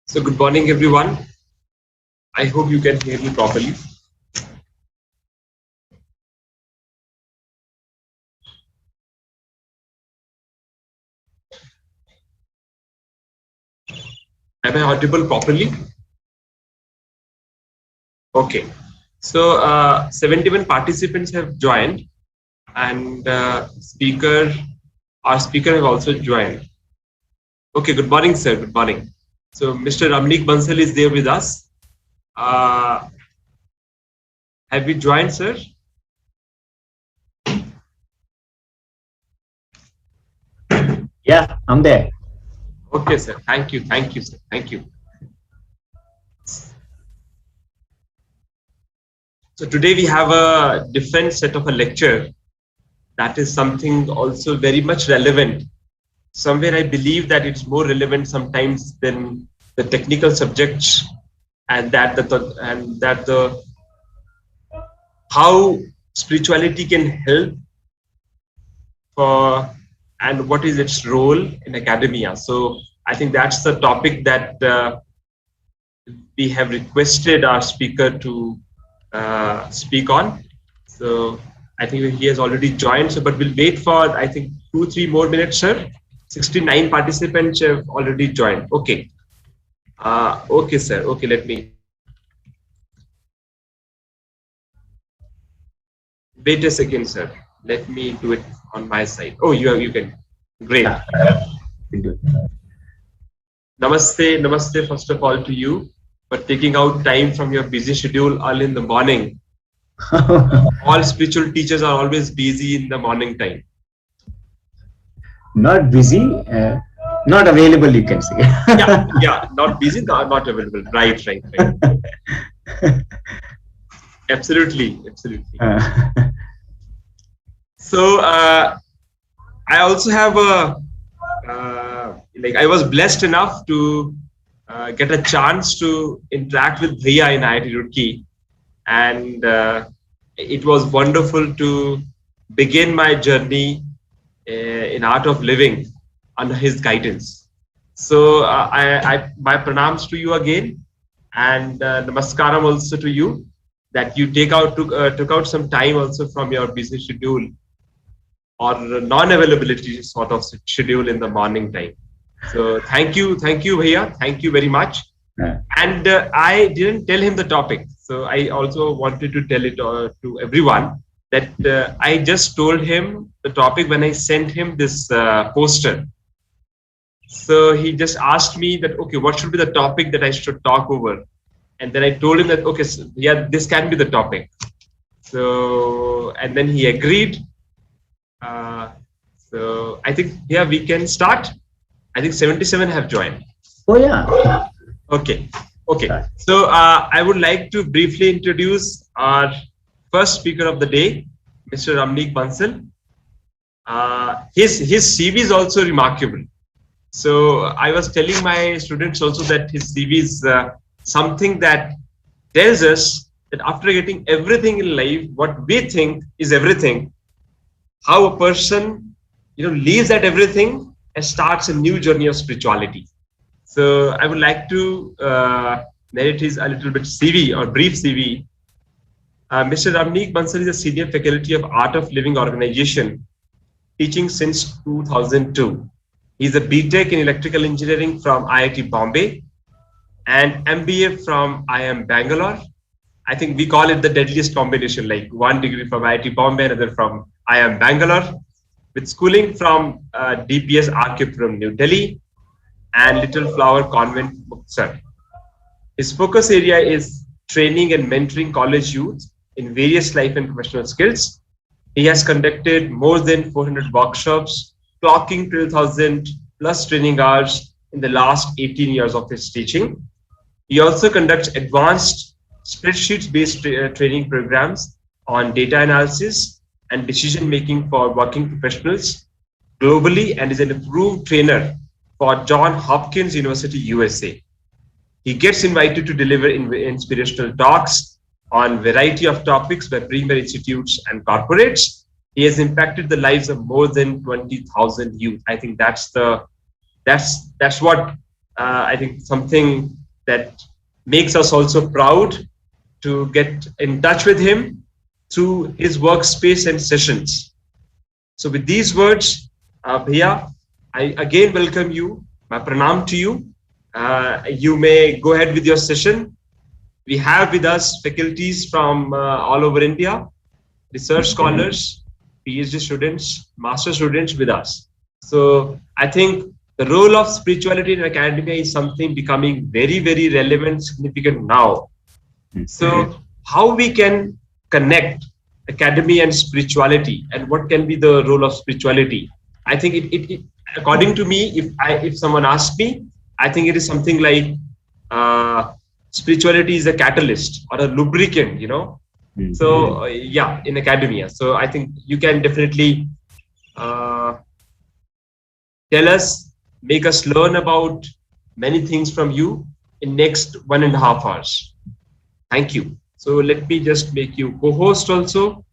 So good morning, everyone. I hope you can hear me properly. Am I audible properly? Okay. So 71 participants have joined, and our speaker have also joined. Okay. Good morning, sir. Good morning. So Mr. Ramnik Bansal is there with us. Have you joined, sir? Yeah, I'm there. Okay, sir. Thank you. Thank you, sir. Thank you. So today we have a different set of a lecture that is something also very much relevant. Somewhere I believe that it's more relevant sometimes than the technical subjects, and that the how spirituality can help for, and what is its role in academia. So I think that's the topic that we have requested our speaker to speak on. So I think he has already joined. So, but we'll wait for, I think, 2-3 more minutes, sir. 69 participants have already joined. Okay. Okay, sir. Okay, let me wait a second, sir. Let me do it on my side. Oh, you can. Great. Namaste, namaste. First of all, to you for taking out time from your busy schedule early in the morning. All spiritual teachers are always busy in the morning time. Not busy, not available, you can say. yeah, not busy, not available. Right. Absolutely. So I also have I was blessed enough to get a chance to interact with Bhaiya in IIT Roorkee, and it was wonderful to begin my journey in art of living under his guidance. So my pranams to you again, and namaskaram also to you, that you took out some time also from your busy schedule or non-availability sort of schedule in the morning time. So thank you, Bhaiya. Thank you very much. Yeah. And I didn't tell him the topic, so I also wanted to tell it to everyone that I just told him the topic when I sent him this poster. So he just asked me that, okay, what should be the topic that I should talk over? And then I told him that, okay, so, yeah, this can be the topic. So, and then he agreed. So I think, yeah, we can start. I think 77 have joined. Oh, yeah. Okay. So I would like to briefly introduce our first speaker of the day, Mr. Ramnik Bansal. His CV is also remarkable. So I was telling my students also that his CV is something that tells us that after getting everything in life, what we think is everything, how a person leaves at everything and starts a new journey of spirituality. So I would like to narrate his a little bit CV or brief CV. Mr. Ramnik Bansal is a senior faculty of Art of Living organization, teaching since 2002. He's a BTech in electrical engineering from IIT Bombay and MBA from IIM Bangalore. I think we call it the deadliest combination, like 1 degree from IIT Bombay, another from IIM Bangalore, with schooling from DPS RK from New Delhi and Little Flower Convent, Buxar. His focus area is training and mentoring college youth in various life and professional skills. He has conducted more than 400 workshops, clocking 12,000 plus training hours in the last 18 years of his teaching. He also conducts advanced spreadsheet-based training programs on data analysis and decision-making for working professionals globally, and is an approved trainer for Johns Hopkins University, USA. He gets invited to deliver inspirational talks on a variety of topics by premier institutes and corporates. He has impacted the lives of more than 20,000 youth. I think that's what I think something that makes us also proud to get in touch with him through his workspace and sessions. So with these words, Bhaiya, I again welcome you. My pranam to you. You may go ahead with your session. We have with us faculties from all over India, research scholars, PhD students, master students with us. So I think the role of spirituality in academia is something becoming very, very relevant, significant now. So how we can connect academy and spirituality, and what can be the role of spirituality? I think it according to me, if someone asks me, I think it is something like spirituality is a catalyst or a lubricant, you know. So yeah, in academia. So I think you can definitely tell us, make us learn about many things from you in next 1.5 hours. Thank you. So let me just make you co-host also.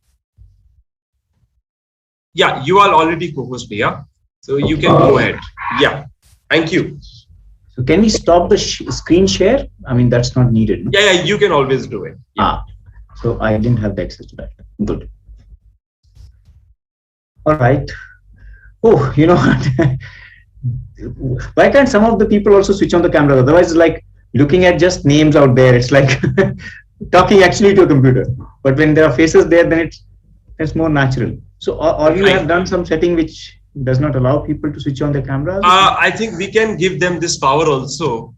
Yeah, you are already co-host, Bhaiya. So you can go ahead. Yeah, thank you. So can we stop the screen share? I mean, that's not needed. No? Yeah, you can always do it. Yeah. So I didn't have the access to that. Good. All right. Oh, you know what? Why can't some of the people also switch on the camera? Otherwise, it's like looking at just names out there. It's like talking actually to a computer. But when there are faces there, then it's more natural. So, or you have done some setting which does not allow people to switch on their cameras? I think we can give them this power also.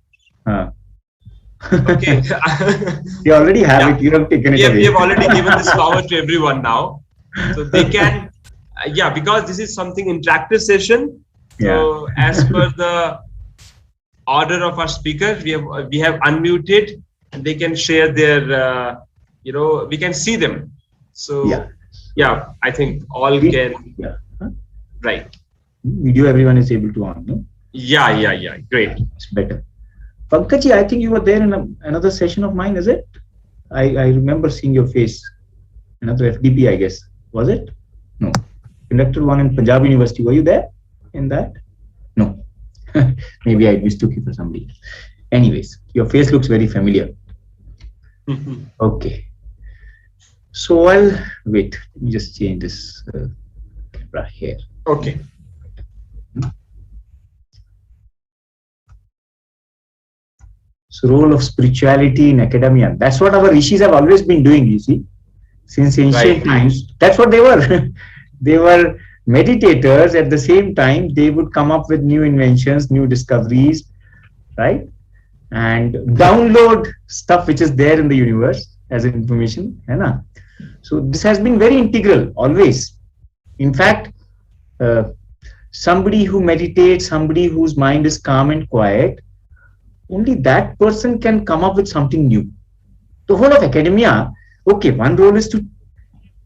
Okay. You already have it. You have taken it away. We have already given this power to everyone now. So they can, yeah, because this is something interactive session. So as per the order of our speaker, we have unmuted, and they can share their, you know, we can see them. So yeah, I think all can. Yeah. Right. Video everyone is able to on, no? Yeah. Great. It's better. Pankaj, I think you were there in another session of mine, is it? I remember seeing your face. Another FDP, I guess. Was it? No. Conducted one in Punjab University. Were you there in that? No. Maybe I mistook you for somebody. Anyways, your face looks very familiar. Okay. So I'll wait. Let me just change this camera here. Okay. So role of spirituality in academia. That's what our rishis have always been doing, you see. Since ancient times. That's what they were. They were meditators. At the same time, they would come up with new inventions, new discoveries, right? And download stuff which is there in the universe as information. So this has been very integral, always. In fact, somebody who meditates, somebody whose mind is calm and quiet, only that person can come up with something new. The whole of academia, okay, one role is to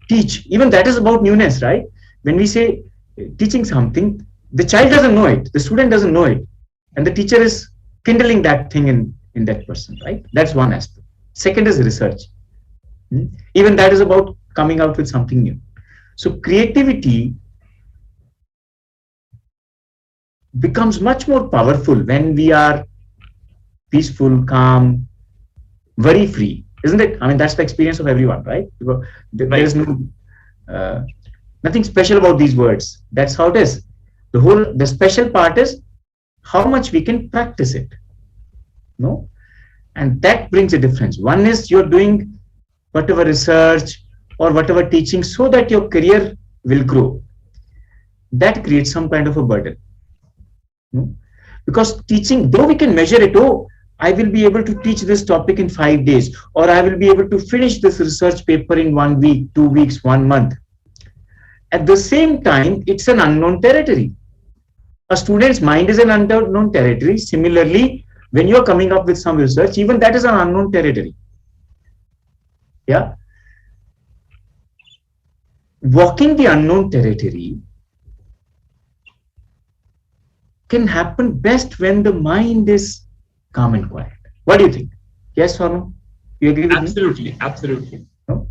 teach. Even that is about newness, right? When we say teaching something, the child doesn't know it, the student doesn't know it, and the teacher is kindling that thing in that person, right? That's one aspect. Second is research. Even that is about coming out with something new. So creativity becomes much more powerful when we are peaceful, calm, worry-free, isn't it? I mean, that's the experience of everyone, right? There is no nothing special about these words. That's how it is. The special part is how much we can practice it. No, and that brings a difference. One is you're doing whatever research or whatever teaching so that your career will grow. That creates some kind of a burden. No? Because teaching, though we can measure it, oh, I will be able to teach this topic in 5 days, or I will be able to finish this research paper in 1 week, 2 weeks, 1 month. At the same time, it's an unknown territory. A student's mind is an unknown territory. Similarly, when you're coming up with some research, even that is an unknown territory. Yeah. Walking the unknown territory can happen best when the mind is calm and quiet. What do you think? Yes or no? You agree with me? Absolutely. No?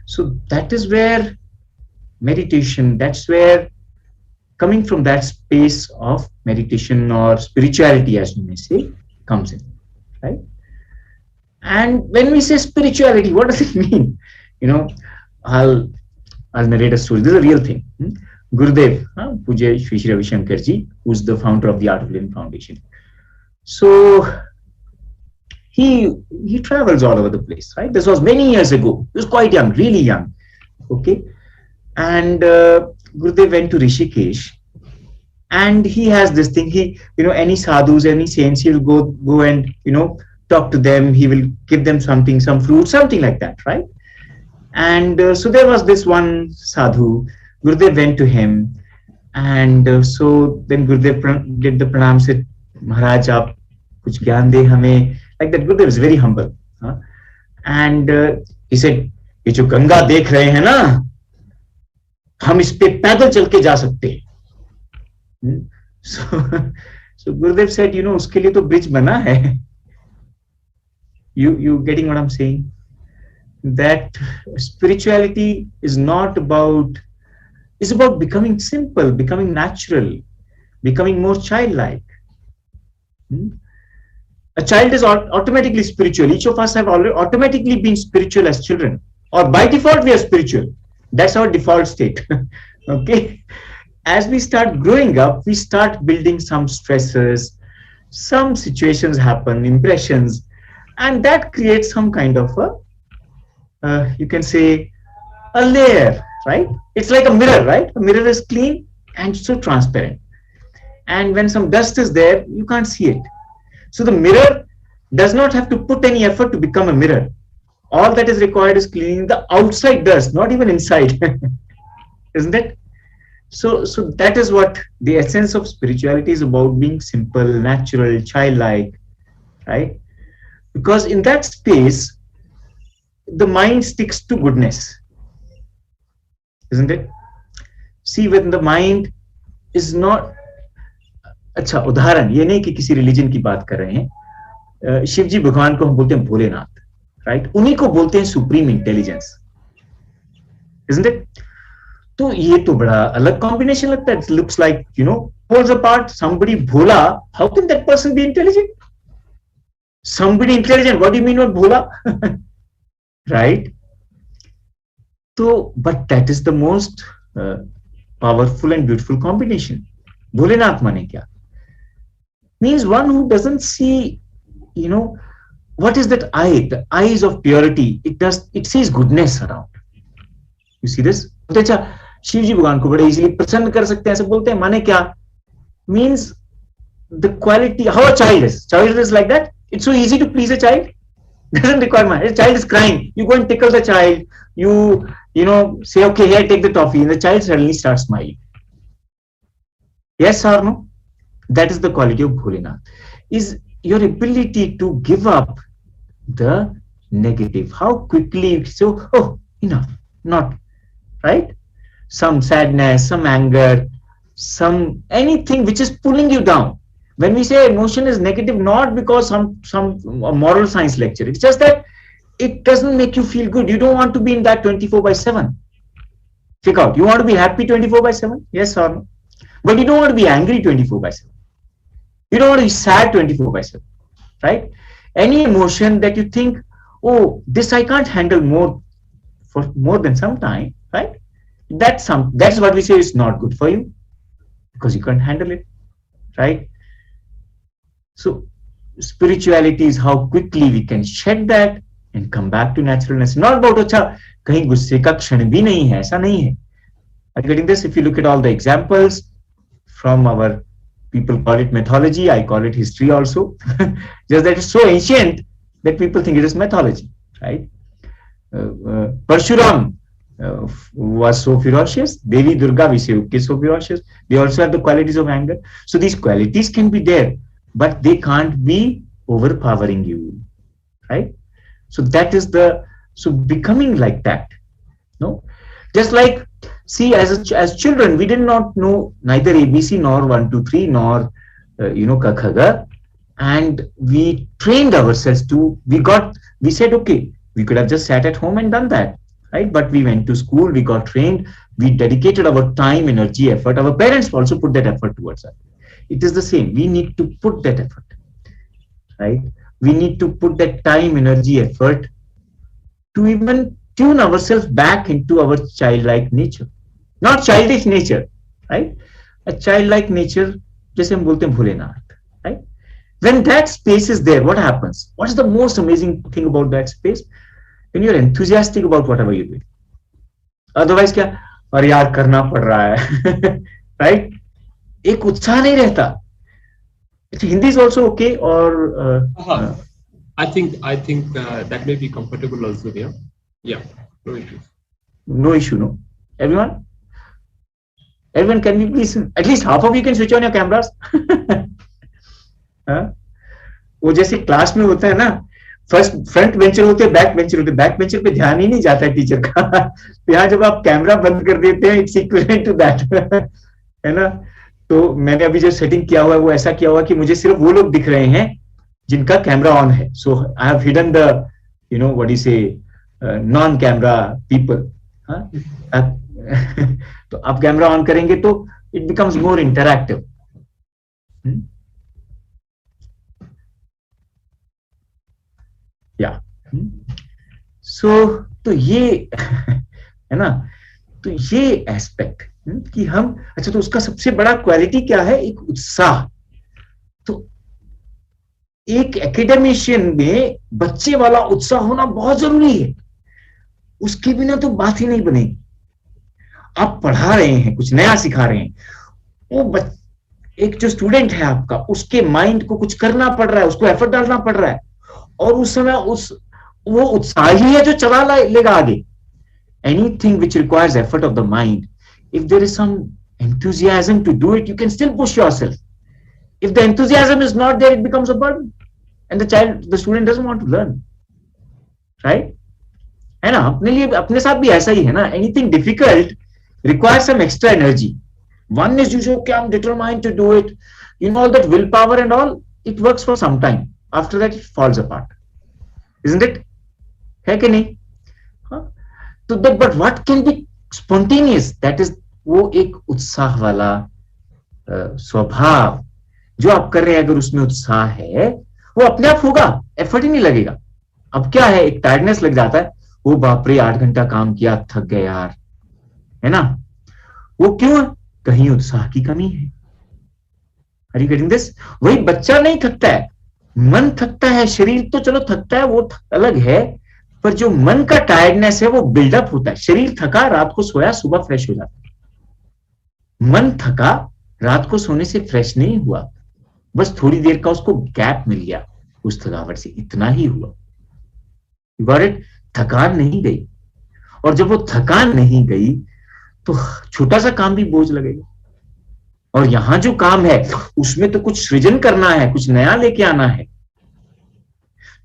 So that is where meditation, that's where coming from that space of meditation or spirituality, as you may say, comes in, right? And when we say spirituality, what does it mean? You know, I'll I'll narrate a story. This is a real thing. Gurudev, Pujya Shri Shri Ravi Shankar ji, who's the founder of the Art of Living Foundation. So he travels all over the place, right? This was many years ago. He was quite young, really young. Okay, and Gurudev went to Rishikesh, and he has this thing. He, any sadhus, any saints, he'll go and talk to them. He will give them something, some fruit, something like that, right? And so there was this one sadhu. Gurudev went to him, and so then Gurudev did the pranam, said, Maharaj, aap kuch gyan de hame. Like that, Gurudev is very humble. And he said, ये जो गंगा देख रहे हैं ना, हम इस पे पैदल चल के जा सकते हैं. So Gurudev said, उसके लिए तो ब्रिज बना है. You getting what I'm saying? That spirituality is not about, it's about becoming simple, becoming natural, becoming more childlike. A child is automatically spiritual. Each of us have already automatically been spiritual as children, or by default we are spiritual. That's our default state. Okay. As we start growing up, we start building some stressors, some situations happen, impressions, and that creates some kind of you can say a layer, right? It's like a mirror, right? A mirror is clean and so transparent. And when some dust is there, you can't see it. So the mirror does not have to put any effort to become a mirror. All that is required is cleaning the outside dust, not even inside. Isn't it? So that is what the essence of spirituality is about, being simple, natural, childlike, right? Because in that space, the mind sticks to goodness. Isn't it? See, when the mind is not, अच्छा उदाहरण ये नहीं कि किसी religion की बात कर रहे हैं. शिव जी भगवान को हम बोलते हैं भोलेनाथ, राइट? उन्हीं को बोलते हैं सुप्रीम इंटेलिजेंस. Isn't it? तो ये तो बड़ा अलग कॉम्बिनेशन लगता है. It looks like, poles apart. Somebody bhola, how can that person be intelligent? Somebody intelligent, what do you mean by bhola? Right? So, but that is the most powerful and beautiful combination. Bholenath mane kya? Means one who doesn't see, what is that eye? The eyes of purity. It sees goodness around. You see this? अच्छा, शिव जी भगवान को बड़े easily प्रसन्न कर सकते हैं, ऐसे बोलते हैं. माने क्या? Means the quality, how a child is. Child is like that. It's so easy to please a child. Doesn't require money. A child is crying. You go and tickle the child. You say, okay, here, take the toffee. And the child suddenly starts smiling. Yes or no? That is the quality of Bholenath. Is your ability to give up the negative. How quickly, so, oh, enough, not, right? Some sadness, some anger, some anything which is pulling you down. When we say emotion is negative, not because some moral science lecture, it's just that it doesn't make you feel good. You don't want to be in that 24/7. Check out. You want to be happy 24/7? Yes or no? But you don't want to be angry 24/7. You don't want to be sad 24/7, right? Any emotion that you think, oh, this I can't handle for more than some time, right? That's what we say is not good for you because you can't handle it, right? So spirituality is how quickly we can shed that and come back to naturalness. Not about अच्छा कहीं गुस्से का क्षण भी नहीं है, ऐसा नहीं है. Are you getting this? If you look at all the examples from our, people call it mythology, I call it history also. Just that it's so ancient that people think it is mythology, right? Parshuram was so ferocious. Devi Durga, we say, okay, so ferocious. They also have the qualities of anger. So these qualities can be there, but they can't be overpowering you, right? So that is so becoming like that, no? Just like, see, as children, we did not know neither ABC nor 1, 2, 3 nor Kakhaga, and we trained ourselves we said, okay, we could have just sat at home and done that, right? But we went to school, we got trained, we dedicated our time, energy, effort. Our parents also put that effort towards us. It is the same. We need to put that effort, right? We need to put that time, energy, effort to even tune ourselves back into our childlike nature, not childish nature, right? A childlike nature, जैसे हम बोलते हैं Bholenath, right? When that space is there, what happens? What is the most amazing thing about that space? When you're enthusiastic about whatever you're doing. Otherwise क्या? और यार करना पड़ रहा है, right? एक उत्साह नहीं रहता. Hindi is also okay, or I think that may be comfortable also here. Yeah, no issues. No issue, no. Everyone, can we please, at least half of you can switch on your cameras? वो जैसे class में होता है ना, front bencher होते हैं, back bencher होते हैं, बैक बेंचर पे ध्यान ही नहीं जाता है टीचर का. तो यहाँ जब आप कैमरा बंद कर देते हैं, इट्स इक्विवेलेंट टू दैट, है ना. तो मैंने अभी जो सेटिंग किया हुआ है वो ऐसा किया हुआ कि मुझे सिर्फ वो लोग दिख रहे हैं जिनका कैमरा ऑन है. So I have hidden the, you know what you say, non camera people. तो आप कैमरा ऑन करेंगे तो इट बिकम्स मोर इंटरैक्टिव. या सो तो ये है ना, तो ये एस्पेक्ट कि हम, अच्छा, तो उसका सबसे बड़ा क्वालिटी क्या है? एक उत्साह. तो एक एकेडमिशियन में बच्चे वाला उत्साह होना बहुत जरूरी है. उसके बिना तो बात ही नहीं बनेगी. आप पढ़ा रहे हैं, कुछ नया सिखा रहे हैं, वो एक जो स्टूडेंट है आपका, उसके माइंड को कुछ करना पड़ रहा है, उसको एफर्ट डालना पड़ रहा है, और उस समय वो उत्साह ही है जो चला लेगा आगे. Anything which requires effort of the mind, if there is some enthusiasm to do it, you can still push yourself. If the enthusiasm is not there, it becomes a burden, and the student doesn't want to learn, right? है ना. अपने लिए, अपने साथ भी ऐसा ही है ना. Anything difficult requires some extra energy. One is you say, okay, I'm determined to do it. You know, all that willpower and all, it works for some time. After that, it falls apart, isn't it? है कि नहीं? तो but what can be spontaneous? That is वो एक उत्साह वाला स्वभाव जो आप कर रहे हैं. अगर उसमें उत्साह है, वो अपने आप होगा, एफर्ट ही नहीं लगेगा. अब क्या है, एक टायर्डनेस लग जाता है, वो बाप रे 8 घंटा काम किया, थक गए यार, है ना. वो क्यों? कहीं उत्साह की कमी है. Are you getting this? वही बच्चा नहीं थकता है, मन थकता है. शरीर तो चलो थकता है, वो अलग है, पर जो मन का टायर्डनेस है वो बिल्डअप होता है. शरीर थका, रात को सोया, सुबह फ्रेश हो जाता है. मन थका, रात को सोने से फ्रेश नहीं हुआ, बस थोड़ी देर का उसको गैप मिल गया उस थकावट से, इतना ही हुआ. Got it? थकान नहीं गई. और जब वो थकान नहीं गई तो छोटा सा काम भी बोझ लगेगा. और यहां जो काम है उसमें तो कुछ सृजन करना है, कुछ नया लेके आना है.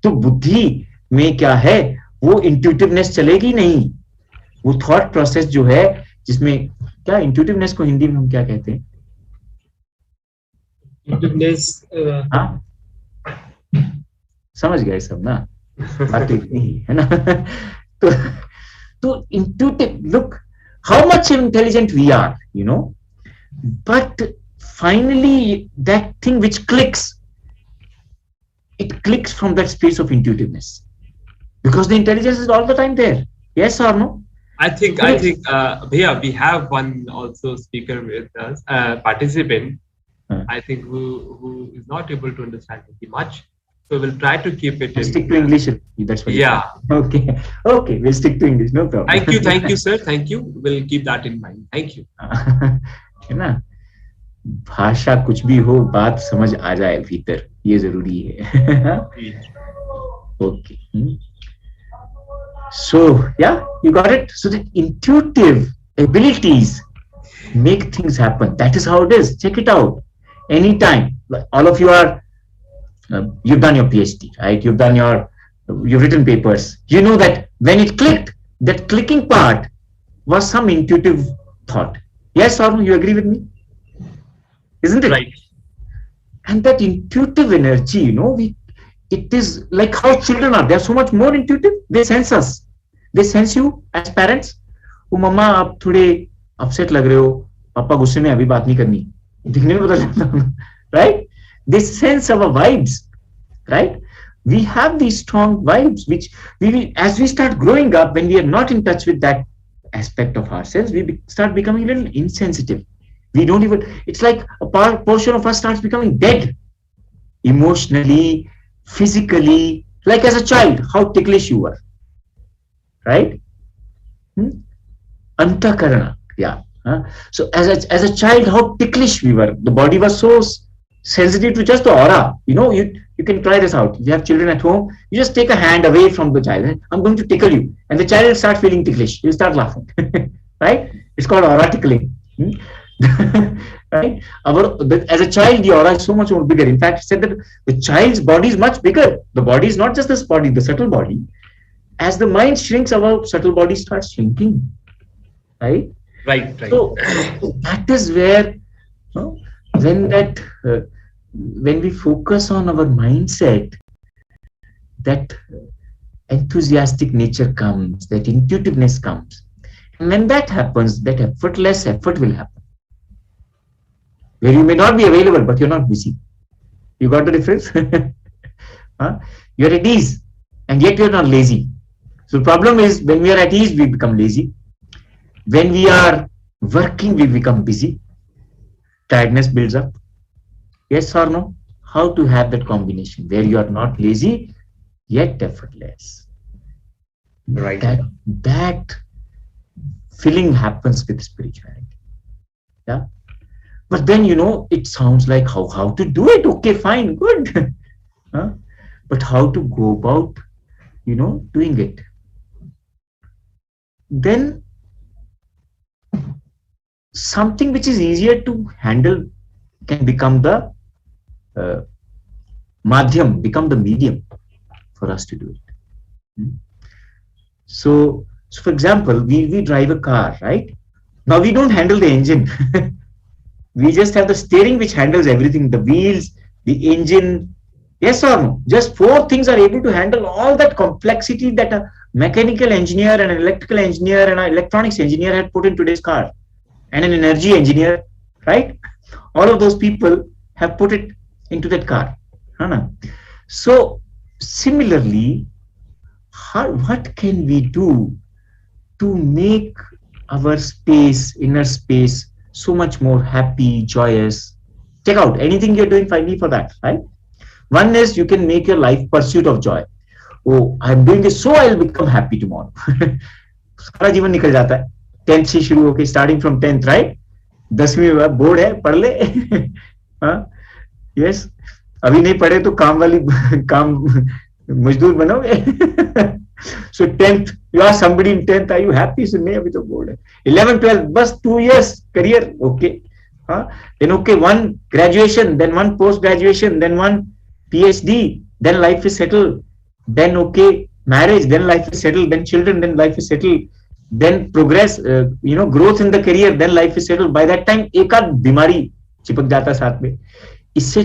तो बुद्धि में क्या है, वो इंट्यूटिवनेस चलेगी नहीं. वो थॉट प्रोसेस जो है, जिसमें क्या इंट्यूटिवनेस को हिंदी में हम क्या कहते हैं? इंट्यूटिवनेस, हाँ, समझ गए सब ना, बात नहीं है ना. तो intuitive, look how much intelligent we are, you know, but finally that thing which clicks, it clicks from that space of intuitiveness, because the intelligence is all the time there. Yes or no? I think Bhaiya, we have one also speaker with us, participant, I think who is not able to understand Hindi much, so we'll try to keep it stick to English. That's what. Yeah. Okay, we'll stick to English, no problem. Thank you sir, thank you, we'll keep that in mind. Thank you. है ना, भाषा कुछ भी हो, बात समझ आ जाए भीतर, ये जरूरी है. ओके, सो या you got it. So the intuitive abilities make things happen. That is how it is. Check it out anytime. All of you are you've done your PhD, right? You've written papers. You know that when it clicked, that clicking part was some intuitive thought. Yes or no? You agree with me? Isn't it? Right. And that intuitive energy, you know, it is like how children are. They are so much more intuitive. They sense us. They sense you as parents. वो मम्मा आप थोड़े upset लग रहे हो, पापा गुस्से में, अभी बात नहीं करनी, दिखने में पता चलता, right? They sense our vibes, right? We have these strong vibes, which as we start growing up, when we are not in touch with that aspect of ourselves, we start becoming a little insensitive. We don't even, it's like a portion of us starts becoming dead, emotionally, physically, like as a child, how ticklish you were, right? Antakarana, yeah. So as a child, how ticklish we were. The body was so sensitive to just the aura. You can try this out. If you have children at home, you just take a hand away from the child. I'm going to tickle you, and the child will start feeling ticklish. He'll start laughing, right? It's called aura tickling. Right? As a child, the aura is so much more bigger. In fact, it said that the child's body is much bigger. The body is not just this body, the subtle body. As the mind shrinks, our subtle body starts shrinking. Right? Right. So that is where, when we focus on our mindset, that enthusiastic nature comes, that intuitiveness comes. And when that happens, that effortless effort will happen. Where you may not be available, but you're not busy. You got the difference? You're at ease, and yet you're not lazy. So the problem is, when we are at ease, we become lazy. When we are working, we become busy. Tiredness builds up. Yes or no? How to have that combination where you are not lazy, yet effortless. Right. That feeling happens with spirituality. Yeah. But then, it sounds like how to do it. Okay, fine, good. But how to go about, doing it? Then something which is easier to handle can become the madhyam, become the medium for us to do it. So for example, we drive a car, right? Now we don't handle the engine. We just have the steering which handles everything, the wheels, the engine. Yes or no? Just 4 things are able to handle all that complexity that a mechanical engineer and an electrical engineer and an electronics engineer had put in today's car. And an energy engineer, right? All of those people have put it into that car. So similarly, what can we do to make our space, inner space, so much more happy, joyous? Check out anything you're doing finally for that, right? One is you can make your life pursuit of joy. Oh, I'm doing this so I'll become happy tomorrow. सारा जीवन निकल जाता है 10th से शुरू होके, starting from 10th, right? 10वीं में बोर्ड है, पढ़ ले. Yes, अभी नहीं पढ़े तो काम मजदूर बनोगे. So 10th, you ask somebody in 10th, are you happy? So नहीं, अभी तो बोर्ड है. 11th, 12th, बस 2 years career, okay. Then okay, one graduation, then one post graduation, then one PhD, then life is settled. Then okay, marriage, then life is settled. Then children, then life is settled. Then progress, growth in the career, then life is settled. By that time, एक आध बीमारी चिपक जाता साथ में. इससे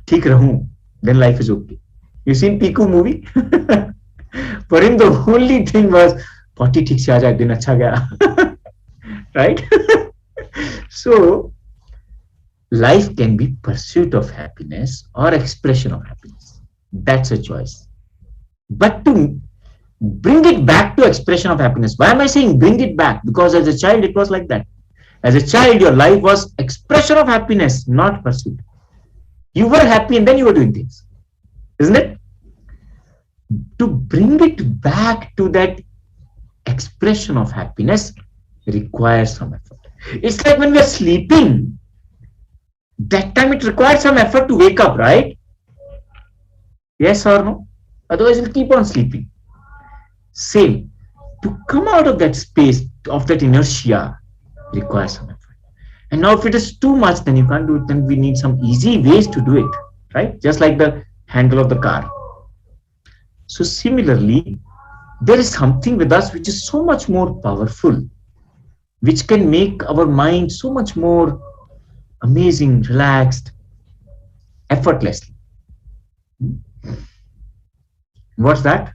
ठीक रहूं, then life is okay. You seen Piku movie? For him, the only thing was 40 ठीक से आ जाए, दिन अच्छा गया. Right? So life can be pursuit of happiness or expression of happiness. That's a choice. But to bring it back to expression of happiness. Why am I saying bring it back? Because as a child, it was like that. As a child, your life was expression of happiness, not pursuit. You were happy and then you were doing things. Isn't it? To bring it back to that expression of happiness requires some effort. It's like when we are sleeping, that time it requires some effort to wake up, right? Yes or no? Otherwise, we'll keep on sleeping. Same. To come out of that space, of that inertia, requires some effort. And now if it is too much, then you can't do it. Then we need some easy ways to do it, right? Just like the handle of the car. So similarly, there is something with us which is so much more powerful, which can make our mind so much more amazing, relaxed, effortlessly. What's that?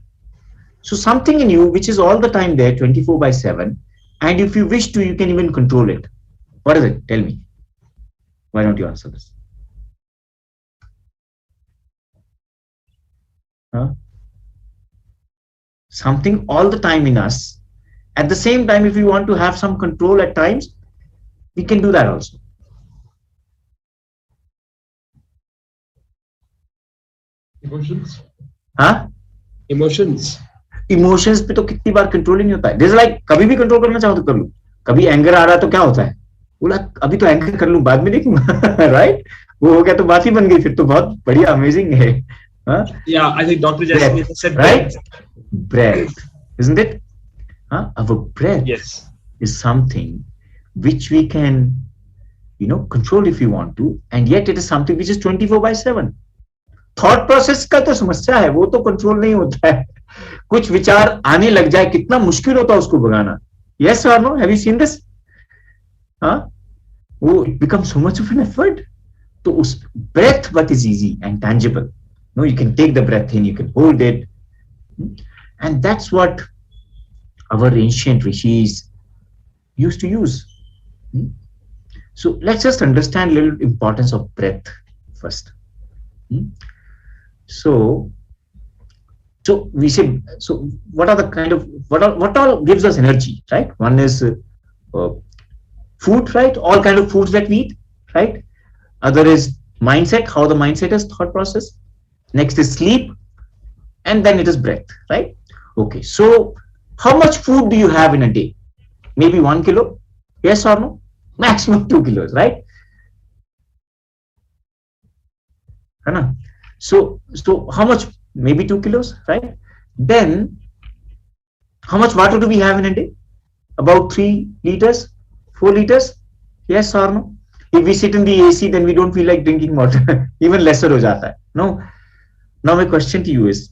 So something in you which is all the time there, 24/7, and if you wish to, you can even control it. What is it? Tell me. Why don't you answer this? Huh? Something all the time in us. At the same time, if we want to have some control at times, we can do that also. Emotions. हाँ? Emotions. Emotions पे तो कितनी बार control ही नहीं होता है. जैसे like कभी भी कंट्रोल करना चाहो तो कर लूं. कभी एंगर आ रहा है तो क्या होता है, बोला अभी तो एंगर कर लूं, बाद में देखूंगा. राइट, वो हो गया तो बात ही बन गई, फिर तो बहुत बढ़िया अमेजिंग है. Yeah, I think Dr. Jasmine said right. Breath, isn't it? Our breath, yes, is something which we can, control if we want to, and yet it is something which is 24/7. Thought process का तो समस्या है, वो तो control नहीं होता है. कुछ विचार आने लग जाए, कितना मुश्किल होता है उसको भगाना. यस और no, have you seen this? वो it become so much of an effort. तो उस breath what is easy and tangible. No, you can take the breath in, you can hold it, and that's what our ancient rishis used to use. So let's just understand a little importance of breath first. So we say, so what are the kind of, what all gives us energy, right? One is food, right? All kind of foods that we eat, right? Other is mindset, how the mindset is, thought process. Next is sleep, and then it is breath, right? Okay, so how much food do you have in a day? Maybe 1 kilo? Yes or no? Maximum 2 kilos, right? So how much? Maybe 2 kilos, right? Then how much water do we have in a day? About 3 liters, 4 liters? Yes or no? If we sit in the AC, then we don't feel like drinking water. Even lesser ho jata hai. No. Now my question to you is,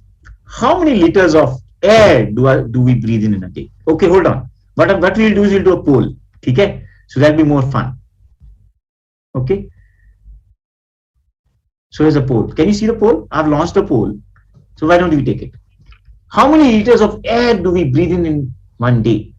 how many liters of air do we breathe in a day? Okay, hold on. What we'll do is we'll do a poll. Okay? So that'll be more fun. Okay? So here's a poll. Can you see the poll? I've launched a poll. So why don't you take it? How many liters of air do we breathe in one day?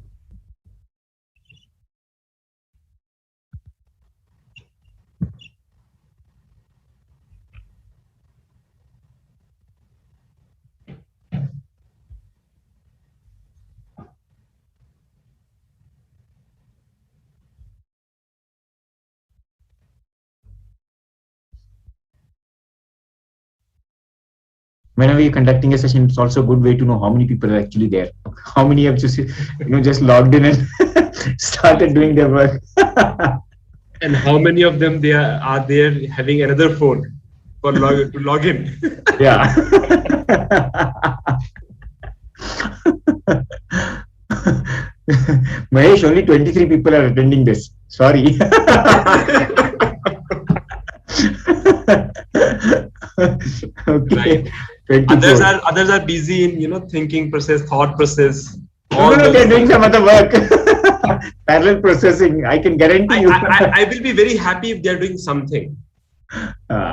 Whenever you're conducting a session, it's also a good way to know how many people are actually there. How many have just logged in and started doing their work. And how many of them are there having another phone for to log in? Yeah. Mahesh, only 23 people are attending this. Sorry. Okay. Right. Others are busy in thinking process, thought process. No, they're doing some other work. Parallel processing. I can guarantee you. I will be very happy if they're doing something.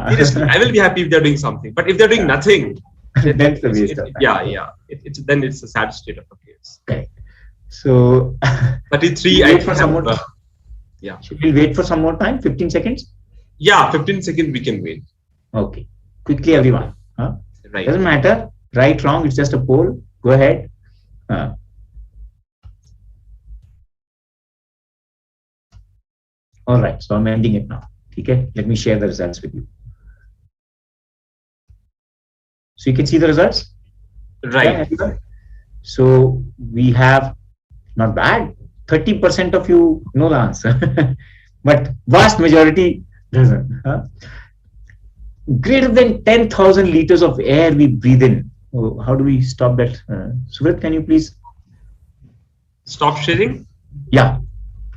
Seriously, I will be happy if they're doing something. But if they're doing nothing, that's the waste of time. Yeah. Then it's a sad state of affairs. Okay. So 33. Wait for some more time. Yeah. Should we wait for some more time? 15 seconds? Yeah, 15 seconds we can wait. Okay. Quickly, everyone. Right. Doesn't matter. Right, wrong. It's just a poll. Go ahead. All right. So I'm ending it now. Okay. Let me share the results with you. So you can see the results? Right. Yeah. So we have, not bad, 30% of you know the answer, but vast majority doesn't. Greater than 10,000 liters of air we breathe in. Oh, how do we stop that? Suvrit, can you please stop sharing? Yeah.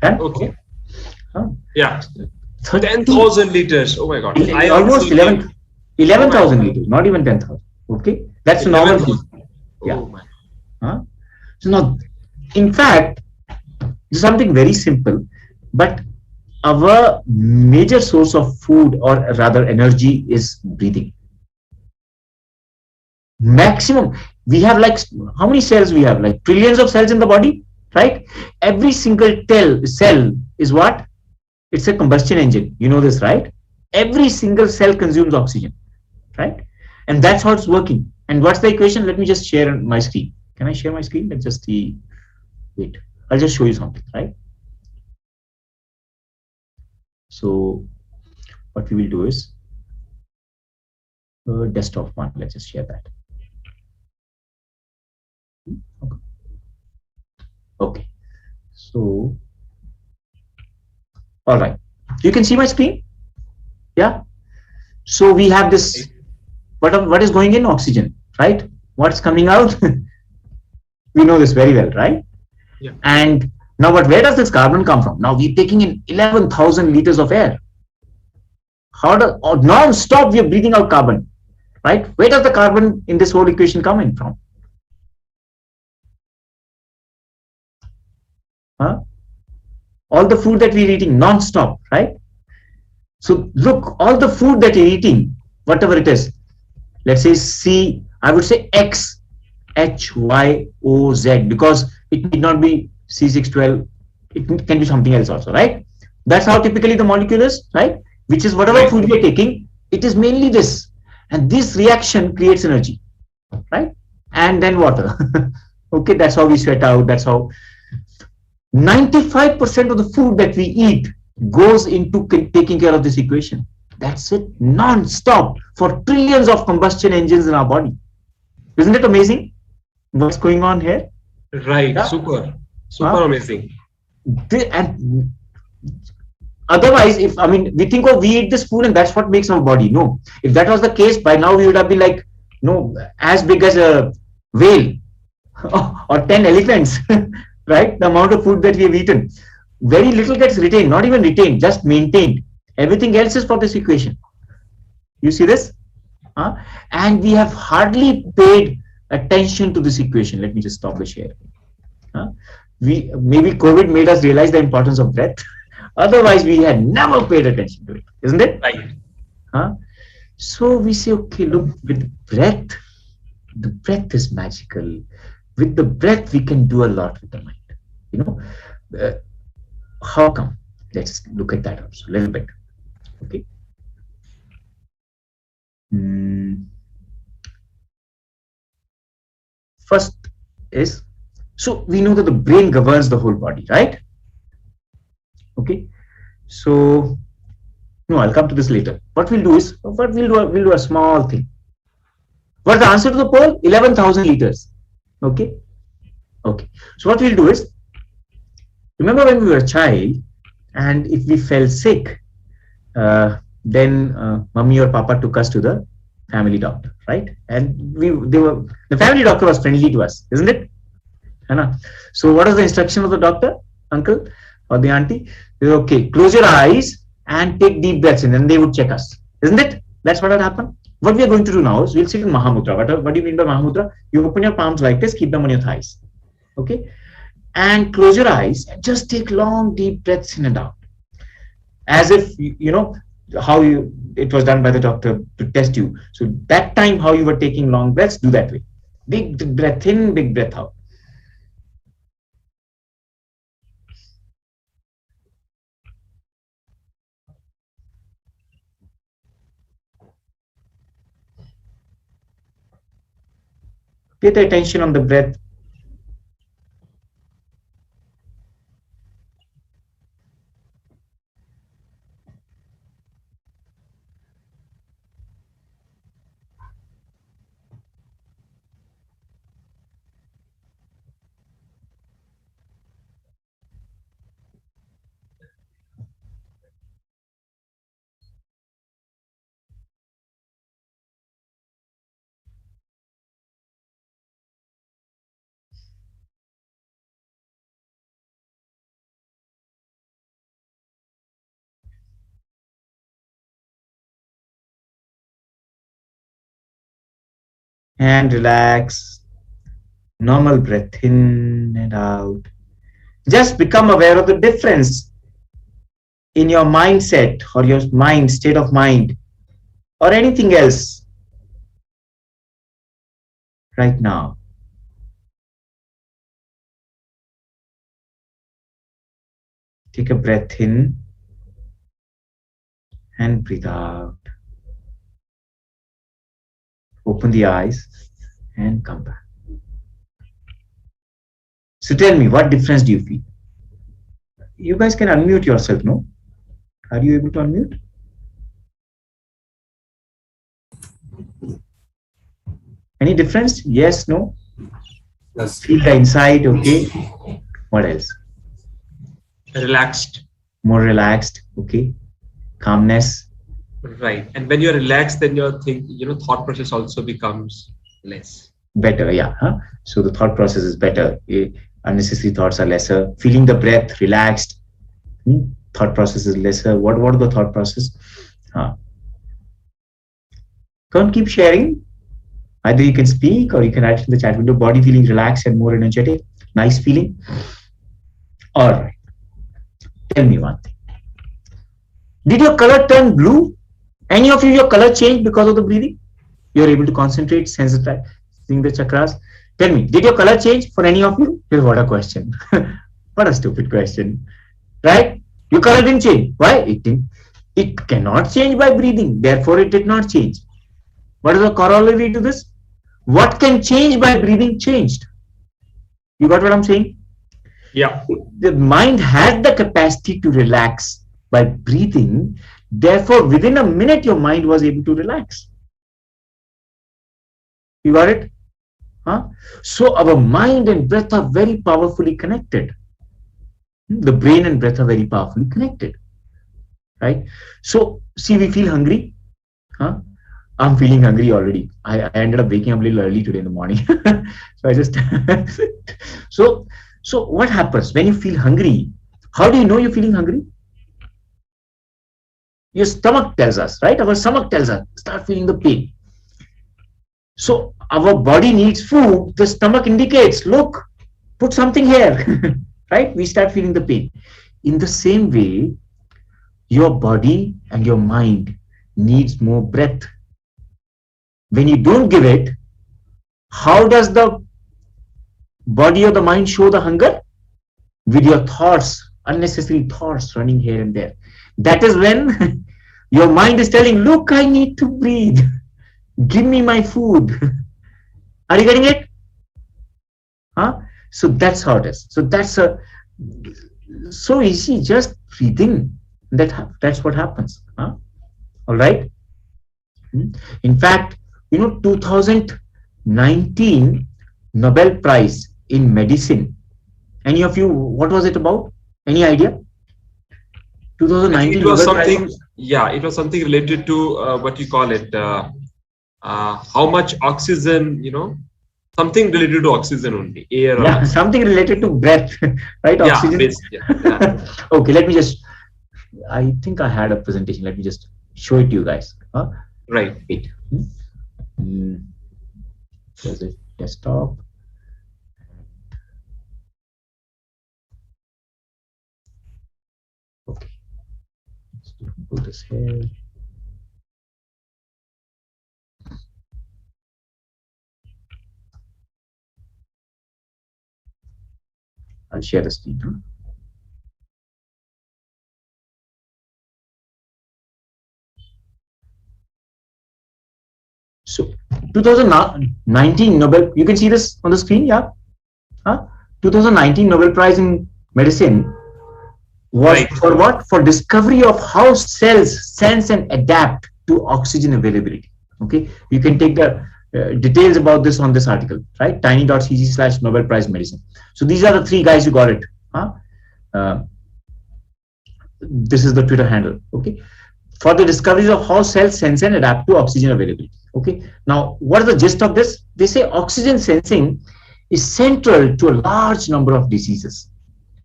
And? Okay. Yeah. 10,000 liters. Oh my God. Almost 11,000 liters, not even 10,000. Okay. That's normal. Yeah. So now, in fact, this is something very simple, but our major source of food, or rather energy, is breathing. Maximum. We have like, how many cells we have? Like trillions of cells in the body, right? Every single cell is what? It's a combustion engine. You know this, right? Every single cell consumes oxygen, right? And that's how it's working. And what's the equation? Let me just share my screen. Can I share my screen? Let's just see. Wait, I'll just show you something, right? So what we will do is desktop one. Let's just share that. Okay. Okay. So, all right. You can see my screen? Yeah. So we have this. What is going in? Oxygen, right? What's coming out? We know this very well, right? Yeah. And now, where does this carbon come from? Now we're taking in 11,000 liters of air. How does non-stop we are breathing out carbon, right? Where does the carbon in this whole equation come in from? Huh? All the food that we're eating non-stop, right? So look, all the food that you're eating, whatever it is, let's say I would say X, H, Y, O, Z, because it need not be C612, it can be something else also, right? That's how typically the molecule is, right? Which is whatever food we're taking, it is mainly this. And this reaction creates energy, right? And then water. Okay, that's how we sweat out, that's how 95% of the food that we eat goes into taking care of this equation. That's it, non-stop for trillions of combustion engines in our body. Isn't it amazing what's going on here? Right, yeah. Super amazing. And otherwise, if we think we eat this food and that's what makes our body. No, if that was the case, by now we would have been like, as big as a whale or 10 elephants. Right? The amount of food that we have eaten. Very little gets retained, not even retained, just maintained. Everything else is for this equation. You see this? And we have hardly paid attention to this equation. Let me just stop the share. Maybe COVID made us realize the importance of breath. Otherwise, we had never paid attention to it, isn't it? Right. So we say, okay, look, with breath, the breath is magical. With the breath, we can do a lot with the mind. How come? Let's look at that also a little bit. Okay. First is, so we know that the brain governs the whole body, right? Okay. So, no, I'll come to this later. What we'll do is, we'll do a small thing. What's the answer to the poll? 11,000 liters. Okay. Okay. So what we'll do is, remember when we were a child, and if we fell sick, then mommy or papa took us to the family doctor, right? And the family doctor was friendly to us, isn't it? So what is the instruction of the doctor, uncle or the auntie? Okay, close your eyes and take deep breaths in, and they would check us, isn't it? That's what had happened. What we are going to do now is we'll sit in Mahamudra. What do you mean by Mahamudra? You open your palms like this, keep them on your thighs. Okay, and close your eyes and just take long deep breaths in and out, as if how it was done by the doctor to test you. So that time how you were taking long breaths, do that way. Big breath in, big breath out. Pay the attention on the breath. And relax. Normal breath in and out. Just become aware of the difference in your mindset or your state of mind or anything else. right now. Take a breath in and breathe out. Open the eyes and come back. So tell me, what difference do you feel? You guys can unmute yourself, no? Are you able to unmute? Any difference? Yes, no? Yes. Feel the inside, okay? What else? Relaxed. More relaxed, okay? Calmness. Right. And when you're relaxed, then your thought process also becomes less. Better, yeah. Huh? So the thought process is better. Unnecessary thoughts are lesser. Feeling the breath, relaxed. Thought process is lesser. What are the thought process? Don't keep sharing. Either you can speak or you can write in the chat window. Body feeling relaxed and more energetic. Nice feeling. All right. Tell me one thing. Did your color turn blue? Any of you, your color changed because of the breathing? You're able to concentrate, sensitizing the chakras. Tell me, did your color change for any of you? What a question. What a stupid question. Right? Your color didn't change. Why? It didn't. It cannot change by breathing. Therefore, it did not change. What is the corollary to this? What can change by breathing changed. You got what I'm saying? Yeah. The mind had the capacity to relax by breathing. Therefore, within a minute, your mind was able to relax. You got it? Huh? So our mind and breath are very powerfully connected. The brain and breath are very powerfully connected. Right? So, see, we feel hungry. Huh? I'm feeling hungry already. I ended up waking up a little early today in the morning. So I just so what happens when you feel hungry? How do you know you're feeling hungry? Your stomach tells us, right? Our stomach tells us, start feeling the pain. So our body needs food. The stomach indicates, look, put something here, right? We start feeling the pain. In the same way, your body and your mind needs more breath. When you don't give it, how does the body or the mind show the hunger? With your thoughts, unnecessary thoughts running here and there. That is when your mind is telling, look, I need to breathe. Give me my food. Are you getting it? Huh? So that's how it is. So that's so easy, just breathing. That's what happens. Huh? All right. In fact, 2019 Nobel Prize in Medicine. Any of you, what was it about? Any idea? 2019 it was Nobel something. Prize? Yeah, it was something related to what you call it. How much oxygen? Something related to oxygen only. Air. Yeah, something related to breath, right? Yeah, Oxygen. yeah. Okay, let me just. I think I had a presentation. Let me just show it to you guys. Huh? Right. Wait. There's a desktop. Okay. Let's put this here. I'll share the screen. Huh? So 2019 Nobel, you can see this on the screen, yeah? Huh? 2019 Nobel Prize in Medicine was Right. for what? For discovery of how cells sense and adapt to oxygen availability. Okay, you can take the details about this on this article, right? tiny.cg/Nobel Prize Medicine. So these are the three guys who got it. Huh? This is the Twitter handle. Okay, for the discoveries of how cells sense and adapt to oxygen availability. Okay, now what is the gist of this? They say oxygen sensing is central to a large number of diseases.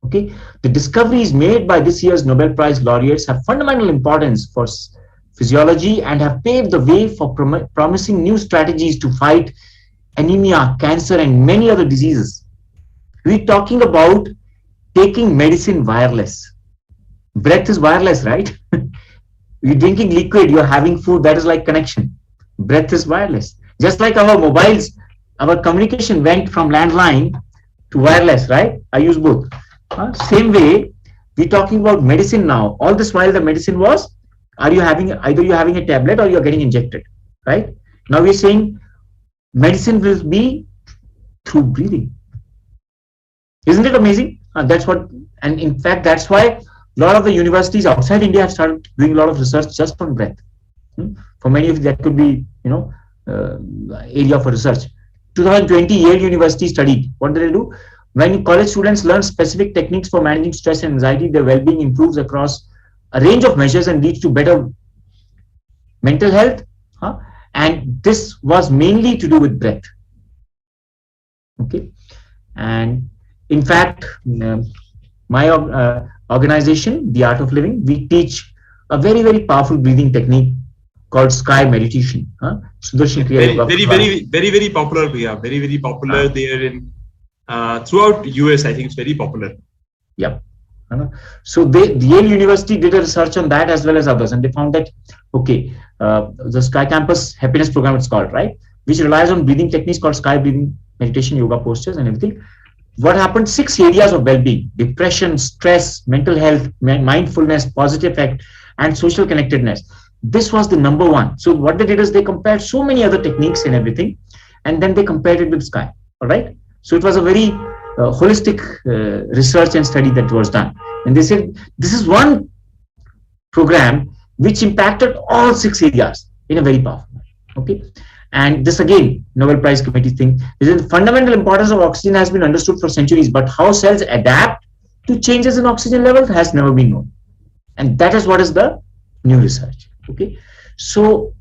Okay, the discoveries made by this year's Nobel Prize laureates have fundamental importance for physiology and have paved the way for promising new strategies to fight anemia, cancer, and many other diseases. We're talking about taking medicine wireless. Breath is wireless, right? You're drinking liquid, you're having food, that is like connection. Breath is wireless. Just like our mobiles our communication went from landline to wireless, right? I use both. Same way, we're talking about medicine now. All this while the medicine was, are you having, either you're having a tablet or you're getting injected, right? Now we're saying medicine will be through breathing. Isn't it amazing? That's what, and in fact, that's why a lot of the universities outside India have started doing a lot of research just on breath. For many of you, that could be, area for research. 2020, Yale University studied. What did they do? When college students learn specific techniques for managing stress and anxiety, their well-being improves across a range of measures and leads to better mental health. And this was mainly to do with breath. Okay. And in fact, my organization, The Art of Living, we teach a very, very powerful breathing technique called sky meditation. Sudarshan very, very popular. We are very, very popular there in throughout US. I think it's very popular. Yep. So the Yale University did a research on that as well as others, and they found that the Sky Campus Happiness Program, it's called, right, which relies on breathing techniques called sky breathing, meditation, yoga postures, and everything. What happened? 6 areas of well-being: depression, stress, mental health, mindfulness, positive effect, and social connectedness. This was the number one. So what they did is they compared so many other techniques and everything, and then they compared it with Sky. All right. So it was a very holistic research and study that was done. And they said this is one program which impacted all 6 areas in a very powerful way. Okay. And this again, Nobel Prize Committee thing. The fundamental importance of oxygen has been understood for centuries, but how cells adapt to changes in oxygen levels has never been known. And that is what is the new research. Okay. So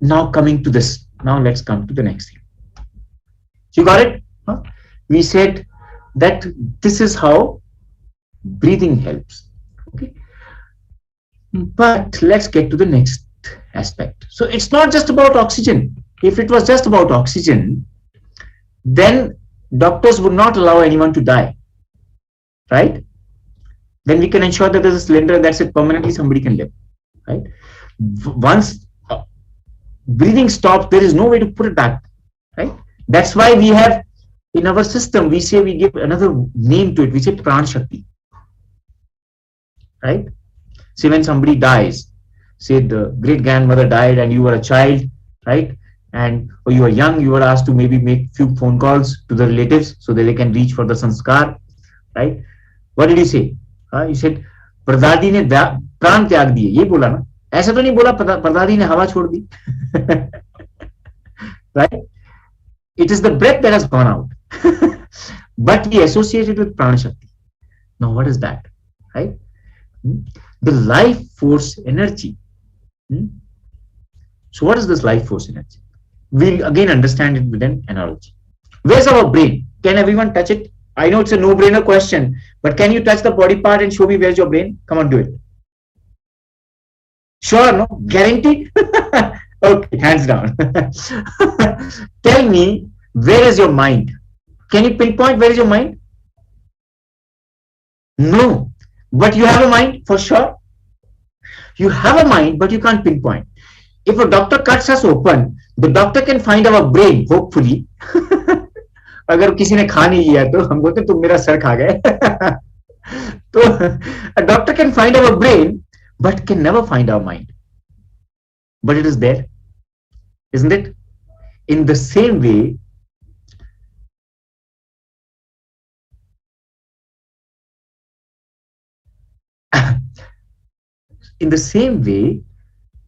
now coming to this, now let's come to the next thing. You got it? We said that this is how breathing helps. Okay. But let's get to the next aspect. So it's not just about oxygen. If it was just about oxygen, then doctors would not allow anyone to die, right? Then we can ensure that there's a cylinder and that's it, permanently somebody can live, right? Once breathing stops, there is no way to put it back, right? That's why we have in our system, we say, we give another name to it, we say Pran Shakti, right? See, when somebody dies, say the great grandmother died and you were a child, right? And or you were young, you were asked to maybe make few phone calls to the relatives so that they can reach for the sanskar, right? What did you say? You said परदादी ने प्राण त्याग दिए, ये बोला ना? ऐसा तो नहीं बोला परदादी ने हवा छोड़ दी, right? It is the breath that has gone out, but we associate it with Prana Shakti. Now, what is that, right? The life force energy. So, what is this life force energy? We'll again understand it with an analogy. Where's our brain? Can everyone touch it? I know it's a no-brainer question, but can you touch the body part and show me where's your brain? Come on, do it. Sure, no? Guaranteed? Okay, hands down. Tell me, where is your mind? Can you pinpoint where is your mind? No, but you have a mind for sure. You have a mind, but you can't pinpoint. If a doctor cuts us open, the doctor can find our brain, hopefully. अगर किसी ने खा नहीं लिया तो हम बोलते तुम मेरा सर खा गए. तो a doctor can find our brain, but can never find our mind. But it is there, isn't it? In the same way,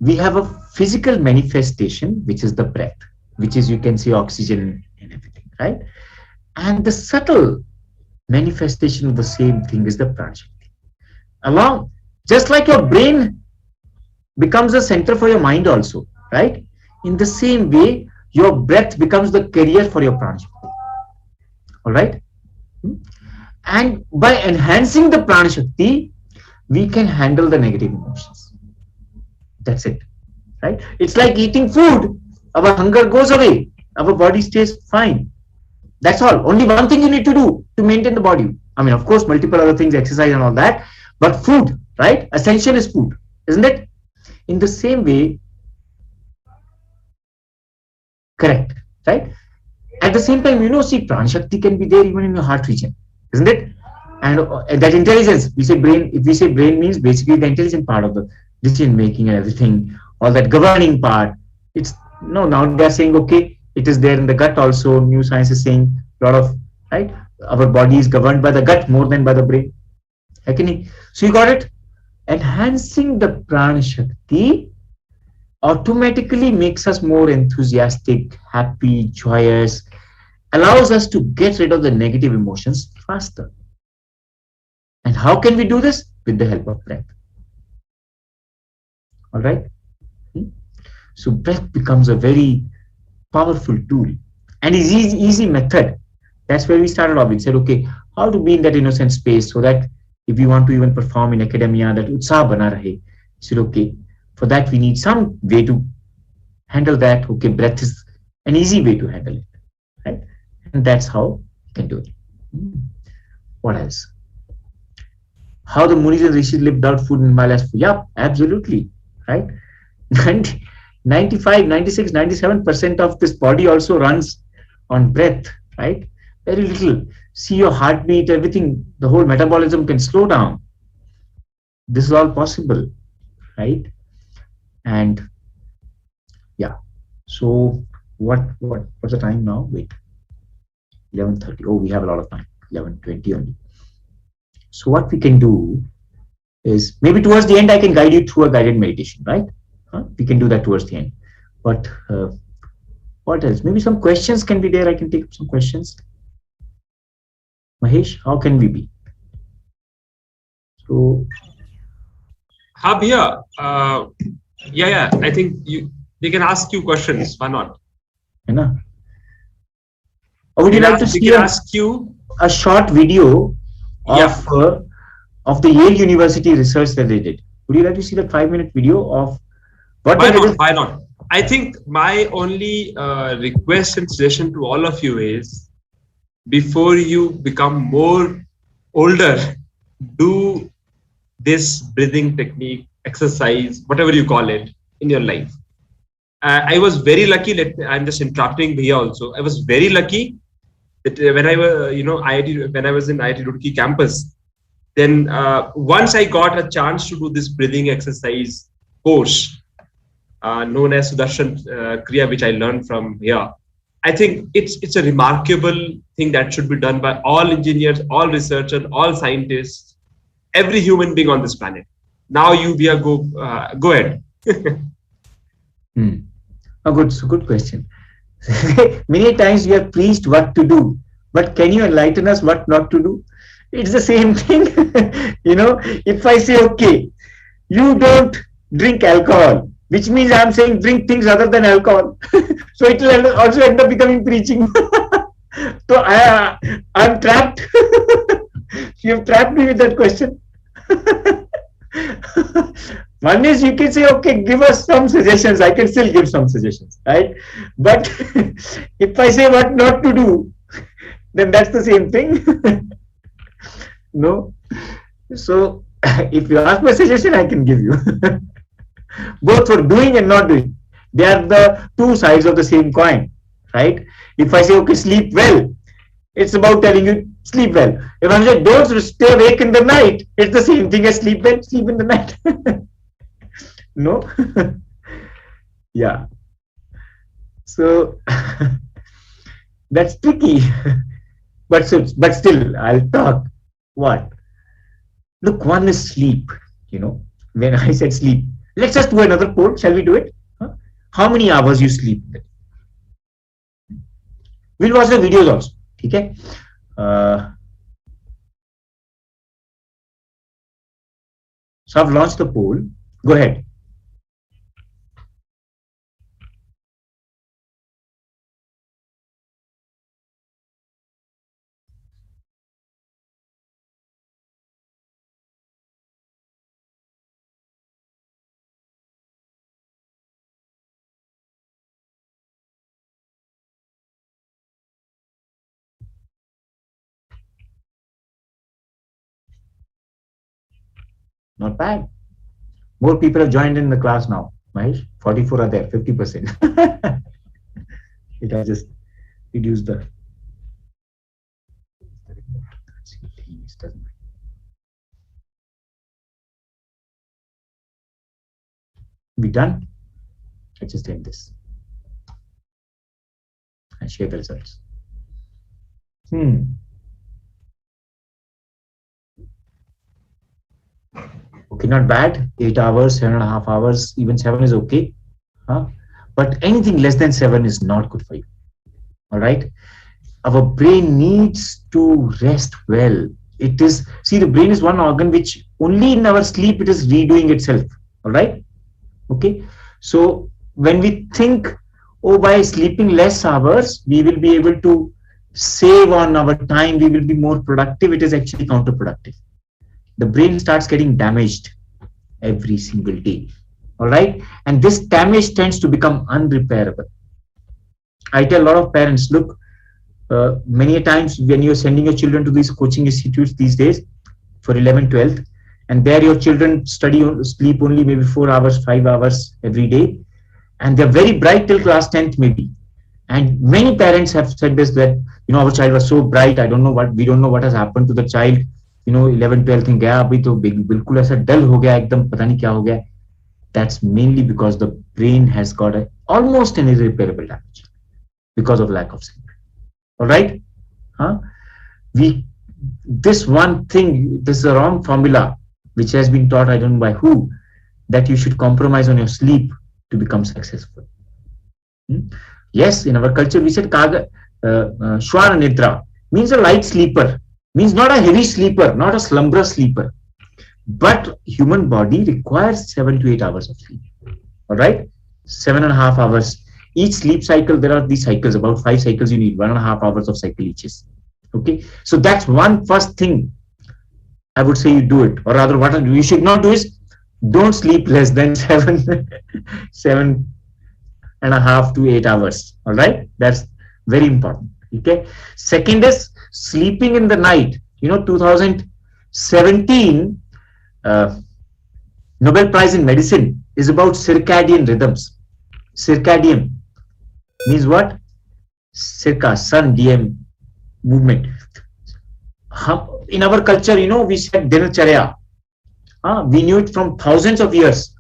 we have a physical manifestation, which is the breath, which is, you can see, oxygen and everything, right? And the subtle manifestation of the same thing is the Prana Shakti. Along, just like your brain becomes a center for your mind also, right? In the same way, your breath becomes the carrier for your Prana Shakti. All right? And by enhancing the Prana Shakti, we can handle the negative emotions. That's it, right? It's like eating food. Our hunger goes away. Our body stays fine. That's all. Only one thing you need to do to maintain the body. I mean, of course, multiple other things, exercise and all that. But food, right? Essential is food, isn't it? In the same way, correct, right? At the same time, see, Pran Shakti can be there even in your heart region, isn't it? And that intelligence, we say brain, if we say brain means basically the intelligent part of the decision making and everything, all that governing part. It's no, now they are saying, okay, it is there in the gut also. New science is saying a lot of, right? Our body is governed by the gut more than by the brain. Okay? So you got it? Enhancing the Pran Shakti automatically makes us more enthusiastic, happy, joyous, allows us to get rid of the negative emotions faster. And how can we do this? With the help of breath. All right. So breath becomes a very powerful tool and is easy method. That's where we started off. We said, okay, how to be in that innocent space so that if we want to even perform in academia, that utsah bana rahe. Said, okay, for that we need some way to handle that. Okay, breath is an easy way to handle it, right? And that's how you can do it. What else? How the Munis and Rishis lived without food in Himalayas. Yeah, absolutely, right? 95, 96, 97% of this body also runs on breath, right? Very little. See your heartbeat, everything, the whole metabolism can slow down. This is all possible, right? And yeah, so what's the time now? Wait, 11:30. Oh, we have a lot of time. 11:20 only. So what we can do is maybe towards the end I can guide you through a guided meditation, right? We can do that towards the end. But what else? Maybe some questions can be there. I can take some questions. Mahesh, how can we be? So, Bhaiya, yeah. I think they can ask you questions. Why not? Or would you like to see a short video of the Yale University research that they did? Would you like to see the 5-minute video of what they did? Why not? I think my only request and suggestion to all of you is, before you become more older, do this breathing technique, exercise, whatever you call it, in your life. I was very lucky. I'm just interrupting here also. I was very lucky that when I was, when I was in IIT Roorkee campus, then once I got a chance to do this breathing exercise course known as Sudarshan Kriya, which I learned from here. I think it's a remarkable thing that should be done by all engineers, all researchers, all scientists, every human being on this planet. Now go ahead. Good question. Many times we have preached what to do, but can you enlighten us what not to do? It's the same thing. If I say, okay, you don't drink alcohol, which means I'm saying drink things other than alcohol. So it will also end up becoming preaching. So I'm trapped. You've trapped me with that question. One is you can say, okay, give us some suggestions. I can still give some suggestions, right? But if I say what not to do, then that's the same thing. No. So if you ask my suggestion, I can give you. Both for doing and not doing. They are the two sides of the same coin, right? If I say, okay, sleep well, it's about telling you sleep well. If I say, don't stay awake in the night, it's the same thing as sleep well, sleep in the night. No? Yeah. So that's tricky. But still, I'll talk. What? Look, one is sleep. When I said sleep, let's just do another poll. Shall we do it? How many hours you sleep? We'll watch the videos also. Okay? So I've launched the poll. Go ahead. Not bad. More people have joined in the class now. Mahesh, 44 are there, 50%. It was just reduce the be done. Let's just end this and share the results. Okay, not bad. 8 hours, 7.5 hours, even 7 is okay. But anything less than 7 is not good for you. All right. Our brain needs to rest well. It is, see, the brain is one organ which only in our sleep it is redoing itself. All right. Okay. So when we think, oh, by sleeping less hours, we will be able to save on our time, we will be more productive, it is actually counterproductive. The brain starts getting damaged every single day. All right. And this damage tends to become unrepairable. I tell a lot of parents, look, many times when you're sending your children to these coaching institutes these days for 11th, 12th, and there your children sleep only maybe 4 hours, 5 hours every day, and they're very bright till class 10th maybe. And many parents have said this, that, our child was so bright, we don't know what has happened to the child, 11th, 12th in gaya, abhi to bilkul aisa dull ho gaya, ekdam pata nahi kya ho gaya. That's mainly because the brain has got almost an irreparable damage because of lack of sleep. All right. This one thing, this is a wrong formula which has been taught, I don't know by who, that you should compromise on your sleep to become successful. Yes, in our culture we said Shwana Nidra means a light sleeper, means not a heavy sleeper, not a slumberous sleeper. But human body requires 7 to 8 hours of sleep. All right, 7.5 hours. Each sleep cycle, there are these cycles, about 5 cycles you need, 1.5 hours of cycle each is. Okay, so that's one first thing I would say you do it, or rather what you should not do is don't sleep less than 7.5 to 8 hours. All right, that's very important. Okay, second is sleeping in the night. 2017 Nobel Prize in Medicine is about circadian rhythms. Circadian means what? Circa, sun, DM, movement. In our culture, we said dinacharya. We knew it from thousands of years.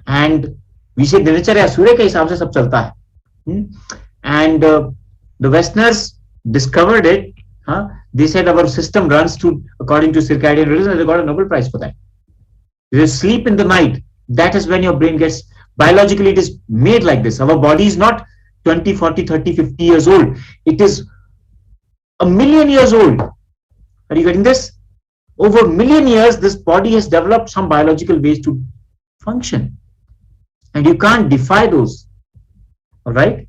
And we say dinacharya, surya ke hisab se sab chalta hai. And the Westerners discovered it. They said our system runs according to circadian rhythm. They got a Nobel Prize for that. You sleep in the night. That is when your brain gets, biologically it is made like this. Our body is not 20, 40, 30, 50 years old. It is 1,000,000 years old. Are you getting this? Over 1,000,000 years, this body has developed some biological ways to function. And you can't defy those. All right?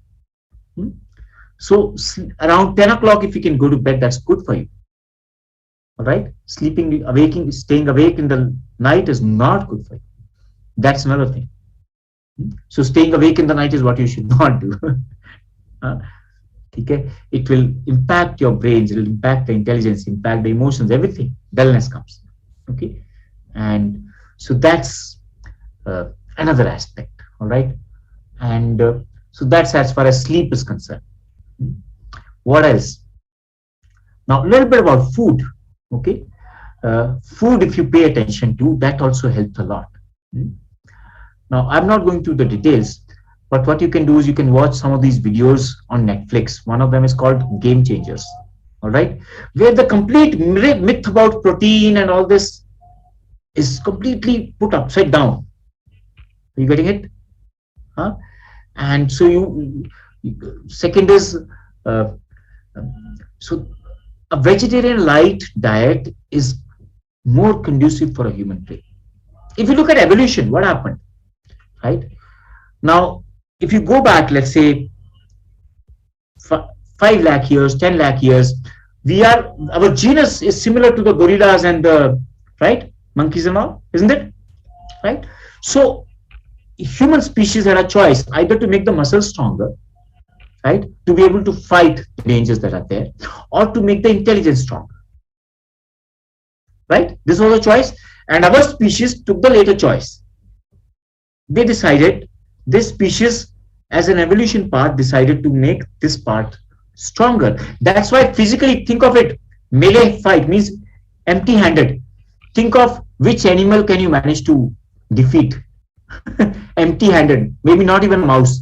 So around 10 o'clock, if you can go to bed, that's good for you. All right? Staying awake in the night is not good for you. That's another thing. So staying awake in the night is what you should not do. Okay? It will impact your brains, it will impact the intelligence, impact the emotions, everything. Dullness comes. Okay? And so that's another aspect. All right? And so that's as far as sleep is concerned. What else? Now, a little bit about food. Okay? Food, if you pay attention to, that also helps a lot. Now, I'm not going through the details, but what you can do is you can watch some of these videos on Netflix. One of them is called Game Changers. All right? Where the complete myth about protein and all this is completely put upside down. Are you getting it? And so second is, so a vegetarian light diet is more conducive for a human brain. If you look at evolution, what happened? Right? Now, if you go back, let's say 5 lakh years, 10 lakh years, our genus is similar to the gorillas and the, right? Monkeys and all, isn't it? Right? So human species had a choice either to make the muscles stronger, right? To be able to fight the dangers that are there, or to make the intelligence stronger. Right? This was a choice, and our species took the later choice. They decided, this species as an evolution part decided to make this part stronger. That's why physically, think of it, melee fight means empty-handed. Think of which animal can you manage to defeat empty-handed, maybe not even a mouse.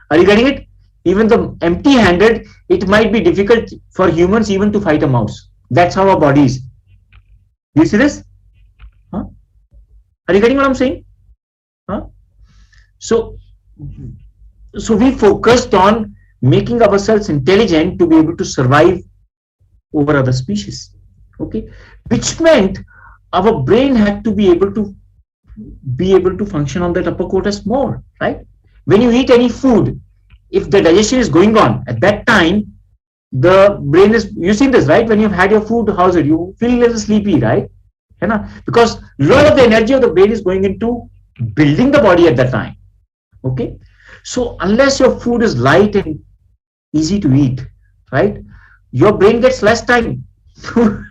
Are you getting it? Even the empty-handed, it might be difficult for humans even to fight a mouse. That's how our body is. Do you see this? Huh? Are you getting what I'm saying? Huh? So we focused on making ourselves intelligent to be able to survive over other species. Okay, which meant our brain had to be able to function on that upper cortex more, right? When you eat any food, if the digestion is going on at that time, the brain is, you've seen this, right? When you've had your food, how's it? You feel a little sleepy, right? Because a lot of the energy of the brain is going into building the body at that time. Okay, so unless your food is light and easy to eat, right, your brain gets less time to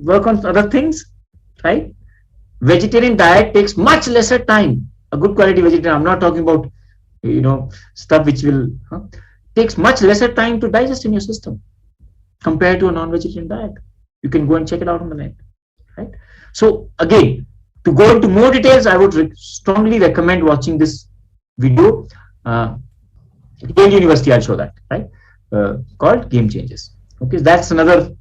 work on other things, right? Vegetarian diet takes much lesser time. A good quality vegetarian, I'm not talking about, stuff which will takes much lesser time to digest in your system compared to a non-vegetarian diet. You can go and check it out on the net, right? So again, to go into more details, I would strongly recommend watching this video. Yale University, I'll show that, right? Called Game Changers. Okay, that's another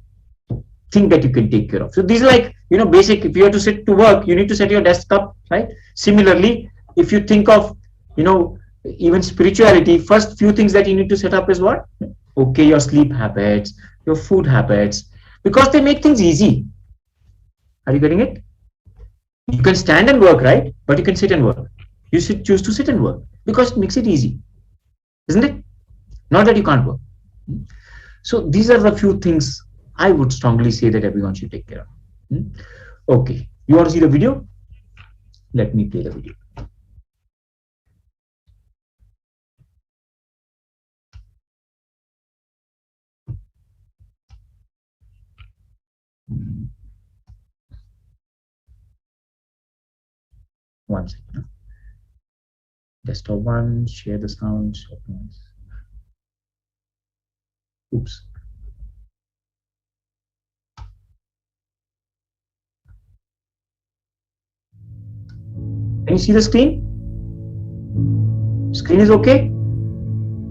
thing that you can take care of. So these are like, basic. If you have to sit to work, you need to set your desk up, right? Similarly, if you think of, even spirituality, first few things that you need to set up is what? Okay, your sleep habits, your food habits, because they make things easy. Are you getting it? You can stand and work, right? But you can sit and work. You should choose to sit and work because it makes it easy, isn't it? Not that you can't work. So these are the few things I would strongly say that everyone should take care of. Okay, you want to see the video? Let me play the video. One second. Desktop one, share the sound. Oops. Can you see the screen? Screen is okay?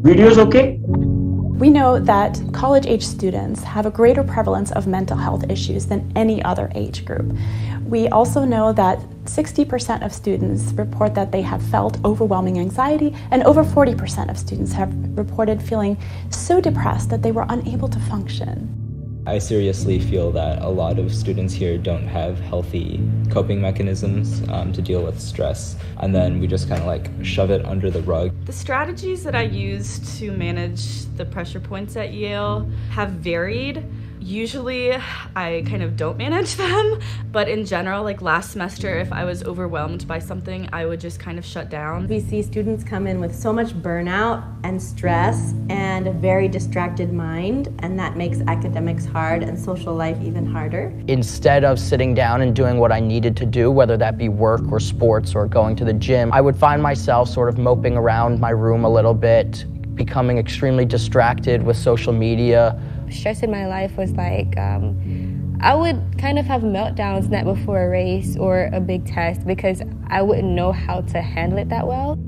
Video is okay? We know that college-age students have a greater prevalence of mental health issues than any other age group. We also know that 60% of students report that they have felt overwhelming anxiety, and over 40% of students have reported feeling so depressed that they were unable to function. I seriously feel that a lot of students here don't have healthy coping mechanisms to deal with stress, and then we just kind of like shove it under the rug. The strategies that I used to manage the pressure points at Yale have varied. Usually I kind of don't manage them, but in general, like last semester, if I was overwhelmed by something, I would just kind of shut down. We see students come in with so much burnout and stress and a very distracted mind, and that makes academics hard and social life even harder. Instead of sitting down and doing what I needed to do, whether that be work or sports or going to the gym, I would find myself sort of moping around my room a little bit, becoming extremely distracted with social media. Stress in my life was like, I would kind of have meltdowns night before a race or a big test because I wouldn't know how to handle it that well.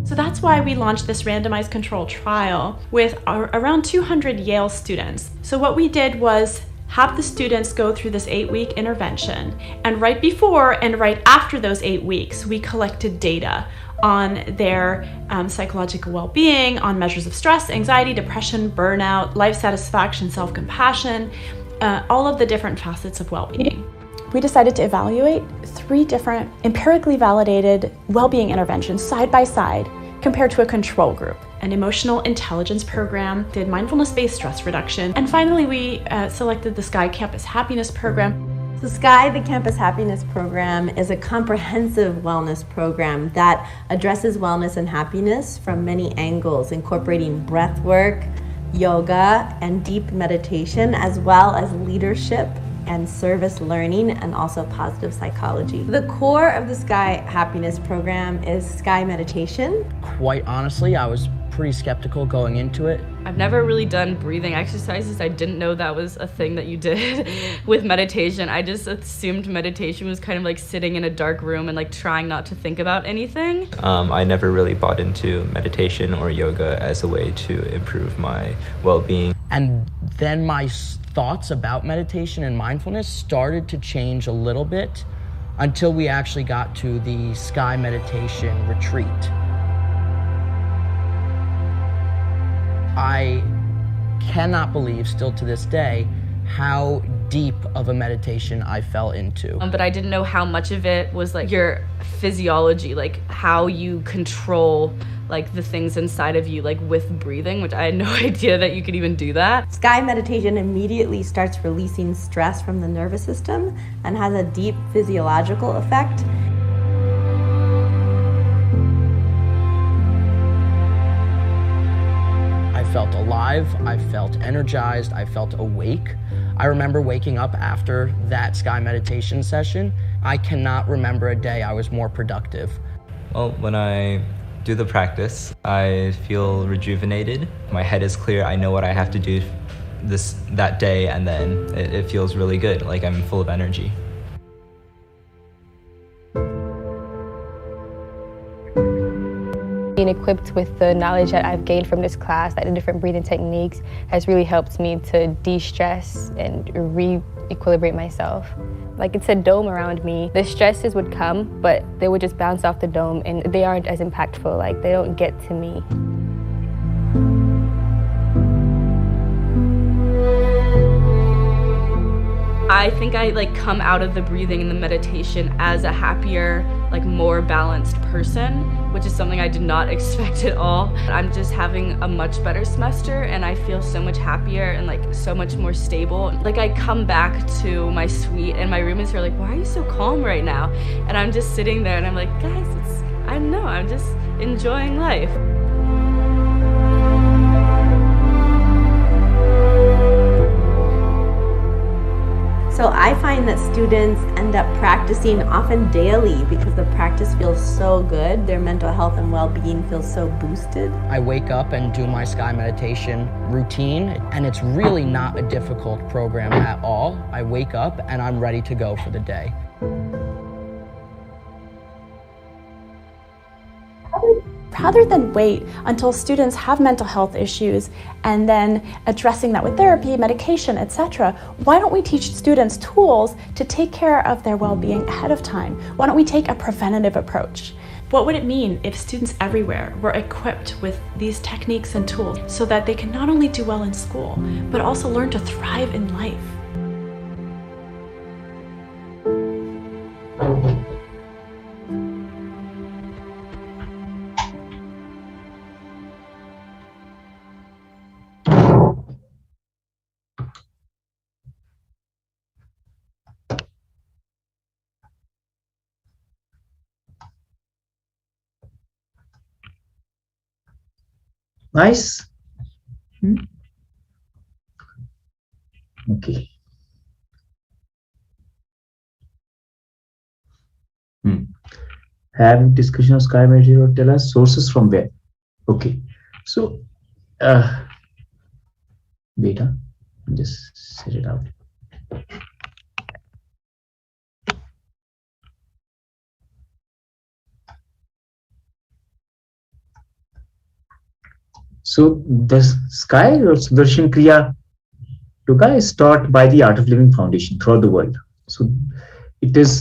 So that's why we launched this randomized controlled trial with around 200 Yale students. So what we did was have the students go through this 8-week intervention, and right before and right after those 8 weeks, we collected data on their psychological well-being, on measures of stress, anxiety, depression, burnout, life satisfaction, self-compassion, all of the different facets of well-being. We decided to evaluate 3 different empirically validated well-being interventions side by side compared to a control group. An emotional intelligence program, did mindfulness-based stress reduction, and finally we selected the SKY Campus Happiness Program. So SKY, the Campus Happiness Program, is a comprehensive wellness program that addresses wellness and happiness from many angles, incorporating breath work, yoga, and deep meditation, as well as leadership and service learning, and also positive psychology. The core of the SKY Happiness Program is SKY meditation. Quite honestly, I was pretty skeptical going into it. I've never really done breathing exercises. I didn't know that was a thing that you did with meditation. I just assumed meditation was kind of like sitting in a dark room and like trying not to think about anything. I never really bought into meditation or yoga as a way to improve my well-being. And then my thoughts about meditation and mindfulness started to change a little bit until we actually got to the Sky Meditation retreat. I cannot believe, still to this day, how deep of a meditation I fell into. But I didn't know how much of it was like your physiology, like how you control like the things inside of you, like with breathing, which I had no idea that you could even do that. Sky meditation immediately starts releasing stress from the nervous system and has a deep physiological effect. I felt alive, I felt energized, I felt awake. I remember waking up after that Sky meditation session. I cannot remember a day I was more productive. Well, when I do the practice, I feel rejuvenated. My head is clear. I know what I have to do that day, and then it feels really good, like I'm full of energy. Being equipped with the knowledge that I've gained from this class, like the different breathing techniques, has really helped me to de-stress and re-equilibrate myself. Like it's a dome around me. The stresses would come, but they would just bounce off the dome and they aren't as impactful, like they don't get to me. I think I like come out of the breathing and the meditation as a happier, like more balanced person, which is something I did not expect at all. I'm just having a much better semester and I feel so much happier and like so much more stable. Like I come back to my suite and my roommates are like, why are you so calm right now? And I'm just sitting there and I'm like, guys, I don't know, I'm just enjoying life. So I find that students end up practicing often daily because the practice feels so good. Their mental health and well-being feels so boosted. I wake up and do my Sky meditation routine, and it's really not a difficult program at all. I wake up and I'm ready to go for the day. Rather than wait until students have mental health issues and then addressing that with therapy, medication, etc., why don't we teach students tools to take care of their well-being ahead of time? Why don't we take a preventative approach? What would it mean if students everywhere were equipped with these techniques and tools so that they can not only do well in school, but also learn to thrive in life? Nice. Okay. Have discussion of Sky Meditation or tell us sources from where. Okay. So, beta, just set it out. So the Sky or Sudarshan Kriya Yoga is taught by the Art of Living Foundation throughout the world. So it is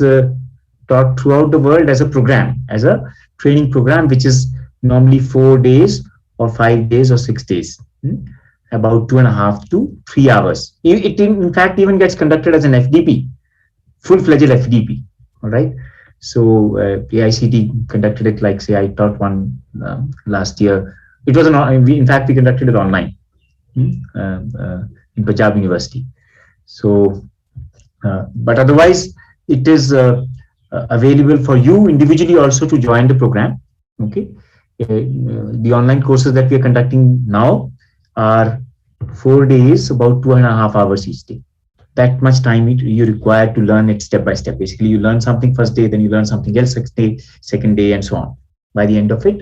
taught throughout the world as a program, as a training program, which is normally 4 days or 5 days or 6 days, about 2.5 to 3 hours. It in fact even gets conducted as an FDP, full-fledged FDP. All right. So AICTE conducted it, like say I taught one last year. It was in fact we conducted it online in Punjab University. So, but otherwise it is available for you individually also to join the program. Okay, the online courses that we are conducting now are 4 days, about 2.5 hours each day. That much time you require to learn it step by step. Basically, you learn something first day, then you learn something else next day, second day, and so on. By the end of it,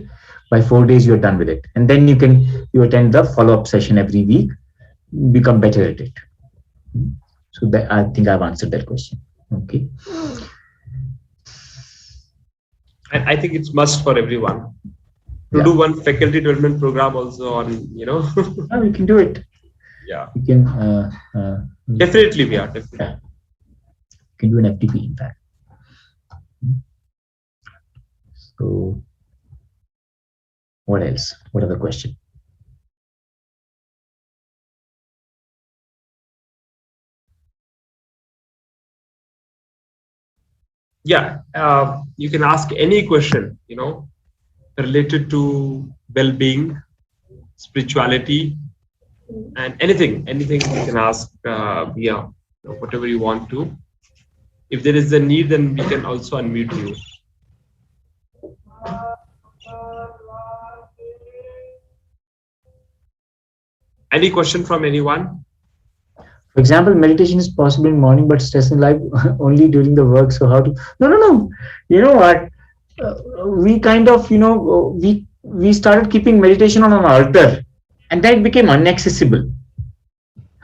By 4 days, you're done with it. And then you attend the follow-up session every week, become better at it. So that, I think I've answered that question. Okay. And I think it's must for everyone to Yeah. do one faculty development program also on, Yeah, we can do it. Yeah, We can definitely we are. Definitely. yeah. We can do an FTP in fact. So what else? What other question? Yeah, you can ask any question, related to well-being, spirituality, and anything you can ask via whatever you want to. If there is a need, then we can also unmute you. Any question from anyone? For example, meditation is possible in morning, but stress in life only during the work. So how to? No. You know what? We kind of, we started keeping meditation on an altar, and then it became inaccessible,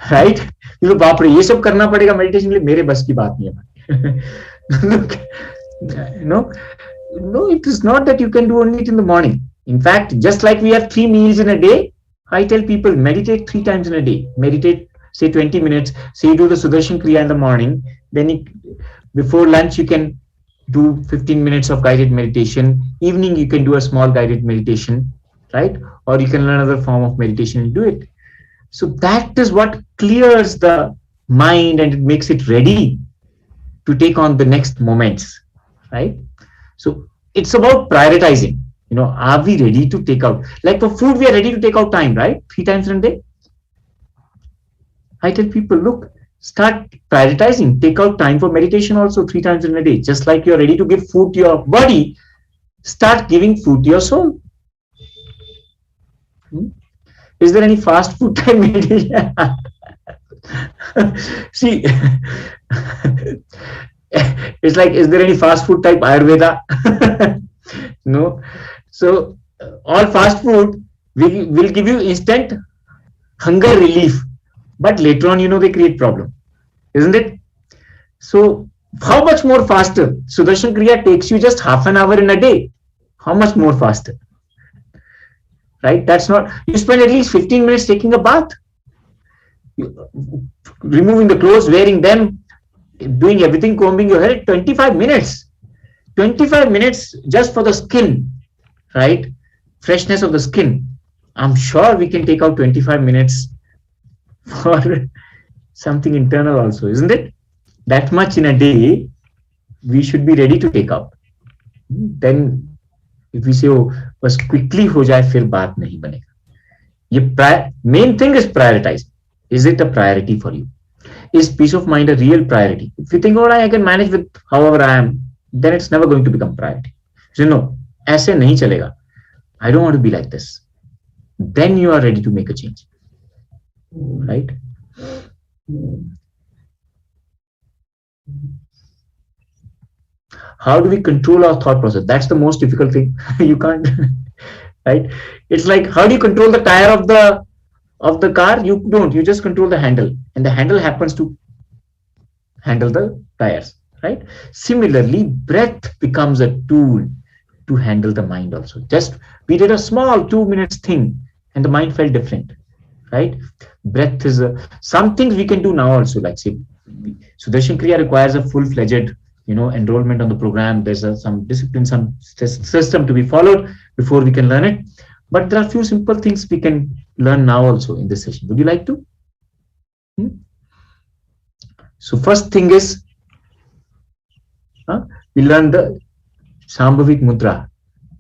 right? बाप रे ये सब करना पड़ेगा meditation के लिए, मेरे बस की बात नहीं है. Look, no, it is not that you can do only it in the morning. In fact, just like we have 3 meals in a day, I tell people meditate 3 times in a day. Meditate, say 20 minutes. Say you do the Sudarshan Kriya in the morning. Then before lunch, you can do 15 minutes of guided meditation. Evening, you can do a small guided meditation, right? Or you can learn another form of meditation and do it. So that is what clears the mind and it makes it ready to take on the next moments, right? So it's about prioritizing. Are we ready to take out? Like for food, we are ready to take out time, right? 3 times in a day. I tell people, look, start prioritizing. Take out time for meditation also 3 times in a day. Just like you're ready to give food to your body, start giving food to your soul. Is there any fast food time meditation? See, it's like, is there any fast food type Ayurveda? No. So all fast food will give you instant hunger relief, but later on, they create problem, isn't it? So how much more faster? Sudarshan Kriya takes you just half an hour in a day. How much more faster? Right? That's not, you spend at least 15 minutes taking a bath, removing the clothes, wearing them, doing everything, combing your hair, 25 minutes. 25 minutes just for the skin, right? Freshness of the skin. I'm sure we can take out 25 minutes for something internal also, isn't it? That much in a day, we should be ready to take out. Then if we say, oh, बस quickly हो जाए फिर बात नहीं बनेगा. ये main thing is prioritizing. Is it a priority for you? Is peace of mind a real priority? If you think, oh, I can manage with however I am, then it's never going to become priority. So no, ऐसे नहीं चलेगा. I don't want to be like this. Then you are ready to make a change, right? How do we control our thought process? That's the most difficult thing. You can't, right? It's like, how do you control the tire of the car? You don't. You just control the handle, and the handle happens to handle the tires, right? Similarly, breath becomes a tool to handle the mind also. Just we did a small 2 minutes thing, and the mind felt different, right? Breath is some things we can do now also. Like say, Sudarshan Kriya requires a full-fledged enrollment on the program. There's some discipline, some system to be followed before we can learn it. But there are a few simple things we can learn now also in this session. Would you like to? So first thing is, we learn the Sambhavik Mudra.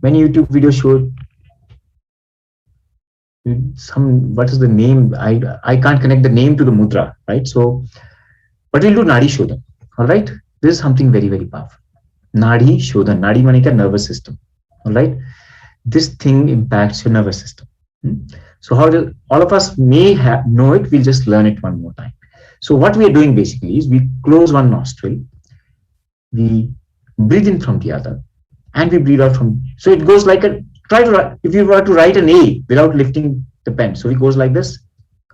Many YouTube videos showed what is the name? I can't connect the name to the mudra, right? So, but we'll do Nadi Shodhan. All right. This is something very, very powerful. Nadi Shodhan. Nadi means the nervous system. All right. This thing impacts your nervous system. So all of us may know it. We'll just learn it one more time. So what we are doing basically is we close one nostril, we breathe in from the other, and we breathe out from. So it goes like a Try to, if you were to write an A without lifting the pen, so it goes like this,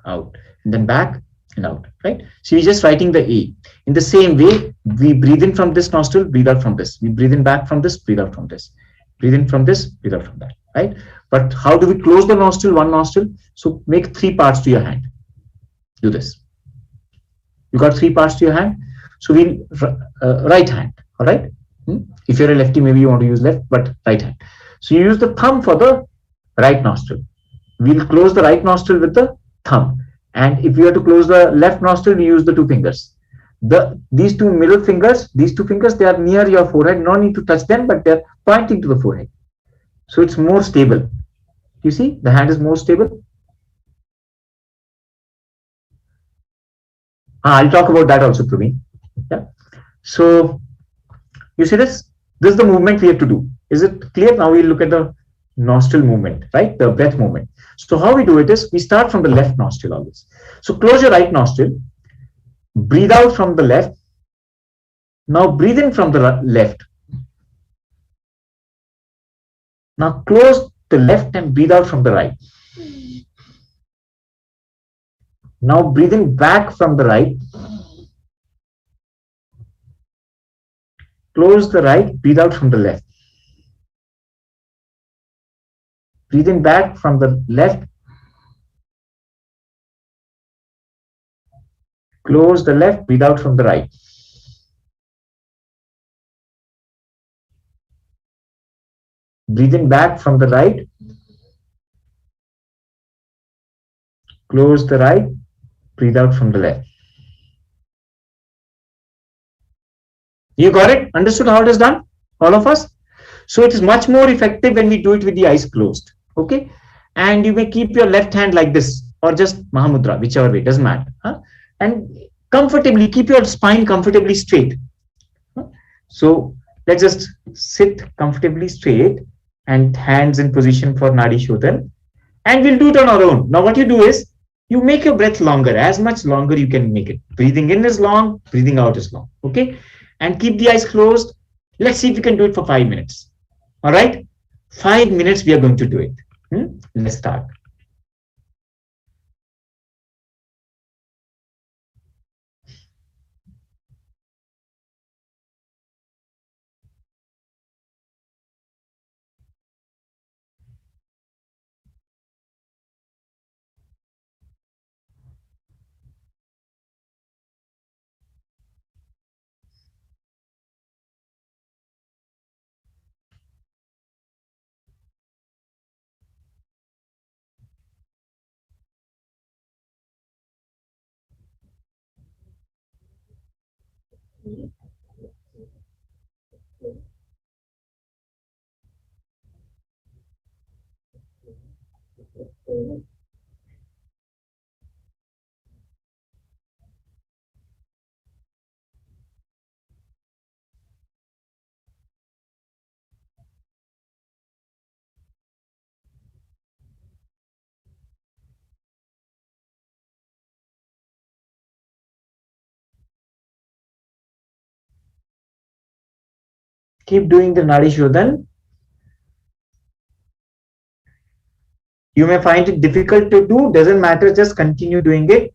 out, and then back and out, right? So you're just writing the A. In the same way, we breathe in from this nostril, breathe out from this. We breathe in back from this, breathe out from this. Breathe in from this, breathe out from that, right? But how do we close the nostril? One nostril. So make 3 parts to your hand. Do this. You got 3 parts to your hand. So we'll right hand, all right? If you're a lefty, maybe you want to use left, but right hand. So you use the thumb for the right nostril. We'll close the right nostril with the thumb. And if you have to close the left nostril, we use the 2 fingers. These 2 middle fingers, these 2 fingers, they are near your forehead. No need to touch them, but they're pointing to the forehead. So it's more stable. You see, the hand is more stable. I'll talk about that also, Praveen. Yeah. So you see this? This is the movement we have to do. Is it clear? Now we'll look at the nostril movement, right? The breath movement. So how we do it is we start from the left nostril always. So close your right nostril, breathe out from the left. Now breathe in from the left. Now close the left and breathe out from the right. Now breathe in back from the right. Close the right, breathe out from the left. Breathe in back from the left. Close the left, breathe out from the right. Breathe in back from the right. Close the right, breathe out from the left. You got it? Understood how it is done? All of us? So it is much more effective when we do it with the eyes closed. Okay? And you may keep your left hand like this or just Mahamudra, whichever way, doesn't matter. Huh? And comfortably, keep your spine comfortably straight. So let's just sit comfortably straight and hands in position for Nadi Shodhan. And we'll do it on our own. Now what you do is, you make your breath longer, as much longer you can make it. Breathing in is long, breathing out is long. Okay? And keep the eyes closed. Let's see if we can do it for 5 minutes. All right? 5 minutes we are going to do it. Let's start. Keep doing the Nadi Shodhan. You may find it difficult to do, doesn't matter, just continue doing it.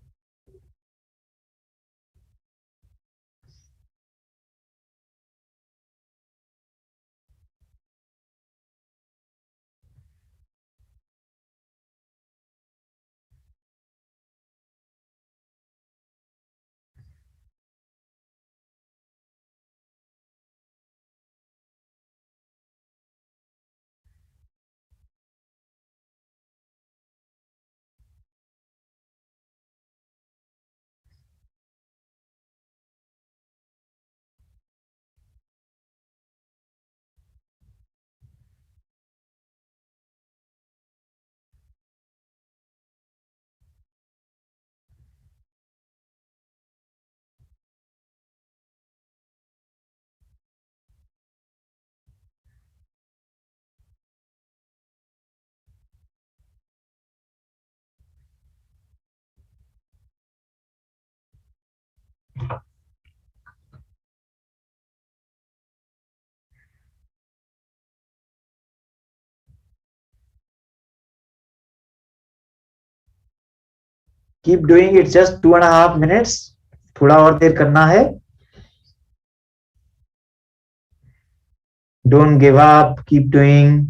Keep doing it. Just 2.5 minutes. थोड़ा और देर करना है. Don't give up. Keep doing.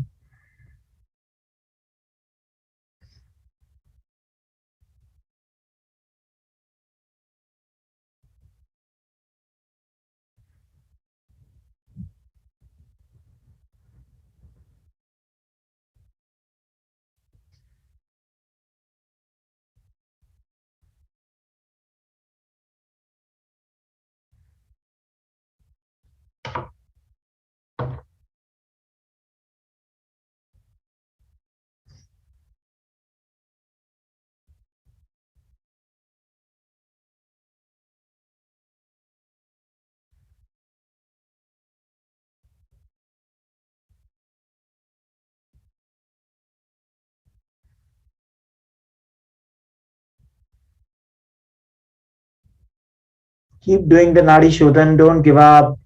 Keep doing the Nadi Shodhan. Don't give up.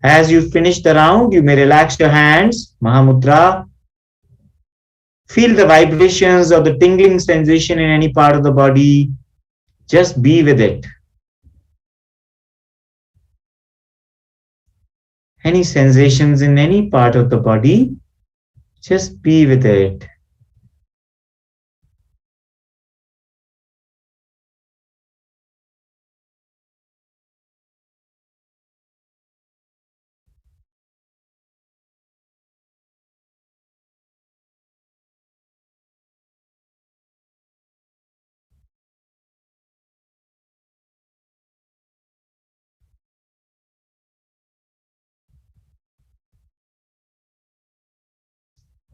As you finish the round, you may relax your hands. Mahamudra. Feel the vibrations or the tingling sensation in any part of the body. Just be with it. Any sensations in any part of the body, just be with it.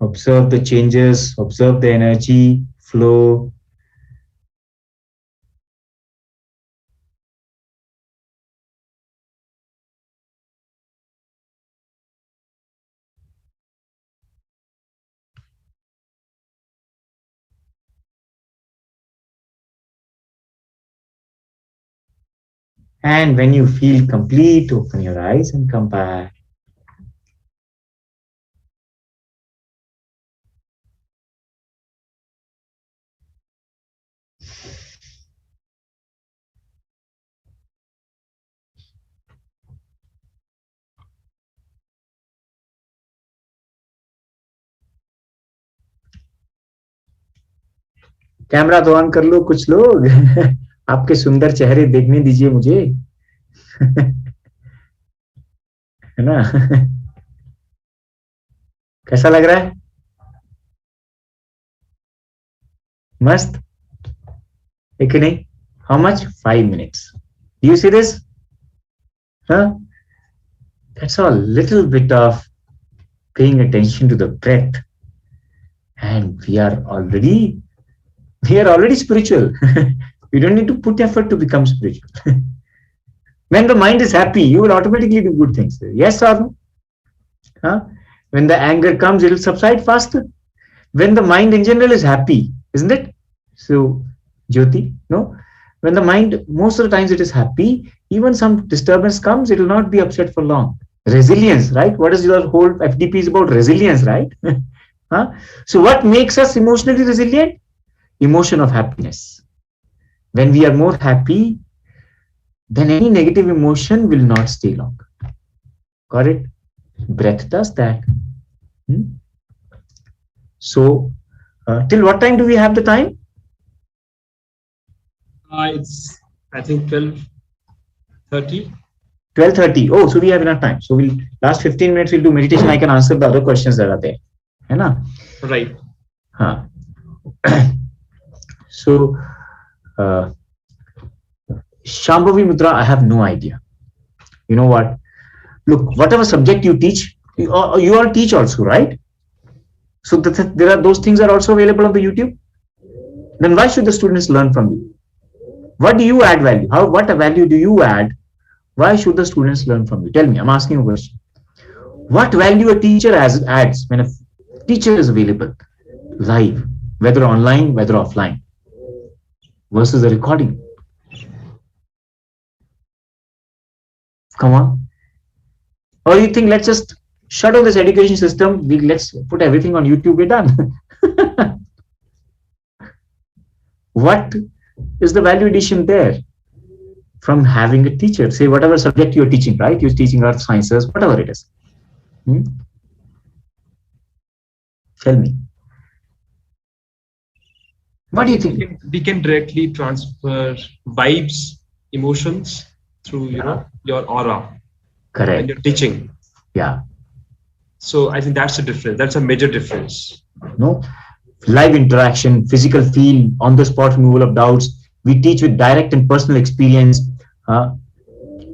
Observe the changes, observe the energy flow. And when you feel complete, open your eyes and come back. Camera तो on कर लो कुछ लोग आपके सुंदर चेहरे देखने दीजिए मुझे है ना कैसा लग रहा है मस्त है कि नहीं how much 5 minutes do you see this that's a little bit of paying attention to the breath and we are already spiritual we don't need to put effort to become spiritual when the mind is happy you will automatically do good things yes or no when the anger comes it will subside faster when the mind in general is happy isn't it so Jyoti no when the mind most of the times it is happy even some disturbance comes it will not be upset for long resilience right what is your whole FDP is about resilience right so what makes us emotionally resilient emotion of happiness when we are more happy then any negative emotion will not stay long got it breath does that so Till what time do we have the time? It's, I think, 12:30. 12:30. Oh, so we have enough time. So we'll last 15 minutes we'll do meditation. I can answer the other questions that are there. है ना? Right. Huh. So, Shambhavi Mudra, I have no idea. You know what? Look, whatever subject you teach, you all teach also, right? So there are those things are also available on the YouTube. Then why should the students learn from you? What do you add value? What value do you add? Why should the students learn from you? Tell me, I'm asking a question. What value a teacher adds when a teacher is available live, whether online, whether offline, versus a recording? Come on. Or you think let's just shut down this education system, let's put everything on YouTube, we're done. What is the value addition there from having a teacher? Say whatever subject you're teaching, right? You're teaching earth sciences, whatever it is. Tell me. What do you think? We can directly transfer vibes, emotions through your aura. Correct. When you're teaching. Yeah. So I think that's a difference. That's a major difference. No, live interaction, physical feel, on the spot removal of doubts. We teach with direct and personal experience.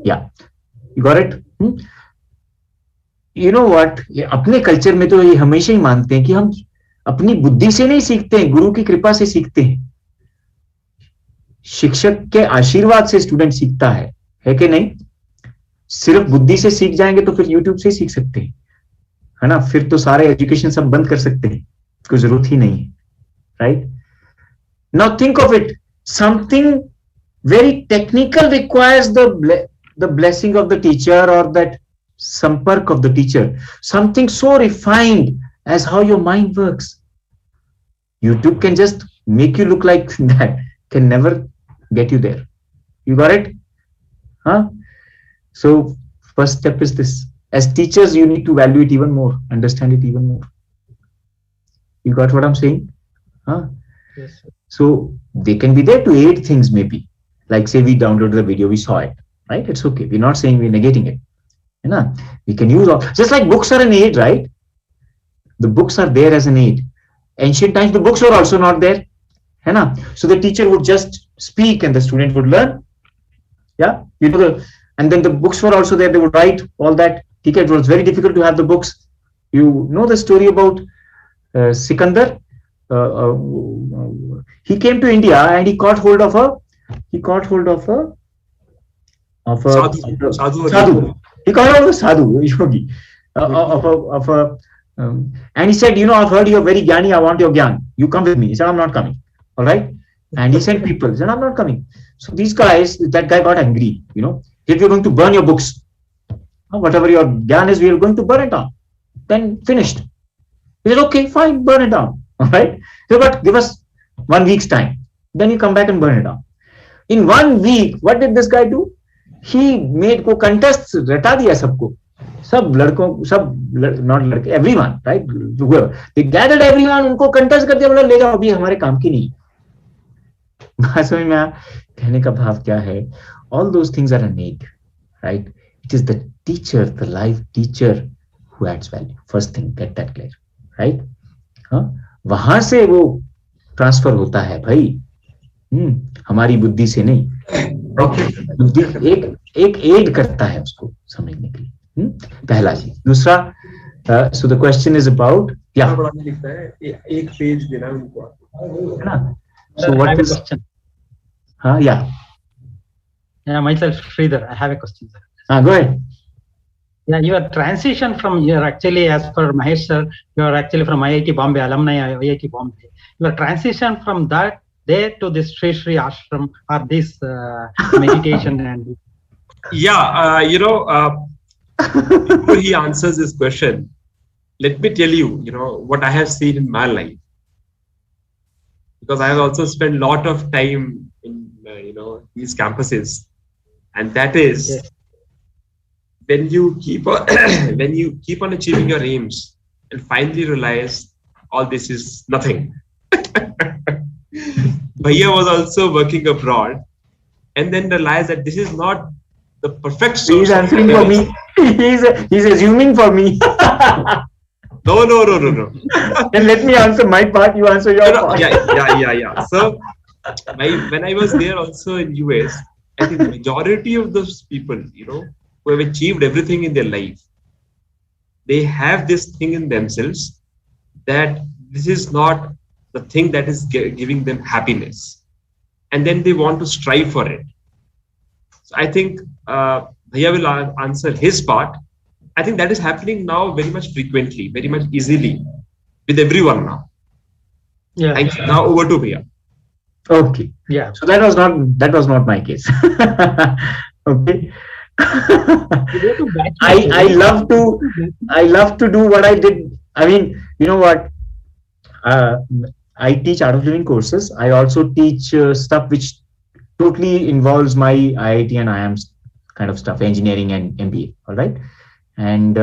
Yeah, you got it. You know what? अपने culture में तो ये हमेशा ही मानते हैं कि हम अपनी बुद्धि से नहीं सीखते हैं, गुरु की कृपा से सीखते हैं. शिक्षक के आशीर्वाद से स्टूडेंट सीखता है कि नहीं? सिर्फ बुद्धि से सीख जाएंगे तो फिर यूट्यूब से ही सीख सकते हैं, है ना? फिर तो सारे एजुकेशन सब बंद कर सकते हैं, कोई जरूरत ही नहीं है, right? Now think of it, something very technical requires the blessing of the teacher or that sampark of the teacher. Something so refined as how your mind works. YouTube can just make you look like that, can never get you there. You got it? Huh? So first step is this. As teachers, you need to value it even more, understand it even more. You got what I'm saying? Huh? Yes. So they can be there to aid things maybe. Like say we downloaded the video, we saw it, right? It's okay. We're not saying we're negating it. You know, we can use all, just like books are an aid, right? The books are there as an aid. Ancient times, the books were also not there. You know? So the teacher would just speak and the student would learn. Yeah, you know, and then the books were also there. They would write all that. It was very difficult to have the books. You know the story about Sikandar. He came to India and he caught hold of a sadhu. He caught hold of a sadhu, yogi, and he said, you know, I've heard you're very jnani, I want your jnana. You come with me. He said, I'm not coming. All right. And he sent people. He said, I'm not coming. So these guys, that guy got angry, you know, if you're going to burn your books, whatever your jnana is, we are going to burn it down. Then finished. He said, okay, fine, burn it down. All right. So, but give us 1 week's time. Then you come back and burn it down. In 1 week, what did this guy do? He made को contest रटा दिया सबको, सब लड़कों, सब not लड़के, everyone, right? They gathered everyone, उनको contest कर दिया, बोला ले जाओ, अभी हमारे काम की नहीं. समझ में आया कहने का भाव क्या है? All those things are innate, right? It is the teacher, the live teacher, who adds value. First thing, get that clear, right? हाँ, वहां से वो ट्रांसफर होता है भाई. हमारी बुद्धि से नहीं, बुद्धि एक एड करता है उसको समझने के लिए. पहला चीज. दूसरा, so the question is about, या एक पेज देना उनको, है ना? सो व्हाट इज, हाँ, या myself Sridhar, I have a question, sir. go ahead. Yeah, your transition from, you're actually, as per Mahesh sir, you're actually from IIT Bombay, alumni IIT Bombay. Your transition from that there to this Sri Sri ashram or this meditation and you know, before he answers this question, let me tell you, you know, what I have seen in my life, because I have also spent a lot of time in you know, these campuses, and that is when you keep on achieving your aims and finally realize all this is nothing. Bhaiya was also working abroad and then realized that this is not the perfect source. He's answering for me. He's assuming for me. No. Then let me answer my part. You answer your part. Yeah. So when I was there also in US, I think the majority of those people, who have achieved everything in their life, they have this thing in themselves that this is not the thing that is giving them happiness. And then they want to strive for it. So I think Bhaiya will answer his part. I think that is happening now very much frequently, very much easily with everyone now. Yeah. Thank you. Now over to Bhaiya. Okay. Yeah. So that was not my case. Okay. I love to do what I did. I mean, you know what? I teach art of living courses. I also teach stuff which totally involves my IIT and IIM kind of stuff, engineering and MBA. All right. And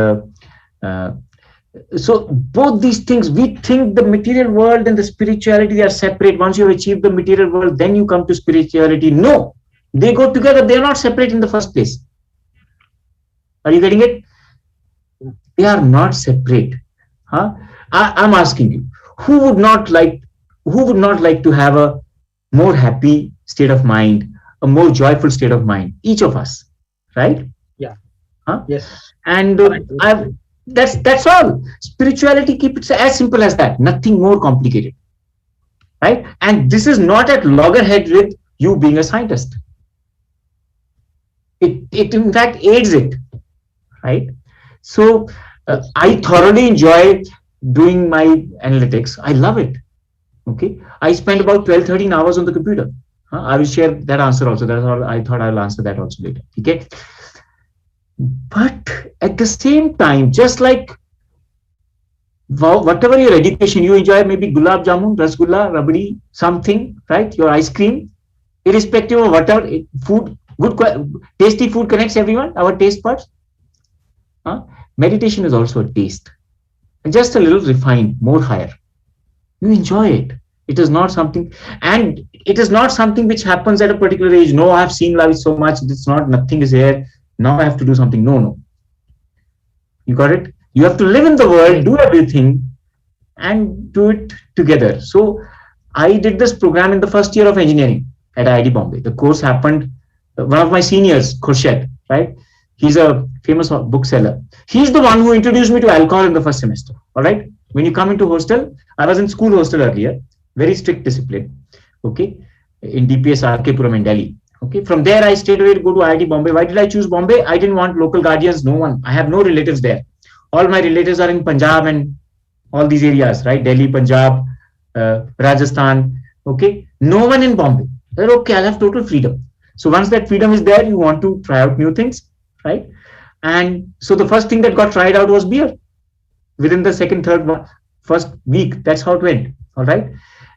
so both these things, we think the material world and the spirituality are separate. Once you have achieved the material world, then you come to spirituality. No, they go together. They are not separate in the first place. Are you getting it? They are not separate. Huh? I'm asking you, who would not like to have a more happy state of mind, a more joyful state of mind? Each of us, right? Yeah. Huh? Yes. And that's all. Spirituality, keep it as simple as that. Nothing more complicated, right? And this is not at loggerhead with you being a scientist. It in fact aids it, right? So I thoroughly enjoy doing my analytics. I love it. Okay, I spend about 12-13 hours on the computer. I will share that answer also. That's all. I thought I'll answer that also later. Okay. But at the same time, just like whatever your education, you enjoy maybe gulab jamun, rasgulla, rabdi, something, right? Your ice cream, irrespective of whatever food, tasty food connects everyone, our taste buds. Meditation is also a taste, just a little refined, more higher. You enjoy it. It is not something, and it is not something which happens at a particular age. No, I have seen life so much. It's not, nothing is here. Now I have to do something. No. You got it? You have to live in the world, do everything, and do it together. So I did this program in the first year of engineering at IIT Bombay. The course happened, one of my seniors, Khurshid, right? He's a famous bookseller. He's the one who introduced me to alcohol in the first semester. All right. When you come into hostel, I was in school hostel earlier, very strict discipline. Okay. In DPS RK Puram in Delhi. Okay. From there, I stayed away to go to IIT Bombay. Why did I choose Bombay? I didn't want local guardians. No one. I have no relatives there. All my relatives are in Punjab and all these areas, right? Delhi, Punjab, Rajasthan. Okay. No one in Bombay. They're okay. I'll have total freedom. So once that freedom is there, you want to try out new things, right? And so the first thing that got tried out was beer. Within the first week, that's how it went. All right.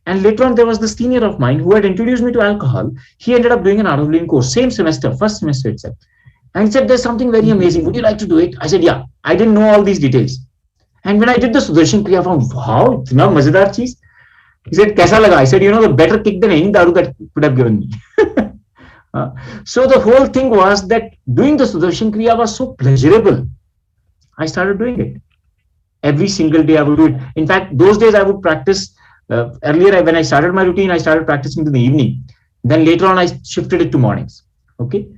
And later on, there was the senior of mine who had introduced me to alcohol. He ended up doing an art of living course, same semester, first semester itself. And he said, there's something very amazing. Would you like to do it? I said, yeah. I didn't know all these details. And when I did the Sudarshan Kriya, I found, wow, it's not mazedar cheese. He said, kaisa laga? I said, the better kick than any daru that could have given me. So the whole thing was that doing the Sudarshan Kriya was so pleasurable. I started doing it. Every single day I would do it. In fact, those days I would practice. Earlier, when I started my routine, I started practicing in the evening. Then later on, I shifted it to mornings. Okay.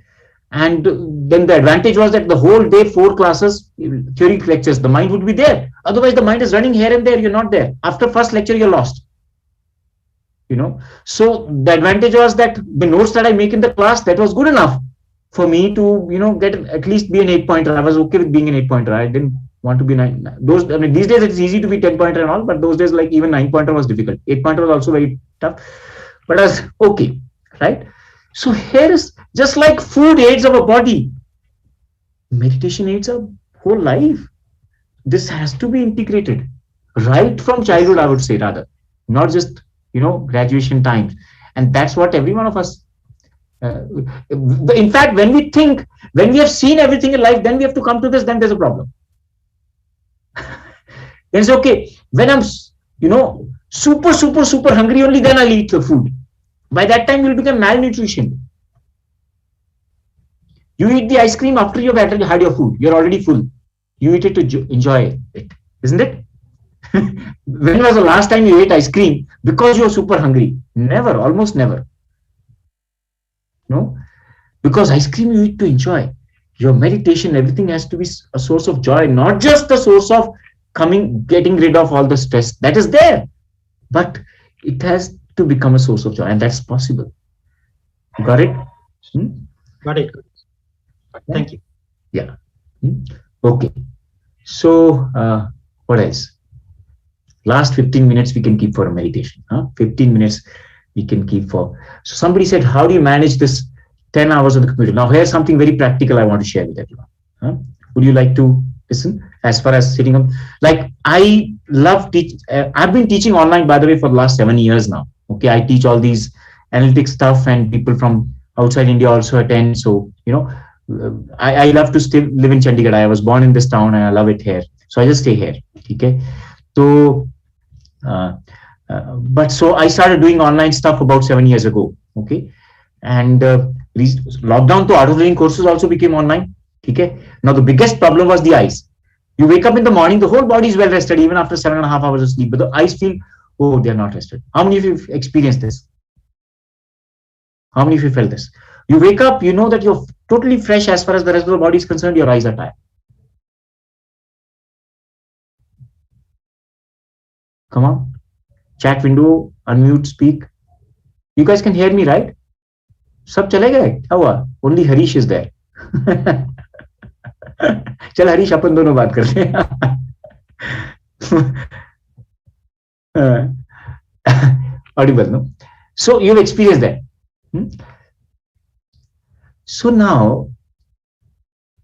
And then the advantage was that the whole day, 4 classes, theory lectures, the mind would be there. Otherwise, the mind is running here and there. You're not there. After first lecture, you're lost. So the advantage was that the notes that I make in the class, that was good enough for me to, get at least be an 8-pointer. I was okay with being an 8-pointer. I didn't want to be 9. These days it's easy to be 10-pointer and all, but those days, like even 9-pointer was difficult. 8-pointer was also very tough, but I was okay, right? So here is just like food aids our body, meditation aids our whole life. This has to be integrated right from childhood, I would say, rather, not just graduation times. And that's what every one of us, in fact, when we have seen everything in life, then we have to come to this, then there's a problem. Then it's okay. When I'm, super hungry, only then I'll eat the food. By that time, you'll become malnutrition. You eat the ice cream after you've had your food. You're already full. You eat it to enjoy it, isn't it? When was the last time you ate ice cream because you're super hungry? Never, almost never. No, because ice cream you eat to enjoy. Your meditation, everything has to be a source of joy, not just a source of getting rid of all the stress that is there, but it has to become a source of joy, and that's possible. You got it? Got it. Thank you. Yeah. Okay. So, what else? Last 15 minutes we can keep for a meditation. 15 minutes we can keep for. So somebody said, how do you manage this 10 hours on the computer? Now, here's something very practical I want to share with everyone. Would you like to listen? As far as sitting up, like I love teach. I've been teaching online, by the way, for the last 7 years now. Okay, I teach all these analytics stuff, and people from outside India also attend. So, you know, I love to still live in Chandigarh. I was born in this town and I love it here. So I just stay here. Okay. So, but so I started doing online stuff about 7 years ago. Okay. And lockdown to auto training courses also became online. Okay. Now the biggest problem was the eyes. You wake up in the morning, the whole body is well rested, even after 7.5 hours of sleep, but the eyes feel, oh, they're not rested. How many of you have experienced this? How many of you felt this? You wake up, you know that you're totally fresh as far as the rest of the body is concerned, your eyes are tired. Come on. Chat window, unmute, speak. You guys can hear me, right? Sab chale gaye? Kya hua? Only Harish is there. Chal Harish, अपन दोनों बात करते हैं. Audible, no? So you've experienced that. So now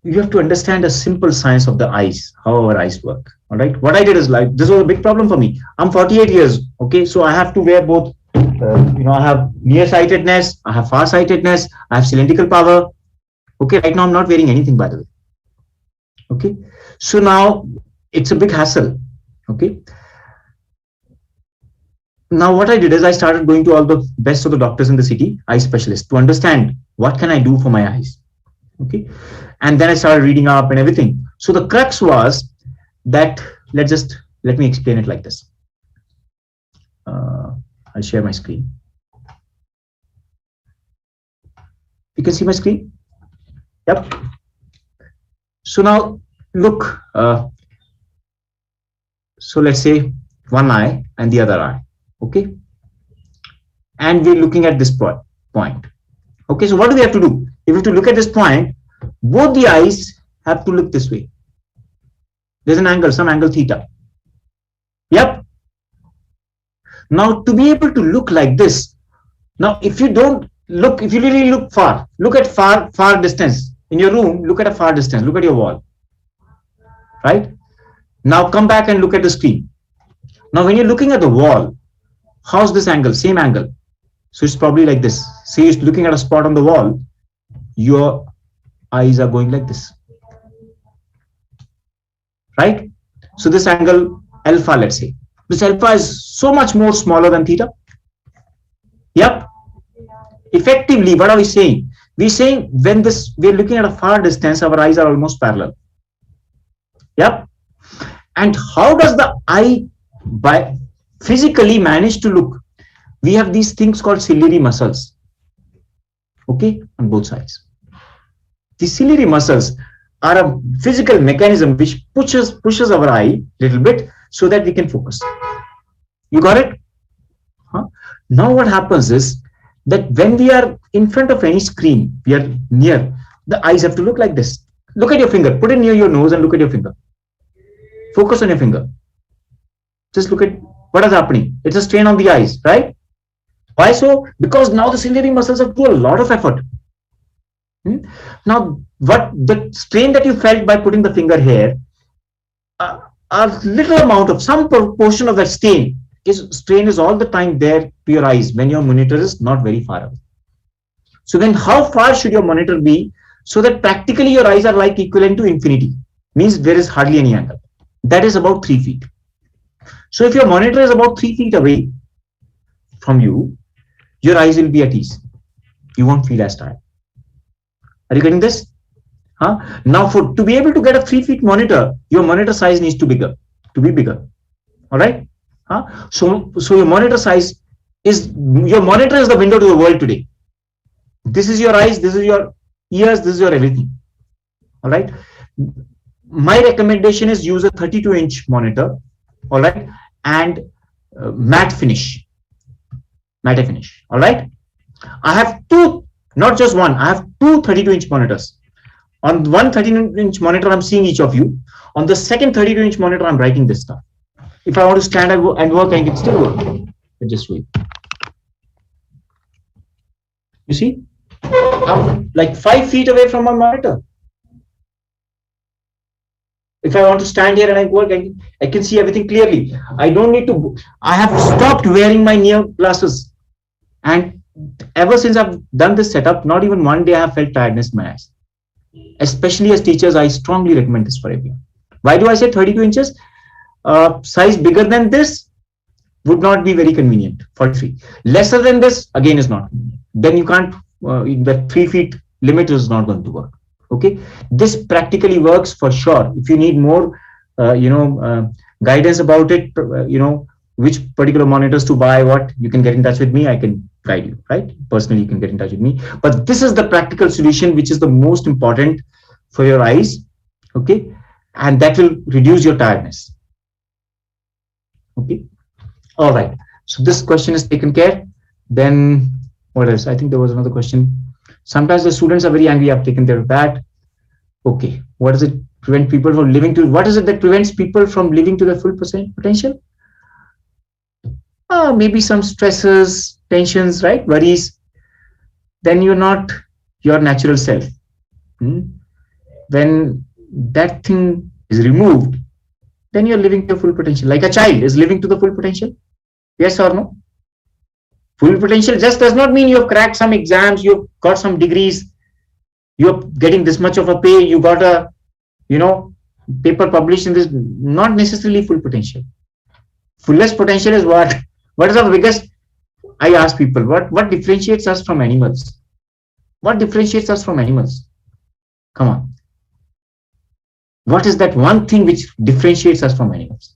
you have to understand a simple science of the eyes, how our eyes work. All right. What I did is, like, this was a big problem for me. I'm 48 years. Okay. So I have to wear both, I have nearsightedness, I have farsightedness, I have cylindrical power. Okay. Right now I'm not wearing anything, by the way. Okay. So now it's a big hassle. Okay. Now what I did is I started going to all the best of the doctors in the city, eye specialists, to understand what can I do for my eyes. Okay. And then I started reading up and everything. So the crux was that, let me explain it like this. I'll share my screen. You can see my screen? Yep. So now look, so let's say one eye and the other eye. Okay. And we're looking at this point. Okay. So what do we have to do? If we have to look at this point, both the eyes have to look this way. There's an angle, some angle theta. Yep. Now to be able to look like this, now if you don't look, if you really look far, look at far distance in your room, look at a far distance, look at your wall. Right? Now come back and look at the screen. Now when you're looking at the wall, how's this angle? Same angle. So it's probably like this. See, you're looking at a spot on the wall, your eyes are going like this. Right? So this angle alpha, let's say. This alpha is so much more smaller than theta. Yep. Effectively, what are we saying? We're saying when we're looking at a far distance, our eyes are almost parallel. Yep. And how does the eye physically manage to look? We have these things called ciliary muscles. Okay, on both sides. The ciliary muscles are a physical mechanism which pushes our eye a little bit so that we can focus. You got it? Now what happens is that when we are in front of any screen, we are near, the eyes have to look like this. Look at your finger. Put it near your nose and look at your finger. Focus on your finger. Just look at what is happening. It's a strain on the eyes, right? Why so? Because now the ciliary muscles have to do a lot of effort. Now, what the strain that you felt by putting the finger here, a little amount of some proportion of that strain is all the time there to your eyes when your monitor is not very far away. So then how far should your monitor be so that practically your eyes are like equivalent to infinity? Means there is hardly any angle. That is about 3 feet. So if your monitor is about 3 feet away from you, your eyes will be at ease. You won't feel as tired. Are you getting this? Now, to be able to get a 3 feet monitor, your monitor size needs to be bigger. All right. So your monitor size is, your monitor is the window to the world today. This is your eyes, this is your ears, this is your everything. All right. My recommendation is use a 32-inch monitor. All right. And matte finish. All right. I have two, not just one, I have two 32-inch monitors. On one 32-inch monitor, I'm seeing each of you. On the second 32-inch monitor, I'm writing this stuff. If I want to stand and work, I can still work. Just wait. You see? I'm like 5 feet away from my monitor. If I want to stand here and I work, I can see everything clearly. I don't need to, I have stopped wearing my near glasses. And ever since I've done this setup, not even one day I have felt tiredness in my eyes. Especially as teachers, I strongly recommend this for everyone. Why do I say 32 inches? Size bigger than this would not be very convenient. 43. Lesser than this, again, is not convenient. Then you can't, the 3 feet limit is not going to work. Okay. This practically works for sure. If you need more, guidance about it, which particular monitors to buy, what, you can get in touch with me. I can guide you, right? Personally, you can get in touch with me. But this is the practical solution, which is the most important for your eyes. Okay. And that will reduce your tiredness. Okay. All right. So this question is taken care. Then what else? I think there was another question. Sometimes the students are very angry. I've taken care of that. Okay. What does it prevent people from living to? What is it that prevents people from living to their full potential? Maybe some stresses, tensions, right? Worries. Then you're not your natural self. When that thing is removed, then you're living to your full potential. Like a child is living to the full potential. Yes or no? Full potential just does not mean you've cracked some exams, you've got some degrees, you're getting this much of a pay, you got a, paper published in this. Not necessarily full potential. Fullest potential is what? What is the biggest? I ask people, what differentiates us from animals? What differentiates us from animals? Come on. What is that one thing which differentiates us from animals?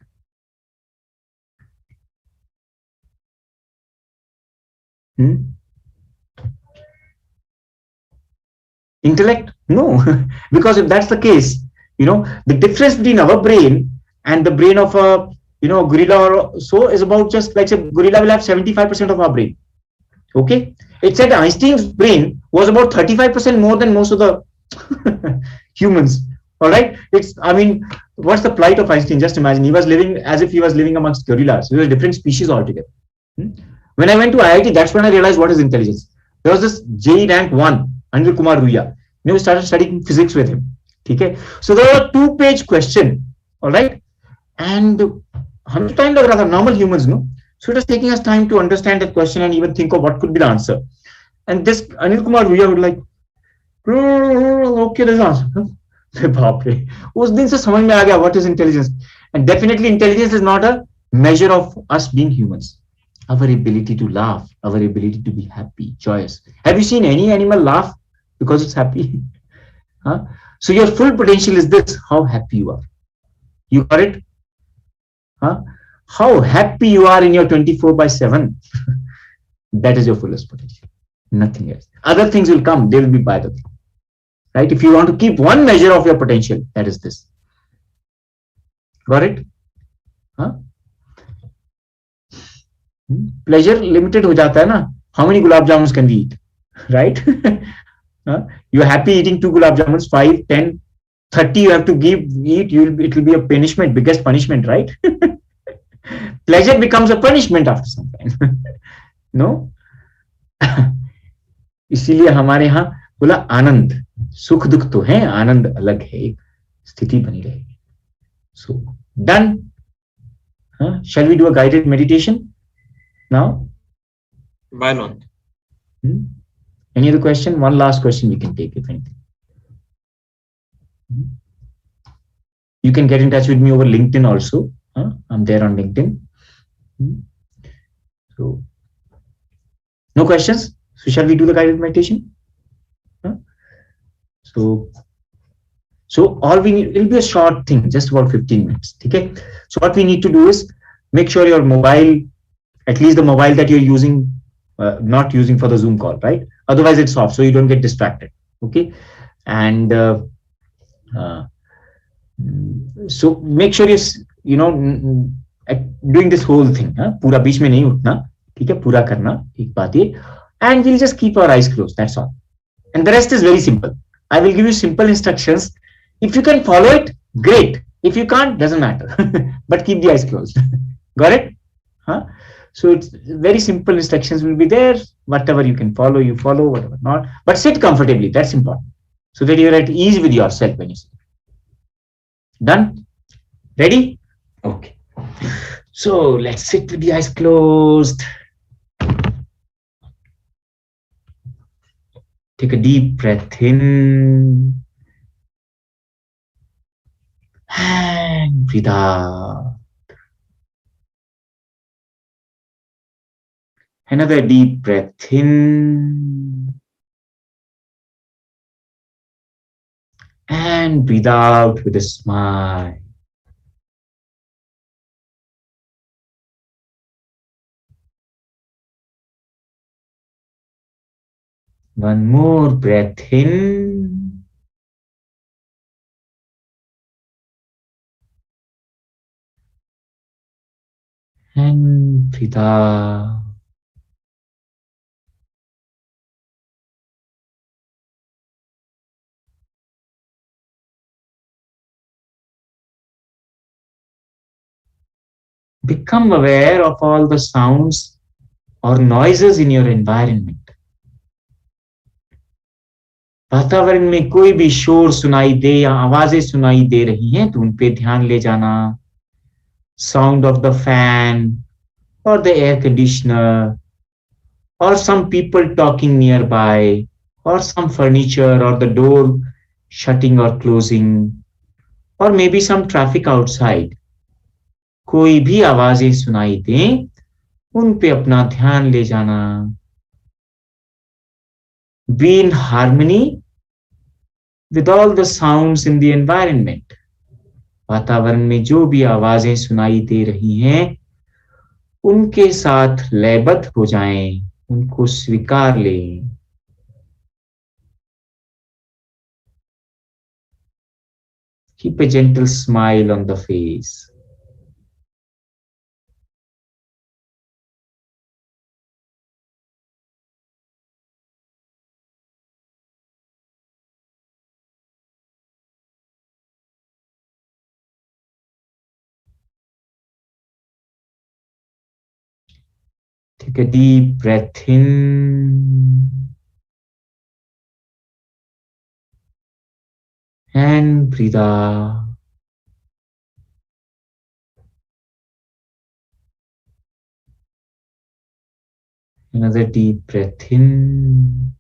Intellect? No. Because if that's the case, the difference between our brain and the brain of a gorilla or so is about, just like, say, gorilla will have 75% of our brain. Okay. It said Einstein's brain was about 35% more than most of the humans. All right. What's the plight of Einstein? Just imagine, he was living as if he was living amongst gorillas. He was a different species altogether. When I went to IIT, that's when I realized what is intelligence. There was this JEE rank 1, Anil Kumar Ruya. We started studying physics with him. Okay. So there was a 2-page question. All right. And time lag raha tha, normal humans, no? So it was taking us time to understand that question and even think of what could be the answer. And this Anil Kumar Ruya would like, okay, there's an answer. Baap re. Us din se samajh mein aa gaya what is intelligence. And definitely intelligence is not a measure of us being humans. Our ability to laugh, our ability to be happy, joyous. Have you seen any animal laugh because it's happy? So your full potential is this, how happy you are. You got it? How happy you are in your 24/7. That is your fullest potential. Nothing else. Other things will come. They will be by the way. Right? If you want to keep one measure of your potential, that is this. Got it? Pleasure limited ho jata hai na. How many gulab jamuns can we eat? Right? You're happy eating 2 gulab jamuns, 5, 10, 30 you have to eat. It will be a punishment, biggest punishment, right? Pleasure becomes a punishment after some time. No? इसीलिए हमारे यहाँ बोला आनंद, सुख दुख तो है, आनंद अलग है, एक स्थिति बनी रहेगी. So done. Shall we do a guided meditation now? Why not? Any other question? One last question we can take, if anything. You can get in touch with me over LinkedIn also. I'm there on LinkedIn. So, no questions? So shall we do the guided meditation? So all we need, it'll be a short thing, just about 15 minutes. Okay. So what we need to do is make sure your mobile, at least the mobile that you're using, not using for the Zoom call, right? Otherwise it's off, so you don't get distracted. Okay. And so make sure you know, doing this whole thing. पूरा बीच में नहीं उठना, ठीक है? पूरा करना, एक बात ये. And we'll just keep our eyes closed. That's all. And the rest is very simple. I will give you simple instructions. If you can follow it, great. If you can't, doesn't matter. But keep the eyes closed. Got it? So it's very simple instructions will be there. Whatever you can follow, you follow. Whatever not. But sit comfortably. That's important. So that you're at ease with yourself when you sit. Done? Ready? Okay. So let's sit with the eyes closed. Take a deep breath in and breathe out. Another deep breath in and breathe out with a smile. One more breath in and breathe out. Become aware of all the sounds or noises in your environment. वातावरण में कोई भी शोर सुनाई दे या आवाजें सुनाई दे रही हैं तो उन पे ध्यान ले जाना. Sound of the fan or the air conditioner or some people talking nearby or some furniture or the door shutting or closing or maybe some traffic outside. कोई भी आवाजें सुनाई दें उन पे अपना ध्यान ले जाना. Be in harmony with all the sounds in the environment. वातावरण में जो भी आवाजें सुनाई दे रही हैं उनके साथ लयबद्ध हो जाएं, उनको स्वीकार लें. Keep a gentle smile on the face. Take a deep breath in and breathe out. Another deep breath in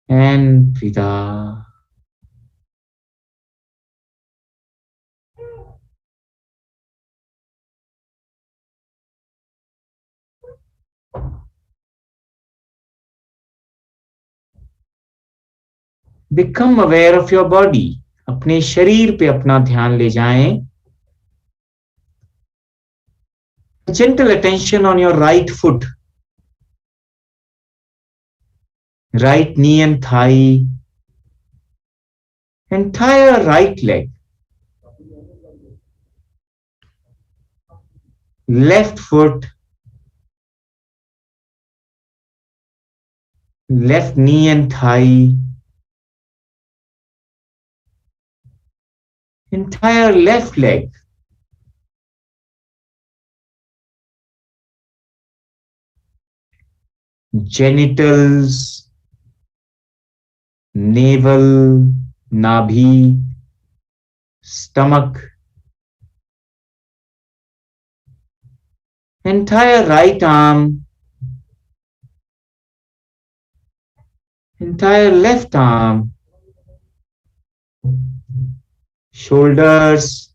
and breathe out. Become aware of your body. अपने शरीर पे अपना ध्यान ले जाएं. Gentle attention on your right foot, right knee and thigh, entire right leg, left foot, left knee and thigh, entire left leg, genitals, navel, nabhi, stomach, entire right arm, entire left arm, shoulders,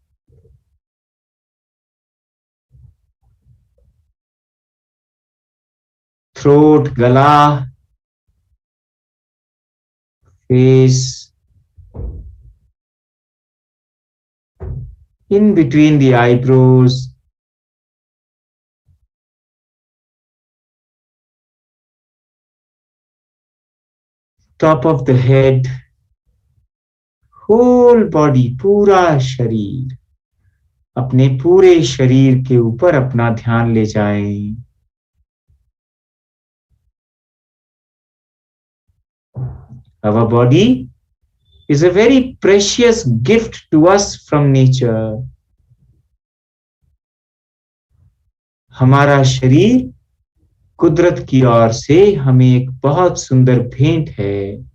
throat, gala, face, in between the eyebrows, top of the head, whole body, पूरा शरीर, अपने पूरे शरीर के ऊपर अपना ध्यान ले जाएं। Our body is a very precious gift to us from nature. हमारा शरीर कुदरत की ओर से हमें एक बहुत सुंदर भेंट है।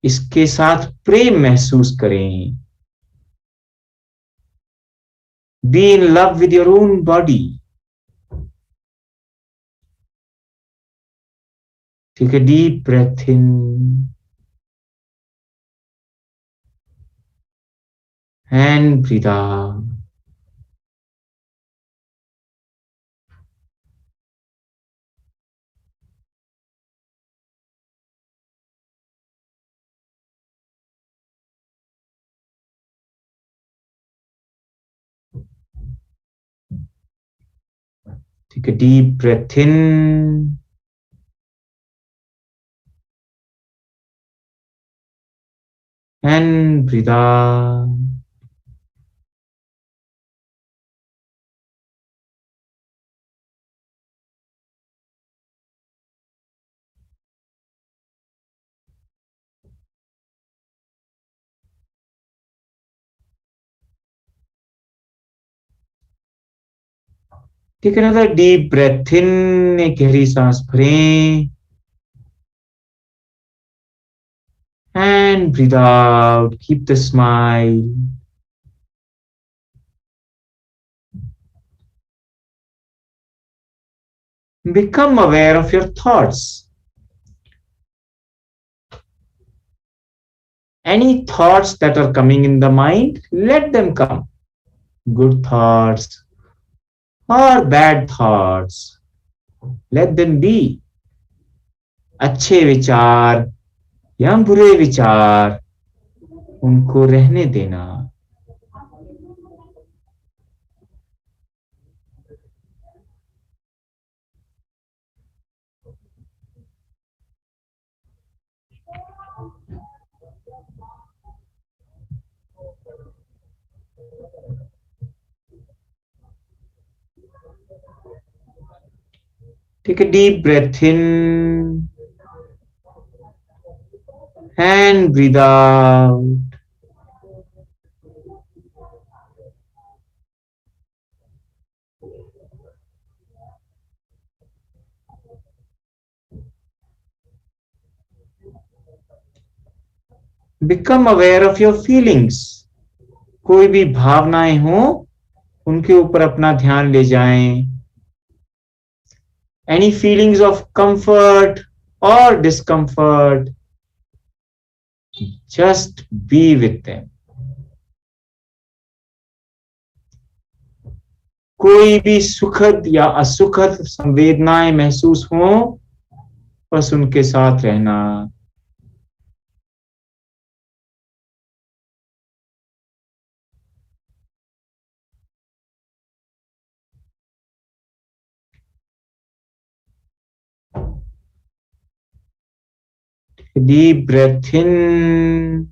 इसके साथ प्रेम महसूस करें। Be in love with your own body. Take a deep breath in and breathe out. Take a deep breath in and breathe out. Take another deep breath in, एक गहरी सांस भरें and breathe out. Keep the smile. Become aware of your thoughts. Any thoughts that are coming in the mind, let them come. Good thoughts or bad thoughts, let them be. अच्छे विचार या बुरे विचार, उनको रहने देना। Take a deep breath in and breathe out. Become aware of your feelings. कोई भी भावनाएं हो, उनके ऊपर अपना ध्यान ले जाएं। Any feelings of comfort or discomfort, just be with them. कोई भी सुखद या असुखद संवेदनाएं महसूस हो, बस उनके साथ रहना। Deep breath in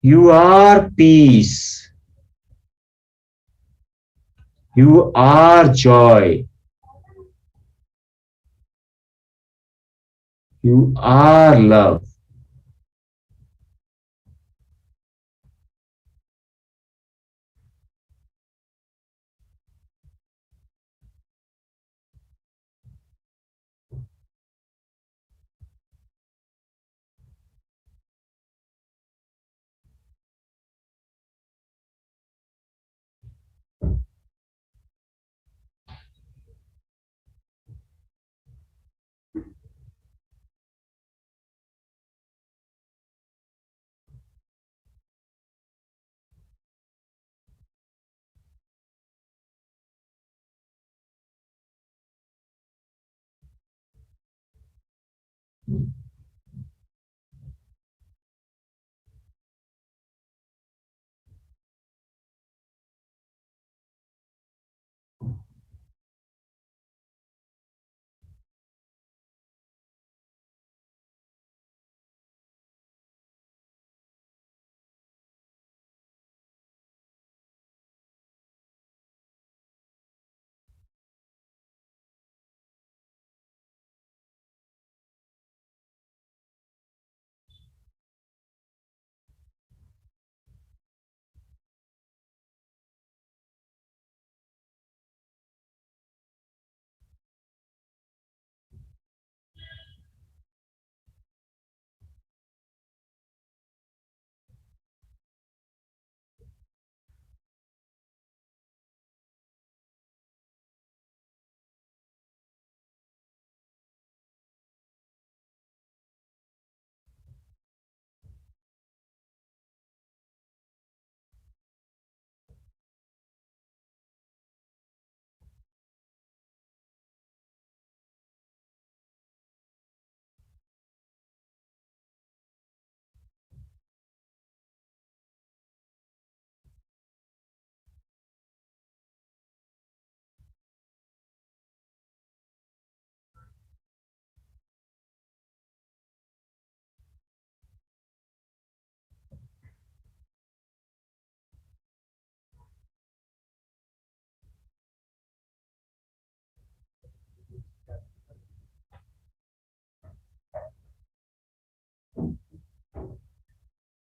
you are peace. You are joy. You are love.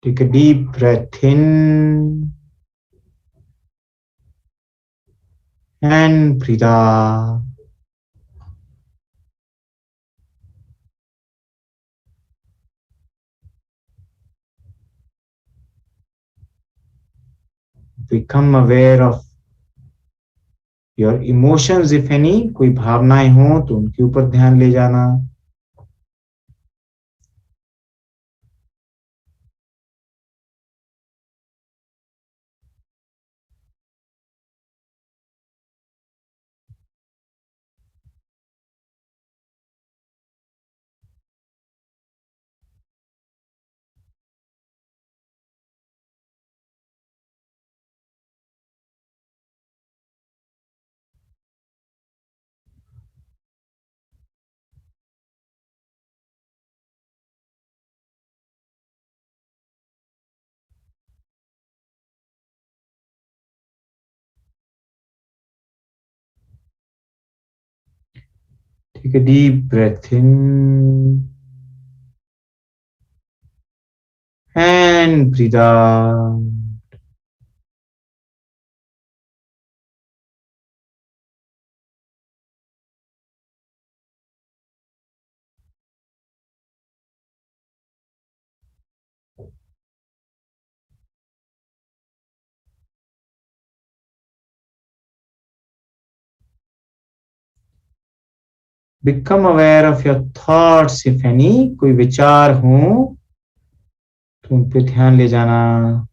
Take a deep breath in and breathe out. Become aware of your emotions if any. कोई भावनाएं हो तो उनके ऊपर ध्यान ले जाना. Take a deep breath in and breathe out. Become aware of your thoughts if any. कोई विचार हो तो उन पे ध्यान ले जाना.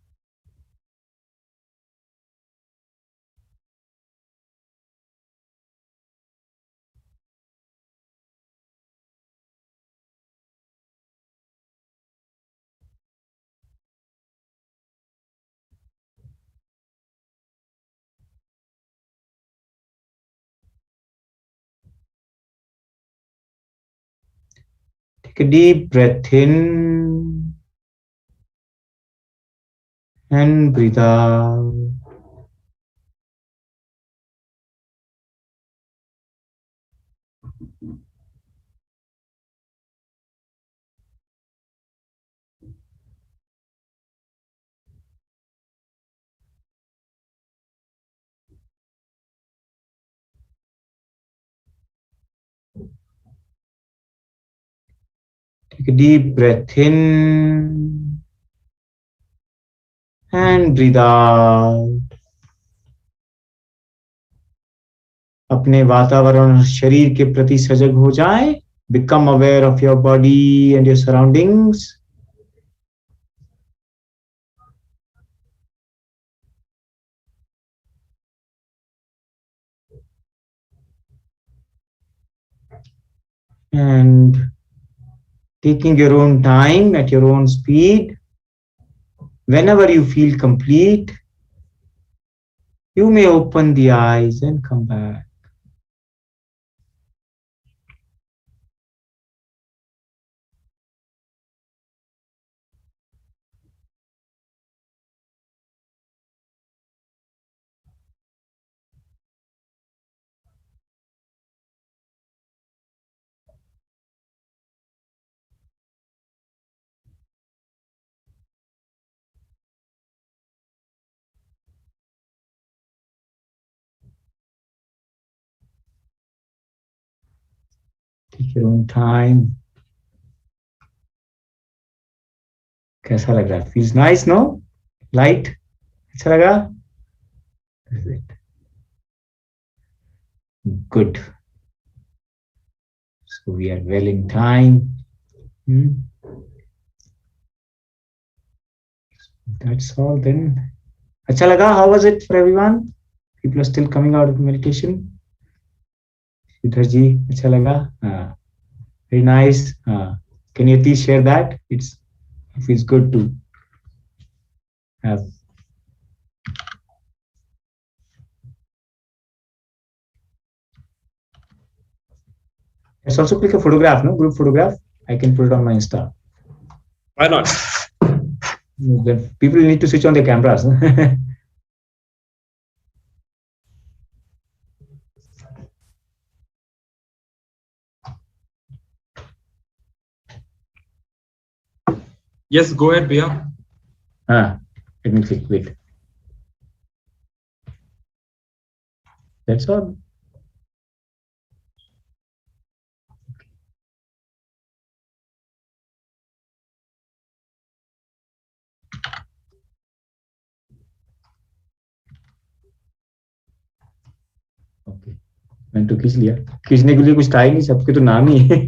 Take a deep breath in and breathe out. Take a deep breath in and breathe out. अपने वातावरण और शरीर के प्रति सजग हो जाएं. Become aware of your body and your surroundings. And taking your own time at your own speed. Whenever you feel complete, you may open the eyes and come back. Take your own time. कैसा लग रहा है? Feels nice, no? Light? अच्छा लगा? Is it? Good. So we are well in time. That's all then. अच्छा लगा? How was it for everyone? People are still coming out of meditation. Shridhar ji, अच्छा लगा? Very nice. Can you please share that? It feels good to have. Let's also click a photograph, no? Group photograph. I can put it on my Insta. Why not? Then people need to switch on their cameras. Yes, go ahead, Bia. Let me click. Wait. That's all. Okay. मैंने तो खींच लिया. खींचने के लिए कुछ था ही नहीं, सबके तो नाम ही है.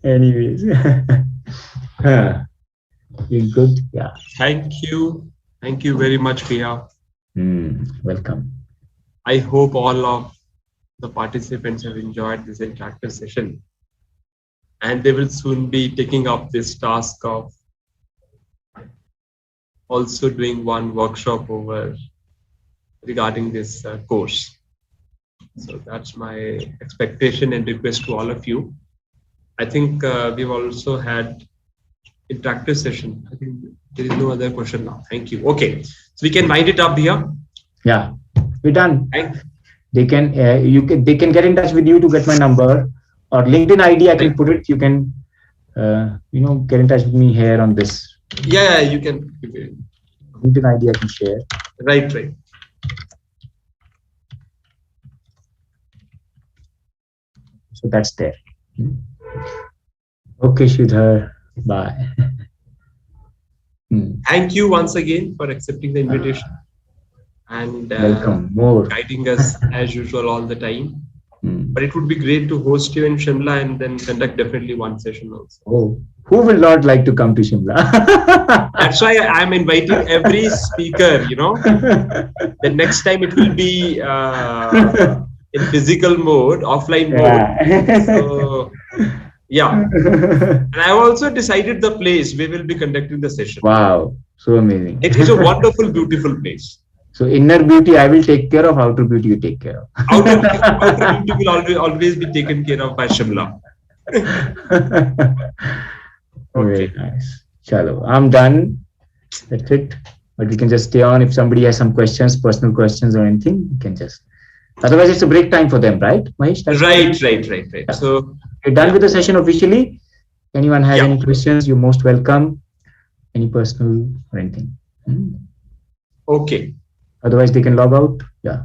Anyways. You're good. Yeah. Thank you. Thank you very much, Bia. Welcome. I hope all of the participants have enjoyed this interactive session, and they will soon be taking up this task of also doing one workshop over regarding this course. So that's my expectation and request to all of you. I think we've also had interactive session. I think there is no other question now. Thank you. Okay, so we can wind it up here. Yeah, we're done. They can they can get in touch with you to get my number or LinkedIn ID. I can put it. You can get in touch with me here on this. Yeah, you can. LinkedIn ID I can share. Right. So that's there. Okay, Shridhar. Bye. Thank you once again for accepting the invitation and welcome more guiding us as usual all the time. But it would be great to host you in Shimla and then conduct definitely one session also. Oh, who will not like to come to Shimla? That's why I'm inviting every speaker, The next time it will be in physical mode, offline mode. So, yeah. And I've also decided the place we will be conducting the session. Wow, so amazing. It is a wonderful, beautiful place. So inner beauty I will take care of, outer beauty you take care of. Outer beauty will always be taken care of by Shimla. Very nice. Chalo, I'm done. That's it. But we can just stay on. If somebody has some questions, personal questions or anything, you can just. Otherwise, it's a break time for them, right, Mahesh? Right. Yeah. So you're done with the session officially. Anyone has any questions? You're most welcome. Any personal or anything. Okay. Otherwise, they can log out. Yeah.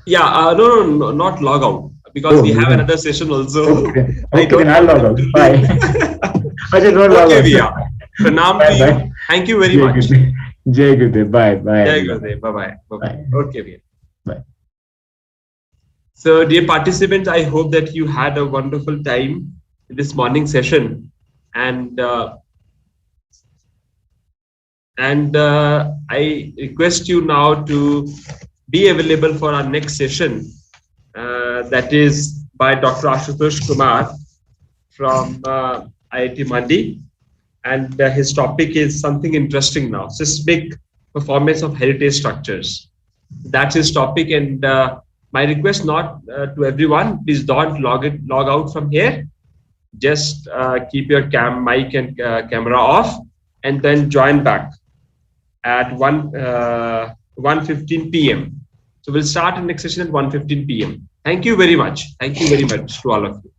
Yeah. No, not log out because we have another session also. Okay, then I'll log out. Bye. I just don't log out. Via. Pranam to you. Thank you very much. Jai Gurudev. Bye. Jai Gurudev. Bye. Okay, Via. Bye. So, dear participants, I hope that you had a wonderful time in this morning session, and I request you now to be available for our next session. That is by Dr. Ashutosh Kumar from IIT Mandi. And his topic is something interesting now, seismic performance of heritage structures. That's his topic. And my request not to everyone, please don't log out from here. Just keep your mic and camera off, and then join back at 1:15 p.m. So we'll start the next session at 1:15 p.m. Thank you very much. Thank you very much to all of you.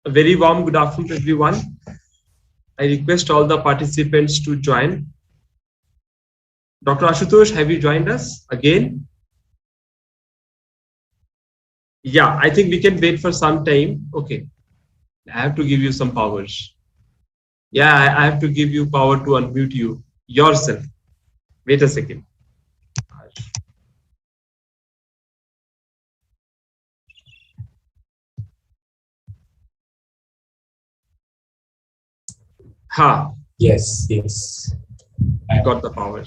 A very warm good afternoon to everyone. I request all the participants to join. Dr. Ashutosh, have you joined us again? Yeah, I think we can wait for some time. Okay. I have to give you some powers. Yeah, I have to give you power to unmute you yourself. Wait a second. Ha. Yes, yes. I got the power.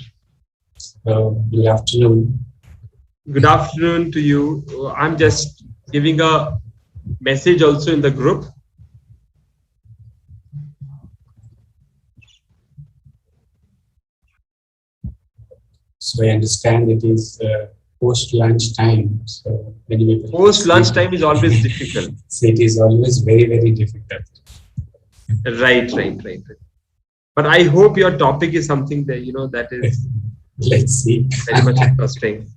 Good afternoon. Good afternoon to you. I'm just giving a message also in the group. So I understand it is post-lunch time. So many people. Post-lunch time is always difficult. So it is always very, very difficult. Right. But I hope your topic is something that, you know, that is Let's see. very much interesting.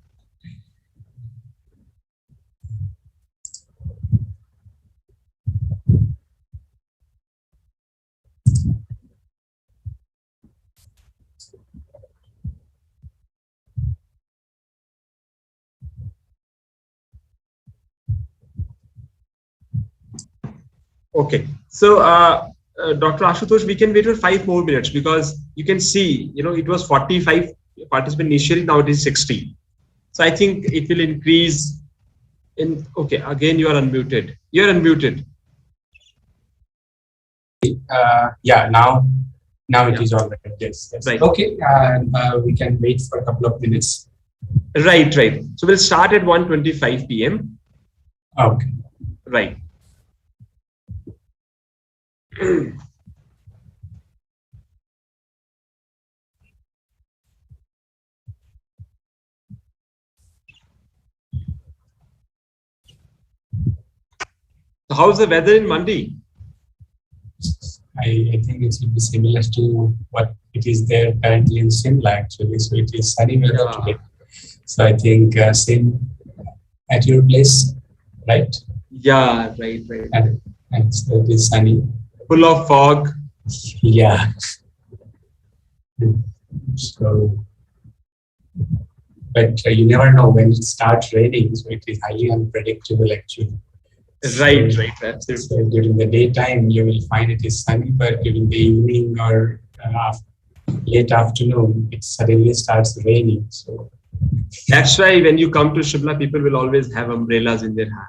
Okay, so Dr. Ashutosh, we can wait for 5 more minutes because you can see, you know, it was 45 participants initially, now it is 60. So I think it will increase in, okay, again you are unmuted. You are unmuted. Yeah, now it is all right. Yes. Right. Okay, we can wait for a couple of minutes. Right. So we'll start at 1:25 p.m. Okay. Right. So how's the weather in Mandi? I think it will be similar to what it is there currently in Simla actually. So it is sunny weather today. So I think same at your place, right? Yeah, right. And so it is sunny. Full of fog. Yeah. So, but you never know when it starts raining. So it is highly unpredictable actually. Right. Absolutely. So during the daytime, you will find it is sunny, but during the evening or late afternoon, it suddenly starts raining. So that's why when you come to Shimla, people will always have umbrellas in their hand.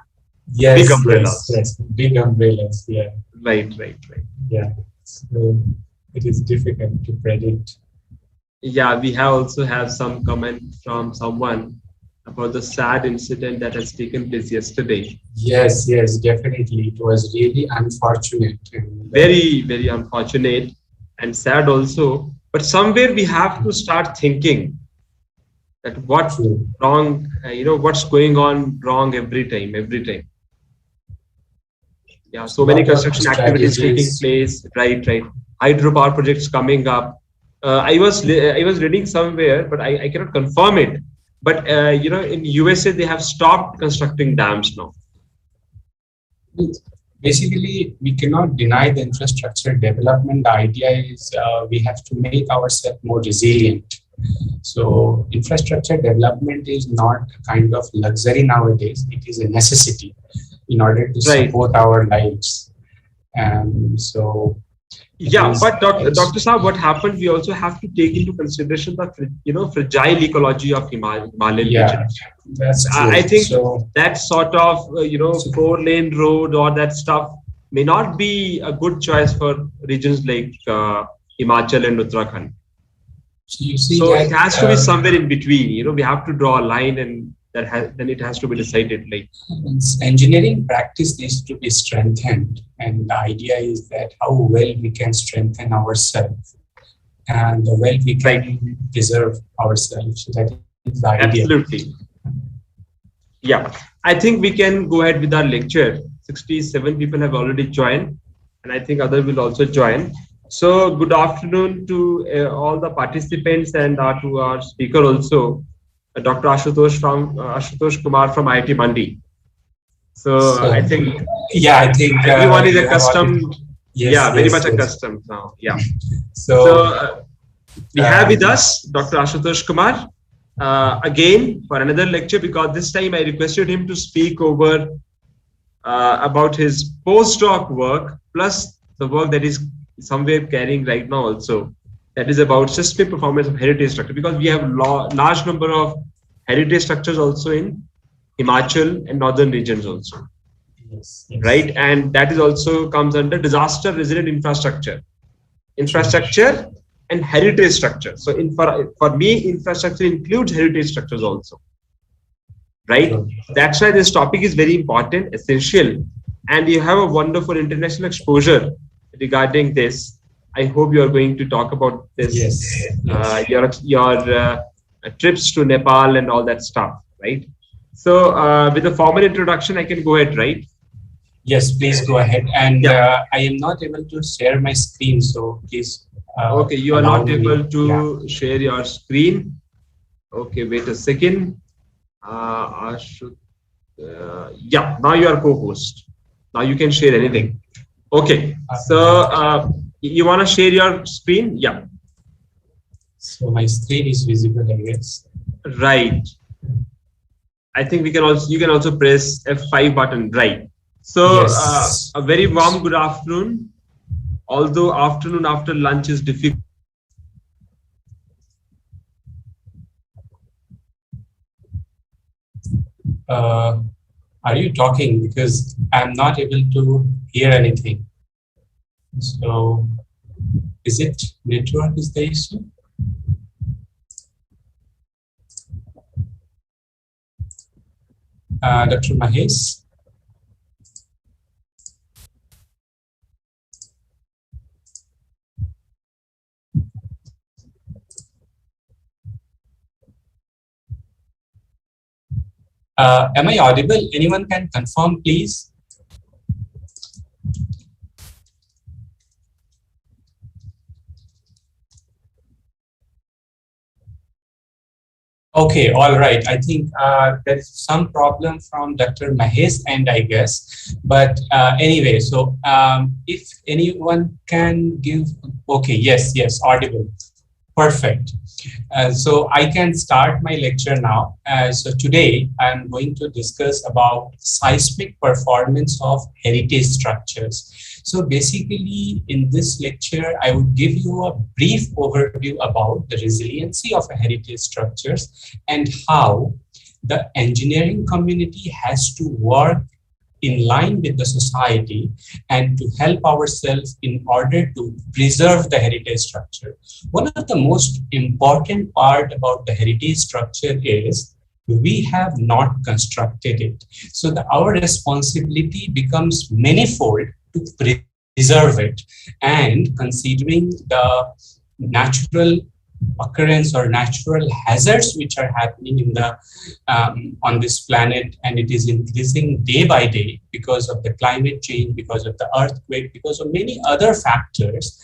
Yes, big umbrellas. Yes, big umbrellas. Yeah. Right. Yeah. So it is difficult to predict. Yeah, we also have some comment from someone about the sad incident that has taken place yesterday. Yes, definitely. It was really unfortunate. Very, very unfortunate and sad also. But somewhere we have to start thinking that what's wrong, what's going on wrong every time. Yeah, so many construction activities taking place. Right. Hydropower projects coming up. I was reading somewhere, but I cannot confirm it. But in USA they have stopped constructing dams now. Basically, we cannot deny the infrastructure development. The idea is we have to make ourselves more resilient. So infrastructure development is not a kind of luxury nowadays. It is a necessity in order to support our lives. So yeah, but Dr. Saab, what happened? We also have to take into consideration the fragile ecology of Himalayan region. That's true. I think that sort of 4-lane road or that stuff may not be a good choice for regions like Himachal and Uttarakhand. So you see, it has to be somewhere in between. We have to draw a line, and then it has to be decided. Like engineering practice needs to be strengthened, and the idea is that how well we can strengthen ourselves and the well we can preserve ourselves. So that is the idea. Absolutely. Yeah, I think we can go ahead with our lecture. 67 people have already joined, and I think others will also join. So good afternoon to all the participants and to our speaker also, Dr. Ashutosh Kumar from IIT Mandi. So I think, I think everyone is accustomed. Yes, very yes, much yes. accustomed now. Yeah. So, We have with us Dr. Ashutosh Kumar again for another lecture, because this time I requested him to speak over about his postdoc work plus the work that is somewhere carrying right now also. That is about systemic performance of heritage structure, because we have large number of heritage structures also in Himachal and northern regions also. yes. Right, and that is also comes under disaster resilient infrastructure and heritage structure. So for me, infrastructure includes heritage structures also, right? That's why this topic is very important, essential, and you have a wonderful international exposure regarding this. I hope you are going to talk about this. Yes. Your trips to Nepal and all that stuff, right? So with a formal introduction, I can go ahead, right? Yes, please go ahead. And I am not able to share my screen, so please. Okay, you are not able to share your screen. Okay, wait a second. Yeah, now you are co-host. Now you can share anything. Okay, so you want to share your screen? Yeah. So my screen is visible, I guess. Right. I think we can also. You can also press F5 button. Right. So Yes. a very warm good afternoon. Although afternoon after lunch is difficult. Are you talking? Because I'm not able to hear anything. So is it network is the issue? Dr. Mahesh? Am I audible? Anyone can confirm, please? Okay, all right. I think there is some problem from Dr. Mahesh end, I guess. But anyway, so if anyone can give, okay, yes, audible. Perfect. So I can start my lecture now. So today I'm going to discuss about seismic performance of heritage structures. So basically in this lecture, I would give you a brief overview about the resiliency of heritage structures and how the engineering community has to work in line with the society and to help ourselves in order to preserve the heritage structure. One of the most important part about the heritage structure is we have not constructed it. So our responsibility becomes manifold to preserve it, and considering the natural occurrence or natural hazards which are happening in the on this planet, and it is increasing day by day because of the climate change, because of the earthquake, because of many other factors,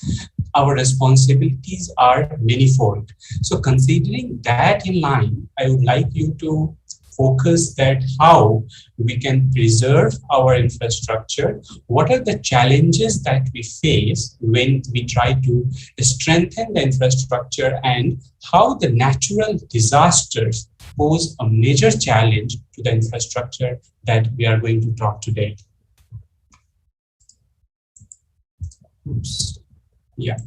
our responsibilities are manifold. So considering that in line, I would like you to focus that how we can preserve our infrastructure, what are the challenges that we face when we try to strengthen the infrastructure, and how the natural disasters pose a major challenge to the infrastructure that we are going to talk today. Oops. Yeah.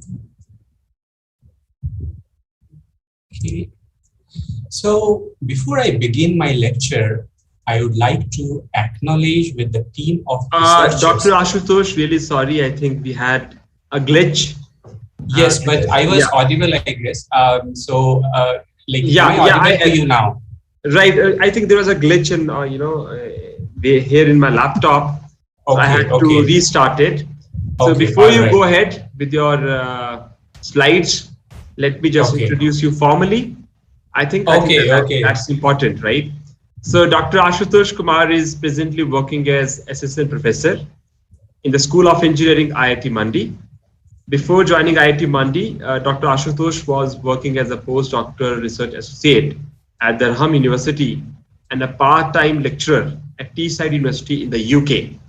Okay. So before I begin my lecture, I would like to acknowledge with the team of researchers. Dr. Ashutosh, really sorry. I think we had a glitch. Yes, but I was audible, I guess. Am I audible to you now? Right. I think there was a glitch in, here in my laptop. Okay, I had to restart it. So before you go ahead with your slides, let me just introduce you formally. I think that's important, right? So Dr. Ashutosh Kumar is presently working as assistant professor in the School of Engineering, IIT Mandi. Before joining IIT Mandi, Dr. Ashutosh was working as a postdoctoral research associate at Durham University and a part-time lecturer at Teesside University in the UK.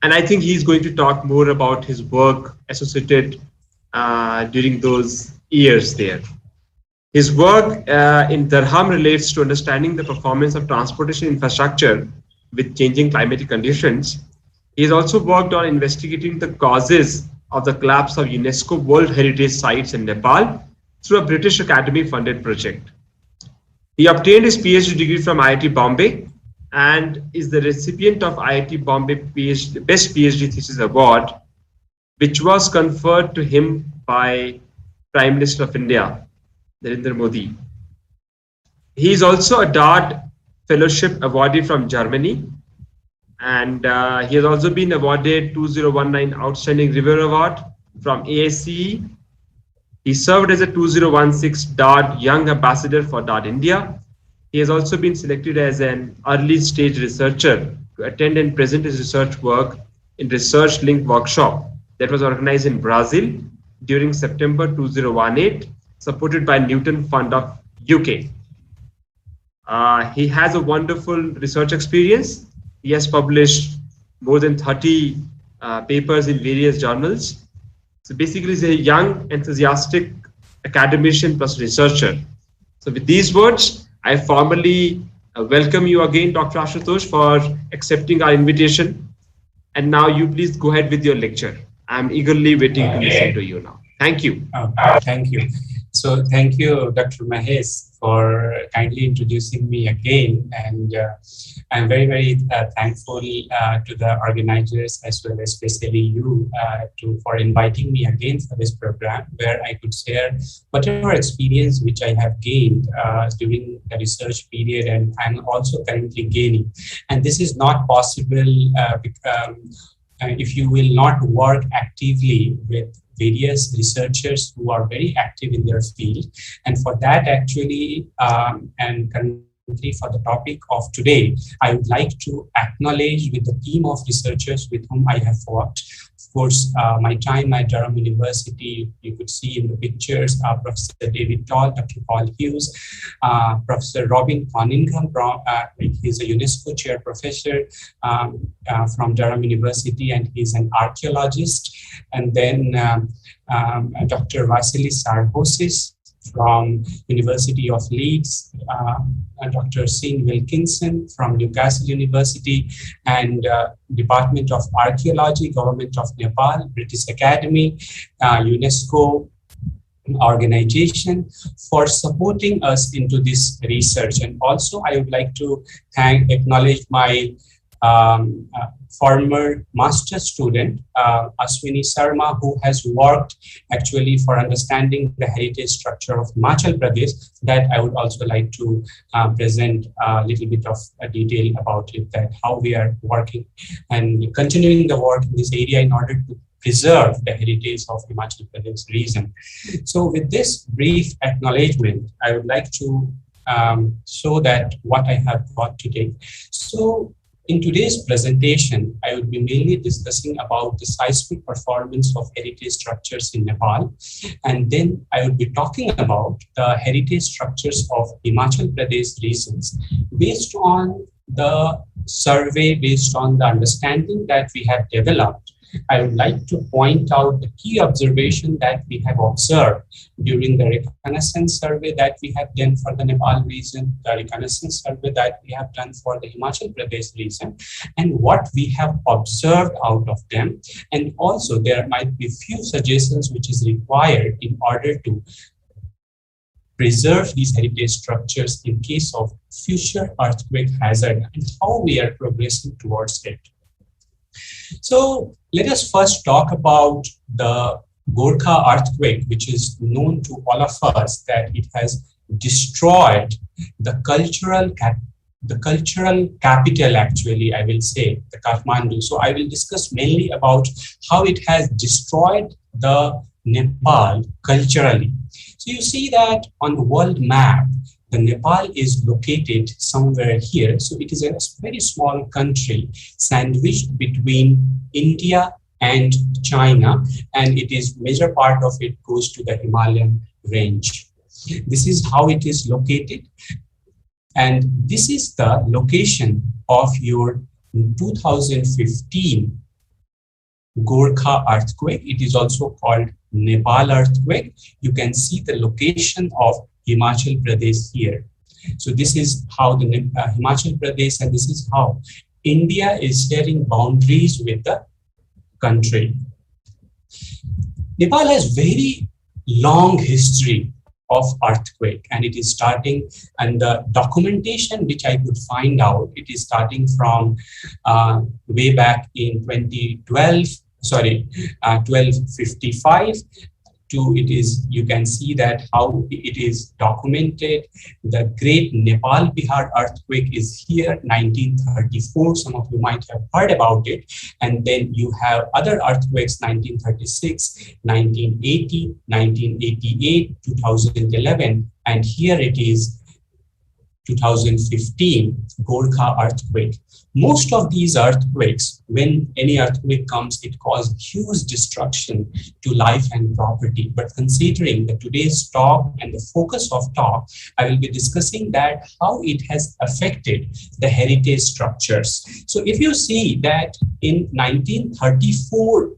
And I think he's going to talk more about his work associated during those years there. His work in Durham relates to understanding the performance of transportation infrastructure with changing climatic conditions. He has also worked on investigating the causes of the collapse of UNESCO World Heritage Sites in Nepal through a British Academy funded project. He obtained his PhD degree from IIT Bombay and is the recipient of IIT Bombay Best PhD Thesis Award, which was conferred to him by Prime Minister of India, Narendra Modi. He is also a DART Fellowship awardee from Germany, and he has also been awarded 2019 Outstanding Reviewer Award from AICTE. He served as a 2016 DART Young Ambassador for DART India. He has also been selected as an early stage researcher to attend and present his research work in Research Link workshop that was organized in Brazil during September 2018, supported by Newton Fund of UK. He has a wonderful research experience. He has published more than 30 papers in various journals. So basically, he's a young, enthusiastic academician plus researcher. So with these words, I formally welcome you again, Dr. Ashutosh, for accepting our invitation. And now you please go ahead with your lecture. I'm eagerly waiting to listen to you now. Thank you. Thank you. So thank you, Dr. Mahesh, for kindly introducing me again. And I'm very, very thankful to the organizers as well as especially you for inviting me again for this program, where I could share whatever experience which I have gained during the research period and I'm also currently gaining. And this is not possible if you will not work actively with various researchers who are very active in their field. And for that, actually, and currently for the topic of today, I would like to acknowledge with the team of researchers with whom I have worked. Of course, my time at Durham University, you could see in the pictures, Professor David Toll, Dr. Paul Hughes, Professor Robin Cunningham, he's a UNESCO chair professor from Durham University, and he's an archaeologist. And then Dr. Vasily Sarhosis from University of Leeds, Dr. Sean Wilkinson from Newcastle University, and Department of Archaeology, Government of Nepal, British Academy, UNESCO organization for supporting us into this research. And also I would like to acknowledge my former master student, Ashwini Sharma, who has worked actually for understanding the heritage structure of Himachal Pradesh, that I would also like to present a little bit of detail about it, that how we are working and continuing the work in this area in order to preserve the heritage of Himachal Pradesh region. So with this brief acknowledgement, I would like to show that what I have got today. So in today's presentation, I will be mainly discussing about the seismic performance of heritage structures in Nepal. And then I will be talking about the heritage structures of Himachal Pradesh regions based on the survey, based on the understanding that we have developed. I would like to point out the key observation that we have observed during the reconnaissance survey that we have done for the Nepal region, the reconnaissance survey that we have done for the Himachal Pradesh region, and what we have observed out of them. And also there might be few suggestions which is required in order to preserve these heritage structures in case of future earthquake hazard and how we are progressing towards it. So let us first talk about the Gorkha earthquake, which is known to all of us that it has destroyed the cultural capital, actually, I will say, the Kathmandu. So I will discuss mainly about how it has destroyed the Nepal culturally. So you see that on the world map, the Nepal is located somewhere here. So it is a very small country sandwiched between India and China, and it is major part of it goes to the Himalayan range. This is how it is located. And this is the location of your 2015 Gorkha earthquake. It is also called Nepal earthquake. You can see the location of Himachal Pradesh here. So this is how the Himachal Pradesh, and this is how India is sharing boundaries with the country. Nepal has very long history of earthquake, and it is starting, and the documentation which I could find out, it is starting from way back in 1255 to it is, you can see that how it is documented. The Great Nepal Bihar earthquake is here, 1934. Some of you might have heard about it. And then you have other earthquakes, 1936, 1980, 1988, 2011. And here it is 2015 Gorkha earthquake. Most of these earthquakes, when any earthquake comes, it causes huge destruction to life and property. But considering the today's talk and the focus of talk, I will be discussing that how it has affected the heritage structures. So if you see that in 1934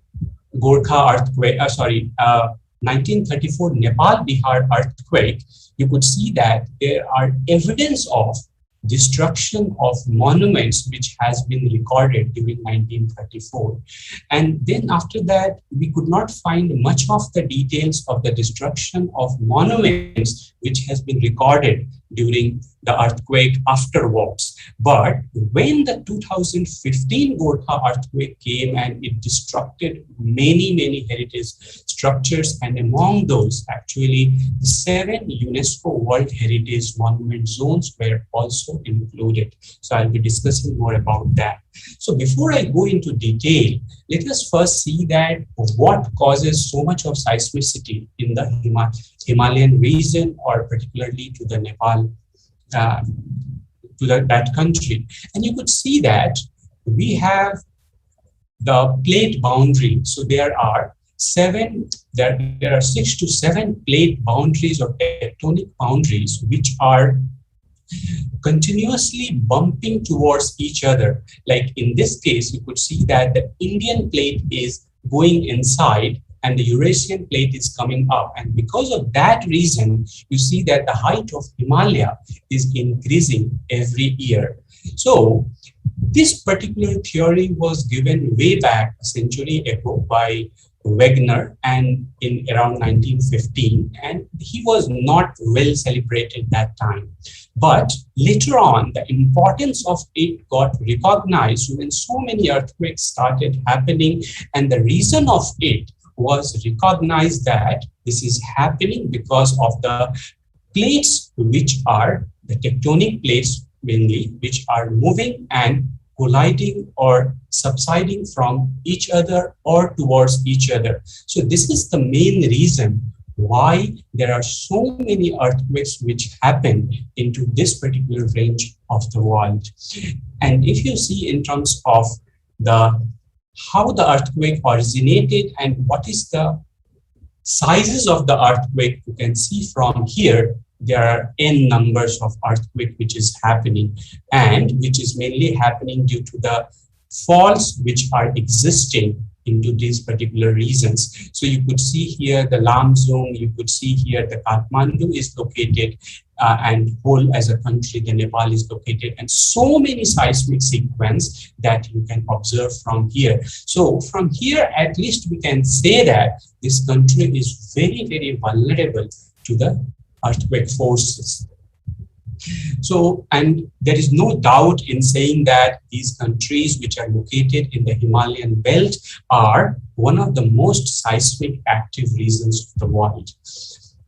Gorkha earthquake, 1934 Nepal Bihar earthquake, you could see that there are evidence of destruction of monuments which has been recorded during 1934. And then after that, we could not find much of the details of the destruction of monuments which has been recorded during the earthquake afterwards. But when the 2015 Gorkha earthquake came and it destructed many heritage structures, and among those actually 7 UNESCO World Heritage Monument Zones were also included. So I'll be discussing more about that. So before I go into detail, let us first see that what causes so much of seismicity in the Himalayan region, or particularly to the Nepal, to that country. And you could see that we have the plate boundary. So there are 6 to 7 plate boundaries or tectonic boundaries which are continuously bumping towards each other. Like in this case, you could see that the Indian plate is going inside and the Eurasian plate is coming up. And because of that reason, you see that the height of Himalaya is increasing every year. So this particular theory was given way back a century ago by Wegener, and in around 1915, and he was not well celebrated that time. But later on, the importance of it got recognized when so many earthquakes started happening, and the reason of it was recognized that this is happening because of the plates, which are the tectonic plates mainly, which are moving and colliding or subsiding from each other or towards each other. So this is the main reason why there are so many earthquakes which happen into this particular range of the world. And if you see in terms of how the earthquake originated and what is the sizes of the earthquake, you can see from here, there are n numbers of earthquake which is happening, and which is mainly happening due to the faults which are existing into these particular regions. So you could see here the Lamjung, you could see here the Kathmandu is located, and whole as a country, the Nepal is located, and so many seismic sequence that you can observe from here. So from here, at least we can say that this country is very vulnerable to the earthquake forces. So, and there is no doubt in saying that these countries which are located in the Himalayan belt are one of the most seismic active regions of the world.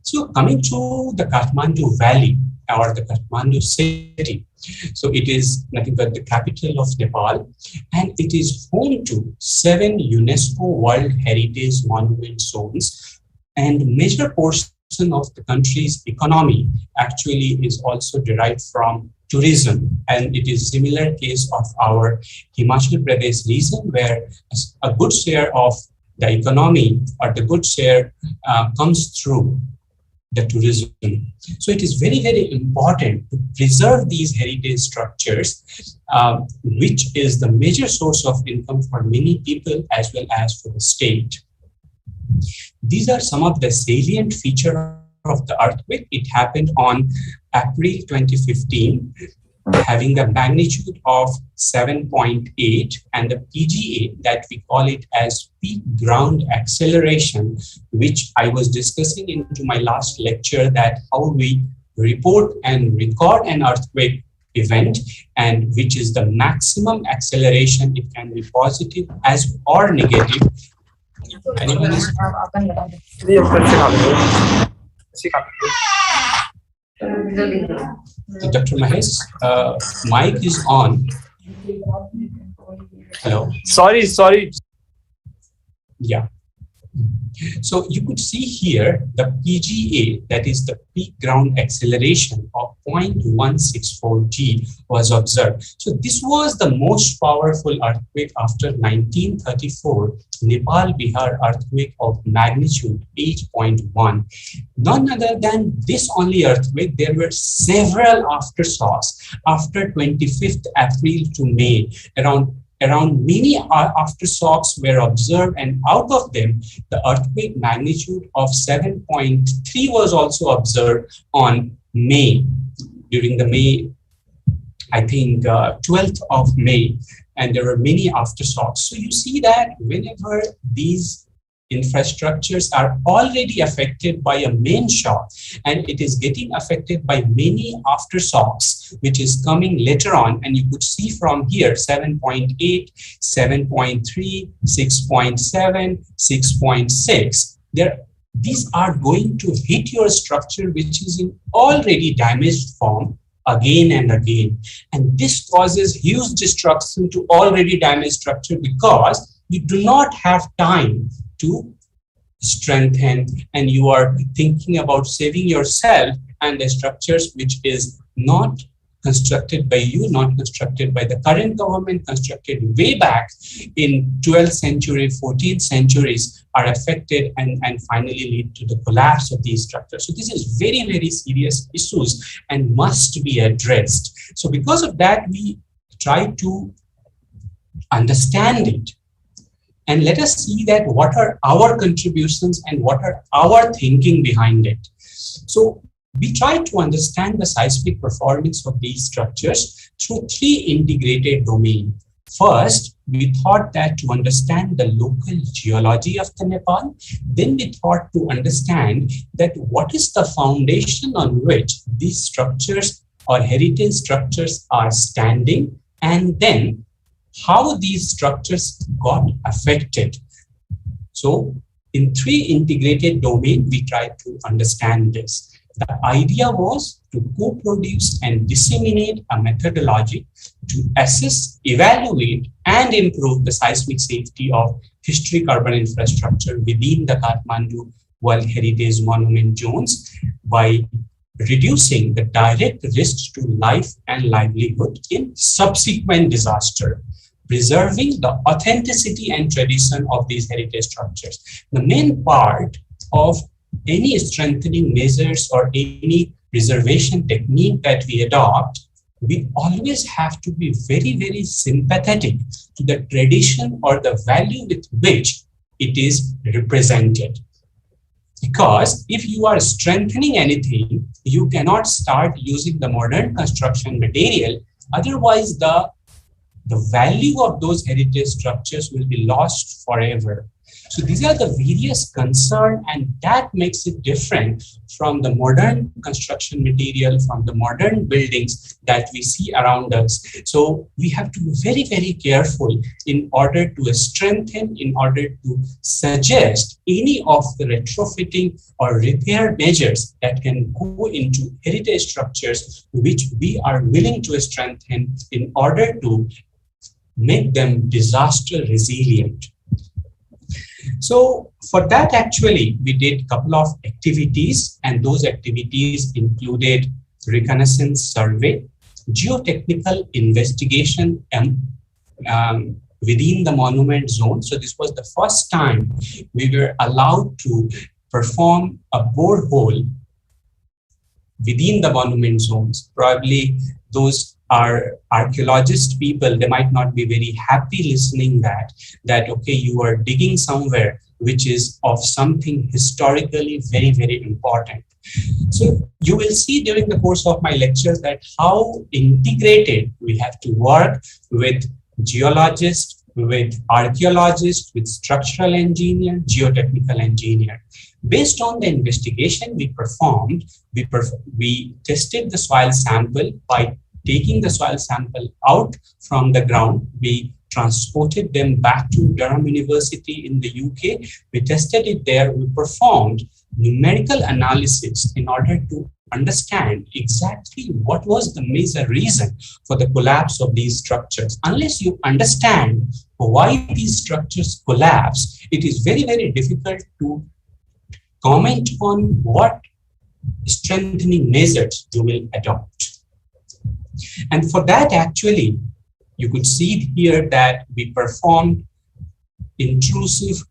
So coming to the Kathmandu Valley or the Kathmandu city, so it is nothing but the capital of Nepal, and it is home to 7 UNESCO World Heritage Monument Zones, and major portion of the country's economy actually is also derived from tourism. And it is similar case of our Himachal Pradesh region, where a good share of the economy or the good share comes through the tourism. So it is very, very important to preserve these heritage structures, which is the major source of income for many people as well as for the state. These are some of the salient features of the earthquake. It happened on April 2015, having a magnitude of 7.8, and the PGA, that we call it as peak ground acceleration, which I was discussing into my last lecture, that how we report and record an earthquake event, and which is the maximum acceleration. It can be positive as or negative. Anyone is Dr. Mahesh, mic is on. Hello. Sorry. Yeah. So you could see here the PGA, that is the peak ground acceleration of 0.164 G was observed. So this was the most powerful earthquake after 1934 Nepal Bihar earthquake of magnitude 8.1. None other than this only earthquake, there were several aftershocks after 25th April to May. Around many aftershocks were observed, and out of them, the earthquake magnitude of 7.3 was also observed on May, during the May, I think 12th of May, and there were many aftershocks. So you see that whenever these infrastructures are already affected by a main shock, and it is getting affected by many aftershocks, which is coming later on. And you could see from here 7.8, 7.3, 6.7, 6.6. These are going to hit your structure, which is in already damaged form, again and again. And this causes huge destruction to already damaged structure, because you do not have time to strengthen, and you are thinking about saving yourself and the structures which is not constructed by you, not constructed by the current government, constructed way back in 12th century, 14th centuries, are affected and finally lead to the collapse of these structures. So this is very, very serious issues and must be addressed. So because of that, we try to understand it. And let us see that what are our contributions and what are our thinking behind it. So we try to understand the seismic performance of these structures through three integrated domains. First, we thought that to understand the local geology of the Nepal, then we thought to understand that what is the foundation on which these structures or heritage structures are standing, and then how these structures got affected. So in three integrated domains, we tried to understand this. The idea was to co-produce and disseminate a methodology to assess, evaluate, and improve the seismic safety of historic urban infrastructure within the Kathmandu World Heritage Monument zones by reducing the direct risks to life and livelihood in subsequent disaster, preserving the authenticity and tradition of these heritage structures. The main part of any strengthening measures or any preservation technique that we adopt, we always have to be very, very sympathetic to the tradition or the value with which it is represented. Because if you are strengthening anything, you cannot start using the modern construction material. Otherwise, the value of those heritage structures will be lost forever. So these are the various concerns, and that makes it different from the modern construction material, from the modern buildings that we see around us. So we have to be very, very careful in order to strengthen, in order to suggest any of the retrofitting or repair measures that can go into heritage structures, which we are willing to strengthen in order to make them disaster resilient. So for that, actually, we did a couple of activities, and those activities included reconnaissance survey, geotechnical investigation within the monument zone. So this was the first time we were allowed to perform a borehole within the monument zones. Probably those are archaeologist people, they might not be very happy listening that okay, you are digging somewhere which is of something historically very, very important. So you will see during the course of my lectures that how integrated we have to work with geologists, with archaeologists, with structural engineer, geotechnical engineer. Based on the investigation we performed, we tested the soil sample by taking the soil sample out from the ground. We transported them back to Durham University in the UK. We tested it there. We performed numerical analysis in order to understand exactly what was the major reason for the collapse of these structures. Unless you understand why these structures collapse, it is very, very difficult to comment on what strengthening measures you will adopt. And for that, actually, you could see here that we performed intrusive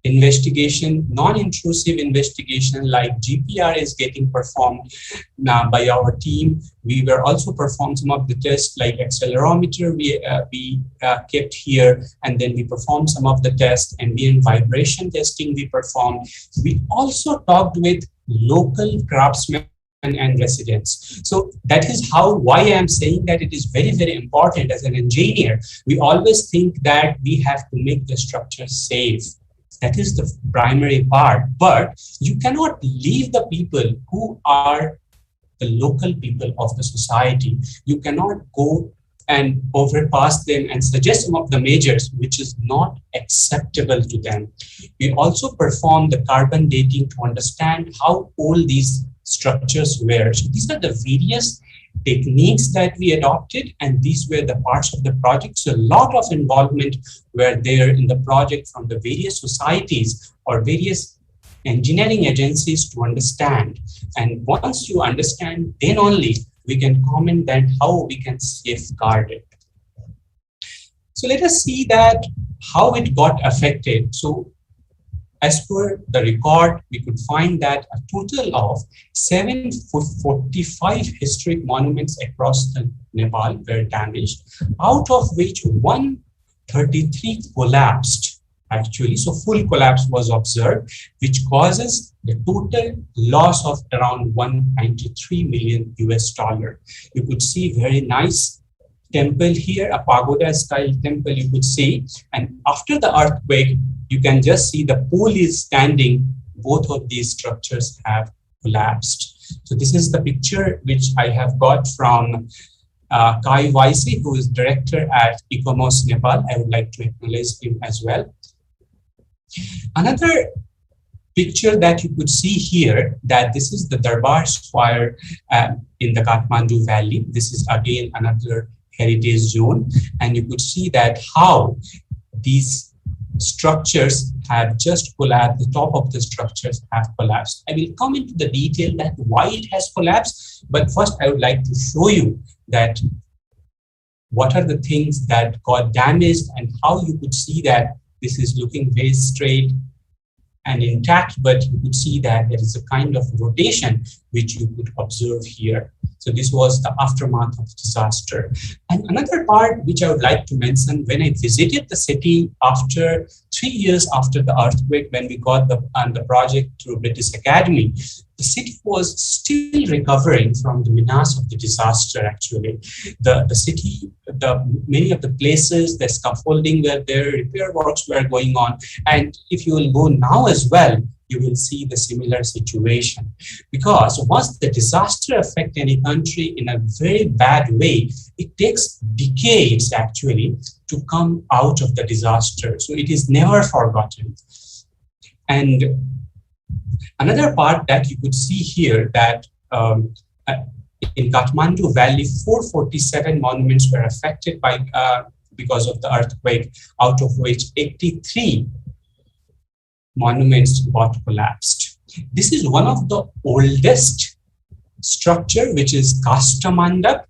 investigation, non-intrusive investigation like GPR is getting performed now by our team. We were also performed some of the tests like accelerometer we kept here, and then we performed some of the tests, ambient vibration testing we performed. We also talked with local craftsmen and residents. So that is why I am saying that it is very, very important as an engineer. We always think that we have to make the structure safe. That is the primary part, but you cannot leave the people who are the local people of the society. You cannot go and overpass them and suggest some of the measures which is not acceptable to them. We also perform the carbon dating to understand how old these structures were. So these are the various techniques that we adopted, and these were the parts of the project. So a lot of involvement were there in the project from the various societies or various engineering agencies to understand. And once you understand, then only we can comment that how we can safeguard it. So let us see that how it got affected. So as per the record, we could find that a total of 745 historic monuments across Nepal were damaged, out of which 133 collapsed actually. So full collapse was observed, which causes the total loss of around 193 million US dollar. You could see very nice temple here, a pagoda style temple you could see. And after the earthquake, you can just see the pool is standing. Both of these structures have collapsed. So this is the picture which I have got from Kai Vaisi, who is director at ICOMOS Nepal. I would like to acknowledge him as well. Another picture that you could see here, that this is the Darbar Square in the Kathmandu Valley. This is again another heritage zone, and you could see that how these structures have just collapsed. The top of the structures have collapsed. I will come into the detail that why it has collapsed, but first I would like to show you that what are the things that got damaged and how you could see that this is looking very straight and intact, but you could see that there is a kind of rotation which you could observe here. So this was the aftermath of disaster. And another part which I would like to mention, when I visited the city after 3 years after the earthquake, when we got the project through British Academy, the city was still recovering from the menace of the disaster. Actually, the city, many of the places, the scaffolding were there, repair works were going on. And if you will go now as well, you will see the similar situation. Because once the disaster affects any country in a very bad way, it takes decades actually to come out of the disaster. So it is never forgotten. And another part that you could see here, that in Kathmandu Valley, 447 monuments were affected by because of the earthquake, out of which 83 monuments got collapsed. This is one of the oldest structure, which is Kasta Mandap,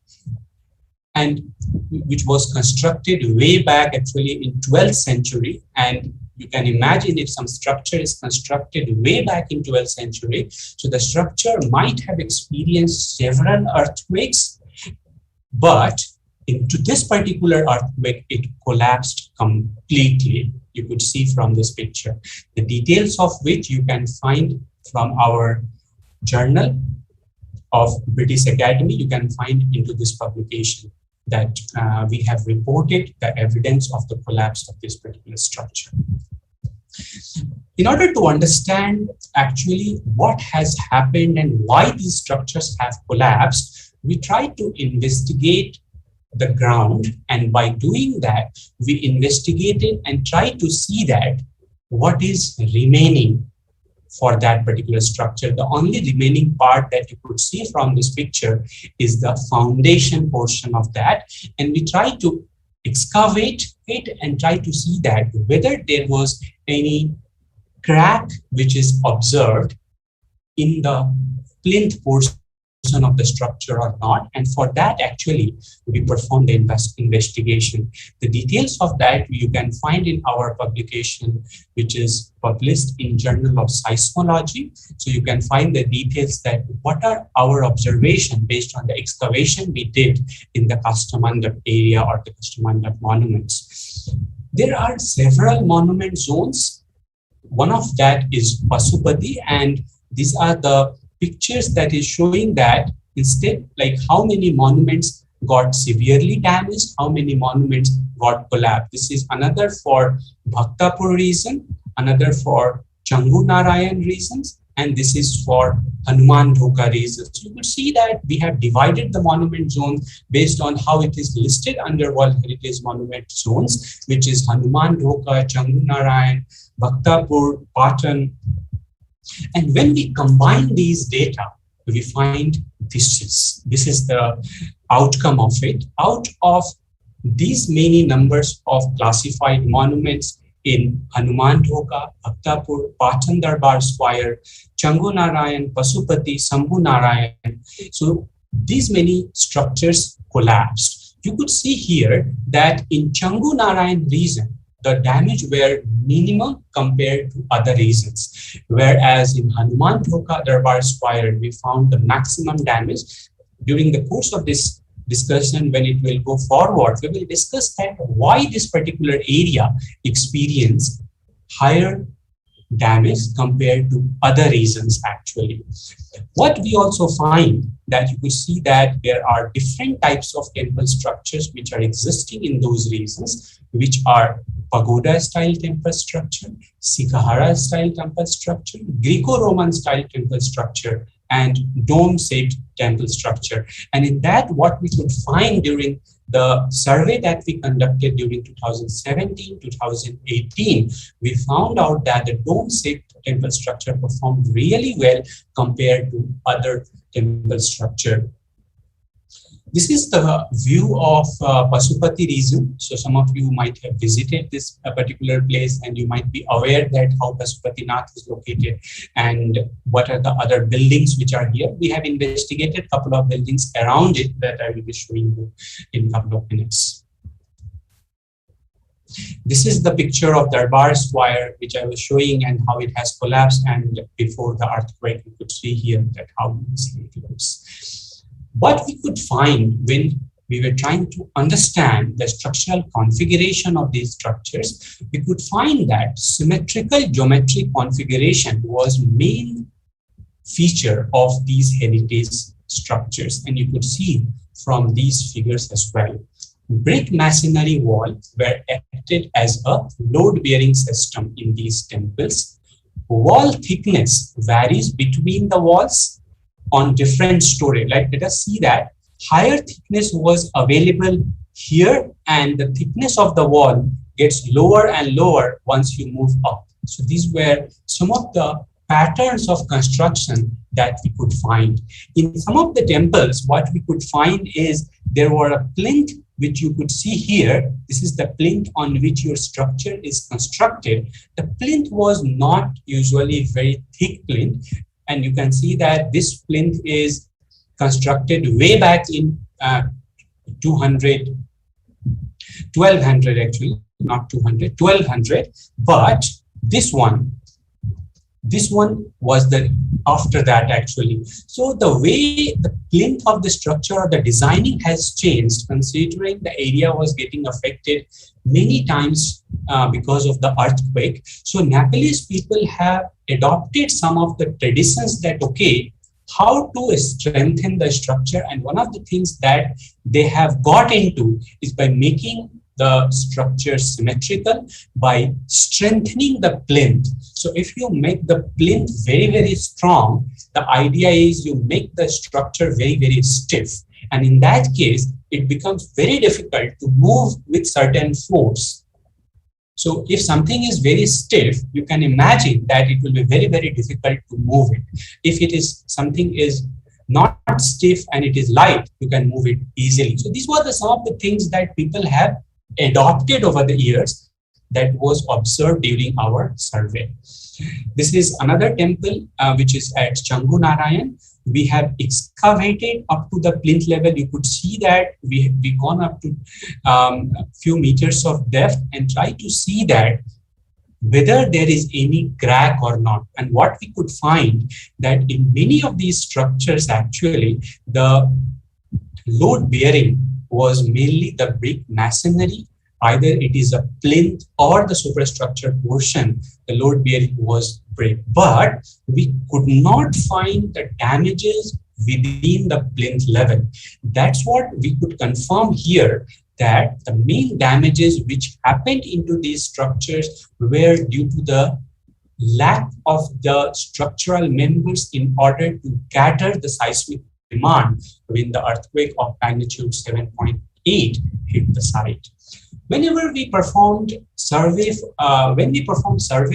and which was constructed way back actually in 12th century. And you can imagine if some structure is constructed way back in 12th century, so the structure might have experienced several earthquakes, but into this particular earthquake, it collapsed completely. You could see from this picture, the details of which you can find from our journal of British Academy. You can find into this publication that we have reported the evidence of the collapse of this particular structure. In order to understand actually what has happened and why these structures have collapsed, we try to investigate the ground, and by doing that, we investigated and tried to see that what is remaining for that particular structure. The only remaining part that you could see from this picture is the foundation portion of that. And we try to excavate it and try to see that whether there was any crack which is observed in the plinth portion of the structure or not. And for that, actually, we performed the investigation. The details of that you can find in our publication, which is published in Journal of Seismology. So you can find the details that what are our observations based on the excavation we did in the Kastamandak area or the Kastamandak monuments. There are several monument zones. One of that is Pasupati, and these are the pictures that is showing that instead, like how many monuments got severely damaged, how many monuments got collapsed. This is another for Bhaktapur region, another for Changu Narayan regions, and this is for Hanuman Dhoka region. So you could see that we have divided the monument zones based on how it is listed under World Heritage Monument zones, which is Hanuman Dhoka, Changu Narayan, Bhaktapur, Patan. And when we combine these data, we find this is the outcome of it. Out of these many numbers of classified monuments in Hanuman Dhoka, Bhaktapur, Patan Darbar Square, Changu Narayan, Pasupati, Sambhu Narayan. So these many structures collapsed. You could see here that in Changu Narayan region, the damage were minimal compared to other regions. Whereas in Hanuman Dhoka Darbar Square, we found the maximum damage. During the course of this discussion, when it will go forward, we will discuss that why this particular area experienced higher damage compared to other regions actually. What we also find that you could see that there are different types of temple structures which are existing in those regions, which are pagoda style temple structure, Sikahara style temple structure, Greco-Roman style temple structure, and dome-shaped temple structure. And in that, what we could find during the survey that we conducted during 2017-2018, we found out that the dome-shaped temple structure performed really well compared to other temple structure. This is the view of Pasupati region. So some of you might have visited this particular place and you might be aware that how Pasupatinath is located and what are the other buildings which are here. We have investigated a couple of buildings around it that I will be showing you in a couple of minutes. This is the picture of Darbar Square, which I was showing and how it has collapsed. And before the earthquake, you could see here that how easily it looks. What we could find when we were trying to understand the structural configuration of these structures, we could find that symmetrical geometric configuration was main feature of these heritage structures. And you could see from these figures as well. Brick masonry walls were acted as a load-bearing system in these temples. Wall thickness varies between the walls on different story. Like let us see that higher thickness was available here and the thickness of the wall gets lower and lower once you move up. So these were some of the patterns of construction that we could find. In some of the temples, what we could find is there were a plinth which you could see here. This is the plinth on which your structure is constructed. The plinth was not usually very thick plinth. And you can see that this plinth is constructed way back in 1200 actually. not 200, 1200, but this one was the after that actually. So the way the plinth of the structure or the designing has changed, considering the area was getting affected many times because of the earthquake. So Nepalese people have adopted some of the traditions that, okay, how to strengthen the structure. And one of the things that they have got into is by making the structure symmetrical, by strengthening the plinth. So if you make the plinth very, very strong, the idea is you make the structure very, very stiff. And in that case, it becomes very difficult to move with certain force. So if something is very stiff, you can imagine that it will be very, very difficult to move it. If it is something is not stiff and it is light, you can move it easily. So these were some of the things that people have adopted over the years that was observed during our survey. This is another temple which is at Changu Narayan. We have excavated up to the plinth level. You could see that we gone up to a few meters of depth and try to see that whether there is any crack or not. And what we could find that in many of these structures, actually, the load bearing was mainly the brick masonry. Either it is a plinth or the superstructure portion, the load bearing was brick. But we could not find the damages within the plinth level. That's what we could confirm here, that the main damages which happened into these structures were due to the lack of the structural members in order to gather the seismic demand when the earthquake of magnitude 7.8 hit the site. Whenever we performed survey,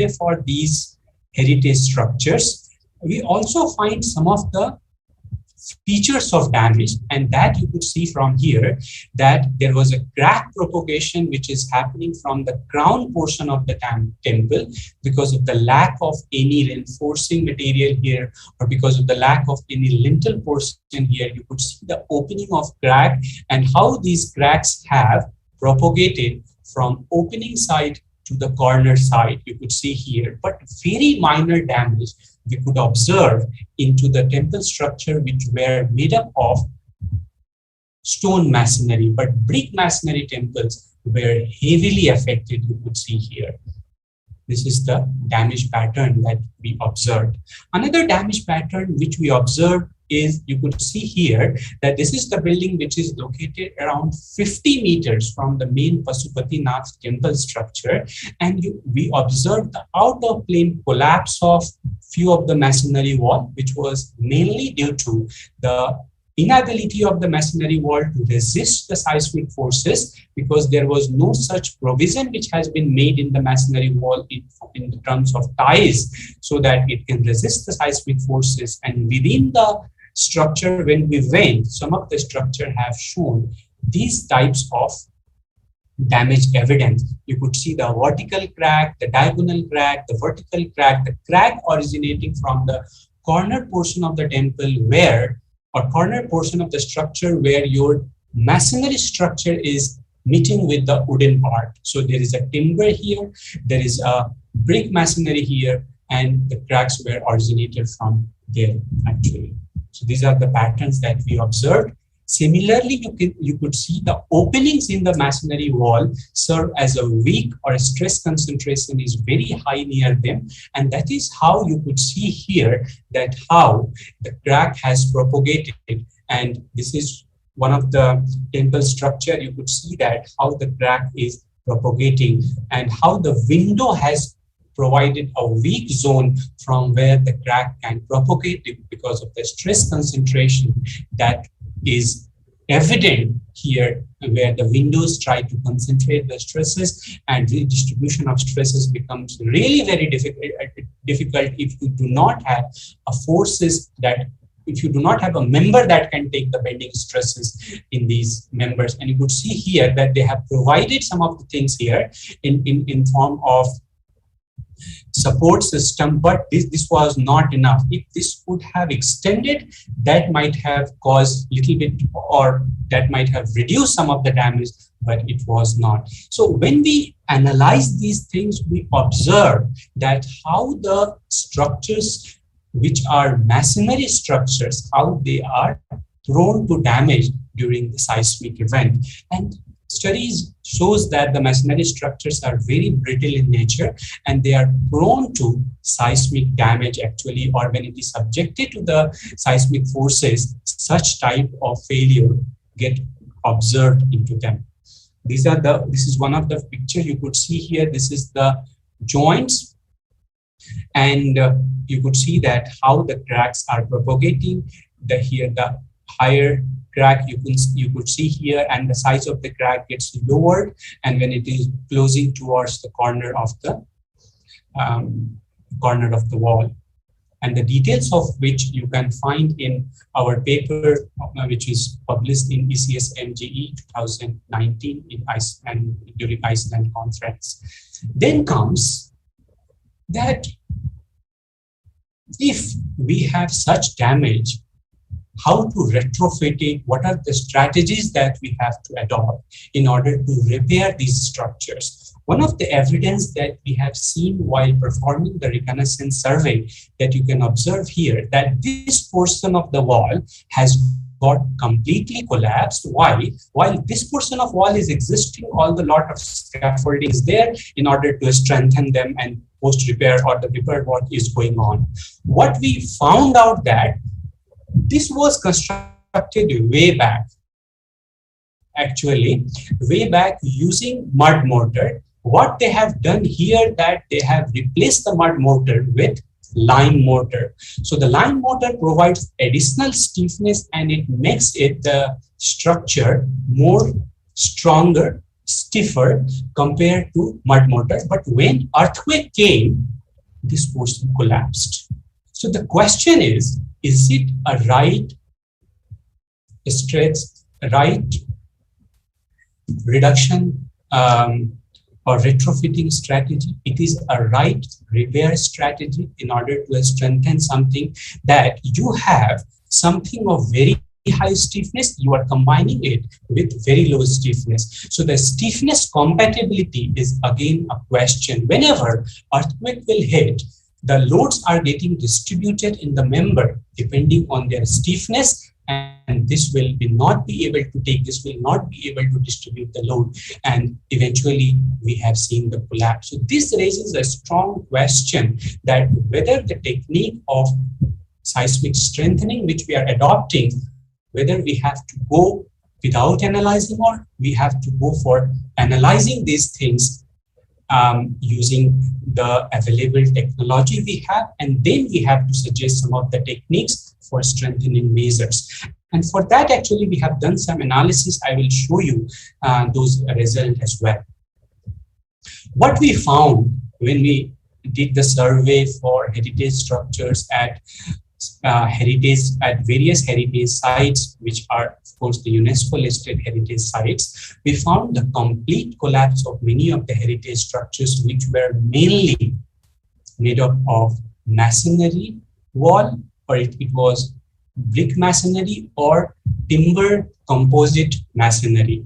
for these heritage structures, we also find some of the features of damage, and that you could see from here, that there was a crack propagation which is happening from the crown portion of the temple because of the lack of any reinforcing material here, or because of the lack of any lintel portion here. You could see the opening of crack and how these cracks have propagated from opening side to the corner side. You could see here, but very minor damage we could observe into the temple structure, which were made up of stone masonry, but brick masonry temples were heavily affected. You could see here. This is the damage pattern that we observed. Another damage pattern which we observed is, you could see here, that this is the building which is located around 50 meters from the main Pasupatinath temple structure, and we observed the out of plane collapse of few of the masonry wall, which was mainly due to the inability of the masonry wall to resist the seismic forces, because there was no such provision which has been made in the masonry wall in terms of ties so that it can resist the seismic forces. And within the structure, when we went, some of the structure have shown these types of damage evidence. You could see the vertical crack, the diagonal crack, the vertical crack, the crack originating from the corner portion of the temple where, or corner portion of the structure where your masonry structure is meeting with the wooden part. So there is a timber here, there is a brick masonry here, and the cracks were originated from there actually. So these are the patterns that we observed. Similarly, you could see the openings in the masonry wall serve as a weak or a stress concentration is very high near them. And that is how you could see here that how the crack has propagated. And this is one of the temple structure. You could see that how the crack is propagating and how the window has provided a weak zone from where the crack can propagate because of the stress concentration that is evident here, where the windows try to concentrate the stresses, and redistribution of stresses becomes really very difficult if you do not have a forces that, if you do not have a member that can take the bending stresses in these members. And you could see here that they have provided some of the things here in form of support system, but this was not enough. If this would have extended, that might have caused little bit, or that might have reduced some of the damage, but it was not. So when we analyze these things, we observe that how the structures which are masonry structures, how they are prone to damage during the seismic event. And studies shows that the masonry structures are very brittle in nature and they are prone to seismic damage actually, or when it is subjected to the seismic forces, such type of failure get observed into them. This is one of the picture you could see here. This is the joints, and you could see that how the cracks are propagating. Here the higher crack you could see here, and the size of the crack gets lowered, and when it is closing towards the corner of the wall. And the details of which you can find in our paper, which is published in ECS MGE 2019 in Iceland, during Iceland conference. Then comes that if we have such damage, how to retrofit it, what are the strategies that we have to adopt in order to repair these structures. One of the evidence that we have seen while performing the reconnaissance survey that you can observe here, that this portion of the wall has got completely collapsed. Why? While this portion of wall is existing, all the lot of scaffolding is there in order to strengthen them and post repair or the repair work is going on. What we found out that this was constructed way back, actually, way back using mud mortar. What they have done here that they have replaced the mud mortar with lime mortar. So the lime mortar provides additional stiffness and it makes it the structure more stronger, stiffer compared to mud mortar. But when earthquake came, this portion collapsed. So the question is it a right stretch, right reduction or retrofitting strategy? It is a right repair strategy in order to strengthen something that you have something of very high stiffness, you are combining it with very low stiffness. So the stiffness compatibility is again a question. Whenever earthquake will hit, the loads are getting distributed in the member depending on their stiffness, and this will not be able to distribute the load, and eventually we have seen the collapse. So this raises a strong question that whether the technique of seismic strengthening which we are adopting, whether we have to go without analyzing or we have to go for analyzing these things using the available technology we have, and then we have to suggest some of the techniques for strengthening measures. And for that, actually, we have done some analysis. I will show you those results as well. What we found when we did the survey for heritage structures at various heritage sites, which are, of course, the UNESCO listed heritage sites, we found the complete collapse of many of the heritage structures, which were mainly made up of masonry wall, or it was brick masonry or timber composite masonry.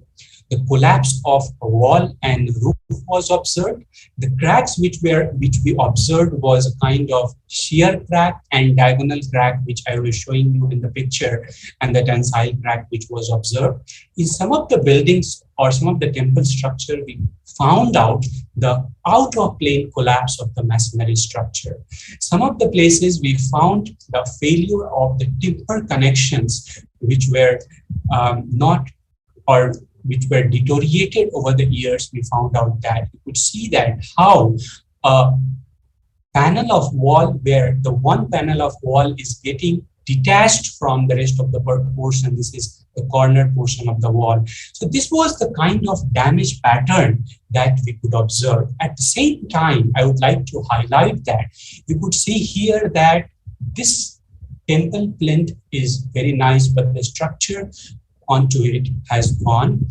The collapse of a wall and roof was observed. The cracks which we observed was a kind of shear crack and diagonal crack, which I was showing you in the picture, and the tensile crack which was observed. In some of the buildings or some of the temple structure, we found out the out of plane collapse of the masonry structure. Some of the places we found the failure of the timber connections, which were which were deteriorated over the years. We found out that you could see that how a panel of wall, where the one panel of wall is getting detached from the rest of the portion. This is the corner portion of the wall. So this was the kind of damage pattern that we could observe. At the same time, I would like to highlight that you could see here that this temple plinth is very nice, but the structure onto it has gone.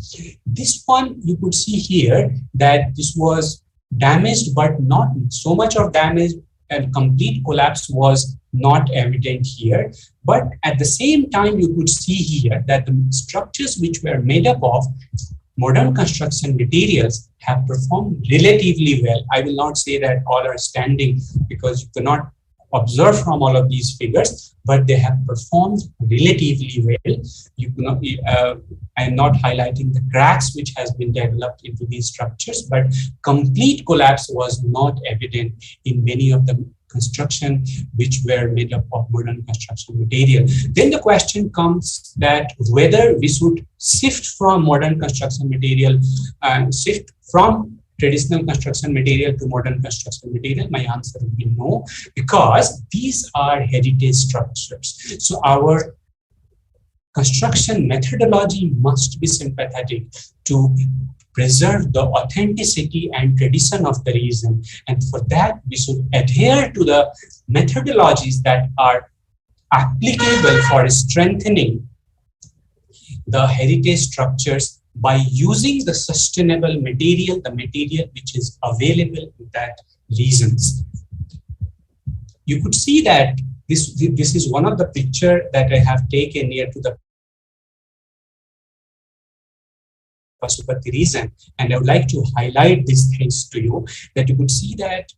This one, you could see here that this was damaged, but not so much of damage, and complete collapse was not evident here. But at the same time, you could see here that the structures which were made up of modern construction materials have performed relatively well. I will not say that all are standing, because you cannot observe from all of these figures, but they have performed relatively well. You cannot, I am not highlighting the cracks which has been developed into these structures, but complete collapse was not evident in many of the construction which were made up of modern construction material. Then the question comes that whether we should shift from modern construction material and shift from traditional construction material to modern construction material. My answer would be no, because these are heritage structures. So our construction methodology must be sympathetic to preserve the authenticity and tradition of the region. And for that, we should adhere to the methodologies that are applicable for strengthening the heritage structures by using the sustainable material, the material which is available in that regions. You could see that this is one of the picture that I have taken near to the Pasupati region, and I would like to highlight these things to you, that you could see that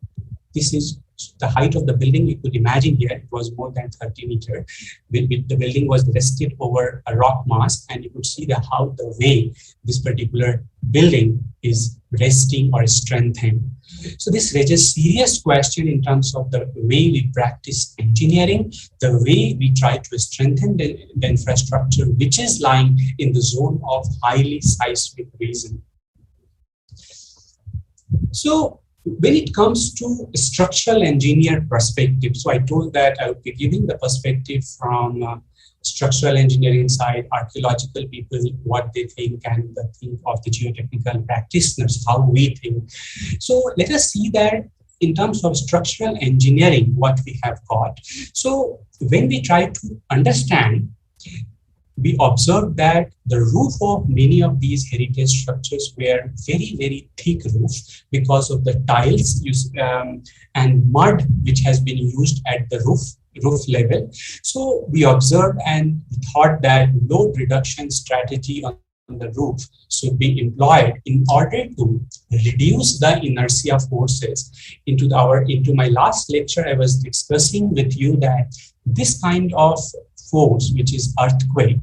this is the height of the building. You could imagine here it was more than 30 meters. The building was rested over a rock mass, and you could see how the way this particular building is resting or strengthened. So this raises serious question in terms of the way we practice engineering, the way we try to strengthen the infrastructure which is lying in the zone of highly seismic region. So when it comes to structural engineer perspective, so I told that I would be giving the perspective from structural engineering side, archaeological people, what they think, and the think of the geotechnical practitioners, how we think. So let us see that in terms of structural engineering, what we have got. So when we try to understand, we observed that the roof of many of these heritage structures were very, very thick roof because of the tiles and mud which has been used at the roof level. So we observed and thought that load reduction strategy on the roof should be employed in order to reduce the inertia forces. Into my last lecture, I was discussing with you that this kind of force, which is earthquake,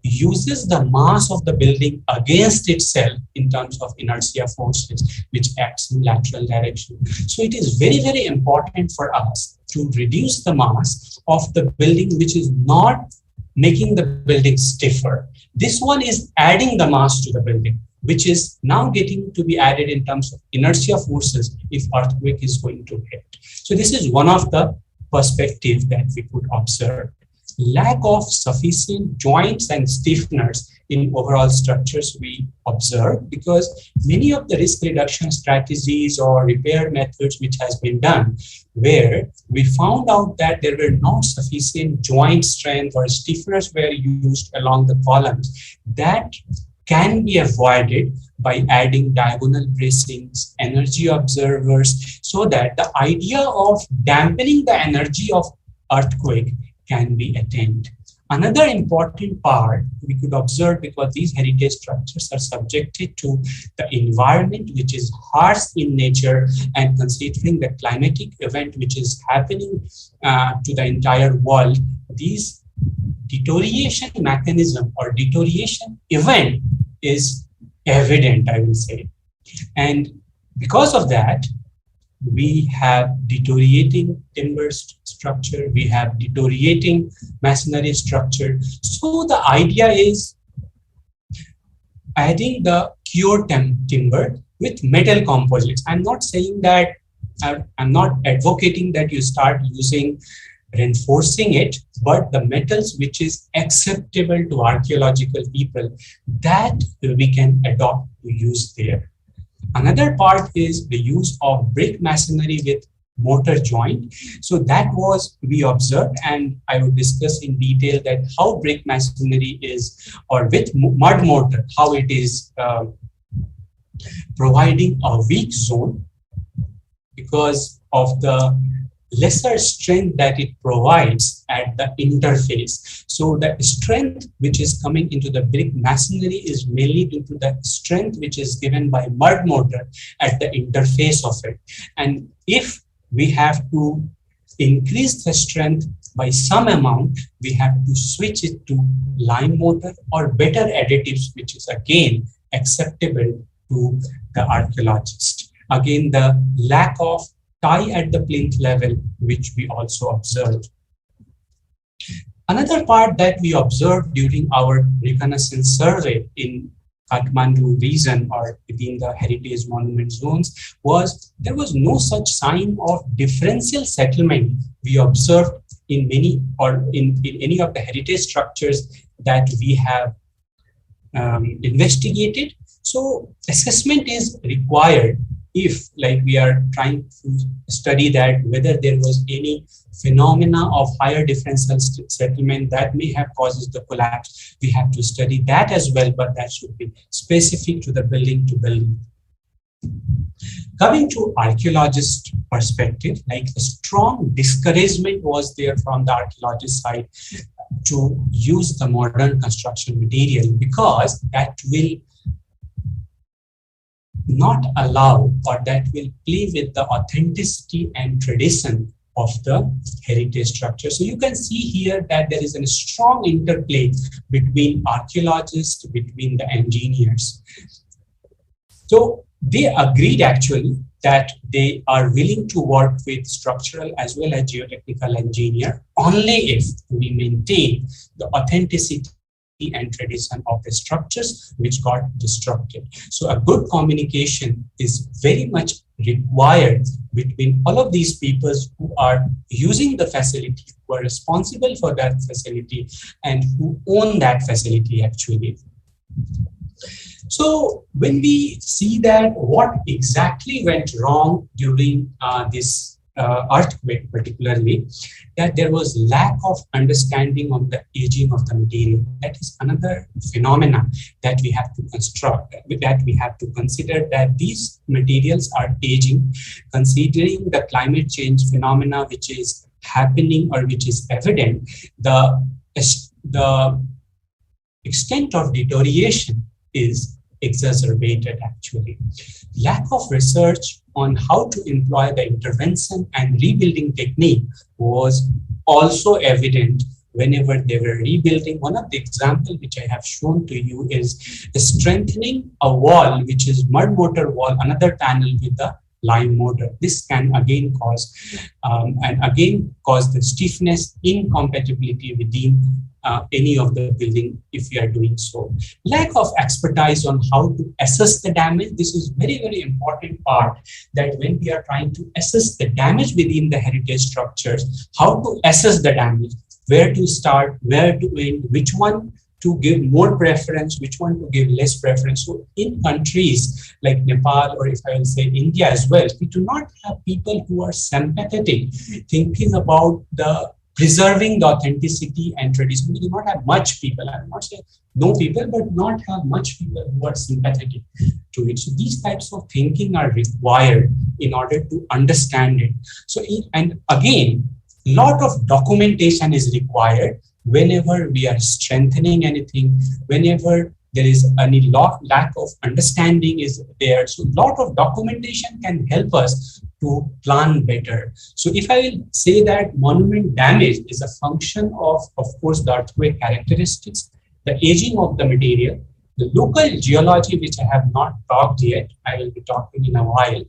uses the mass of the building against itself in terms of inertia forces, which acts in lateral direction. So it is very, very important for us to reduce the mass of the building, which is not making the building stiffer. This one is adding the mass to the building, which is now getting to be added in terms of inertia forces if earthquake is going to hit. So this is one of the perspectives that we could observe. Lack of sufficient joints and stiffeners in overall structures we observe, because many of the risk reduction strategies or repair methods which has been done, where we found out that there were not sufficient joint strength or stiffeners were used along the columns, that can be avoided by adding diagonal bracings, energy observers, so that the idea of dampening the energy of earthquake can be attained. Another important part we could observe, because these heritage structures are subjected to the environment which is harsh in nature, and considering the climatic event which is happening to the entire world, these deterioration mechanism or deterioration event is evident, I will say. And because of that, we have deteriorating timber structure, we have deteriorating masonry structure. So the idea is adding the cured timber with metal composites. I'm not saying that, I'm not advocating that you start using reinforcing it, but the metals which is acceptable to archaeological people, that we can adopt to use there. Another part is the use of brick masonry with mortar joint. So that was we observed, and I will discuss in detail that how brick masonry is, or with mud mortar, how it is providing a weak zone because of the lesser strength that it provides at the interface. So the strength which is coming into the brick masonry is mainly due to the strength which is given by mud mortar at the interface of it. And if we have to increase the strength by some amount, we have to switch it to lime mortar or better additives, which is again acceptable to the archaeologist. Again, the lack of tie at the plinth level, which we also observed. Another part that we observed during our reconnaissance survey in Kathmandu region or within the heritage monument zones was there was no such sign of differential settlement we observed in many or in any of the heritage structures that we have investigated. So assessment is required if like we are trying to study that whether there was any phenomena of higher differential settlement that may have caused the collapse. We have to study that as well, but that should be specific to the building to building. Coming to archaeologist perspective, like a strong discouragement was there from the archaeologist side to use the modern construction material because that will not allow or that will play with the authenticity and tradition of the heritage structure. So you can see here that there is a strong interplay between archaeologists, between the engineers. So they agreed actually that they are willing to work with structural as well as geotechnical engineer only if we maintain the authenticity and tradition of the structures which got disrupted. So a good communication is very much required between all of these people who are using the facility, who are responsible for that facility, and who own that facility actually. So when we see that what exactly went wrong during this earthquake particularly, that there was lack of understanding of the aging of the material. That is another phenomena that we have to construct, that we have to consider that these materials are aging, considering the climate change phenomena which is happening or which is evident, the extent of deterioration is exacerbated actually. Lack of research on how to employ the intervention and rebuilding technique was also evident whenever they were rebuilding. One of the examples which I have shown to you is strengthening a wall, which is mud mortar wall, another panel with the lime mortar. This can again cause the stiffness, incompatibility within any of the building if we are doing so. Lack of expertise on how to assess the damage. This is very, very important part, that when we are trying to assess the damage within the heritage structures, how to assess the damage, where to start, where to end, which one to give more preference, which one to give less preference. So in countries like Nepal, or if I will say India as well, we do not have people who are sympathetic, thinking about the preserving the authenticity and tradition. We do not have much people. I will not say no people, but not have much people who are sympathetic to it. So these types of thinking are required in order to understand it. So, and again, a lot of documentation is required whenever we are strengthening anything, whenever there is any lack of understanding is there. So a lot of documentation can help us to plan better. So if I will say that monument damage is a function of course, the earthquake characteristics, the aging of the material, the local geology, which I have not talked yet, I will be talking in a while,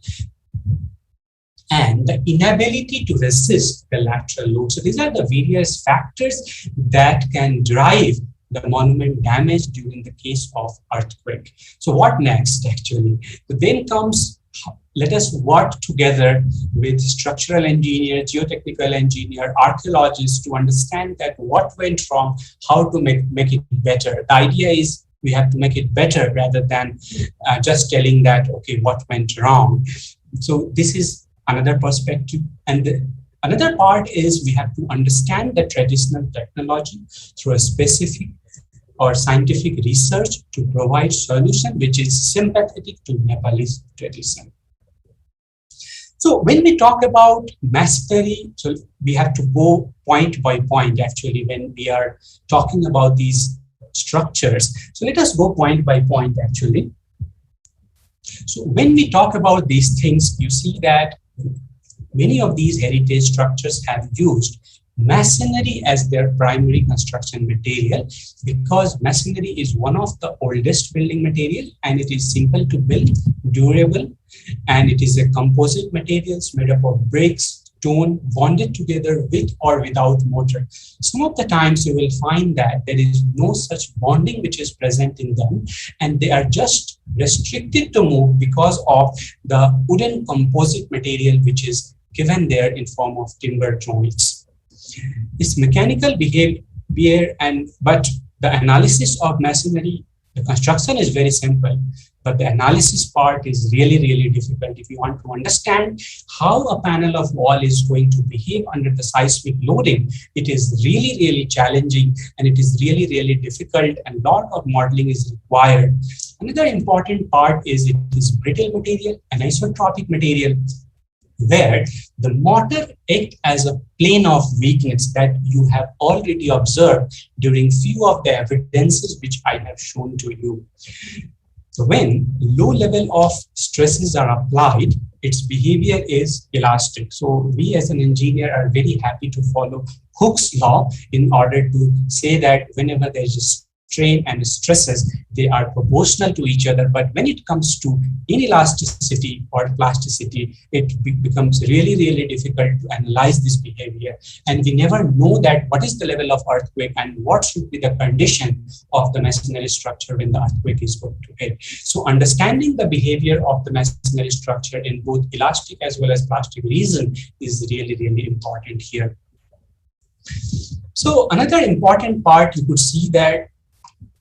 and the inability to resist the lateral load. So these are the various factors that can drive the monument damage during the case of earthquake. So what next actually? So then comes, let us work together with structural engineer, geotechnical engineer, archaeologists to understand that what went wrong, how to make it better. The idea is we have to make it better rather than just telling that, okay, what went wrong. So this is another perspective. And another part is we have to understand the traditional technology through a specific or scientific research to provide solution which is sympathetic to Nepalese tradition. So when we talk about masonry, so we have to go point by point actually when we are talking about these structures. So let us go point by point actually. So when we talk about these things, you see that many of these heritage structures have used masonry as their primary construction material, because masonry is one of the oldest building material, and it is simple to build, durable, and it is a composite materials made up of bricks, stone, bonded together with or without mortar. Some of the times you will find that there is no such bonding which is present in them, and they are just restricted to move because of the wooden composite material which is given there in form of timber joints. It's mechanical behavior, but the analysis of masonry, the construction is very simple, but the analysis part is really, really difficult. If you want to understand how a panel of wall is going to behave under the seismic loading, it is really, really challenging, and it is really, really difficult, and a lot of modeling is required. Another important part is it is brittle material, anisotropic material, where the mortar acts as a plane of weakness that you have already observed during few of the evidences which I have shown to you. So when low level of stresses are applied, its behavior is elastic. So we as an engineer are very happy to follow Hooke's law in order to say that whenever there is a strain and stresses, they are proportional to each other. But when it comes to inelasticity or plasticity, it becomes really, really difficult to analyze this behavior. And we never know that what is the level of earthquake and what should be the condition of the masonry structure when the earthquake is going to hit. So understanding the behavior of the masonry structure in both elastic as well as plastic region is really, really important here. So another important part, you could see that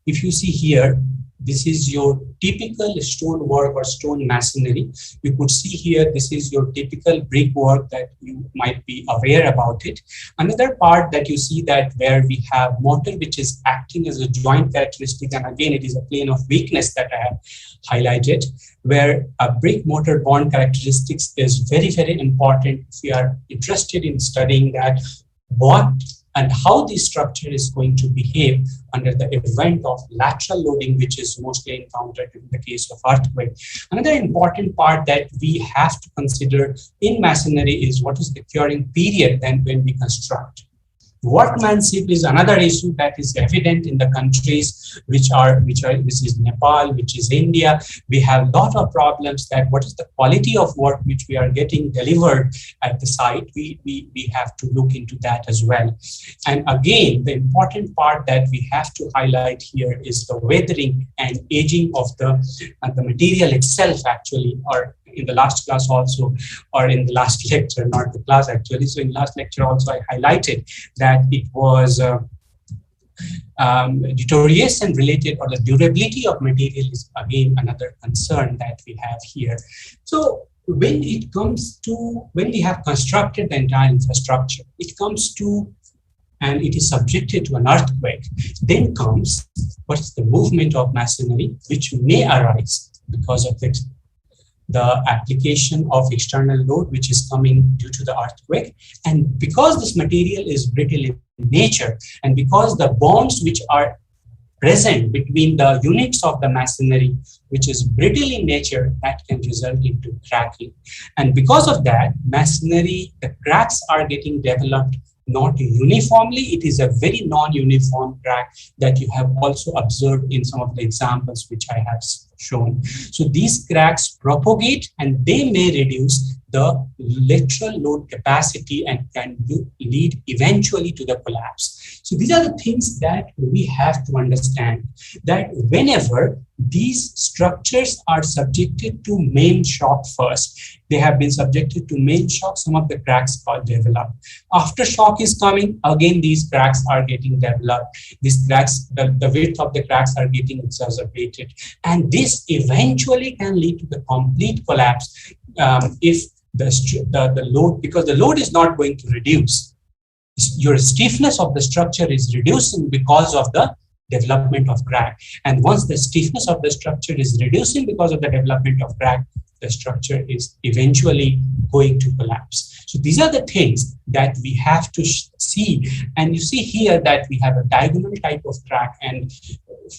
if you see here, this is your typical stone work or stone masonry. You could see here, this is your typical brick work that you might be aware about it. Another part that you see that where we have mortar, which is acting as a joint characteristic. And again, it is a plane of weakness that I have highlighted, where a brick mortar bond characteristics is very, very important if we are interested in studying that what and how this structure is going to behave under the event of lateral loading, which is mostly encountered in the case of earthquake. Another important part that we have to consider in masonry is what is the curing period then when we construct. Workmanship is another issue that is evident in the countries which is Nepal, which is India. We have a lot of problems that what is the quality of work which we are getting delivered at the site. We have to look into that as well. And again, the important part that we have to highlight here is the weathering and aging of the material itself actually, or in the last class also, or in the last lecture, not the class actually. So in last lecture also I highlighted that it was deterioration related, or the durability of material is again another concern that we have here. So when it comes to, when we have constructed the entire infrastructure, it comes to, and it is subjected to an earthquake, then comes what is the movement of masonry, which may arise because of the application of external load which is coming due to the earthquake. And because this material is brittle in nature, and because the bonds which are present between the units of the masonry, which is brittle in nature, that can result into cracking. And because of that, masonry, the cracks are getting developed not uniformly. It is a very non-uniform crack that you have also observed in some of the examples which I have shown. So these cracks propagate, and they may reduce the lateral load capacity and can lead eventually to the collapse. So these are the things that we have to understand, that whenever these structures are subjected to main shock first, they have been subjected to main shock, some of the cracks are developed. After shock is coming, again these cracks are getting developed. These cracks, the width of the cracks are getting exacerbated. And this eventually can lead to the complete collapse if the load, because the load is not going to reduce. Your stiffness of the structure is reducing because of the development of crack. And once the stiffness of the structure is reducing because of the development of crack, the structure is eventually going to collapse. So these are the things that we have to see. And you see here that we have a diagonal type of crack. And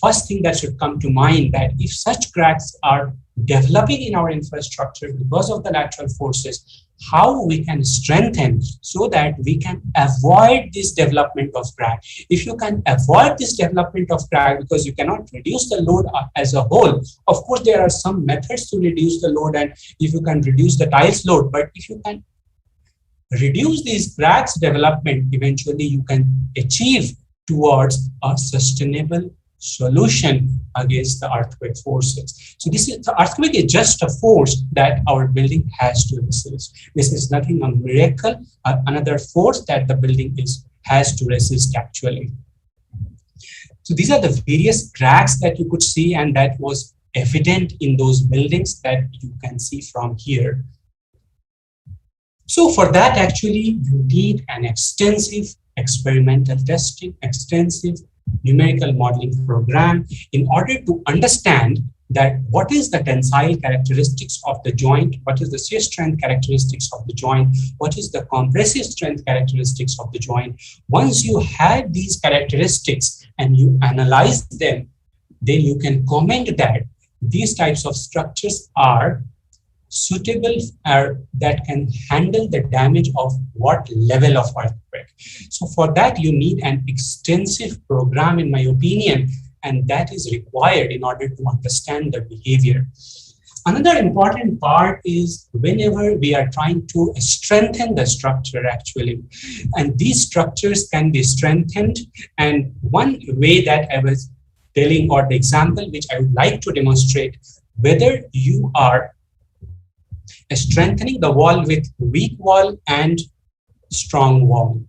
first thing that should come to mind, that if such cracks are developing in our infrastructure because of the lateral forces, how we can strengthen so that we can avoid this development of crack. If you can avoid this development of crack, because you cannot reduce the load as a whole, of course there are some methods to reduce the load, and if you can reduce the tiles load, but if you can reduce these cracks development, eventually you can achieve towards a sustainable solution against the earthquake forces. So the earthquake is just a force that our building has to resist. This is nothing a miracle, another force that the building has to resist actually. So these are the various cracks that you could see, and that was evident in those buildings that you can see from here. So for that, actually, you need an extensive experimental testing, extensive numerical modeling program in order to understand that what is the tensile characteristics of the joint, what is the shear strength characteristics of the joint, what is the compressive strength characteristics of the joint. Once you have these characteristics and you analyze them, then you can comment that these types of structures are suitable that can handle the damage of what level of earthquake. So for that, you need an extensive program, in my opinion, and that is required in order to understand the behavior. Another important part is whenever we are trying to strengthen the structure actually, and these structures can be strengthened, and one way that I was telling, or the example which I would like to demonstrate, whether you are strengthening the wall with weak wall and strong wall.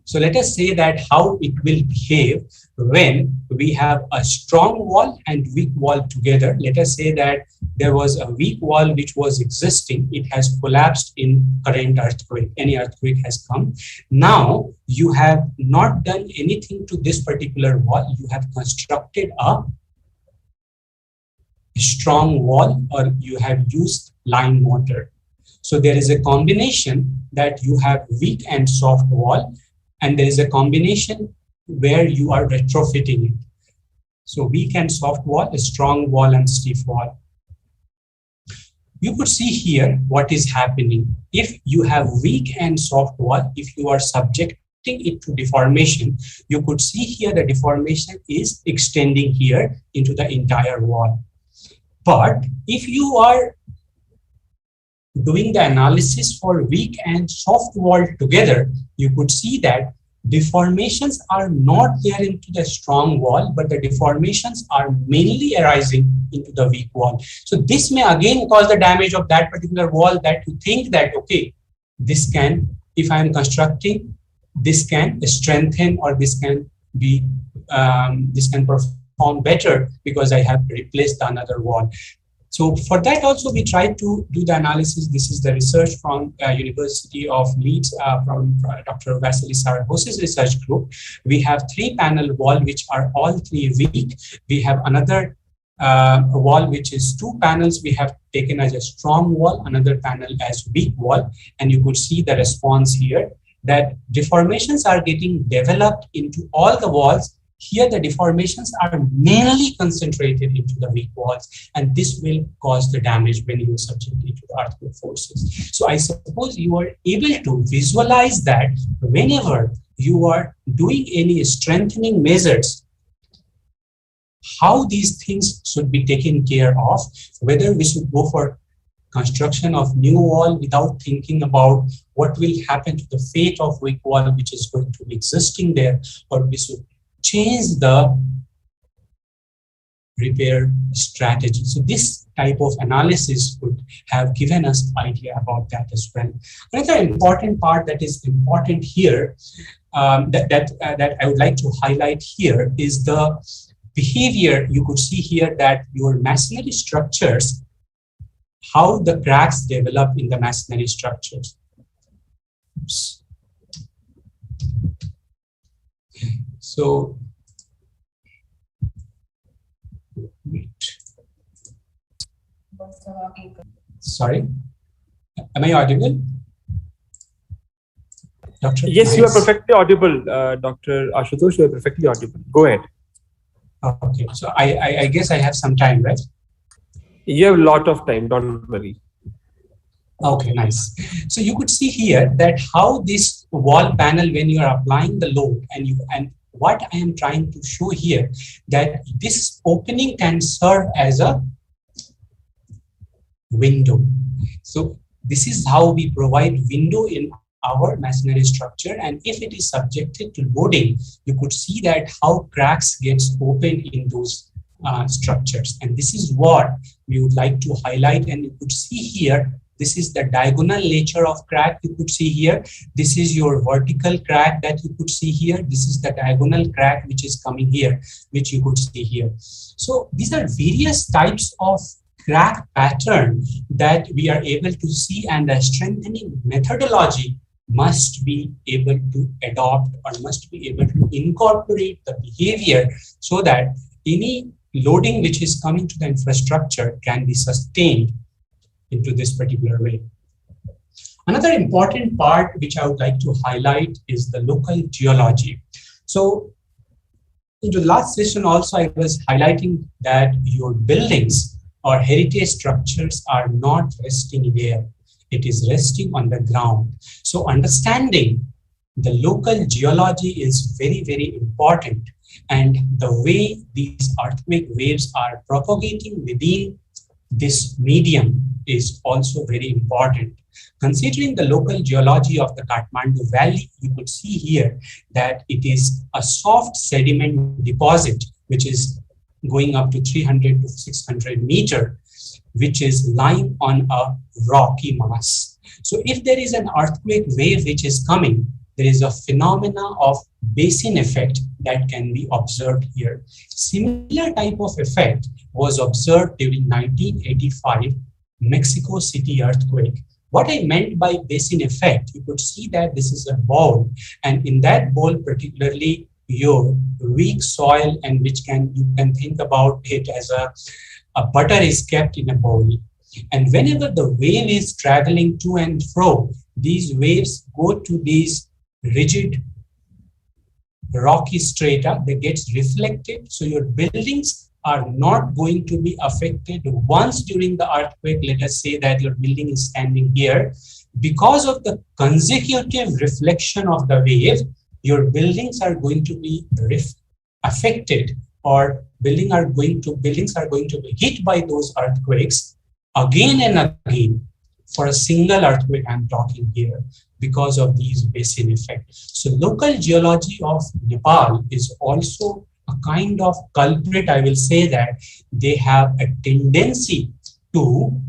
So let us say that how it will behave when we have a strong wall and weak wall together. Let us say that there was a weak wall which was existing. It has collapsed in current earthquake. Any earthquake has come. Now you have not done anything to this particular wall. You have constructed a strong wall, or you have used lime mortar. So there is a combination that you have weak and soft wall, and there is a combination where you are retrofitting it. So weak and soft wall, a strong wall and stiff wall. You could see here what is happening. If you have weak and soft wall, if you are subjecting it to deformation, you could see here the deformation is extending here into the entire wall. But if you are doing the analysis for weak and soft wall together, you could see that deformations are not there into the strong wall, but the deformations are mainly arising into the weak wall. So this may again cause the damage of that particular wall, that you think that, okay, this can, if I am constructing, this can strengthen, or this can be, this can perform better because I have replaced another wall. So for that also we tried to do the analysis. This is the research from University of Leeds, from Dr. Vasily Saragos's research group. We have 3 panel wall which are all 3 weak. We have another wall which is 2 panels we have taken as a strong wall, another panel as weak wall, and you could see the response here that deformations are getting developed into all the walls. Here the deformations are mainly concentrated into the weak walls, and this will cause the damage when you subject it to the earthquake forces. So I suppose you are able to visualize that whenever you are doing any strengthening measures, how these things should be taken care of, whether we should go for construction of new wall without thinking about what will happen to the fate of weak wall which is going to be existing there, or we should change the repair strategy. So this type of analysis would have given us idea about that as well. Another important part that is important here, that I would like to highlight here, is the behavior. You could see here that your masonry structures, how the cracks develop in the masonry structures. Oops. So, wait. Sorry, am I audible? Dr. Yes, you are Mahesh? perfectly audible, Dr. Ashutosh. You are perfectly audible. Go ahead. Okay, so I guess I have some time, right? You have a lot of time. Don't worry. Okay, nice. So you could see here that how this wall panel, when you are applying the load, and what I am trying to show here, that this opening can serve as a window. So this is how we provide window in our masonry structure, and if it is subjected to loading, you could see that how cracks gets open in those structures, and this is what we would like to highlight. And you could see here, this is the diagonal nature of crack. You could see here, this is your vertical crack that you could see here. This is the diagonal crack which is coming here, which you could see here. So these are various types of crack pattern that we are able to see, and the strengthening methodology must be able to adopt or must be able to incorporate the behavior so that any loading which is coming to the infrastructure can be sustained into this particular way. Another important part which I would like to highlight is the local geology. So in the last session also I was highlighting that your buildings or heritage structures are not resting in air. It is resting on the ground. So understanding the local geology is very, very important. And the way these earthquake waves are propagating within this medium is also very important. Considering the local geology of the Kathmandu Valley, you could see here that it is a soft sediment deposit, which is going up to 300 to 600 meters, which is lying on a rocky mass. So if there is an earthquake wave which is coming, there is a phenomena of basin effect that can be observed here. Similar type of effect was observed during 1985 Mexico City earthquake. What I meant by basin effect, you could see that this is a bowl, and in that bowl particularly your weak soil, and which you can think about it as a butter is kept in a bowl. And whenever the wave is traveling to and fro, these waves go to these rigid rocky strata, they get reflected. So your buildings are not going to be affected once during the earthquake. Let us say that your building is standing here. Because of the consecutive reflection of the wave, your buildings are going to be affected, or buildings are going to be hit by those earthquakes again and again. For a single earthquake I'm talking here, because of these basin effects. So local geology of Nepal is also a kind of culprit. I will say that they have a tendency to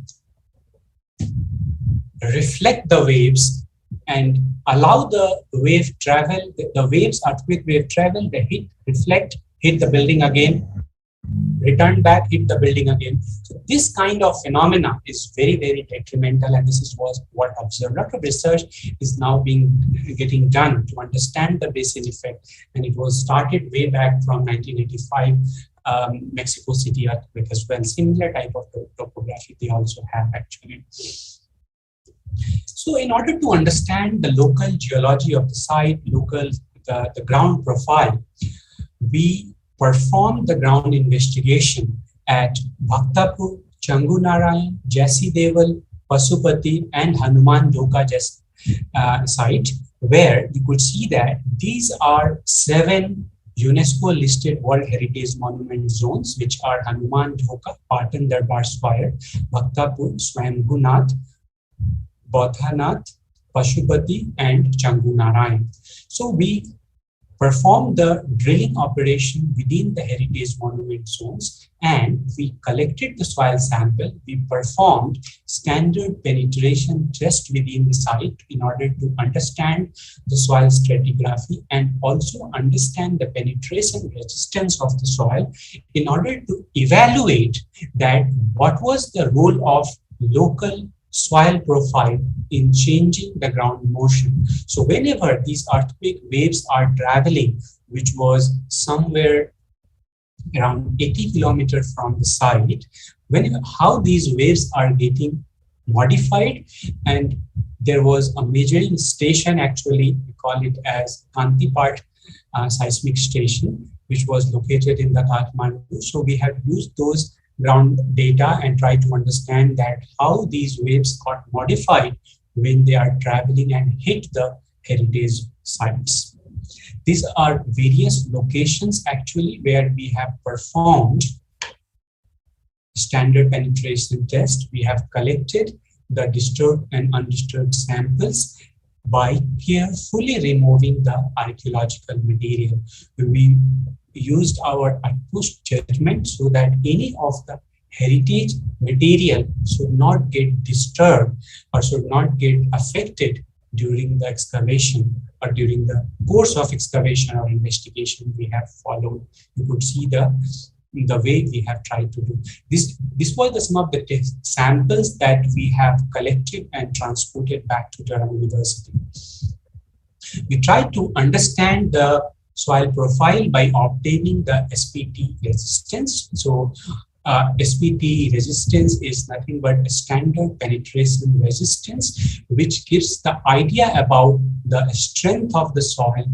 reflect the waves and allow the wave travel, the waves, earthquake wave travel, they hit, reflect, hit the building again, return back, hit the building again. So this kind of phenomena is very, very detrimental, and this is what observed. A lot of research is now getting done to understand the basin effect, and it was started way back from 1985 Mexico City earthquake as well. Similar type of topography they also have actually. So in order to understand the local geology of the site, the ground profile, we performed the ground investigation at Bhaktapur, Changunarayan, Jasi Deval, Pasupati, and Hanuman Dhoka site, where you could see that these are 7 UNESCO listed World Heritage Monument zones, which are Hanuman Dhoka, Patan Darbar Square, Bhaktapur, Swayambhunath, Bodhanath, Pashupati, and Changunarayan. So we performed the drilling operation within the heritage monument zones, and we collected the soil sample. We performed standard penetration test within the site in order to understand the soil stratigraphy and also understand the penetration resistance of the soil in order to evaluate that what was the role of local soil profile in changing the ground motion. So whenever these earthquake waves are traveling, which was somewhere around 80 kilometers from the site, how these waves are getting modified, and there was a measuring station, actually we call it as Kantipart seismic station, which was located in the Kathmandu. So we have used those ground data and tried to understand that how these waves got modified when they are traveling and hit the heritage sites. These are various locations actually where we have performed standard penetration test. We have collected the disturbed and undisturbed samples by carefully removing the archaeological material. We used our utmost judgment so that any of the heritage material should not get disturbed or should not get affected during the excavation or during the course of excavation or investigation we have followed. You could see the way we have tried to do. This was some of the samples that we have collected and transported back to Durham University. We tried to understand the soil profile by obtaining the SPT resistance. So SPT resistance is nothing but a standard penetration resistance, which gives the idea about the strength of the soil.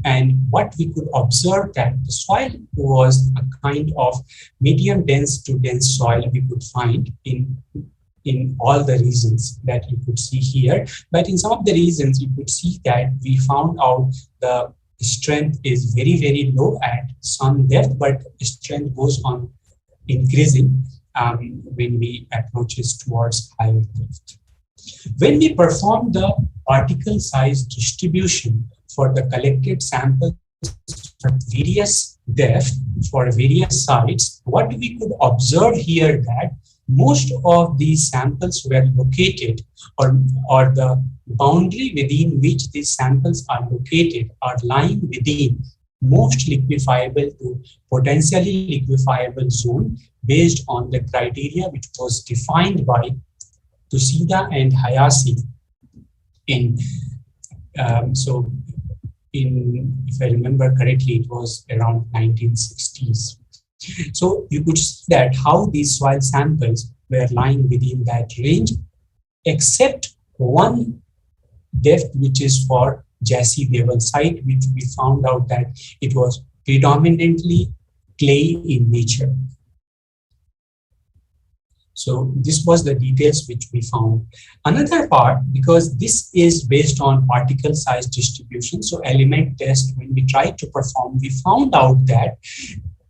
And what we could observe that the soil was a kind of medium dense to dense soil we could find in all the regions that you could see here. But in some of the regions, you could see that we found out the strength is very, very low at some depth, but strength goes on increasing when we approach towards higher depth. When we perform the particle size distribution for the collected samples for various depths, for various sites, what we could observe here that most of these samples were located, or the boundary within which these samples are located are lying within most liquefiable to potentially liquefiable zone based on the criteria which was defined by Tushida and Hayashi if I remember correctly, it was around 1960s. So you could see that how these soil samples were lying within that range, except one depth, which is for Jassy Deval site, which we found out that it was predominantly clay in nature. So this was the details which we found. Another part, because this is based on particle size distribution, so element test, when we tried to perform, we found out that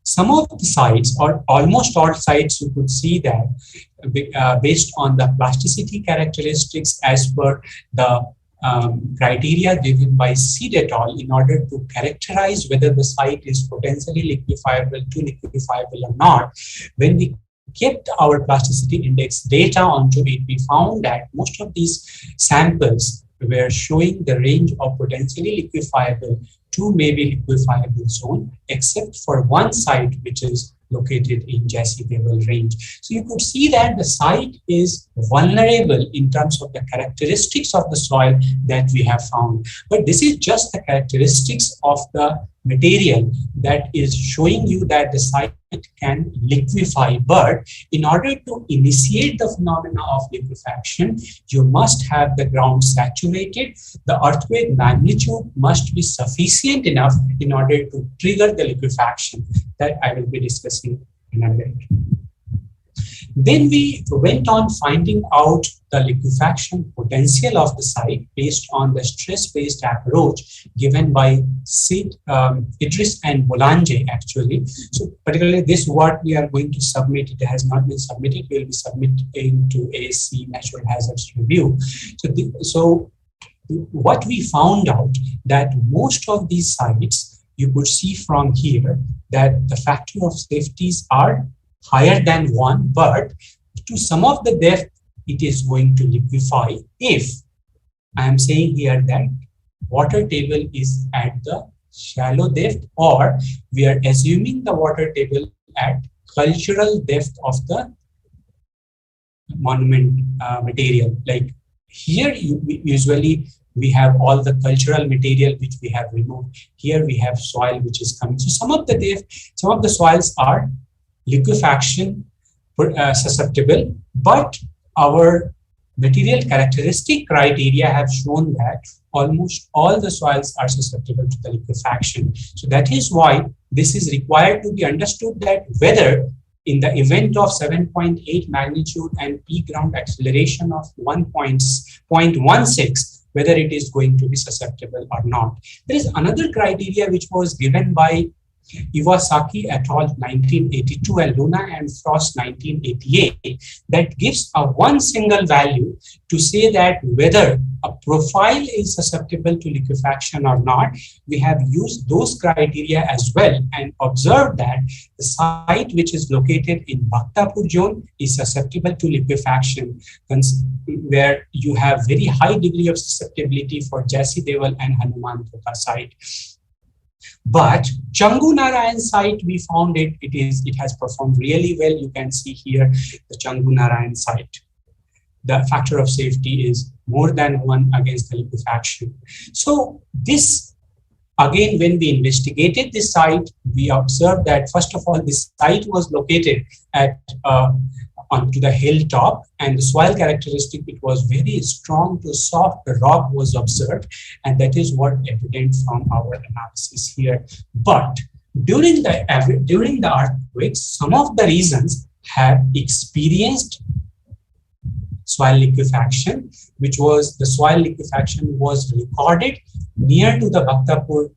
some of the sites, or almost all sites, you could see that based on the plasticity characteristics as per the criteria given by Sid et al. In order to characterize whether the site is potentially liquefiable to liquefiable or not, when we kept our plasticity index data onto it, we found that most of these samples were showing the range of potentially liquefiable to maybe liquefiable zone, except for one site which is located in Jassy Deval range. So you could see that the site is vulnerable in terms of the characteristics of the soil that we have found. But this is just the characteristics of the material that is showing you that the site can liquefy. But in order to initiate the phenomena of liquefaction, you must have the ground saturated. The earthquake magnitude must be sufficient enough in order to trigger the liquefaction that I will be discussing in a minute. Then we went on finding out the liquefaction potential of the site based on the stress-based approach given by Sid, Idris and Boulanger actually. So particularly this what we are going to submit, it has not been submitted, we will be submitting to ASC Natural Hazards Review. So what we found out that most of these sites, you could see from here that the factor of safeties are higher than 1, but to some of the depth, it is going to liquefy if I am saying here that water table is at the shallow depth, or we are assuming the water table at cultural depth of the monument material. Like here, usually we have all the cultural material which we have removed. Here we have soil which is coming. So some of the depth, some of the soils are liquefaction susceptible, but our material characteristic criteria have shown that almost all the soils are susceptible to the liquefaction. So that is why this is required to be understood, that whether in the event of 7.8 magnitude and peak ground acceleration of 1.16, whether it is going to be susceptible or not. There is another criteria which was given by Iwasaki et al. 1982 and Luna and Frost 1988 that gives a one single value to say that whether a profile is susceptible to liquefaction or not. We have used those criteria as well and observed that the site which is located in Bhaktapur zone is susceptible to liquefaction, where you have very high degree of susceptibility for Jasi Deval and Hanuman Toka site. But Changu Narayan site, we found it has performed really well. You can see here the Changu Narayan site. The factor of safety is more than 1 against the liquefaction. So this, again, when we investigated this site, we observed that first of all, this site was located at onto the hilltop, and the soil characteristic, it was very strong to soft rock was observed, and that is what evident from our analysis here. But during the earthquakes, some of the regions have experienced soil liquefaction, which was the soil liquefaction was recorded near to the Bhaktapur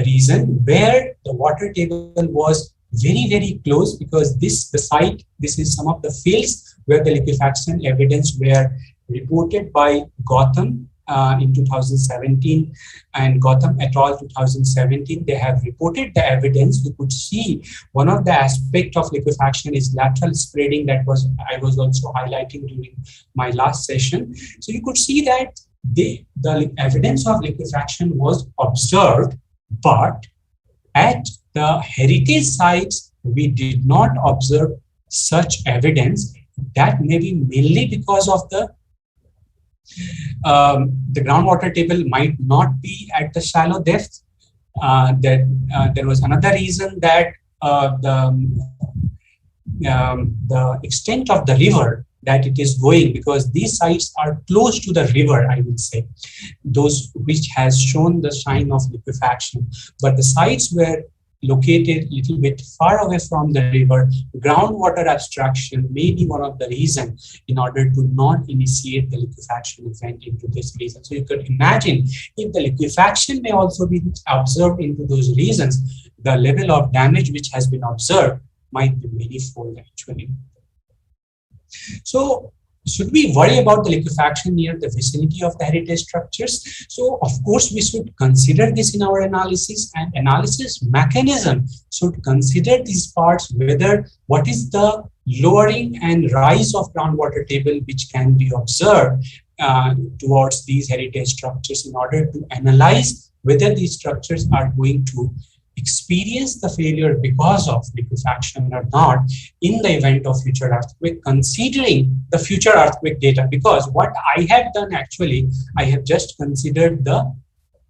region, where the water table was very, very close, because this is some of the fields where the liquefaction evidence were reported by Gautam in 2017 and Gautam et al. 2017. They have reported the evidence. You could see one of the aspects of liquefaction is lateral spreading, that I was also highlighting during my last session. So you could see that the evidence of liquefaction was observed, but at the heritage sites, we did not observe such evidence. That may be mainly because of the groundwater table might not be at the shallow depth. There was another reason that the extent of the river that it is going, because these sites are close to the river, I would say, those which has shown the sign of liquefaction. But the sites were located a little bit far away from the river. Groundwater obstruction may be one of the reasons in order to not initiate the liquefaction event into this region. So you could imagine if the liquefaction may also be observed into those regions, the level of damage which has been observed might be manifold actually. So should we worry about the liquefaction near the vicinity of the heritage structures? So of course we should consider this in our analysis, and analysis mechanism should consider these parts, whether what is the lowering and rise of groundwater table which can be observed towards these heritage structures, in order to analyze whether these structures are going to experience the failure because of liquefaction or not in the event of future earthquake, considering the future earthquake data. Because what I have done actually, I have just considered the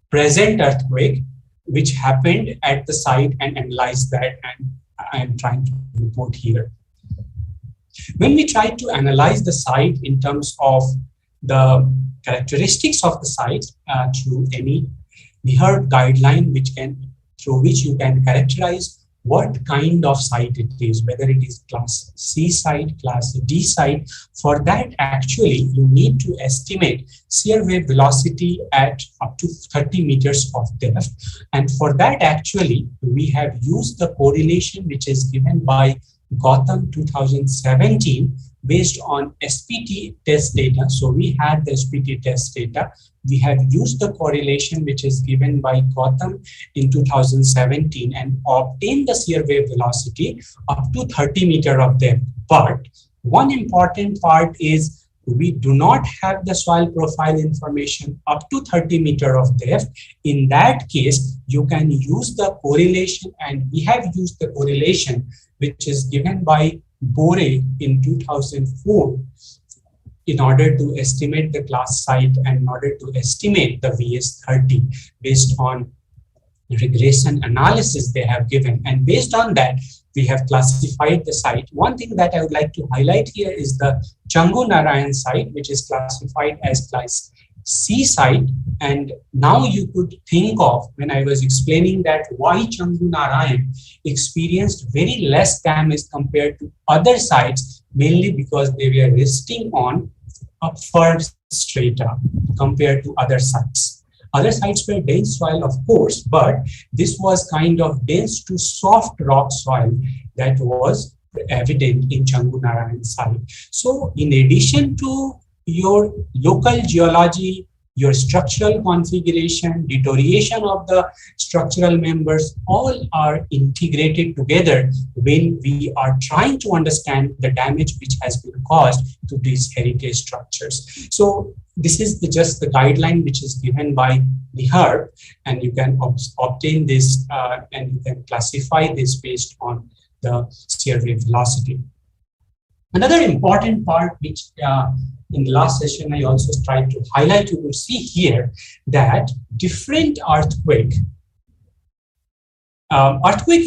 present earthquake which happened at the site and analyzed that, and I am trying to report here. When we try to analyze the site in terms of the characteristics of the site through any NIHR guideline through which you can characterize what kind of site it is, whether it is class C site, class D site. For that, actually, you need to estimate shear wave velocity at up to 30 meters of depth. And for that, actually, we have used the correlation which is given by Gautam 2017 based on SPT test data. So we had the SPT test data. We have used the correlation which is given by Gautam in 2017 and obtained the shear wave velocity up to 30 meters of depth. But one important part is we do not have the soil profile information up to 30 meters of depth. In that case, you can use the correlation, and we have used the correlation which is given by Bore in 2004 in order to estimate the class site and in order to estimate the VS30 based on regression analysis they have given. And based on that, we have classified the site. One thing that I would like to highlight here is the Changu Narayan site, which is classified as class C site. And now you could think of, when I was explaining that why Changu Narayan experienced very less damage compared to other sites, mainly because they were resting on upward strata compared to other sites. Other sites were dense soil, of course, but this was kind of dense to soft rock soil that was evident in Changu Narayan site. So in addition to your local geology, your structural configuration, deterioration of the structural members, all are integrated together when we are trying to understand the damage which has been caused to these heritage structures. So this is just the guideline which is given by the HERB, and you can obtain this and you can classify this based on the shear wave velocity. Another important part which in the last session I also tried to highlight, you will see here that different earthquake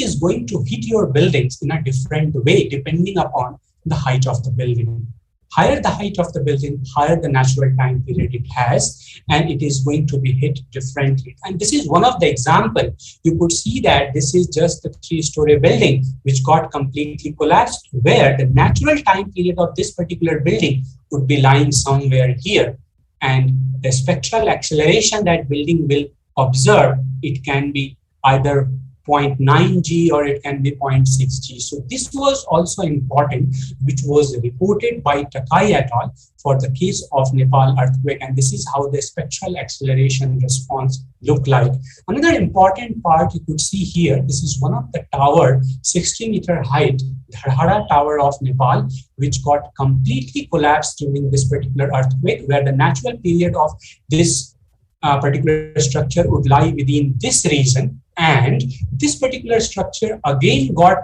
is going to hit your buildings in a different way depending upon the height of the building. Higher the height of the building, higher the natural time period it has, and it is going to be hit differently. And this is one of the examples. You could see that this is just a 3-story building which got completely collapsed, where the natural time period of this particular building would be lying somewhere here. And the spectral acceleration that building will observe, it can be either 0.9 G or it can be 0.6 G. So this was also important, which was reported by Takai et al. For the case of Nepal earthquake, and this is how the spectral acceleration response looked like. Another important part you could see here, this is one of the tower, 60-meter height, Dharhara Tower of Nepal, which got completely collapsed during this particular earthquake, where the natural period of this particular structure would lie within this region. And this particular structure again got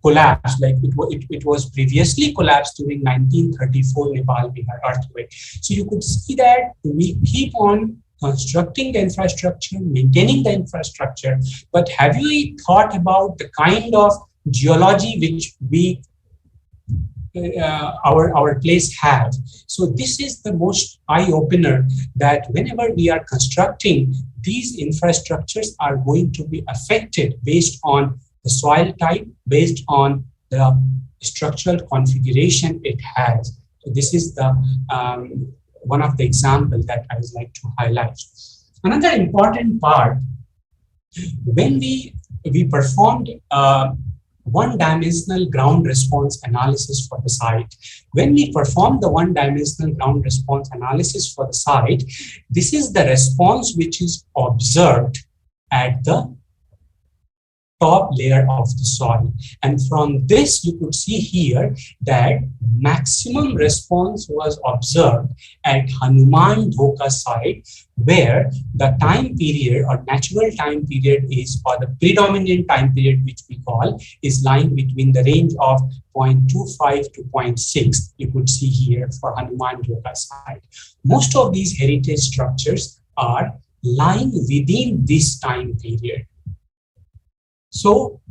collapsed, like it was previously collapsed during 1934 Nepal Bihar earthquake. So you could see that we keep on constructing the infrastructure, maintaining the infrastructure, but have you thought about the kind of geology which we our place have? So this is the most eye-opener, that whenever we are constructing, these infrastructures are going to be affected based on the soil type, based on the structural configuration it has. So this is the one of the examples that I would like to highlight. Another important part, when we performed one-dimensional ground response analysis for the site. When we perform the one-dimensional ground response analysis for the site, this is the response which is observed at the top layer of the soil. And from this, you could see here that maximum response was observed at Hanuman Dhoka site, where the time period or natural time period is, or the predominant time period which we call, is lying between the range of 0.25 to 0.6. You could see here for Hanuman Dhoka site. Most of these heritage structures are lying within this time period. So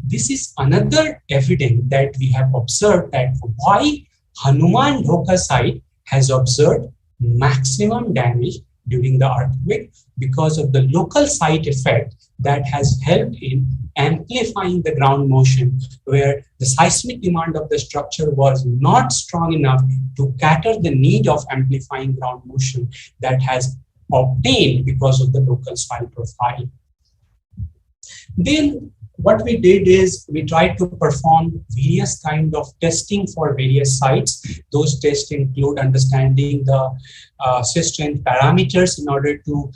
this is another evidence that we have observed that why Hanuman Dhoka site has observed maximum damage during the earthquake, because of the local site effect that has helped in amplifying the ground motion, where the seismic demand of the structure was not strong enough to cater the need of amplifying ground motion that has obtained because of the local soil profile. Then what we did is we tried to perform various kind of testing for various sites. Those tests include understanding the strength parameters in order to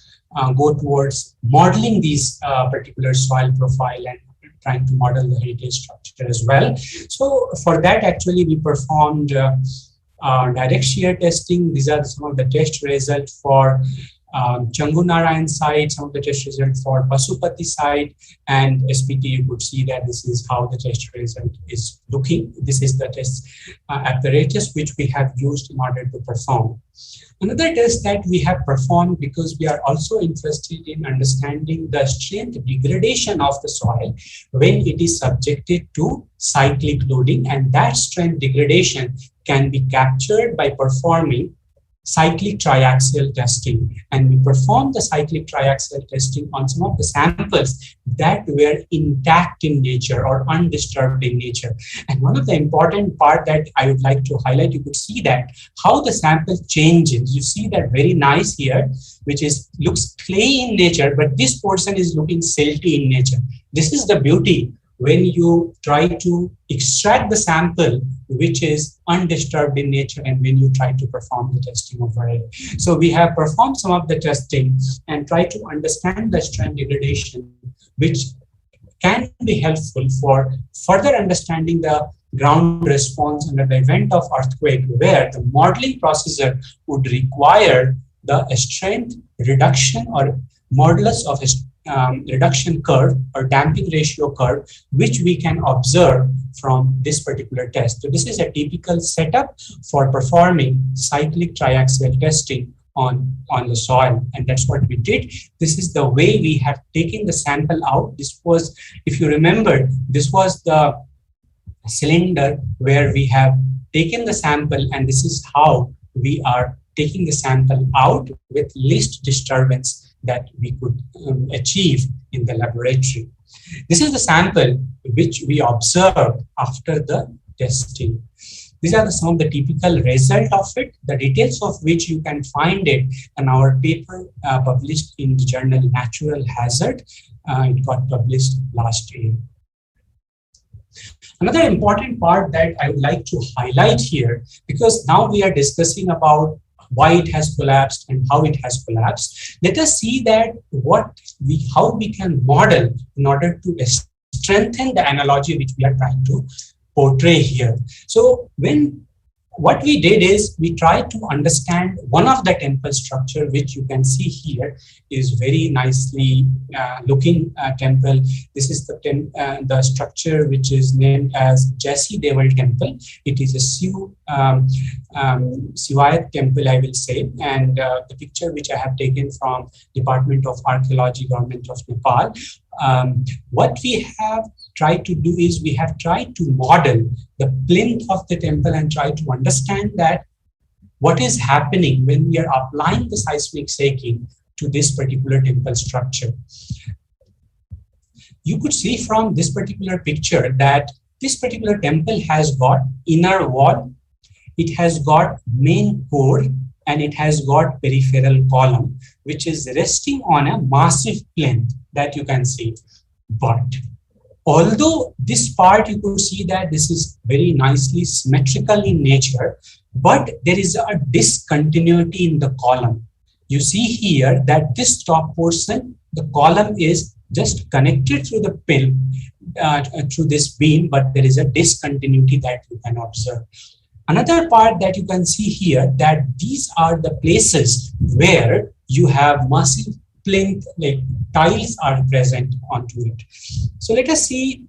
go towards modeling these particular soil profile and trying to model the heritage structure as well. So for that, actually, we performed direct shear testing. These are some of the test results for Changu Narayan site, some of the test results for Pasupati site, and SPT. You could see that this is how the test result is looking. This is the test apparatus which we have used in order to perform. Another test that we have performed, because we are also interested in understanding the strength degradation of the soil when it is subjected to cyclic loading, and that strength degradation can be captured by performing cyclic triaxial testing. And we performed the cyclic triaxial testing on some of the samples that were intact in nature or undisturbed in nature. And one of the important part that I would like to highlight, you could see that how the sample changes. You see that very nice here, which is looks clay in nature, but this portion is looking silty in nature. This is the beauty when you try to extract the sample which is undisturbed in nature and when you try to perform the testing over it. So we have performed some of the testing and try to understand the strand degradation, which can be helpful for further understanding the ground response under the event of earthquake, where the modeling procedure would require the strength reduction or modulus of reduction curve or damping ratio curve, which we can observe from this particular test. So this is a typical setup for performing cyclic triaxial testing on the soil, and that's what we did. This is the way we have taken the sample out. This was, if you remember, this was the cylinder where we have taken the sample, and this is how we are taking the sample out with least disturbance that we could achieve in the laboratory. This is the sample which we observed after the testing. These are some of the typical result of it, the details of which you can find it in our paper published in the journal Natural Hazard. It got published last year. Another important part that I would like to highlight here, because now we are discussing about why it has collapsed and how it has collapsed. Let us see that how we can model in order to strengthen the analogy which we are trying to portray here. So what we did is we tried to understand one of the temple structure, which you can see here is very nicely looking temple. This is the structure which is named as Jesse Devil Temple. It is a Sivayat temple, I will say, and the picture which I have taken from Department of Archaeology, Government of Nepal. What we have tried to do is we have tried to model the plinth of the temple and try to understand that what is happening when we are applying the seismic shaking to this particular temple structure. You could see from this particular picture that this particular temple has got inner wall, it has got main core, and it has got peripheral column, which is resting on a massive plinth that you can see. But although this part, you could see that this is very nicely symmetrical in nature, but there is a discontinuity in the column. You see here that this top portion, the column is just connected through the pin, through this beam, but there is a discontinuity that you can observe. Another part that you can see here, that these are the places where you have massive plinth, like tiles are present onto it. So let us see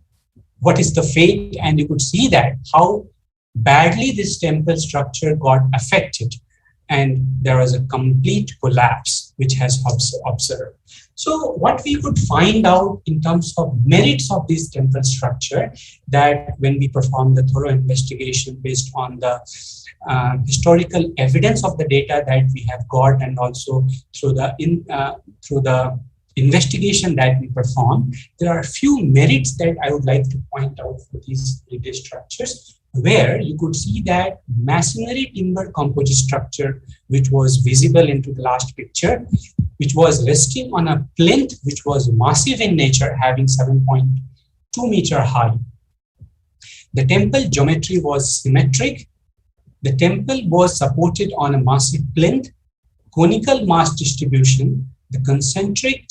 what is the fate, and you could see that how badly this temple structure got affected, and there was a complete collapse which has observed. So what we could find out in terms of merits of this temple structure, that when we perform the thorough investigation based on the historical evidence of the data that we have got, and also through the investigation that we perform, there are a few merits that I would like to point out for these structures, where you could see that masonry timber composite structure, which was visible into the last picture, which was resting on a plinth which was massive in nature, having 7.2 meter high. The temple geometry was symmetric. The temple was supported on a massive plinth, conical mass distribution, the concentric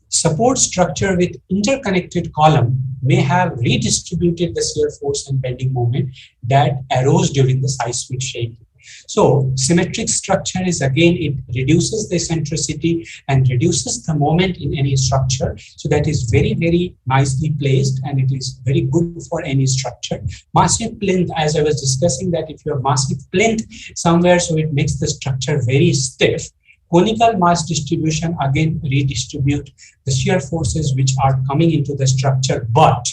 support structure with interconnected column may have redistributed the shear force and bending moment that arose during the seismic shaking. So symmetric structure is, again, it reduces the eccentricity and reduces the moment in any structure. So that is very, very nicely placed, and it is very good for any structure. Massive plinth, as I was discussing, that if you have massive plinth somewhere, so it makes the structure very stiff. Conical mass distribution, again, redistribute the shear forces which are coming into the structure, but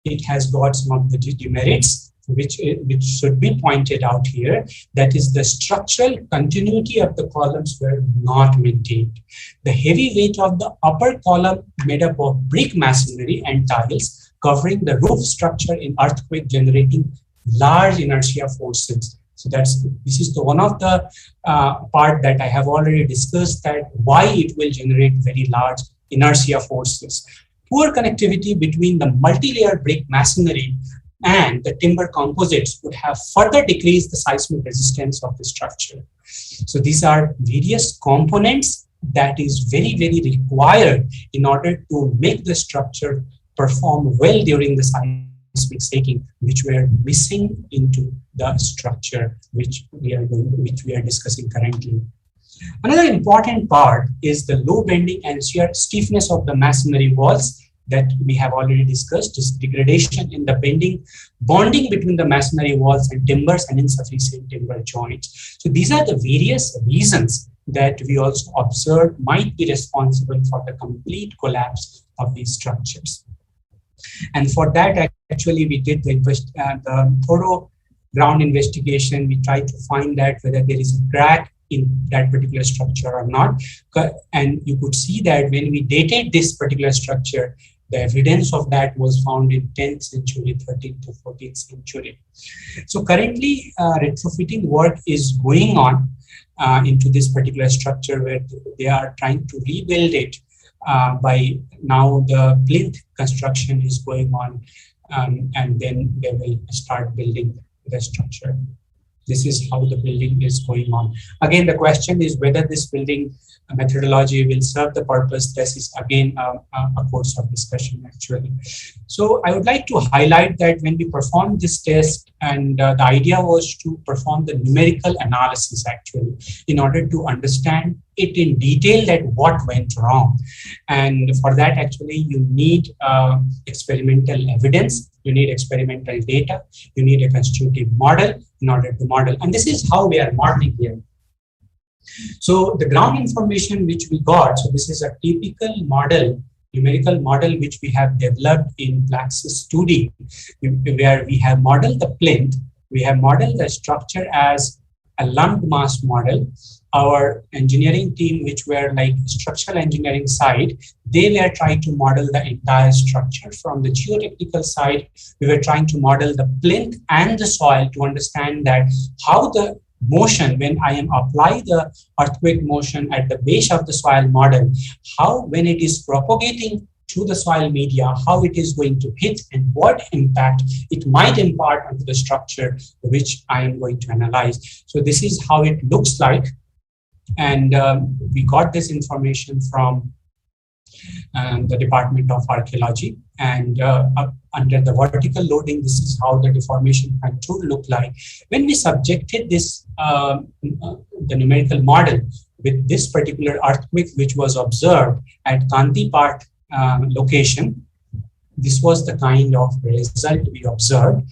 it has got some of the demerits. which should be pointed out here, that is the structural continuity of the columns were not maintained. The heavy weight of the upper column made up of brick masonry and tiles covering the roof structure in earthquake generating large inertia forces. So this is the one of the part that I have already discussed, that why it will generate very large inertia forces. Poor connectivity between the multi-layer brick masonry and the timber composites would have further decreased the seismic resistance of the structure. So these are various components that is very, very required in order to make the structure perform well during the seismic shaking, which were missing into the structure which we are discussing currently. Another important part is the low bending and shear stiffness of the masonry walls that we have already discussed, is degradation in the bonding between the masonry walls and timbers and insufficient timber joints. So these are the various reasons that we also observed might be responsible for the complete collapse of these structures. And for that, actually, we did the thorough ground investigation. We tried to find out whether there is a crack in that particular structure or not. And you could see that when we dated this particular structure, the evidence of that was found in 10th century, 13th to 14th century. So currently, retrofitting work is going on into this particular structure, where they are trying to rebuild it. By now, the plinth construction is going on, and then they will start building the structure. This is how the building is going on. Again, the question is whether this building methodology will serve the purpose. This is again a course of discussion, actually. So I would like to highlight that when we performed this test, and the idea was to perform the numerical analysis, actually, in order to understand it in detail, that what went wrong. And for that, actually, you need experimental evidence, you need experimental data, you need a constitutive model in order to model. And this is how we are modeling here. So the ground information which we got, so this is a typical model, numerical model, which we have developed in Plaxis 2D, where we have modeled the plinth, we have modeled the structure as a lumped mass model. Our engineering team, which were like structural engineering side, they were trying to model the entire structure. From the geotechnical side, we were trying to model the plinth and the soil to understand that how the motion, when I am apply the earthquake motion at the base of the soil model, how when it is propagating to the soil media, how it is going to hit and what impact it might impart onto the structure, which I am going to analyze. So this is how it looks like. And we got this information from the Department of Archaeology, and under the vertical loading, this is how the deformation contour looked like. When we subjected this, the numerical model with this particular earthquake, which was observed at Kantipat location, this was the kind of result we observed.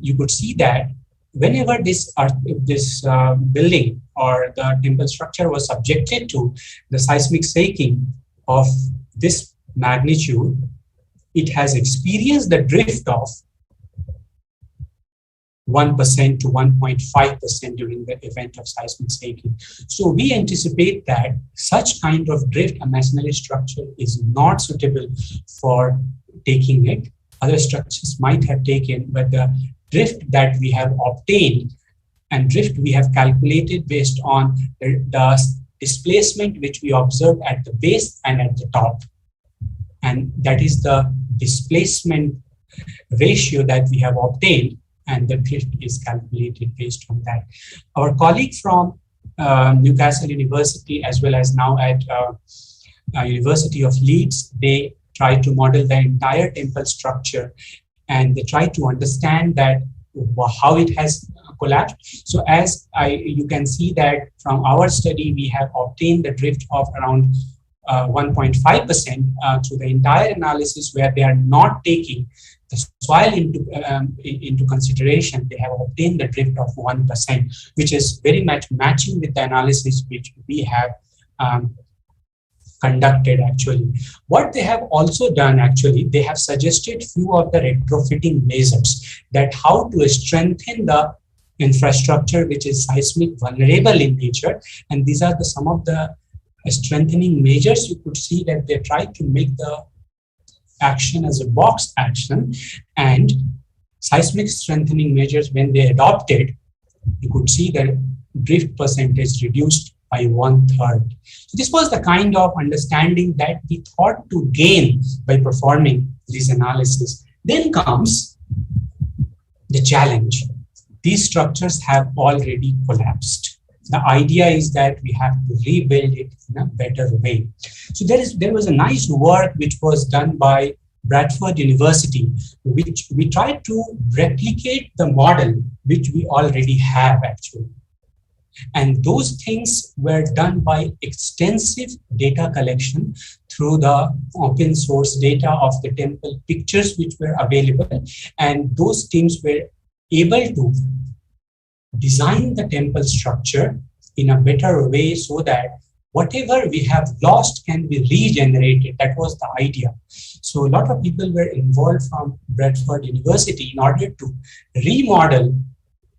You could see that whenever this building or the temple structure was subjected to the seismic shaking of this magnitude, it has experienced the drift of 1% to 1.5% during the event of seismic shaking. So we anticipate that such kind of drift, a masonry structure, is not suitable for taking it. Other structures might have taken, but the drift that we have obtained and drift we have calculated based on the displacement which we observed at the base and at the top. And that is the displacement ratio that we have obtained, and the drift is calculated based on that. Our colleague from Newcastle University, as well as now at University of Leeds, they try to model the entire temple structure, and they try to understand that how it has collapsed. So as you can see that from our study, we have obtained the drift of around 1.5% through the entire analysis, where they are not taking the soil into consideration. They have obtained the drift of 1%, which is very much matching with the analysis which we have conducted actually. What they have also done actually, they have suggested few of the retrofitting measures that how to strengthen the infrastructure which is seismic vulnerable in nature. And these are some of the strengthening measures. You could see that they try to make the action as a box action, and seismic strengthening measures, when they adopted, you could see that drift percentage reduced by 1/3. So this was the kind of understanding that we thought to gain by performing this analysis. Then comes the challenge. These structures have already collapsed. The idea is that we have to rebuild it in a better way. So there was a nice work which was done by Bradford University, which we tried to replicate the model which we already have actually. And those things were done by extensive data collection through the open source data of the temple pictures which were available. And those teams were able to design the temple structure in a better way so that whatever we have lost can be regenerated. That was the idea. So a lot of people were involved from Bradford University in order to remodel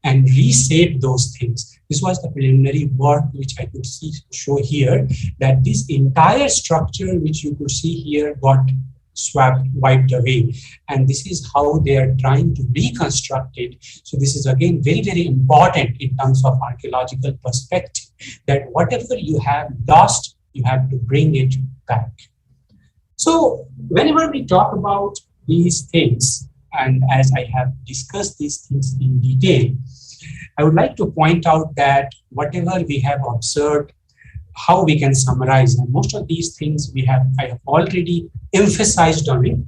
and reshape those things. This was the preliminary work which I could show here, that this entire structure which you could see here got wiped away. And this is how they are trying to reconstruct it. So this is again very, very important in terms of archaeological perspective, that whatever you have lost, you have to bring it back. So whenever we talk about these things, and as I have discussed these things in detail, I would like to point out that whatever we have observed, how we can summarize, and most of these things I have already emphasized on it,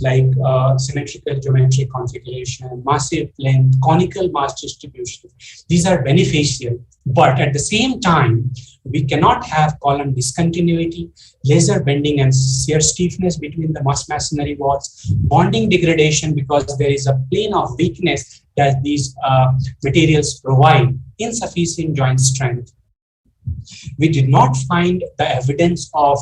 like symmetrical geometric configuration, massive length, conical mass distribution. These are beneficial, but at the same time, we cannot have column discontinuity, laser bending and shear stiffness between the masonry walls, bonding degradation because there is a plane of weakness that these materials provide, insufficient joint strength. We did not find the evidence of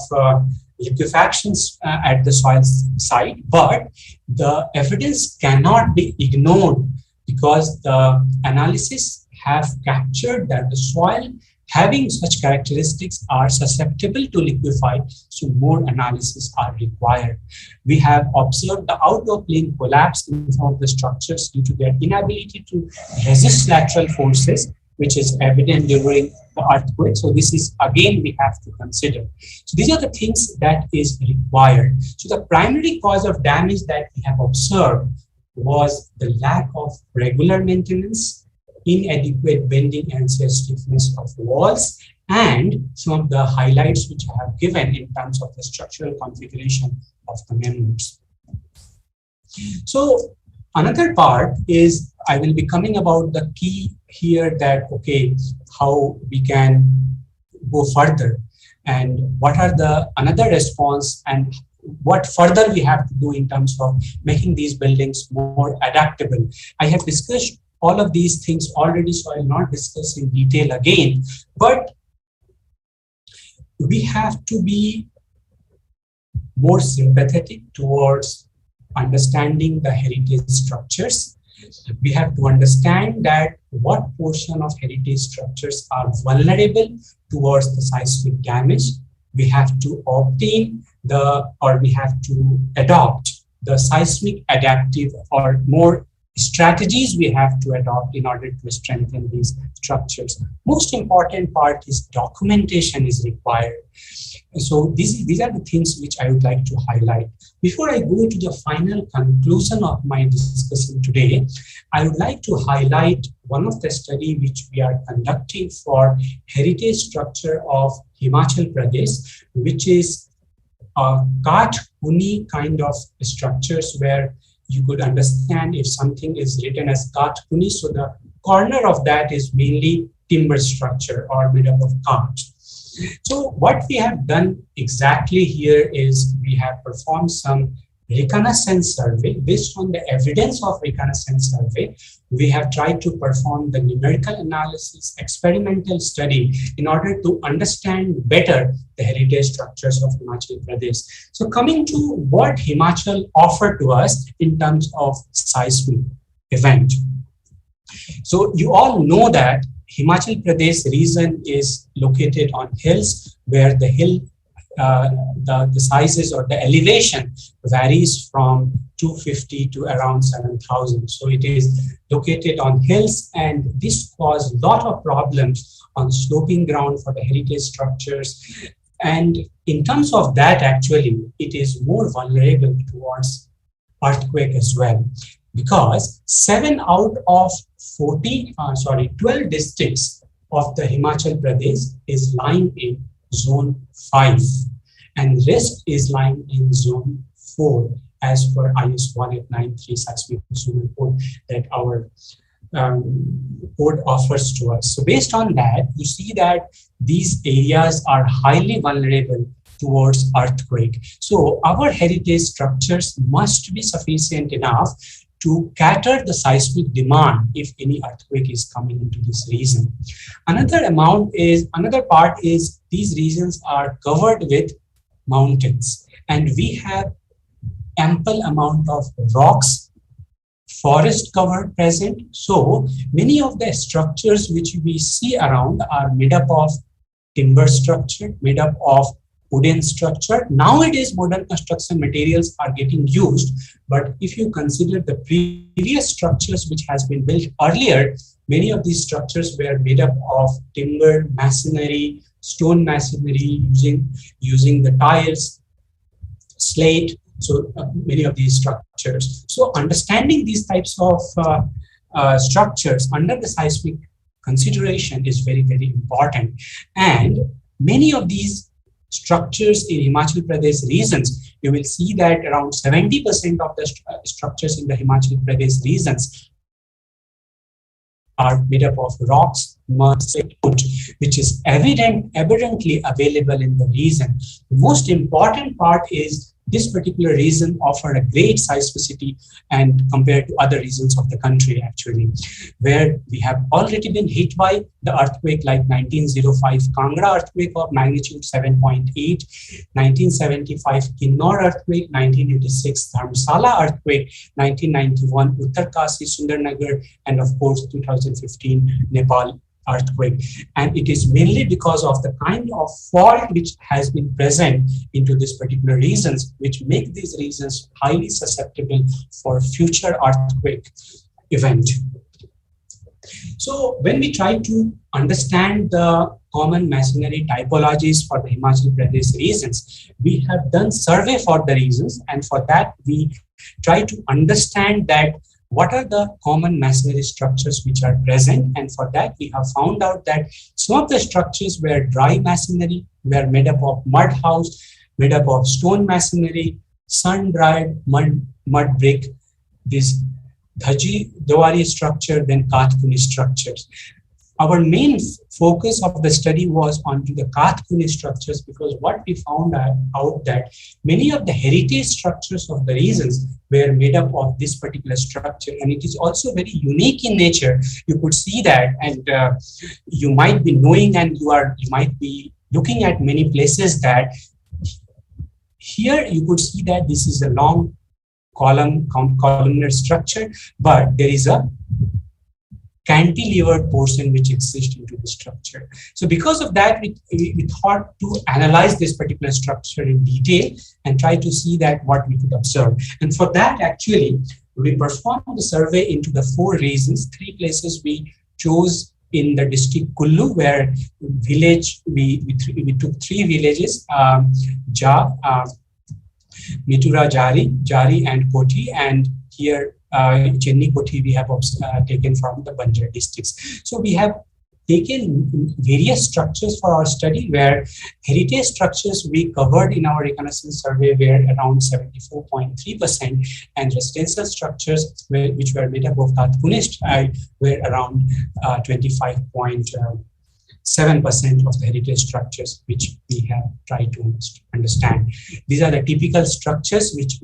liquefactions at the soil site, but the evidence cannot be ignored because the analysis have captured that the soil having such characteristics are susceptible to liquefy, so more analysis are required. We have observed the outdoor plane collapse in some of the structures due to their inability to resist lateral forces, which is evident during the earthquake. So this is, again, we have to consider. So these are the things that is required. So the primary cause of damage that we have observed was the lack of regular maintenance, inadequate bending and shear stiffness of walls, and some of the highlights which I have given in terms of the structural configuration of the members. So another part is I will be coming about the key here, that okay, how we can go further and what are the another response and what further we have to do in terms of making these buildings more adaptable. I have discussed all of these things already, so I will not discuss in detail again, but we have to be more sympathetic towards understanding the heritage structures. We have to understand that what portion of heritage structures are vulnerable towards the seismic damage. We have to obtain we have to adopt the seismic adaptive or more strategies we have to adopt in order to strengthen these structures. Most important part is documentation is required. So these are the things which I would like to highlight. Before I go to the final conclusion of my discussion today, I would like to highlight one of the study which we are conducting for heritage structure of Himachal Pradesh, which is a Kath Kuni kind of structures where you could understand if something is written as Kath Kuni, so the corner of that is mainly timber structure or made up of kath. So what we have done exactly here is we have performed some reconnaissance survey. Based on the evidence of reconnaissance survey, we have tried to perform the numerical analysis, experimental study in order to understand better the heritage structures of Himachal Pradesh. So coming to what Himachal offered to us in terms of seismic event. So you all know that Himachal Pradesh region is located on hills where the hill, the sizes or the elevation varies from 250 to around 7,000. So it is located on hills, and this caused a lot of problems on sloping ground for the heritage structures. And in terms of that, actually, it is more vulnerable towards earthquake as well, because 7 out of 12 districts of the Himachal Pradesh is lying in zone 5, and rest is lying in zone 4 as per IS 1893 seismic zone report that our code offers to us. So based on that, you see that these areas are highly vulnerable towards earthquake. So our heritage structures must be sufficient enough to cater the seismic demand if any earthquake is coming into this region. Another part is these regions are covered with mountains, and we have ample amount of rocks, forest cover present. So many of the structures which we see around are made up of timber structure, made up of wooden structure. Nowadays, modern construction materials are getting used, but if you consider the previous structures which has been built earlier, many of these structures were made up of timber, masonry, stone masonry, using the tiles, slate. So many of these structures. So understanding these types of structures under the seismic consideration is very, very important. And many of these structures in Himachal Pradesh regions, you will see that around 70% of the structures in the Himachal Pradesh regions are made up of rocks, mud, wood, which is evidently available in the region. The most important part is this particular region offered a great seismicity and compared to other regions of the country, actually, where we have already been hit by the earthquake like 1905 Kangra earthquake of magnitude 7.8, 1975 Kinnor earthquake, 1986 Dharamsala earthquake, 1991 Uttarkasi Sundarnagar, and of course 2015 Nepal earthquake. And it is mainly because of the kind of fault which has been present into these particular regions, which make these regions highly susceptible for future earthquake event. So when we try to understand the common masonry typologies for the Himachal Pradesh regions, we have done survey for the regions, and for that we try to understand that what are the common masonry structures which are present. And for that, we have found out that some of the structures were dry masonry, were made up of mud house, made up of stone masonry, sun-dried mud brick, this Dhaji Dawari structure, then Kathkuni structures. Our main focus of the study was onto the Kathkuni structures, because what we found out that many of the heritage structures of the regions were made up of this particular structure, and it is also very unique in nature. You could see that, and you might be knowing, and you might be looking at many places that here you could see that this is a long columnar structure, but there is a cantilevered portion which exists into the structure. So because of that, we thought to analyze this particular structure in detail and try to see that what we could observe. And for that, actually, we performed the survey into the 4 regions. 3 places we chose in the district Kullu, where village we took 3 villages, Mitura, Jari and Koti, and here Chenni Koti we have taken from the Banjar districts. So we have taken various structures for our study, where heritage structures we covered in our reconnaissance survey were around 74.3%, and residential structures which were made up of Kathkuni were around 25.1%. 7% of the heritage structures which we have tried to understand. These are the typical structures which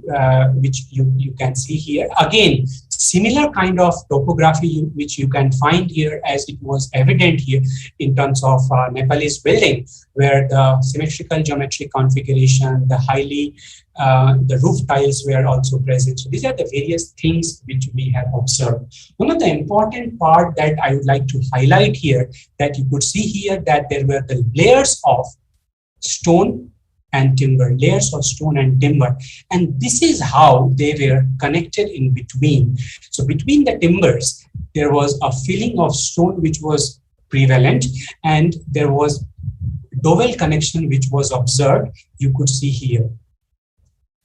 you can see here. Again, similar kind of topography which you can find here, as it was evident here in terms of Nepalese building, where the symmetrical geometric configuration, the roof tiles were also present. So these are the various things which we have observed. One of the important part that I would like to highlight here, that you could see here, that there were the layers of stone and timber, layers of stone and timber. And this is how they were connected in between. So between the timbers, there was a filling of stone which was prevalent, and there was dowel connection which was observed. You could see here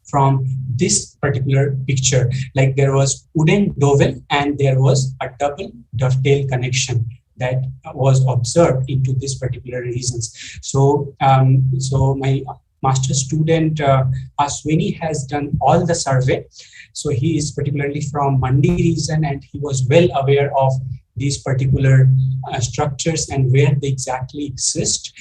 from this particular picture, like there was wooden dowel and there was a double dovetail connection that was observed into this particular regions. So, so my master student Aswini has done all the survey. So he is particularly from Mandi region, and he was well aware of these particular structures and where they exactly exist.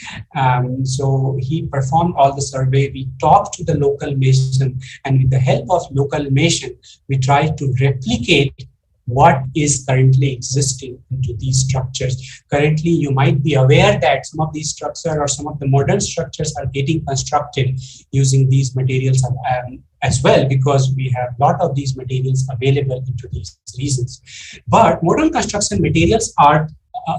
So he performed all the survey. We talked to the local mason, and with the help of local mason, we tried to replicate what is currently existing into these structures. Currently, you might be aware that some of these structures or some of the modern structures are getting constructed using these materials as well, because we have a lot of these materials available into these regions. But modern construction materials are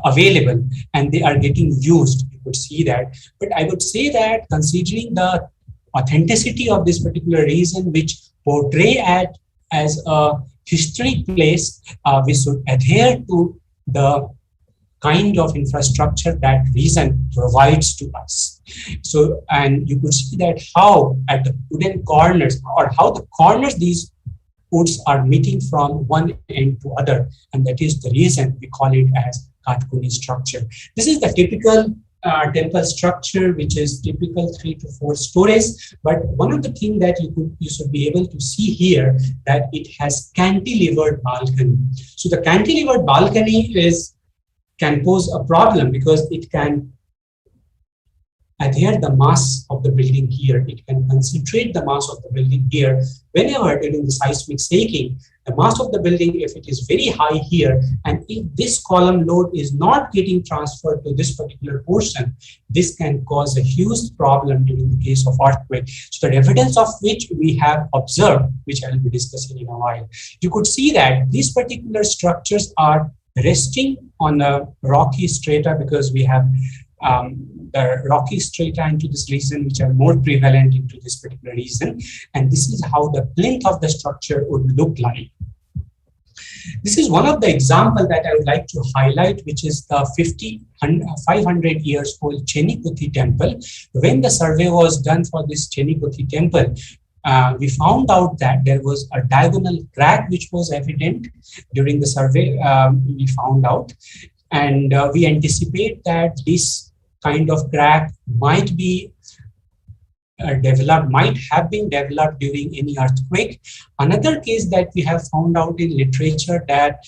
available and they are getting used. You could see that. But I would say that considering the authenticity of this particular region, which portray as a historic place, we should adhere to the kind of infrastructure that region provides to us. So, and you could see that how at the wooden corners, or how the corners these woods are meeting from one end to other, and that is the reason we call it as Katkuni structure. This is the typical temple structure, which is typical 3 to 4 stories. But one of the things that you should be able to see here, that it has cantilevered balcony. So the cantilevered balcony can pose a problem because it can adhere the mass of the building here. It can concentrate the mass of the building here. Whenever during the seismic shaking, the mass of the building, if it is very high here, and if this column load is not getting transferred to this particular portion, this can cause a huge problem during the case of earthquake. So the evidence of which we have observed, which I will be discussing in a while. You could see that these particular structures are resting on a rocky strata, because we have the rocky strata into this region which are more prevalent into this particular region, and this is how the plinth of the structure would look like. This is one of the examples that I would like to highlight, which is the 500 years old Chenikuthi temple. When the survey was done for this Chenikuthi temple, we found out that there was a diagonal crack which was evident during the survey. We found out, and we anticipate that this kind of crack might be might have been developed during any earthquake. Another case that we have found out in literature, that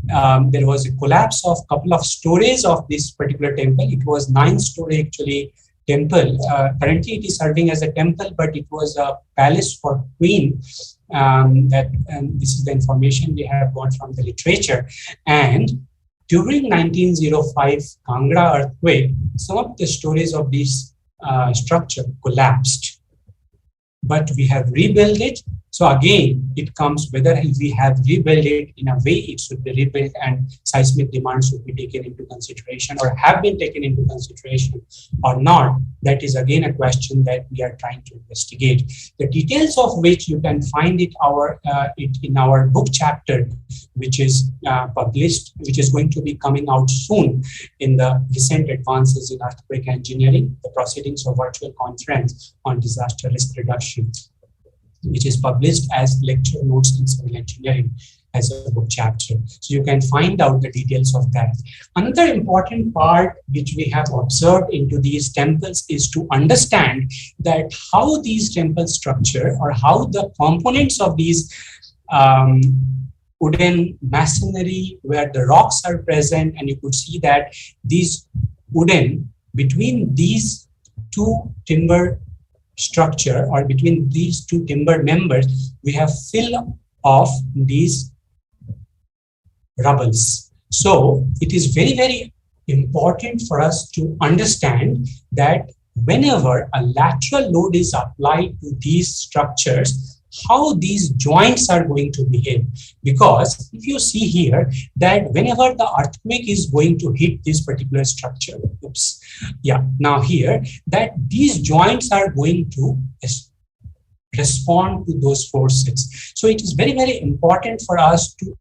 there was a collapse of a couple of stories of this particular temple. It was 9-story actually temple. Currently it is serving as a temple, but it was a palace for queen. This is the information we have got from the literature. And during 1905 Kangra earthquake, some of the stories of this structure collapsed, but we have rebuilt it. So again, it comes whether we have rebuilt it in a way it should be rebuilt and seismic demands should be taken into consideration or have been taken into consideration or not. That is again a question that we are trying to investigate. The details of which you can find it in our book chapter, which is published, which is going to be coming out soon in the recent advances in earthquake engineering, the proceedings of virtual conference on disaster risk reduction, which is published as lecture notes in civil engineering as a book chapter. So you can find out the details of that. Another important part which we have observed into these temples is to understand that how these temple structure or how the components of these wooden masonry where the rocks are present, and you could see that these wooden between these two timber structure or between these two timber members, we have fill of these rubbles. So it is very, very important for us to understand that whenever a lateral load is applied to these structures, how these joints are going to behave. Because if you see here that whenever the earthquake is going to hit this particular structure, now here, that these joints are going to respond to those forces. So it is very, very important for us to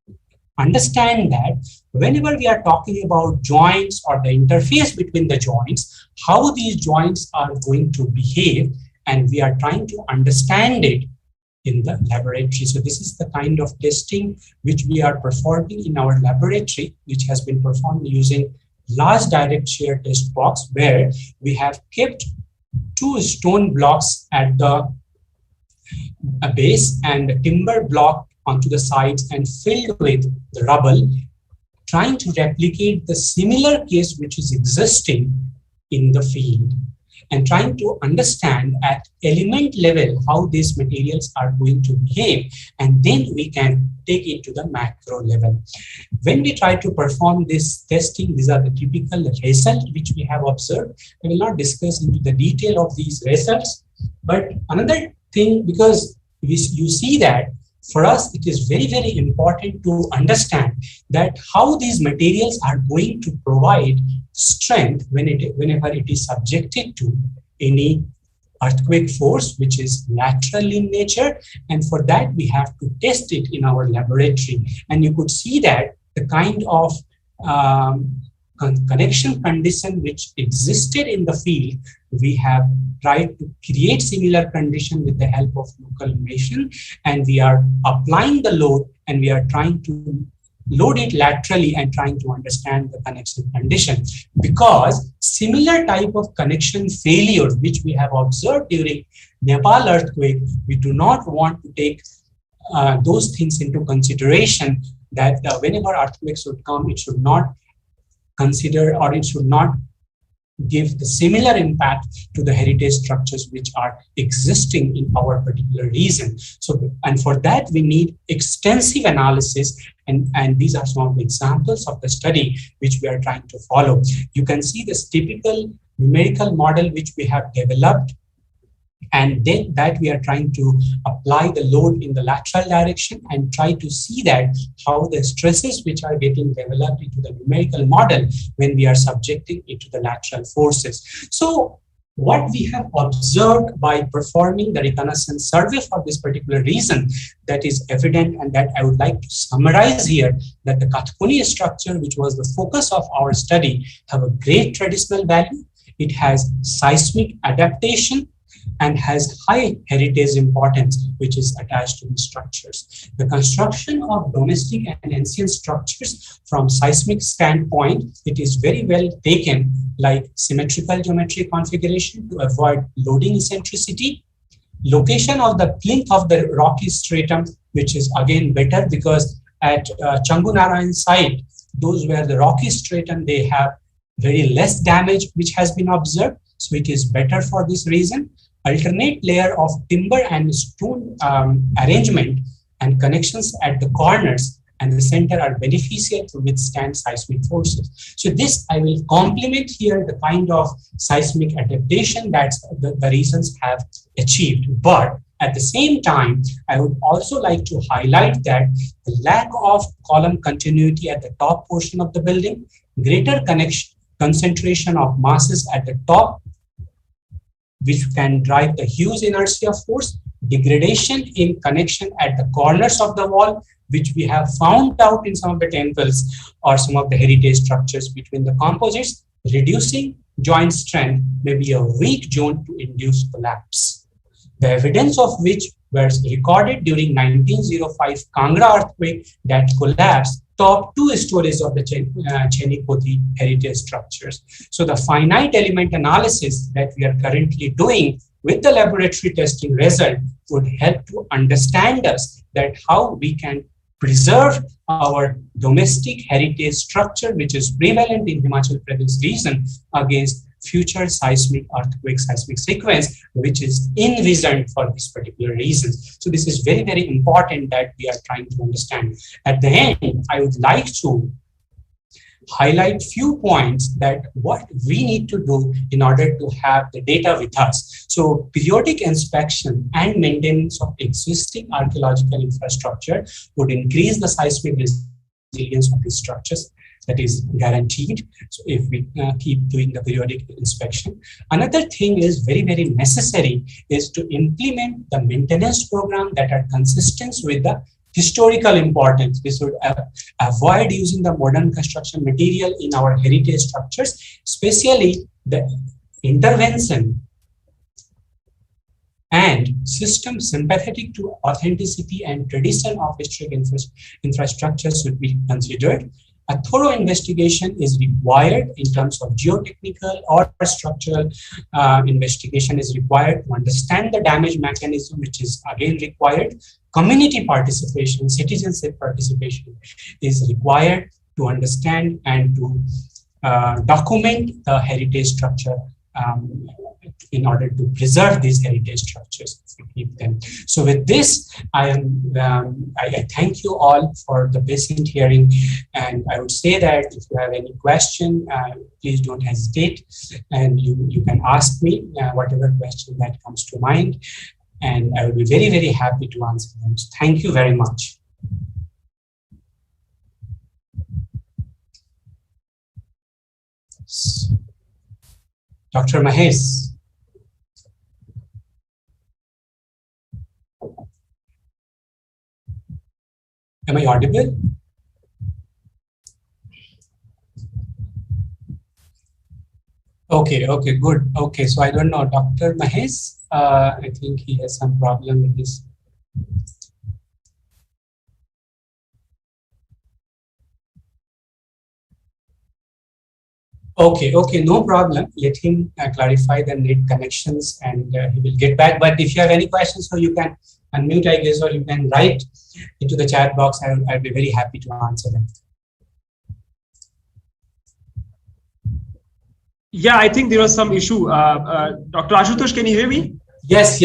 understand that whenever we are talking about joints or the interface between the joints, how these joints are going to behave, and we are trying to understand it in the laboratory. So this is the kind of testing which we are performing in our laboratory, which has been performed using large direct shear test box, where we have kept 2 stone blocks at the base and the timber block onto the sides and filled with the rubble, trying to replicate the similar case which is existing in the field, and trying to understand at element level how these materials are going to behave, and then we can take it to the macro level. When we try to perform this testing, these are the typical results which we have observed. I will not discuss into the detail of these results, but another thing, because you see that for us, it is very, very important to understand that how these materials are going to provide strength whenever it is subjected to any earthquake force, which is lateral in nature. And for that, we have to test it in our laboratory. And you could see that the kind of connection condition which existed in the field, we have tried to create similar condition with the help of local machine, and we are applying the load, and we are trying to load it laterally and trying to understand the connection condition. Because similar type of connection failure which we have observed during Nepal earthquake, we do not want to take those things into consideration, that whenever earthquakes would come, it should not consider, or it should not give the similar impact to the heritage structures which are existing in our particular region. So, and for that we need extensive analysis, and these are some of the examples of the study which we are trying to follow. You can see this typical numerical model which we have developed, and then that we are trying to apply the load in the lateral direction and try to see that how the stresses which are getting developed into the numerical model when we are subjecting it to the lateral forces. So what we have observed by performing the reconnaissance survey for this particular reason, that is evident, and that I would like to summarize here, that the Kathkuni structure, which was the focus of our study, have a great traditional value. It has seismic adaptation and has high heritage importance, which is attached to these structures. The construction of domestic and ancient structures from seismic standpoint, it is very well taken, like symmetrical geometry configuration to avoid loading eccentricity, location of the plinth of the rocky stratum, which is again better because at Changunarayan site, those where the rocky stratum, they have very less damage which has been observed. So it is better for this reason. Alternate layer of timber and stone arrangement and connections at the corners and the center are beneficial to withstand seismic forces. So this I will complement here the kind of seismic adaptation that the regions have achieved. But at the same time, I would also like to highlight that the lack of column continuity at the top portion of the building, greater concentration of masses at the top, which can drive the huge inertia force, degradation in connection at the corners of the wall, which we have found out in some of the temples or some of the heritage structures between the composites, reducing joint strength may be a weak zone to induce collapse. The evidence of which was recorded during 1905 Kangra earthquake that collapsed top 2 stories of the Chenipoti heritage structures. So the finite element analysis that we are currently doing with the laboratory testing result would help to understand us that how we can preserve our domestic heritage structure, which is prevalent in Himachal Pradesh region, against future seismic earthquake seismic sequence, which is envisioned for this particular reason. So this is very, very important that we are trying to understand. At the end, I would like to highlight few points that what we need to do in order to have the data with us. So periodic inspection and maintenance of existing archaeological infrastructure would increase the seismic resilience of these structures. That is guaranteed. So if we keep doing the periodic inspection. Another thing is very, very necessary is to implement the maintenance program that are consistent with the historical importance. We should avoid using the modern construction material in our heritage structures, especially the intervention and system sympathetic to authenticity and tradition of historic infrastructure should be considered. A thorough investigation is required in terms of geotechnical or structural investigation is required to understand the damage mechanism, which is again required. Community participation, citizenship participation is required to understand and to document the heritage structure in order to preserve these heritage structures, if we keep them. So with this, I thank you all for the patient hearing, and I would say that if you have any question, please don't hesitate, and you can ask me whatever question that comes to mind, and I will be very, very happy to answer them. So thank you very much. Dr. Mahesh. Am I audible? Okay, good. Okay, so I don't know, Dr. Mahesh, I think he has some problem with this. Okay, no problem. Let him clarify the net connections and he will get back. But if you have any questions, so you can unmute, I guess, or you can write into the chat box. I'll be very happy to answer them. Yeah, I think there was some issue. Dr. Ashutosh, can you hear me? Yes,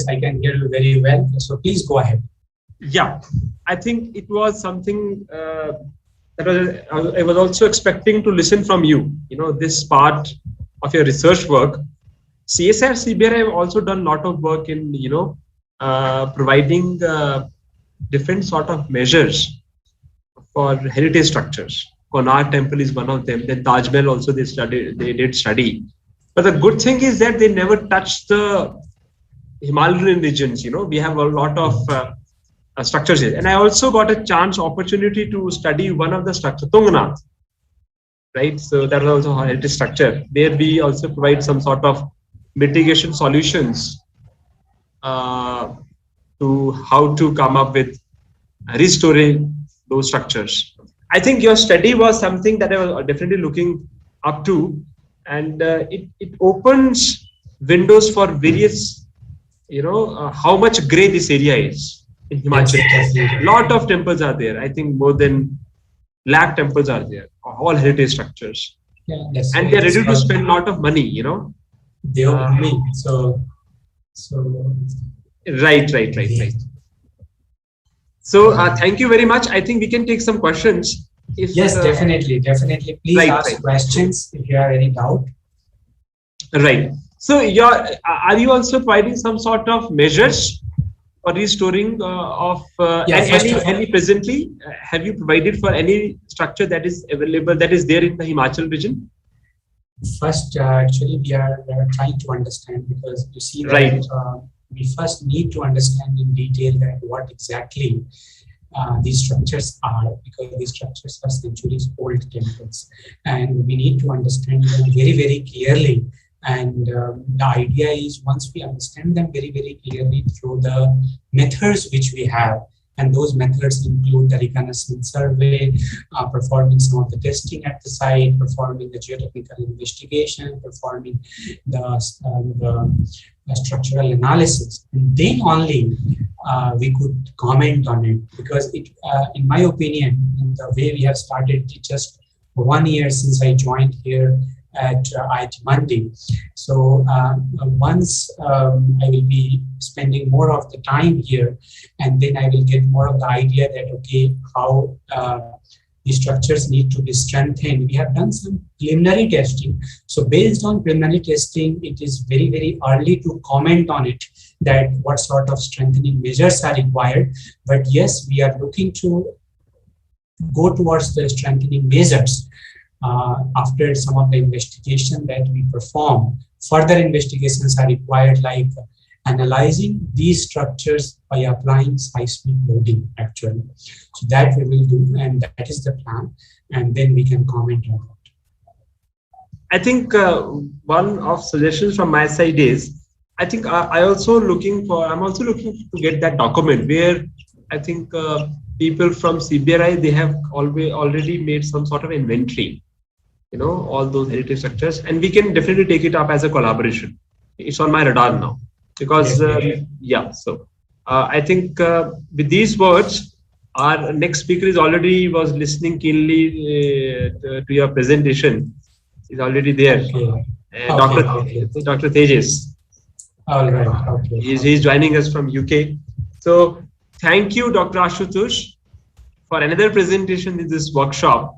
I can hear you very well. So please go ahead. Yeah, I think it was something that I was also expecting to listen from you. You know, this part of your research work. CSIR, CBR have also done a lot of work in, providing different sort of measures for heritage structures. Konark Temple is one of them. Then Taj Mahal also they did study. But the good thing is that they never touched the Himalayan regions. You know, we have a lot of structures here. And I also got a opportunity to study one of the structures, Tungnath, right? So that was also a heritage structure. There we also provide some sort of mitigation solutions to how to come up with restoring those structures. I think your study was something that I was definitely looking up to, and it opens windows for various, how much grey this area is. In Himachal, a lot of temples are there. I think more than lakh temples are there, all heritage structures. Yeah, and they're ready to spend a lot of money, Right. So thank you very much. I think we can take some questions. Yes, definitely. Please ask questions if you have any doubt. Right. So are you also providing some sort of measures for restoring any presently? Have you provided for any structure that is available, that is there in the Himachal region? First, actually, we are trying to understand, because you see that we first need to understand in detail that what exactly these structures are, because these structures are centuries old temples, and we need to understand them very, very clearly. And the idea is, once we understand them very, very clearly through the methods which we have, And those methods include the reconnaissance survey, performing some of the testing at the site, performing the geotechnical investigation, performing the structural analysis. And then only we could comment on it, because it, in my opinion, in the way we have started it just 1 year since I joined here at IIT Mandi. So once I will be spending more of the time here, and then I will get more of the idea that, okay, how the structures need to be strengthened. We have done some preliminary testing. So based on preliminary testing, it is very, very early to comment on it, that what sort of strengthening measures are required. But yes, we are looking to go towards the strengthening measures. After some of the investigation that we perform, further investigations are required, like analyzing these structures by applying seismic loading, actually. So that we will do, and that is the plan, and then we can comment on it. I think one of suggestions from my side is, I think I'm also looking to get that document where I think people from CBRI, they have already made some sort of inventory, all those heritage structures, and we can definitely take it up as a collaboration. It's on my radar now, because so I think with these words, our next speaker was listening keenly to your presentation. He's already there. Okay. Dr. Tejas. All right. Okay. He's joining us from UK. So thank you, Dr. Ashutosh, for another presentation in this workshop.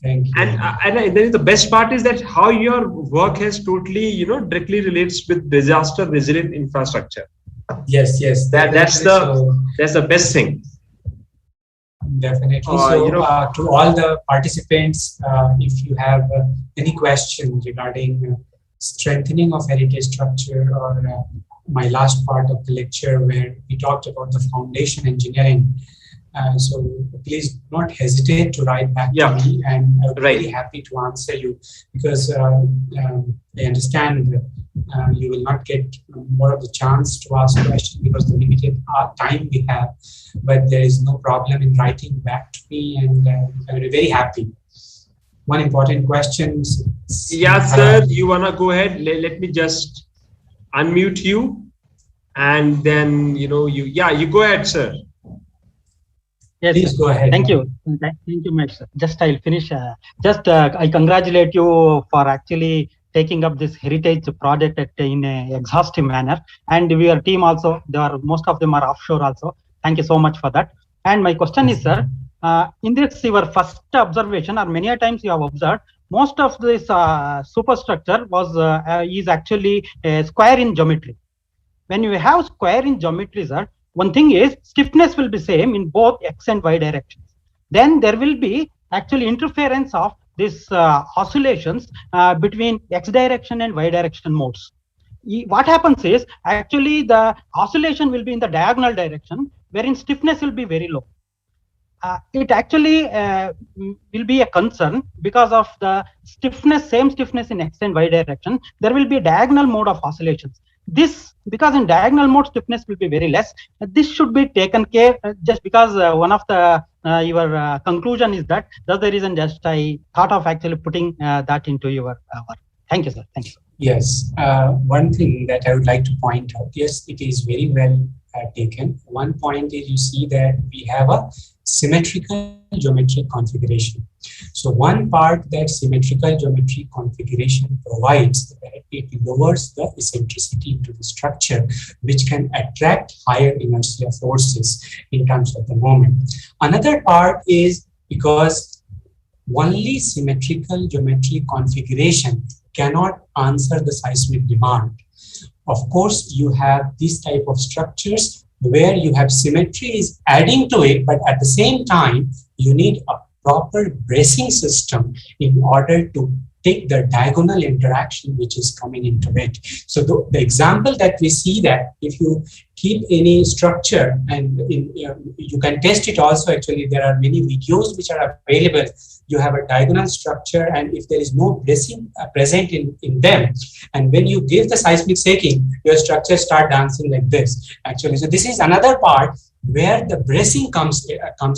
Thank you. And then the best part is that how your work has totally, directly relates with disaster resilient infrastructure. Yes. That's the best thing. Definitely. To all the participants, if you have any questions regarding strengthening of heritage structure, or my last part of the lecture where we talked about the foundation engineering, so please do not hesitate to write back to me, and I'll be very happy to answer you, because I understand that you will not get more of the chance to ask questions because the limited time we have, but there is no problem in writing back to me, and I'll be very happy. One important question. Yeah, sir, you want to go ahead? Let me just unmute you, and then, you go ahead, sir. Yes, please go ahead. Thank you. Thank you, Matt. Just I'll finish. I congratulate you for actually taking up this heritage project in an exhaustive manner. And your team also, most of them are offshore also. Thank you so much for that. And my question is, sir, in this your first observation, or many a times you have observed, most of this superstructure is actually a square in geometry. When you have square in geometry, sir, one thing is stiffness will be same in both X and Y directions. Then there will be actually interference of this oscillations between X direction and Y direction modes. What happens is actually the oscillation will be in the diagonal direction, wherein stiffness will be very low. It actually will be a concern because of the same stiffness in X and Y direction. There will be a diagonal mode of oscillations. Because in diagonal mode stiffness will be very less, this should be taken care, just because one of the your conclusion is that's the reason just I thought of actually putting that into your work. Thank you, sir. Thank you. Yes, one thing that I would like to point out, yes, it is very well taken. One point is, you see that we have a symmetrical geometric configuration. So one part that symmetrical geometric configuration provides, that it lowers the eccentricity into the structure, which can attract higher inertia forces in terms of the moment. Another part is because only symmetrical geometric configuration cannot answer the seismic demand. Of course, you have these type of structures where you have symmetry is adding to it, but at the same time, you need a proper bracing system in order to take the diagonal interaction which is coming into it. So the example that we see, that if you keep any structure, and you can test it also, actually there are many videos which are available. You have a diagonal structure, and if there is no bracing present in them, and when you give the seismic shaking, your structure start dancing like this actually. So this is another part where the bracing comes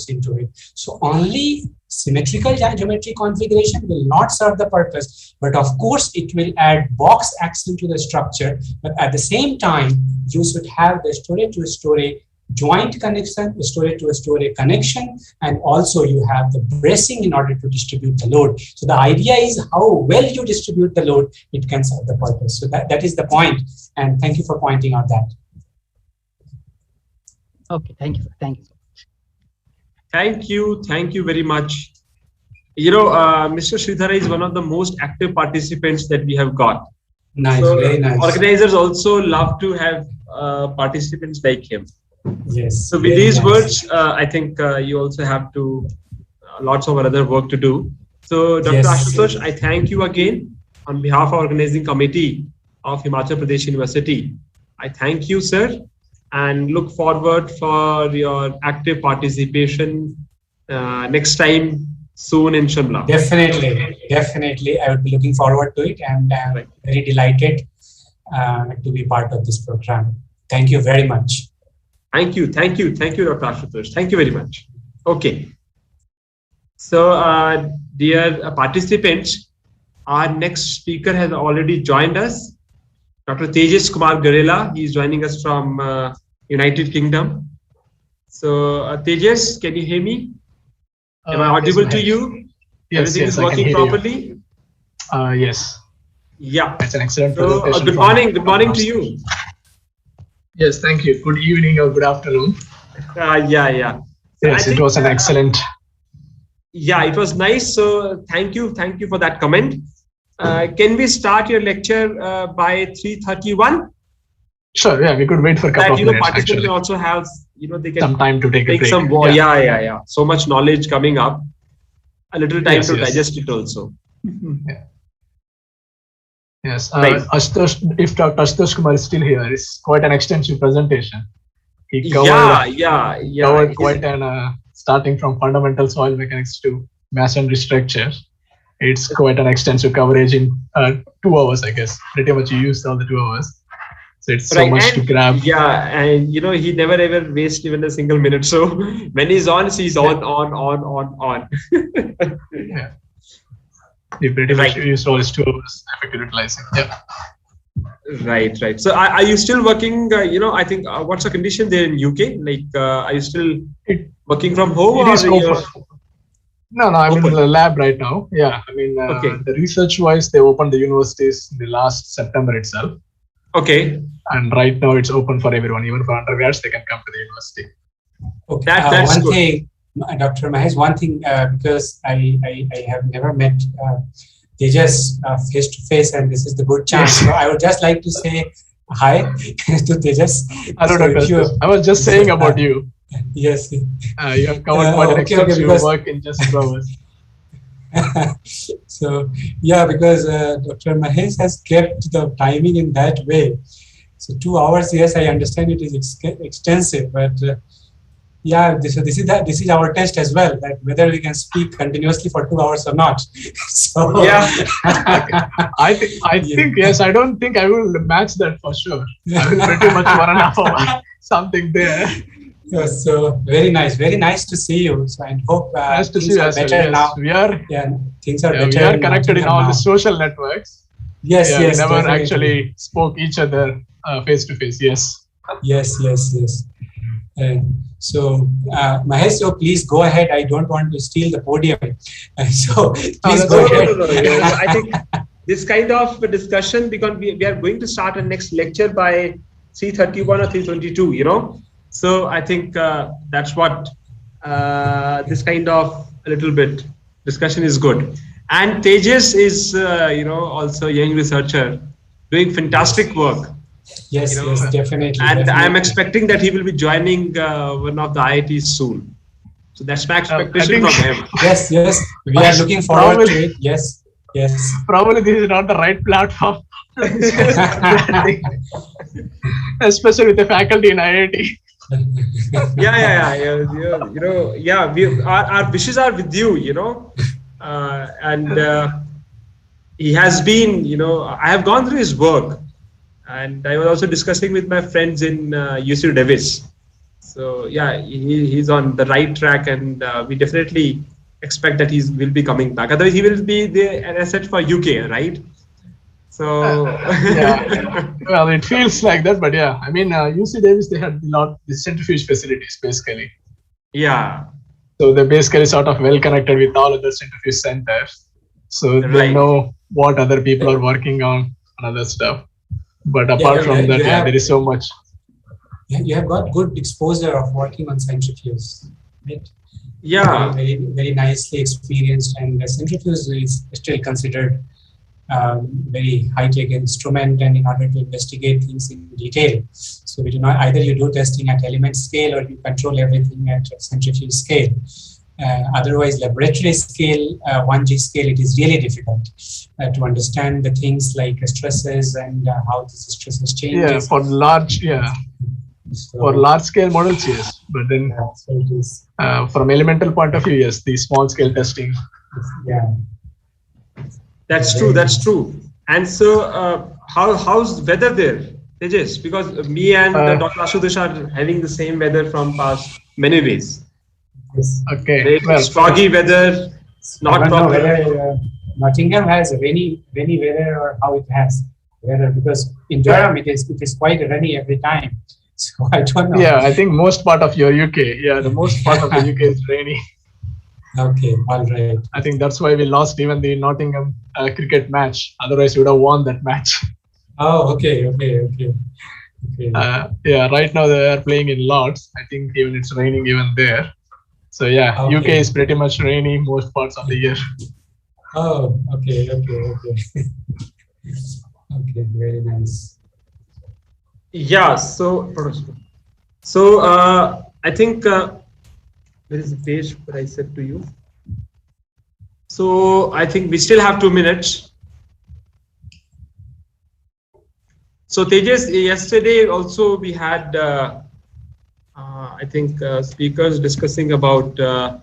into it. So only symmetrical geometry configuration will not serve the purpose, but of course it will add box action to the structure. But at the same time, you should have the story-to-story joint connection, story-to-story connection, and also you have the bracing in order to distribute the load. So the idea is how well you distribute the load, it can serve the purpose. So that is the point, and thank you for pointing out that. Okay, thank you. Thank you. Thank you very much. Mr. Sridhara is one of the most active participants that we have got. Nice, so very nice. Organizers also love to have participants like him. Yes. So with these words, I think you also have to lots of other work to do. So Dr. Ashutosh, I thank you again on behalf of organizing committee of Himachal Pradesh University. I thank you, sir, and look forward for your active participation next time soon in Shimla. Definitely. I would be looking forward to it, and I'm very delighted to be part of this program. Thank you very much. Thank you, Dr. Ashutosh. Thank you very much. Okay. So, dear participants, our next speaker has already joined us, Dr. Tejas Kumar Garela. He is joining us from United Kingdom. So, Tejas, can you hear me? Am I audible to you? Yes, Everything is working properly? Yes. Yeah. It's an excellent so, presentation. Good morning to you. Yes, thank you. Good evening or good afternoon. Yeah. So yes, it was an excellent. Yeah, it was nice. So thank you for that comment. Can we start your lecture by 3:31? Sure. Yeah, we could wait for a couple of minutes. Participants also have, they can some time to take a break. Some yeah. So much knowledge coming up. A little time to digest it also. Yeah. Yes. If Dr. Ashutosh Kumar is still here, it's quite an extensive presentation. He covered quite an starting from fundamental soil mechanics to masonry structures. It's quite an extensive coverage in 2 hours, I guess. Pretty much you used all the 2 hours. So it's so much to grab. Yeah, and he never ever wastes even a single minute. So when he's on, he's on. Yeah. He pretty much used all his 2 hours effective utilizing. Yeah. Right. So are you still working, I think, what's the condition there in UK? Like, are you still working from home? It is open. No, I'm in the lab right now. Yeah, I mean, the research-wise, they opened the universities in the last September itself. Okay. And right now it's open for everyone, even for undergrads, they can come to the university. Okay. That's one thing, Dr. Mahesh, one thing, because I have never met Tejas face to face, and this is the good chance. So I would just like to say hi to Tejas. I was just saying about you. Yes. You have covered quite an extensive work in just 2 hours. So yeah, because Dr. Mahesh has kept the timing in that way. So 2 hours, yes, I understand it is extensive, but yeah, this is our test as well, that whether we can speak continuously for 2 hours or not. So yeah, I think yes. I don't think I will match that for sure. I will pretty much 1.5 hours, something there. Yes, so very nice to see you. So I hope nice to things see are us. better now. Things are better. We are connected in all the social networks. Yes. We never actually spoke each other face to face. Yes. So Mahesh, so please go ahead. I don't want to steal the podium. So please go ahead. No. I think this kind of discussion, because we are going to start our next lecture by 3:31 or 3:22. So I think that's what this kind of a little bit discussion is good. And Tejas is, also a young researcher doing fantastic work. Yes, definitely. And I'm expecting that he will be joining one of the IITs soon. So that's my expectation from him. Yes. We are looking forward to it. Yes. Probably this is not the right platform. Especially with the faculty in IIT. Yeah. Our wishes are with you, and he has been, I have gone through his work, and I was also discussing with my friends in UC Davis. So yeah, he's on the right track, and we definitely expect that will be coming back. Otherwise, he will be an asset for UK, right? So yeah, well, it feels like that, but yeah, I mean, UC Davis, they had the centrifuge facilities basically. Yeah. So they're basically sort of well connected with all other centrifuge centers. So they know what other people are working on and other stuff. But apart from that, there is so much. You have got good exposure of working on centrifuges, right? Yeah. Very, very nicely experienced, and the centrifuge is still considered very high-tech instrument, and in order to investigate things in detail. So we do not, either you do testing at element scale or you control everything at centrifuge scale. Otherwise, laboratory scale, 1G scale, it is really difficult to understand the things like stresses and how this stresses changes. Yeah, for large, So, for large scale models, yes, but then from elemental point of view, yes, the small scale testing. Yeah. That's true. That's true. And so, how's weather there, Tejas? Because me and Dr. Ashutosh are having the same weather from past many days. Yes. Okay. It's foggy weather. Not proper. Whether Nottingham has rainy weather or how it has weather, because in Durham it is quite rainy every time. So I don't know. Yeah, I think most part of your UK. Yeah, the most part of the UK is rainy. Okay, all right. I think that's why we lost even the Nottingham cricket match. Otherwise, we would have won that match. Oh, okay. Yeah, right now they are playing in Lords. I think even it's raining even there. So yeah, okay. UK is pretty much rainy most parts of the year. Oh, okay. Okay, very nice. Yeah. So I think. Where is the page that I said to you? So I think we still have 2 minutes. So Tejas, yesterday also we had, I think, speakers discussing about, I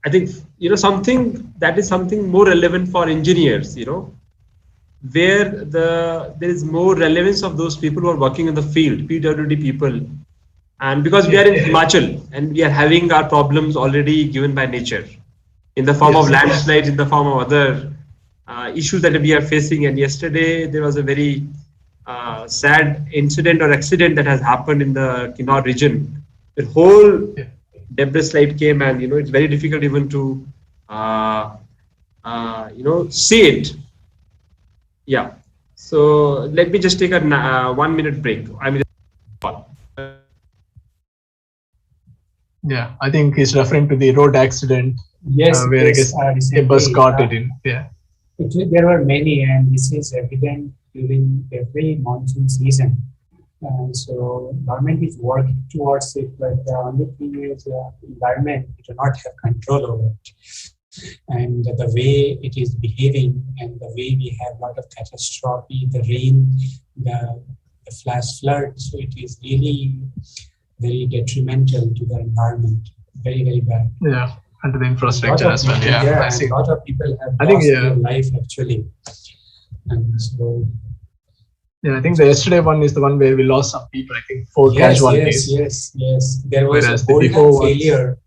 think, something that is something more relevant for engineers, where there is more relevance of those people who are working in the field, PWD people. And because we are in Himachal and we are having our problems already given by nature in the form of landslides, in the form of other issues that we are facing. And yesterday there was a very sad incident or accident that has happened in the Kinnaur region. The whole debris slide came, and it's very difficult even to see it. Yeah. So let me just take a 1 minute break. Yeah, I think he's referring to the road accident. Yes, where I guess a bus got it in. Yeah. There were many, and this is evident during every monsoon season. So government is working towards it, but the only thing is environment, we do not have control over it. And the way it is behaving, and the way we have a lot of catastrophe, the rain, the flash flood, so it is really very detrimental to the environment. Very, very bad. Yeah, and to the infrastructure as well. Yeah, I see. A lot of people have lost their life actually. And so. Yeah, I think the yesterday one is the one where we lost some people. I think 4 casualties. Yes. There was a boulder failure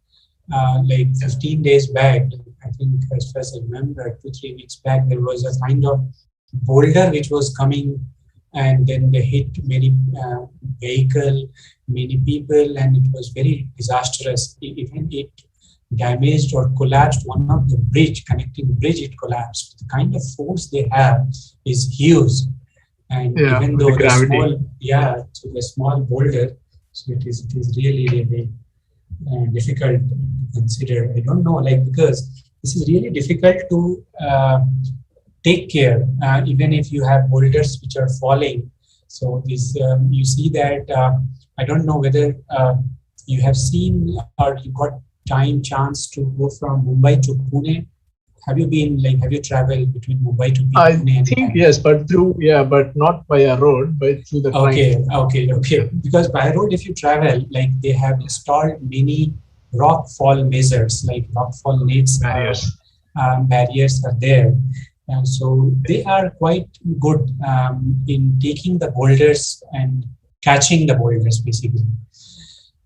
like 15 days back. I think as far as I remember, 2-3 weeks back, there was a kind of boulder which was coming, and then they hit many vehicle, many people, and it was very disastrous. Even it damaged or collapsed one of the connecting bridge, it collapsed. The kind of force they have is huge. And even though the small boulder, so it is really, really difficult to consider. I don't know, because this is really difficult to take care, even if you have boulders which are falling. So this, you see that, I don't know whether you have seen or you got chance to go from Mumbai to Pune. Have you traveled between Mumbai to Pune? I think yes, but but not by a road, but through the train. Okay. Because by road, if you travel, they have installed many rock fall measures, like rock fall nets, barriers are there. And so they are quite good in taking the boulders and catching the boulders basically.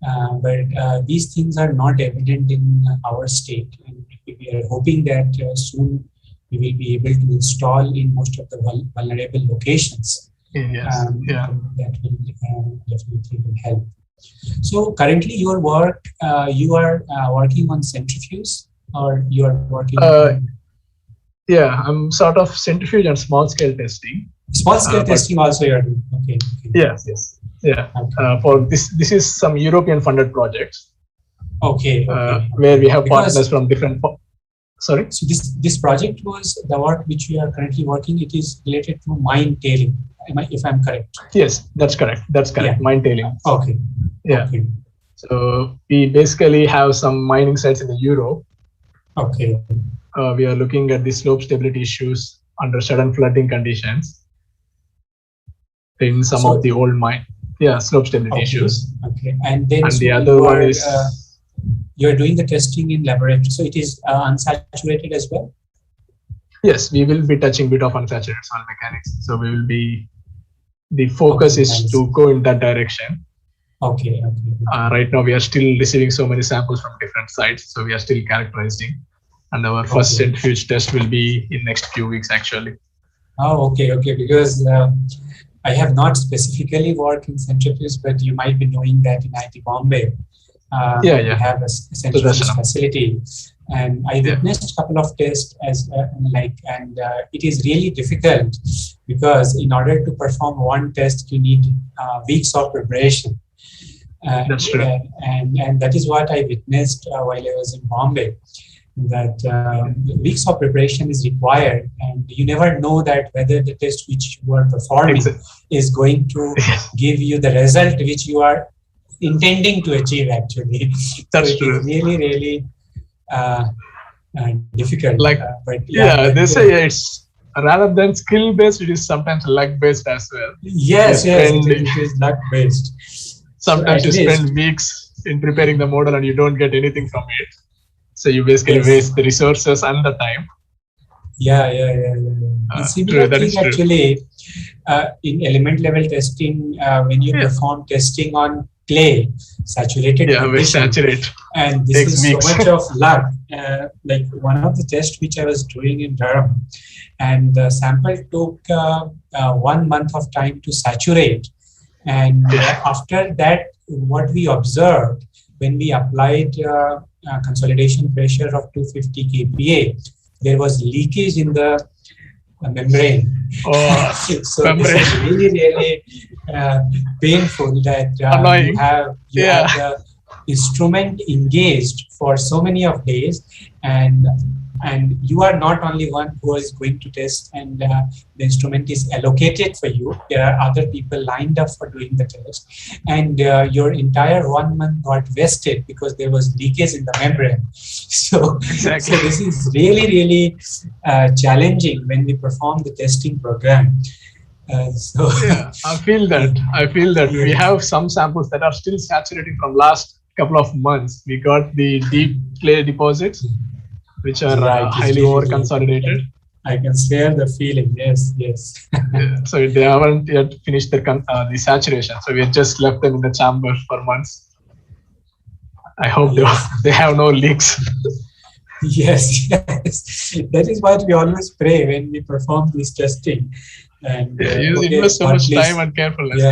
but these things are not evident in our state, and we are hoping that soon we will be able to install in most of the vulnerable locations. Yes. That will definitely will help. So currently your work, you are working on centrifuge, or you are working yeah, I'm sort of centrifuge and small scale testing. Small scale testing also you are doing. Okay. Yes. Yeah. Okay. For this is some European funded projects. Okay. Where we have partners from different. Sorry. So this project was the work which we are currently working. It is related to mine tailing. If I'm correct? Yes, that's correct. That's correct. Yeah. Mine tailing. Okay. Yeah. Okay. So we basically have some mining sites in Europe. Okay. We are looking at the slope stability issues under sudden flooding conditions in some of the old mine. Yeah, slope stability issues. Okay. And then the other one is you're doing the testing in laboratory, so it is unsaturated as well. Yes, we will be touching bit of unsaturated soil mechanics. So we will be. The focus is to go in that direction. Okay. Right now we are still receiving so many samples from different sites, so we are still characterizing. And our first centrifuge test will be in next few weeks actually. Oh, okay. Because I have not specifically worked in centrifuge, but you might be knowing that in IIT Bombay, we have a centrifuge facility, and I witnessed a couple of tests and it is really difficult because in order to perform one test, you need weeks of preparation. That's true. And that is what I witnessed while I was in Bombay. That weeks of preparation is required, and you never know that whether the test which you are performing is going to give you the result which you are intending to achieve actually. That's true. It's really difficult. But they say it's rather than skill based, it is sometimes luck based as well. Yes, it is luck based. Sometimes you spend weeks in preparing the model and you don't get anything from it. So you basically waste the resources and the time. Yeah. Similar thing actually in element level testing, when you perform testing on clay, saturated condition, and this is so much of luck. Like one of the tests which I was doing in Durham, and the sample took 1 month of time to saturate, and after that, what we observed when we applied consolidation pressure of 250 kPa, there was leakage in the membrane. So this is really painful that you have the instrument engaged for so many of days, and you are not only one who is going to test, and the instrument is allocated for you. There are other people lined up for doing the test, and your entire 1 month got wasted because there was leakage in the membrane. So this is really challenging when we perform the testing program. I feel that we have some samples that are still saturating from last couple of months. We got the deep clay deposits, which are highly over-consolidated. I can share the feeling, yes. So they haven't yet finished the saturation. So we just left them in the chamber for months. I hope they have no leaks. Yes. That is what we always pray when we perform this testing. And you invest so much time and carefulness.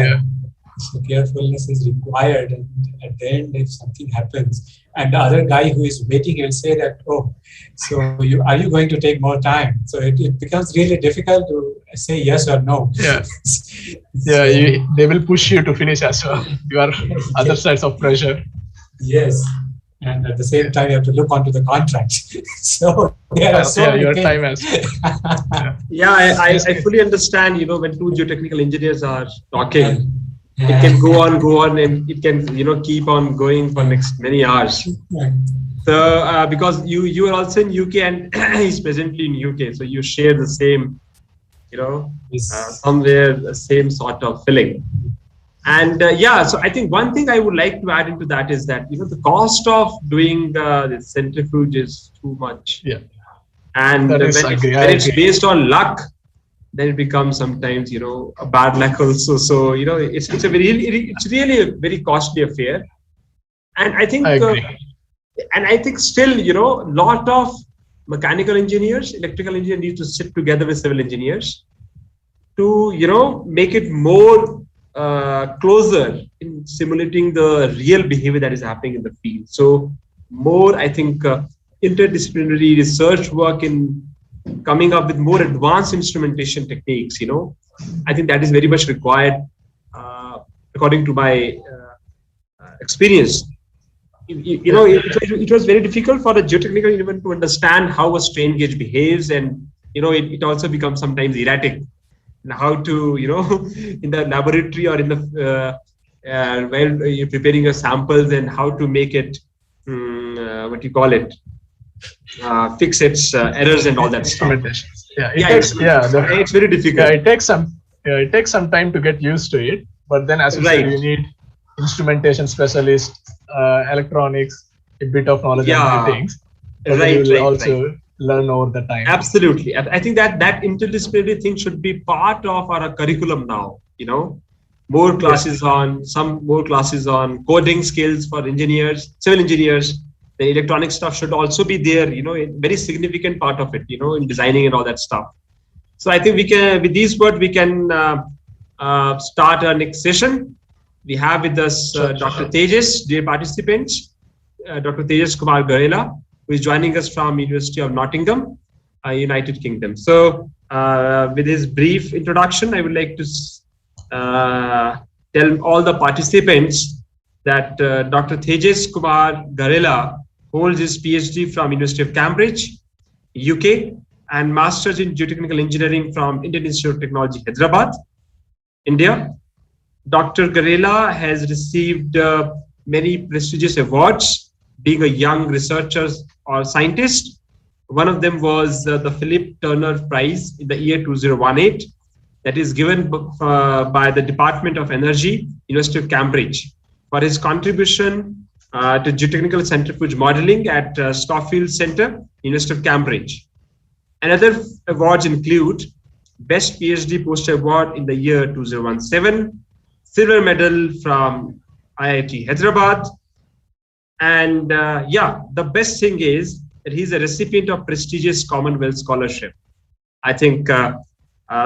So carefulness is required, and at the end, if something happens, and the other guy who is waiting will say that, are you going to take more time? So it becomes really difficult to say yes or no. They will push you to finish as well. You are other sides of pressure. Yes. And at the same time, you have to look onto the contract. So there are so many things. Time has. I fully understand. When two geotechnical engineers are talking, it can go on, and it can keep on going for next many hours. So because you are also in UK and he's presently in UK, so you share the same, somewhere the same sort of feeling. And so I think one thing I would like to add into that is that the cost of doing the centrifuge is too much. Yeah. And when it's based on luck, then it becomes sometimes a bad luck also. So it's really a very costly affair. And I think, still, lot of mechanical engineers, electrical engineers need to sit together with civil engineers to, make it more closer in simulating the real behavior that is happening in the field. So more, I think, interdisciplinary research work in coming up with more advanced instrumentation techniques, I think that is very much required, according to my experience. It was very difficult for a geotechnical even to understand how a strain gauge behaves, and it also becomes sometimes erratic. And how to in the laboratory or in the while you're preparing your samples, and how to make it fix its errors and all that stuff. It's very difficult. Yeah, it takes some time to get used to it. But then, as you said, you need instrumentation specialists, electronics, a bit of knowledge on many things. You will also learn over the time. Absolutely. I think that interdisciplinary thing should be part of our curriculum now. More classes on coding skills for engineers, civil engineers. The electronic stuff should also be there, a very significant part of it, in designing and all that stuff. So I think we can, with these words, we can start our next session. We have with us Dr. Tejas, dear participants, Dr. Tejas Kumar Garela, who is joining us from University of Nottingham, United Kingdom. So with his brief introduction, I would like to tell all the participants that Dr. Tejas Kumar Garela holds his PhD from University of Cambridge, UK, and Masters in Geotechnical Engineering from Indian Institute of Technology, Hyderabad, India. Dr. Garela has received many prestigious awards, being a young researcher or scientist. One of them was the Philip Turner Prize in the year 2018, that is given by the Department of Energy, University of Cambridge, for his contribution to geotechnical centrifuge modeling at Stoffield Center, University of Cambridge. Another awards include Best PhD Poster Award in the year 2017, Silver Medal from IIT Hyderabad, and the best thing is that he's a recipient of prestigious Commonwealth Scholarship. I think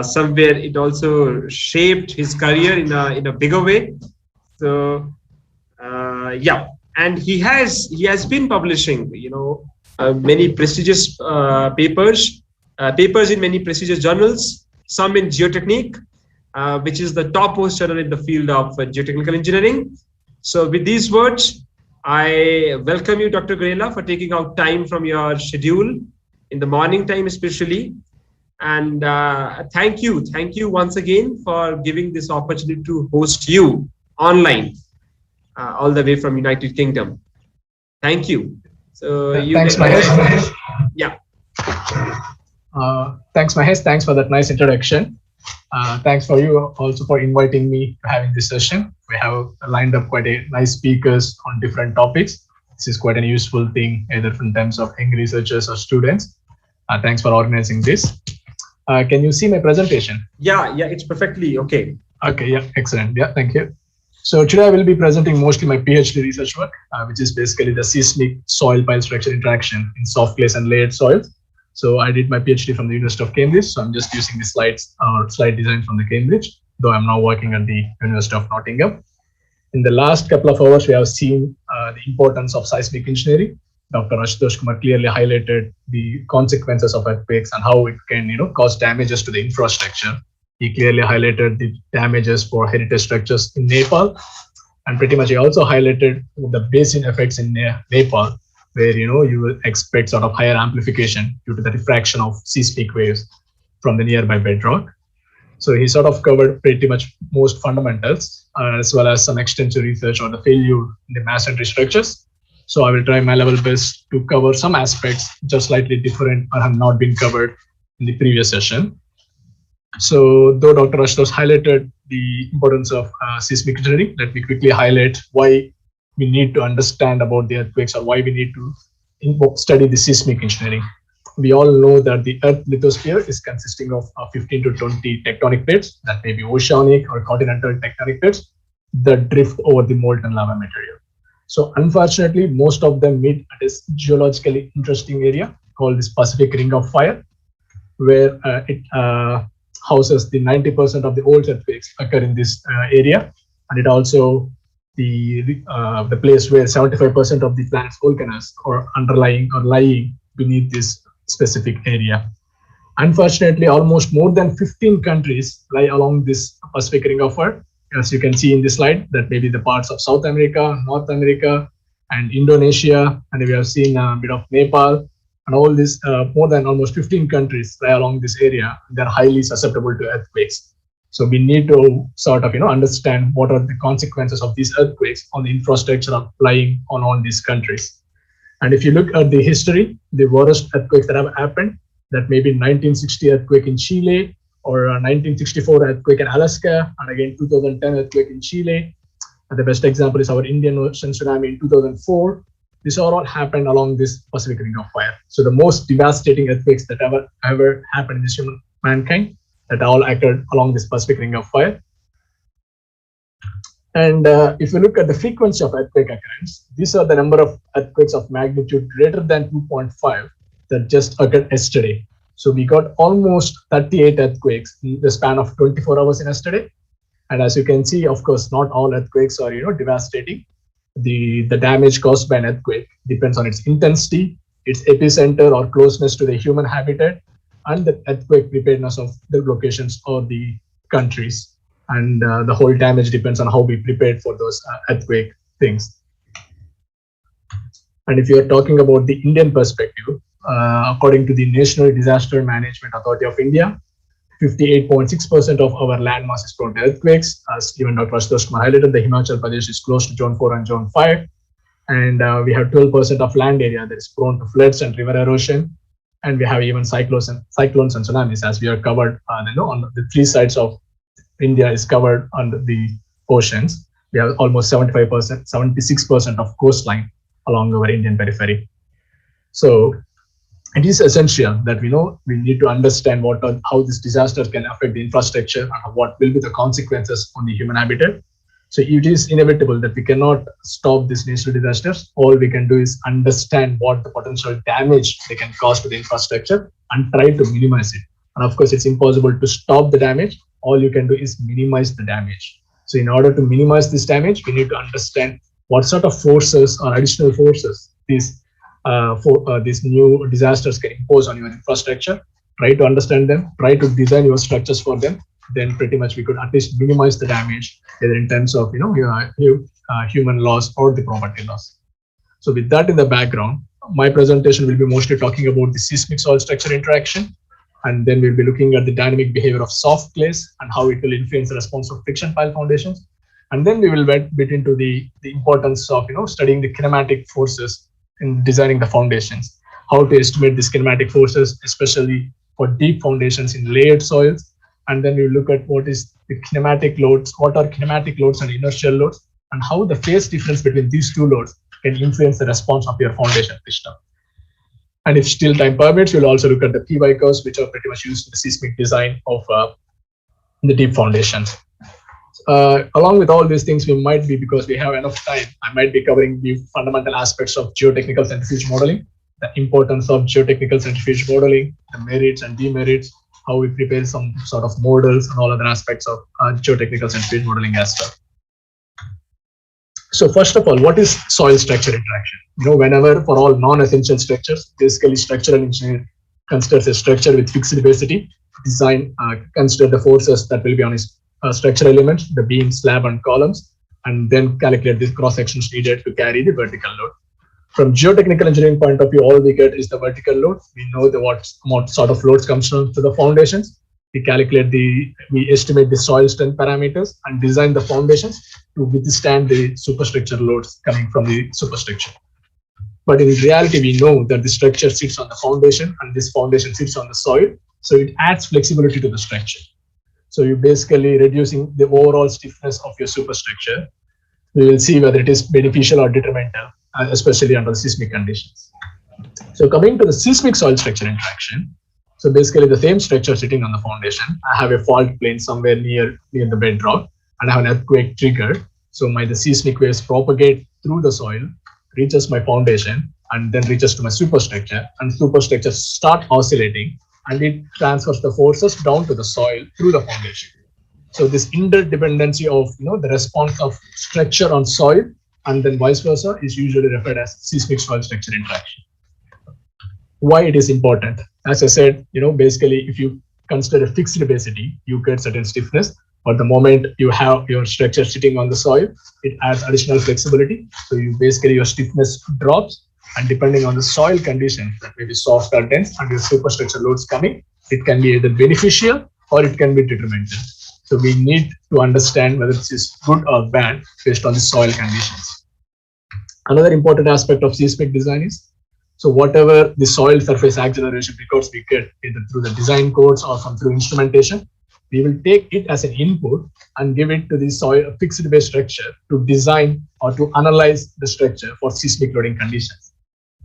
somewhere it also shaped his career in a bigger way. So and he has been publishing many prestigious papers in many prestigious journals, some in Geotechnique, which is the topmost journal in the field of geotechnical engineering. So with these words, I welcome you, Dr. Garela, for taking out time from your schedule in the morning time especially. And thank you once again for giving this opportunity to host you online, all the way from United Kingdom. Thank you. So thanks, Mahesh. Yeah. Thanks, Mahesh. Thanks for that nice introduction. Thanks for you also for inviting me to having this session. We have lined up quite a nice speakers on different topics. This is quite a useful thing, either in terms of young researchers or students. Thanks for organizing this. Can you see my presentation? Yeah, it's perfectly okay. Okay, yeah, excellent. Yeah, thank you. So today I will be presenting mostly my PhD research work, which is basically the seismic soil pile structure interaction in soft clays and layered soils. So I did my PhD from the University of Cambridge. So I'm just using the slides or slide design from the Cambridge, though I'm now working at the University of Nottingham. In the last couple of hours, we have seen the importance of seismic engineering. Dr. Ashutosh Kumar clearly highlighted the consequences of earthquakes and how it can, cause damages to the infrastructure. He clearly highlighted the damages for heritage structures in Nepal, and pretty much he also highlighted the basin effects in Nepal, where you will expect sort of higher amplification due to the diffraction of seismic waves from the nearby bedrock. So he sort of covered pretty much most fundamentals, as well as some extensive research on the failure in the masonry structures. So I will try my level best to cover some aspects which are slightly different or have not been covered in the previous session. So though Dr. Ashutosh highlighted the importance of seismic engineering, let me quickly highlight why we need to understand about the earthquakes, or why we need to study the seismic engineering. We all know that the Earth lithosphere is consisting of 15 to 20 tectonic plates, that may be oceanic or continental tectonic plates, that drift over the molten lava material. So unfortunately, most of them meet at a geologically interesting area called this Pacific Ring of Fire, where it houses the 90% of the old earthquakes occur in this area, and it also the place where 75% of the planet's volcanoes are underlying or lying beneath this specific area. Unfortunately, almost more than 15 countries lie along this Pacific Ring of Fire. As you can see in this slide, that maybe the parts of South America, North America, and Indonesia, and we have seen a bit of Nepal, and all this, more than almost 15 countries lie along this area. They're highly susceptible to earthquakes. So we need to sort of, understand what are the consequences of these earthquakes on the infrastructure of lying on all these countries. And if you look at the history, the worst earthquakes that have happened, that maybe 1960 earthquake in Chile, or 1964 earthquake in Alaska, and again 2010 earthquake in Chile. And the best example is our Indian Ocean tsunami in 2004. These all happened along this Pacific Ring of Fire. So the most devastating earthquakes that ever happened in this mankind, that all occurred along this Pacific Ring of Fire. And if you look at the frequency of earthquake occurrence, these are the number of earthquakes of magnitude greater than 2.5 that just occurred yesterday. So we got almost 38 earthquakes in the span of 24 hours in yesterday. And as you can see, of course, not all earthquakes are devastating. The damage caused by an earthquake depends on its intensity, its epicenter or closeness to the human habitat, and the earthquake preparedness of the locations or the countries. And the whole damage depends on how we prepared for those earthquake things. And if you're talking about the Indian perspective, according to the National Disaster Management Authority of India, 58.6% of our landmass is prone to earthquakes. As even Dr. Ashutosh Kumar highlighted, the Himachal Pradesh is close to Zone 4 and Zone 5. And we have 12% of land area that is prone to floods and river erosion. And we have even cyclones and tsunamis, as we are covered on the three sides of India is covered under the oceans. We have almost 75%, 76% of coastline along our Indian periphery. So it is essential that we need to understand how this disaster can affect the infrastructure and what will be the consequences on the human habitat. So it is inevitable that we cannot stop these natural disasters. All we can do is understand what the potential damage they can cause to the infrastructure and try to minimize it. And of course, it's impossible to stop the damage. All you can do is minimize the damage. So in order to minimize this damage, we need to understand what sort of forces or additional forces these new disasters can impose on your infrastructure. Try to understand them, try to design your structures for them. Then pretty much we could at least minimize the damage, either in terms of human loss or the property loss. So with that in the background, my presentation will be mostly talking about the seismic soil structure interaction, and then we'll be looking at the dynamic behavior of soft clays and how it will influence the response of friction pile foundations. And then we will bit into the importance of studying the kinematic forces in designing the foundations, how to estimate these kinematic forces, especially for deep foundations in layered soils. And then we look at what is the kinematic loads, what are kinematic loads and inertial loads, and how the phase difference between these two loads can influence the response of your foundation system. And if still time permits, we'll also look at the PY curves, which are pretty much used in the seismic design of the deep foundations. Along with all these things, we might be, because we have enough time, I might be covering the fundamental aspects of geotechnical centrifuge modeling, the importance of geotechnical centrifuge modeling, the merits and demerits, how we prepare some sort of models, and all other aspects of geotechnical centrifuge modeling as well. So first of all, what is soil structure interaction? Whenever for all non-essential structures, basically structural engineer considers a structure with fixed basicity, design, consider the forces that will be on its structural elements, the beam, slab, and columns, and then calculate the cross sections needed to carry the vertical load. From geotechnical engineering point of view, all we get is the vertical load. We know what sort of loads comes to the foundations. We estimate the soil strength parameters and design the foundations to withstand the superstructure loads coming from the superstructure. But in reality, we know that the structure sits on the foundation and this foundation sits on the soil. So it adds flexibility to the structure. So you're basically reducing the overall stiffness of your superstructure. We will see whether it is beneficial or detrimental, especially under the seismic conditions. So coming to the seismic soil structure interaction. So basically the same structure sitting on the foundation. I have a fault plane somewhere near the bedrock, and I have an earthquake triggered. So the seismic waves propagate through the soil, reaches my foundation, and then reaches to my superstructure, and superstructure start oscillating, and it transfers the forces down to the soil through the foundation. So this interdependency of the response of structure on soil and then vice versa is usually referred as seismic soil structure interaction. Why it is important? As I said, basically if you consider a fixed basicity, you get certain stiffness. But the moment you have your structure sitting on the soil, it adds additional flexibility. So your stiffness drops, and depending on the soil conditions, that may be soft or dense, and your superstructure loads coming, it can be either beneficial or it can be detrimental. So we need to understand whether this is good or bad based on the soil conditions. Another important aspect of seismic design is, so whatever the soil surface acceleration records we get either through the design codes or through instrumentation, we will take it as an input and give it to the soil fixed base structure to design or to analyze the structure for seismic loading conditions.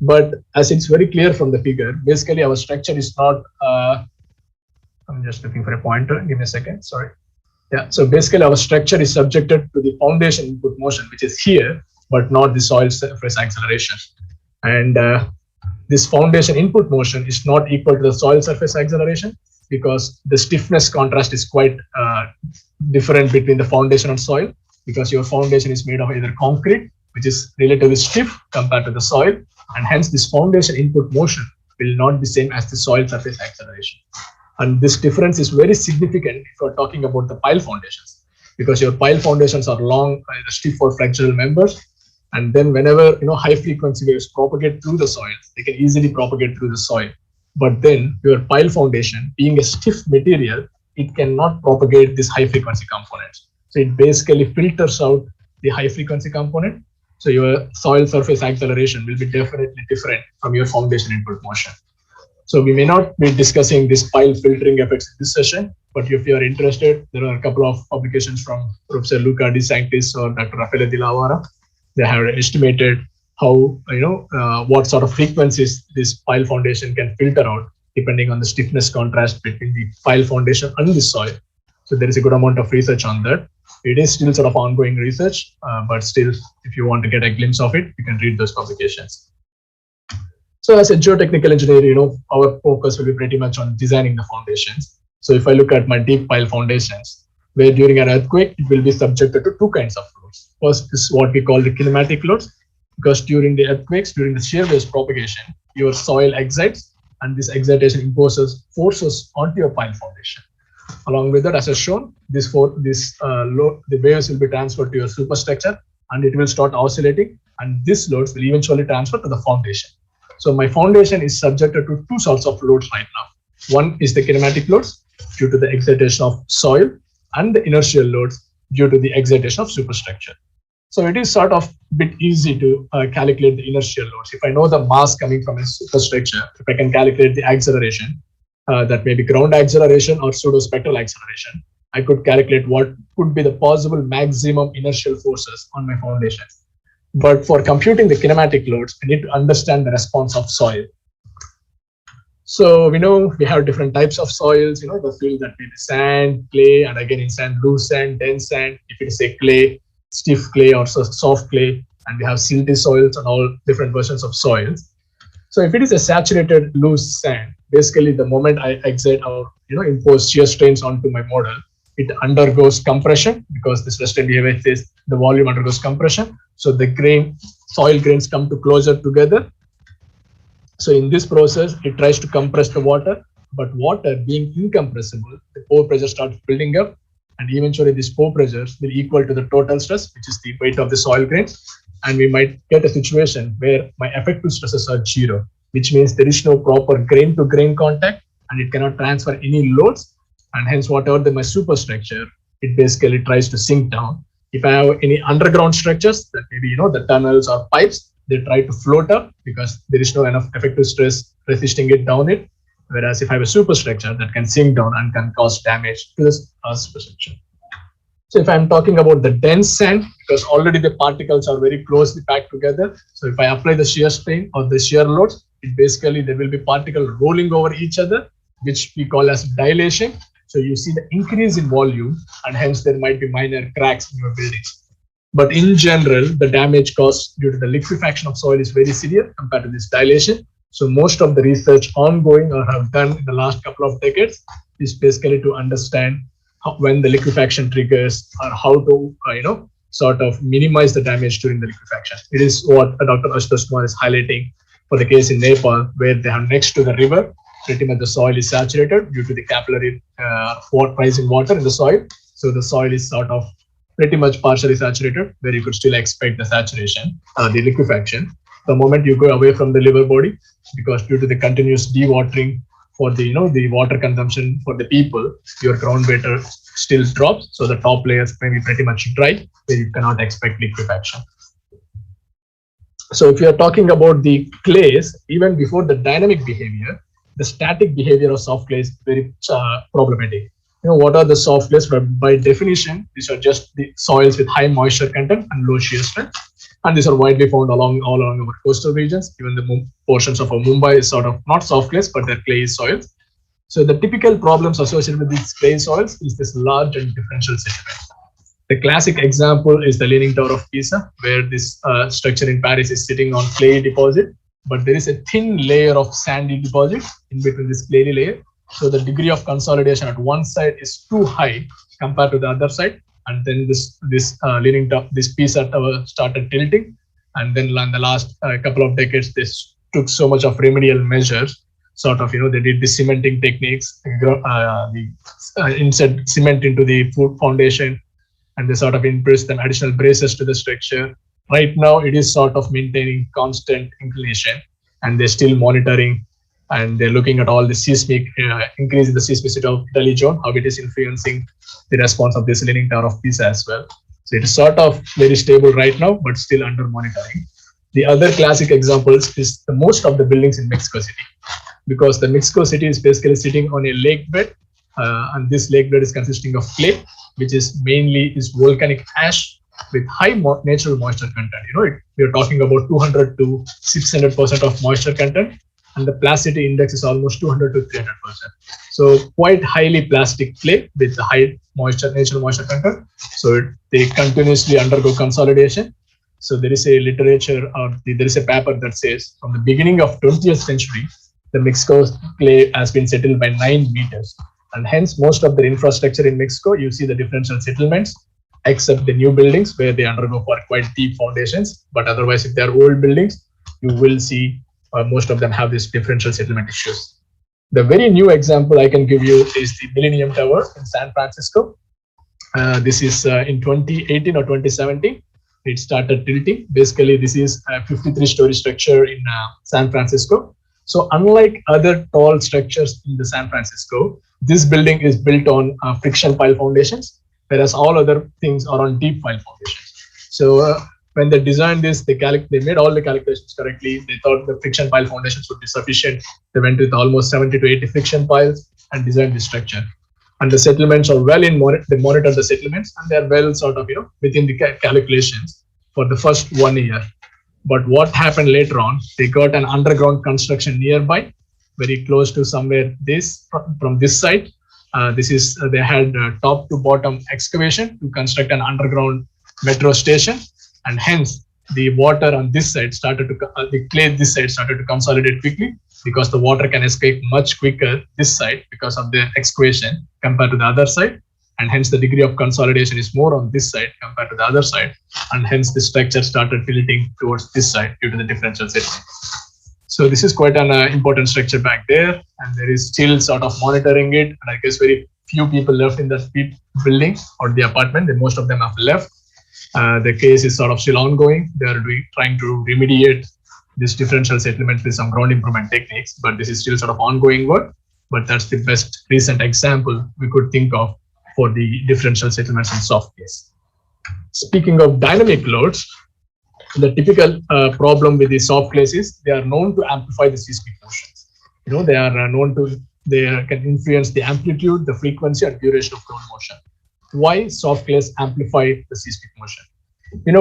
But as it's very clear from the figure, basically our structure is not, I'm just looking for a pointer, give me a second, sorry. Yeah, so basically our structure is subjected to the foundation input motion, which is here, but not the soil surface acceleration. And this foundation input motion is not equal to the soil surface acceleration, because the stiffness contrast is quite different between the foundation and soil, because your foundation is made of either concrete, which is relatively stiff compared to the soil, and hence this foundation input motion will not be same as the soil surface acceleration. And this difference is very significant if you're talking about the pile foundations, because your pile foundations are long, either stiff or flexural members, and then whenever high frequency waves propagate through the soil, they can easily propagate through the soil. But then your pile foundation, being a stiff material, it cannot propagate this high frequency components. So it basically filters out the high frequency component. So your soil surface acceleration will be definitely different from your foundation input motion. So we may not be discussing this pile filtering effects in this session, but if you are interested, there are a couple of publications from Professor Luca Di Sanctis or Dr. Raffaele Di Lavara. They have estimated how, what sort of frequencies this pile foundation can filter out depending on the stiffness contrast between the pile foundation and the soil. So there is a good amount of research on that. It is still sort of ongoing research, but still, if you want to get a glimpse of it, you can read those publications. So as a geotechnical engineer, our focus will be pretty much on designing the foundations. So if I look at my deep pile foundations, where during an earthquake, it will be subjected to two kinds of loads. First is what we call the kinematic loads, because during the earthquakes, during the shear waves propagation, your soil excites, and this excitation imposes forces onto your pile foundation. Along with that, as I shown, the waves will be transferred to your superstructure, and it will start oscillating, and these loads will eventually transfer to the foundation. So my foundation is subjected to two sorts of loads right now. One is the kinematic loads due to the excitation of soil, and the inertial loads due to the excitation of superstructure. So it is sort of a bit easy to calculate the inertial loads. If I know the mass coming from a superstructure, if I can calculate the acceleration, that may be ground acceleration or pseudospectral acceleration, I could calculate what could be the possible maximum inertial forces on my foundation. But for computing the kinematic loads, I need to understand the response of soil. So we know we have different types of soils, the field that may be sand, clay, and again in sand, loose sand, dense sand. If it is a clay, stiff clay or soft clay, and we have silty soils and all different versions of soils. So if it is a saturated loose sand, basically the moment I exert or impose shear strains onto my model, it undergoes compression, because this Western behavior says the volume undergoes compression. So the soil grains come to closer together. So in this process, it tries to compress the water, but water being incompressible, the pore pressure starts building up, and eventually these pore pressures will equal to the total stress, which is the weight of the soil grains. And we might get a situation where my effective stresses are zero, which means there is no proper grain to grain contact, and it cannot transfer any loads. And hence, whatever my superstructure, it basically tries to sink down. If I have any underground structures, that maybe the tunnels or pipes, they try to float up because there is no enough effective stress resisting it down it. Whereas if I have a superstructure, that can sink down and can cause damage to this superstructure. So if I'm talking about the dense sand, because already the particles are very closely packed together. So if I apply the shear strain or the shear loads, it basically there will be particles rolling over each other, which we call as dilation. So you see the increase in volume, and hence there might be minor cracks in your buildings. But in general, the damage caused due to the liquefaction of soil is very severe compared to this dilation. So most of the research ongoing or have done in the last couple of decades is basically to understand when the liquefaction triggers or how to, sort of minimize the damage during the liquefaction. It is what Dr. Ashutosh Kumar is highlighting for the case in Nepal, where they are next to the river. Pretty much the soil is saturated due to the capillary rising water in the soil. So the soil is sort of pretty much partially saturated, where you could still expect the saturation, the liquefaction. The moment you go away from the river body, because due to the continuous dewatering for the the water consumption for the people, your groundwater still drops. So the top layers may be pretty much dry, where you cannot expect liquefaction. So if you are talking about the clays, even before the dynamic behavior, the static behavior of soft clays is very problematic. What are the soft clays? By definition, these are just the soils with high moisture content and low shear strength. And these are widely found all along our coastal regions. Even the portions of Mumbai is sort of not soft clays, but they're clay soils. So the typical problems associated with these clay soils is this large and differential sediment. The classic example is the Leaning Tower of Pisa, where this structure in Paris is sitting on clay deposit, but there is a thin layer of sandy deposit in between this clayey layer. So the degree of consolidation at one side is too high compared to the other side. And then this Leaning Tower, this Pisa Tower started tilting. And then in the last couple of decades, they took so much of remedial measures. Sort of, they did the cementing techniques, insert cement into the foundation, and they sort of impressed them additional braces to the structure. Right now, it is sort of maintaining constant inclination, and they're still monitoring, and they're looking at all the seismic increase in the seismicity of Delhi zone, how it is influencing the response of this Leaning Tower of Pisa as well. So it is sort of very stable right now, but still under monitoring. The other classic examples is the most of the buildings in Mexico City, because the Mexico City is basically sitting on a lake bed, and this lake bed is consisting of clay, which is mainly volcanic ash with high natural moisture content. We are talking about 200 to 600% of moisture content, and the plasticity index is almost 200 to 300%. So quite highly plastic clay with high natural moisture content. So they continuously undergo consolidation. So there is a literature, or there is a paper that says from the beginning of 20th century, the Mexico clay has been settled by 9 meters. And hence, most of the infrastructure in Mexico, you see the differential settlements, except the new buildings where they undergo for quite deep foundations. But otherwise, if they are old buildings, you will see most of them have these differential settlement issues. The very new example I can give you is the Millennium Tower in San Francisco. This is in 2018 or 2017. It started tilting. Basically, this is a 53-story structure in San Francisco. So unlike other tall structures in the San Francisco, this building is built on friction pile foundations, whereas all other things are on deep pile foundations. So when they designed this, they made all the calculations correctly. They thought the friction pile foundations would be sufficient. They went with almost 70 to 80 friction piles and designed the structure. And the settlements are well in, they monitor the settlements, and they're well sort of, within the calculations for the first 1 year. But what happened later on, they got an underground construction nearby, very close to somewhere from this side. They had top to bottom excavation to construct an underground metro station. And hence the water on this side the clay this side started to consolidate quickly, because the water can escape much quicker this side because of the excavation compared to the other side. And hence the degree of consolidation is more on this side compared to the other side. And hence the structure started tilting towards this side due to the differential settlement. So this is quite an important structure back there, and there is still sort of monitoring it. And I guess very few people left in that building or the apartment. Most of them have left. The case is sort of still ongoing. They are trying to remediate this differential settlement with some ground improvement techniques, but this is still sort of ongoing work. But that's the best recent example we could think of for the differential settlements in soft case. Speaking of dynamic loads, the typical problem with the soft clays is they are known to amplify the seismic motions. They are known to, they can influence the amplitude, the frequency, and duration of ground motion. Why soft clays amplify the seismic motion?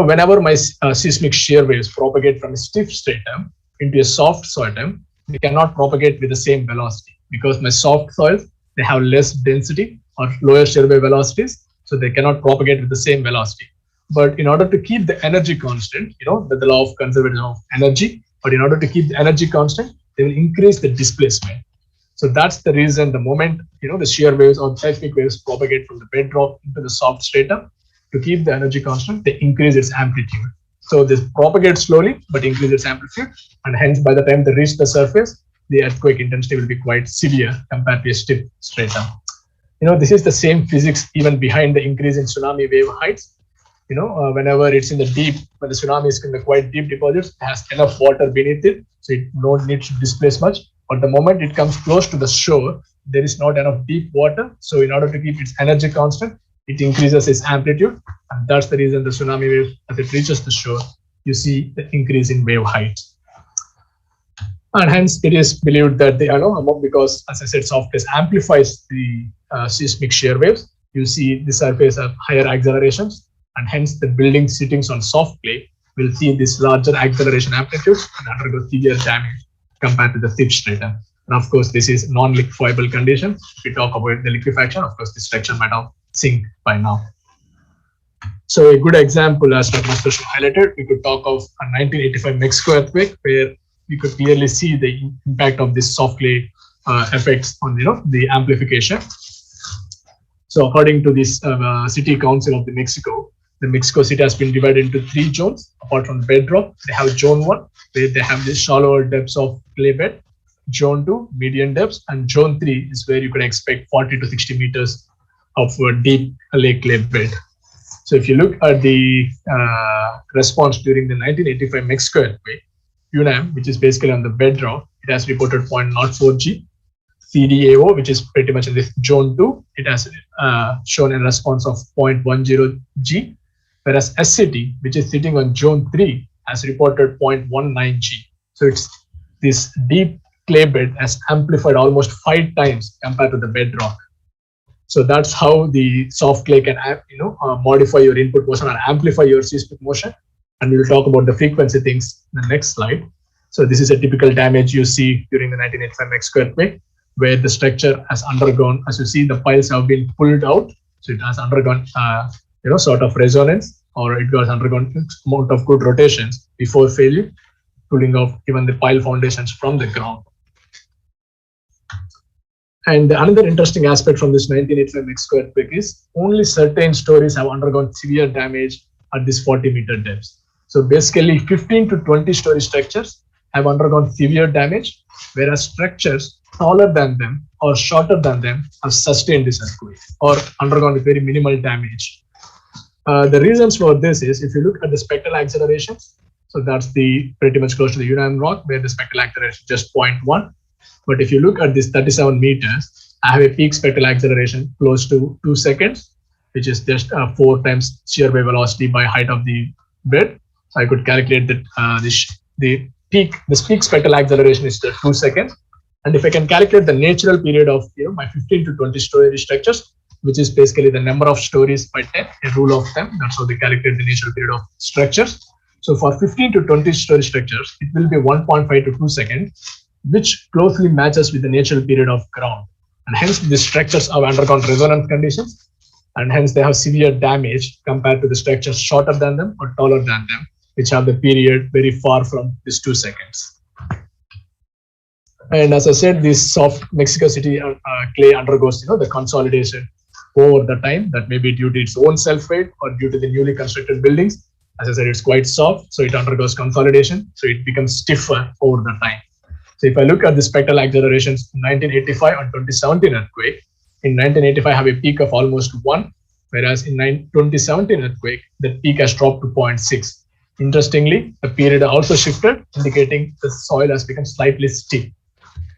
Whenever my seismic shear waves propagate from a stiff stratum into a soft stratum, they cannot propagate with the same velocity, because my soft soils, they have less density or lower shear wave velocities, so they cannot propagate with the same velocity. But in order to keep the energy constant, the law of conservation of energy, but in order to keep the energy constant, they will increase the displacement. So that's the reason the moment, the shear waves or seismic waves propagate from the bedrock into the soft stratum, to keep the energy constant, they increase its amplitude. So this propagates slowly, but increase its amplitude. And hence, by the time they reach the surface, the earthquake intensity will be quite severe compared to a stiff stratum. This is the same physics even behind the increase in tsunami wave heights. Whenever it's in the deep, when the tsunami is in the quite deep deposits, it has enough water beneath it, so it don't need to displace much. But the moment it comes close to the shore, there is not enough deep water. So in order to keep its energy constant, it increases its amplitude. And that's the reason the tsunami wave, as it reaches the shore, you see the increase in wave height. And hence it is believed that because, as I said, soft place amplifies the seismic shear waves, you see the surface of higher accelerations, and hence the buildings sitting on soft clay will see this larger acceleration amplitudes and undergo severe damage compared to the thick stratum. And of course, this is non-liquefiable condition. If we talk about the liquefaction, of course, the structure might have sink by now. So a good example, as Dr. Master highlighted, we could talk of a 1985 Mexico earthquake, where we could clearly see the impact of this soft clay effects on the amplification. So according to this City Council of the Mexico City has been divided into 3 zones. Apart from the bedrock, they have Zone 1, where they have the shallower depths of clay bed. Zone 2, medium depths, and Zone 3 is where you can expect 40 to 60 meters of deep clay bed. So if you look at the response during the 1985 Mexico earthquake, UNAM, which is basically on the bedrock, it has reported 0.04 G. CDAO, which is pretty much in this Zone 2, it has shown a response of 0.10 G, whereas SCT, which is sitting on Zone 3, has reported 0.19 G. So it's this deep clay bed has amplified almost 5 times compared to the bedrock. So that's how the soft clay can modify your input motion or amplify your seismic motion. And we will talk about the frequency things in the next slide. So this is a typical damage you see during the 1985 Mexico earthquake, where the structure has undergone, as you see, the piles have been pulled out. So it has undergone, sort of resonance, or it has undergone amount of good rotations before failure, pulling off even the pile foundations from the ground. And another interesting aspect from this 1985 Mexico earthquake is only certain stories have undergone severe damage at this 40-meter depth. So basically 15 to 20-story structures have undergone severe damage, whereas structures taller than them or shorter than them have sustained this earthquake or undergone very minimal damage. The reasons for this is, if you look at the spectral accelerations, so that's pretty much close to the UNAM rock, where the spectral acceleration is just 0.1. But if you look at this 37 meters, I have a peak spectral acceleration close to 2 seconds, which is just 4 times shear wave velocity by height of the bed. So I could calculate that the peak spectral acceleration is 2 seconds. And if I can calculate the natural period of my 15 to 20 story structures, which is basically the number of stories by 10, a rule of 10, that's how they calculate the natural period of structures. So for 15 to 20 story structures, it will be 1.5 to 2 seconds, which closely matches with the natural period of ground. And hence these structures have undergone resonance conditions, and hence they have severe damage compared to the structures shorter than them or taller than them, which have the period very far from this 2 seconds. And as I said, this soft Mexico City clay undergoes the consolidation over the time, that may be due to its own self-weight or due to the newly constructed buildings. As I said, it's quite soft, so it undergoes consolidation, so it becomes stiffer over the time. So if I look at the spectral accelerations in 1985 and 2017 earthquake, in 1985 I have a peak of almost 1, whereas in 2017 earthquake, the peak has dropped to 0.6. Interestingly, the period also shifted, indicating the soil has become slightly stiff.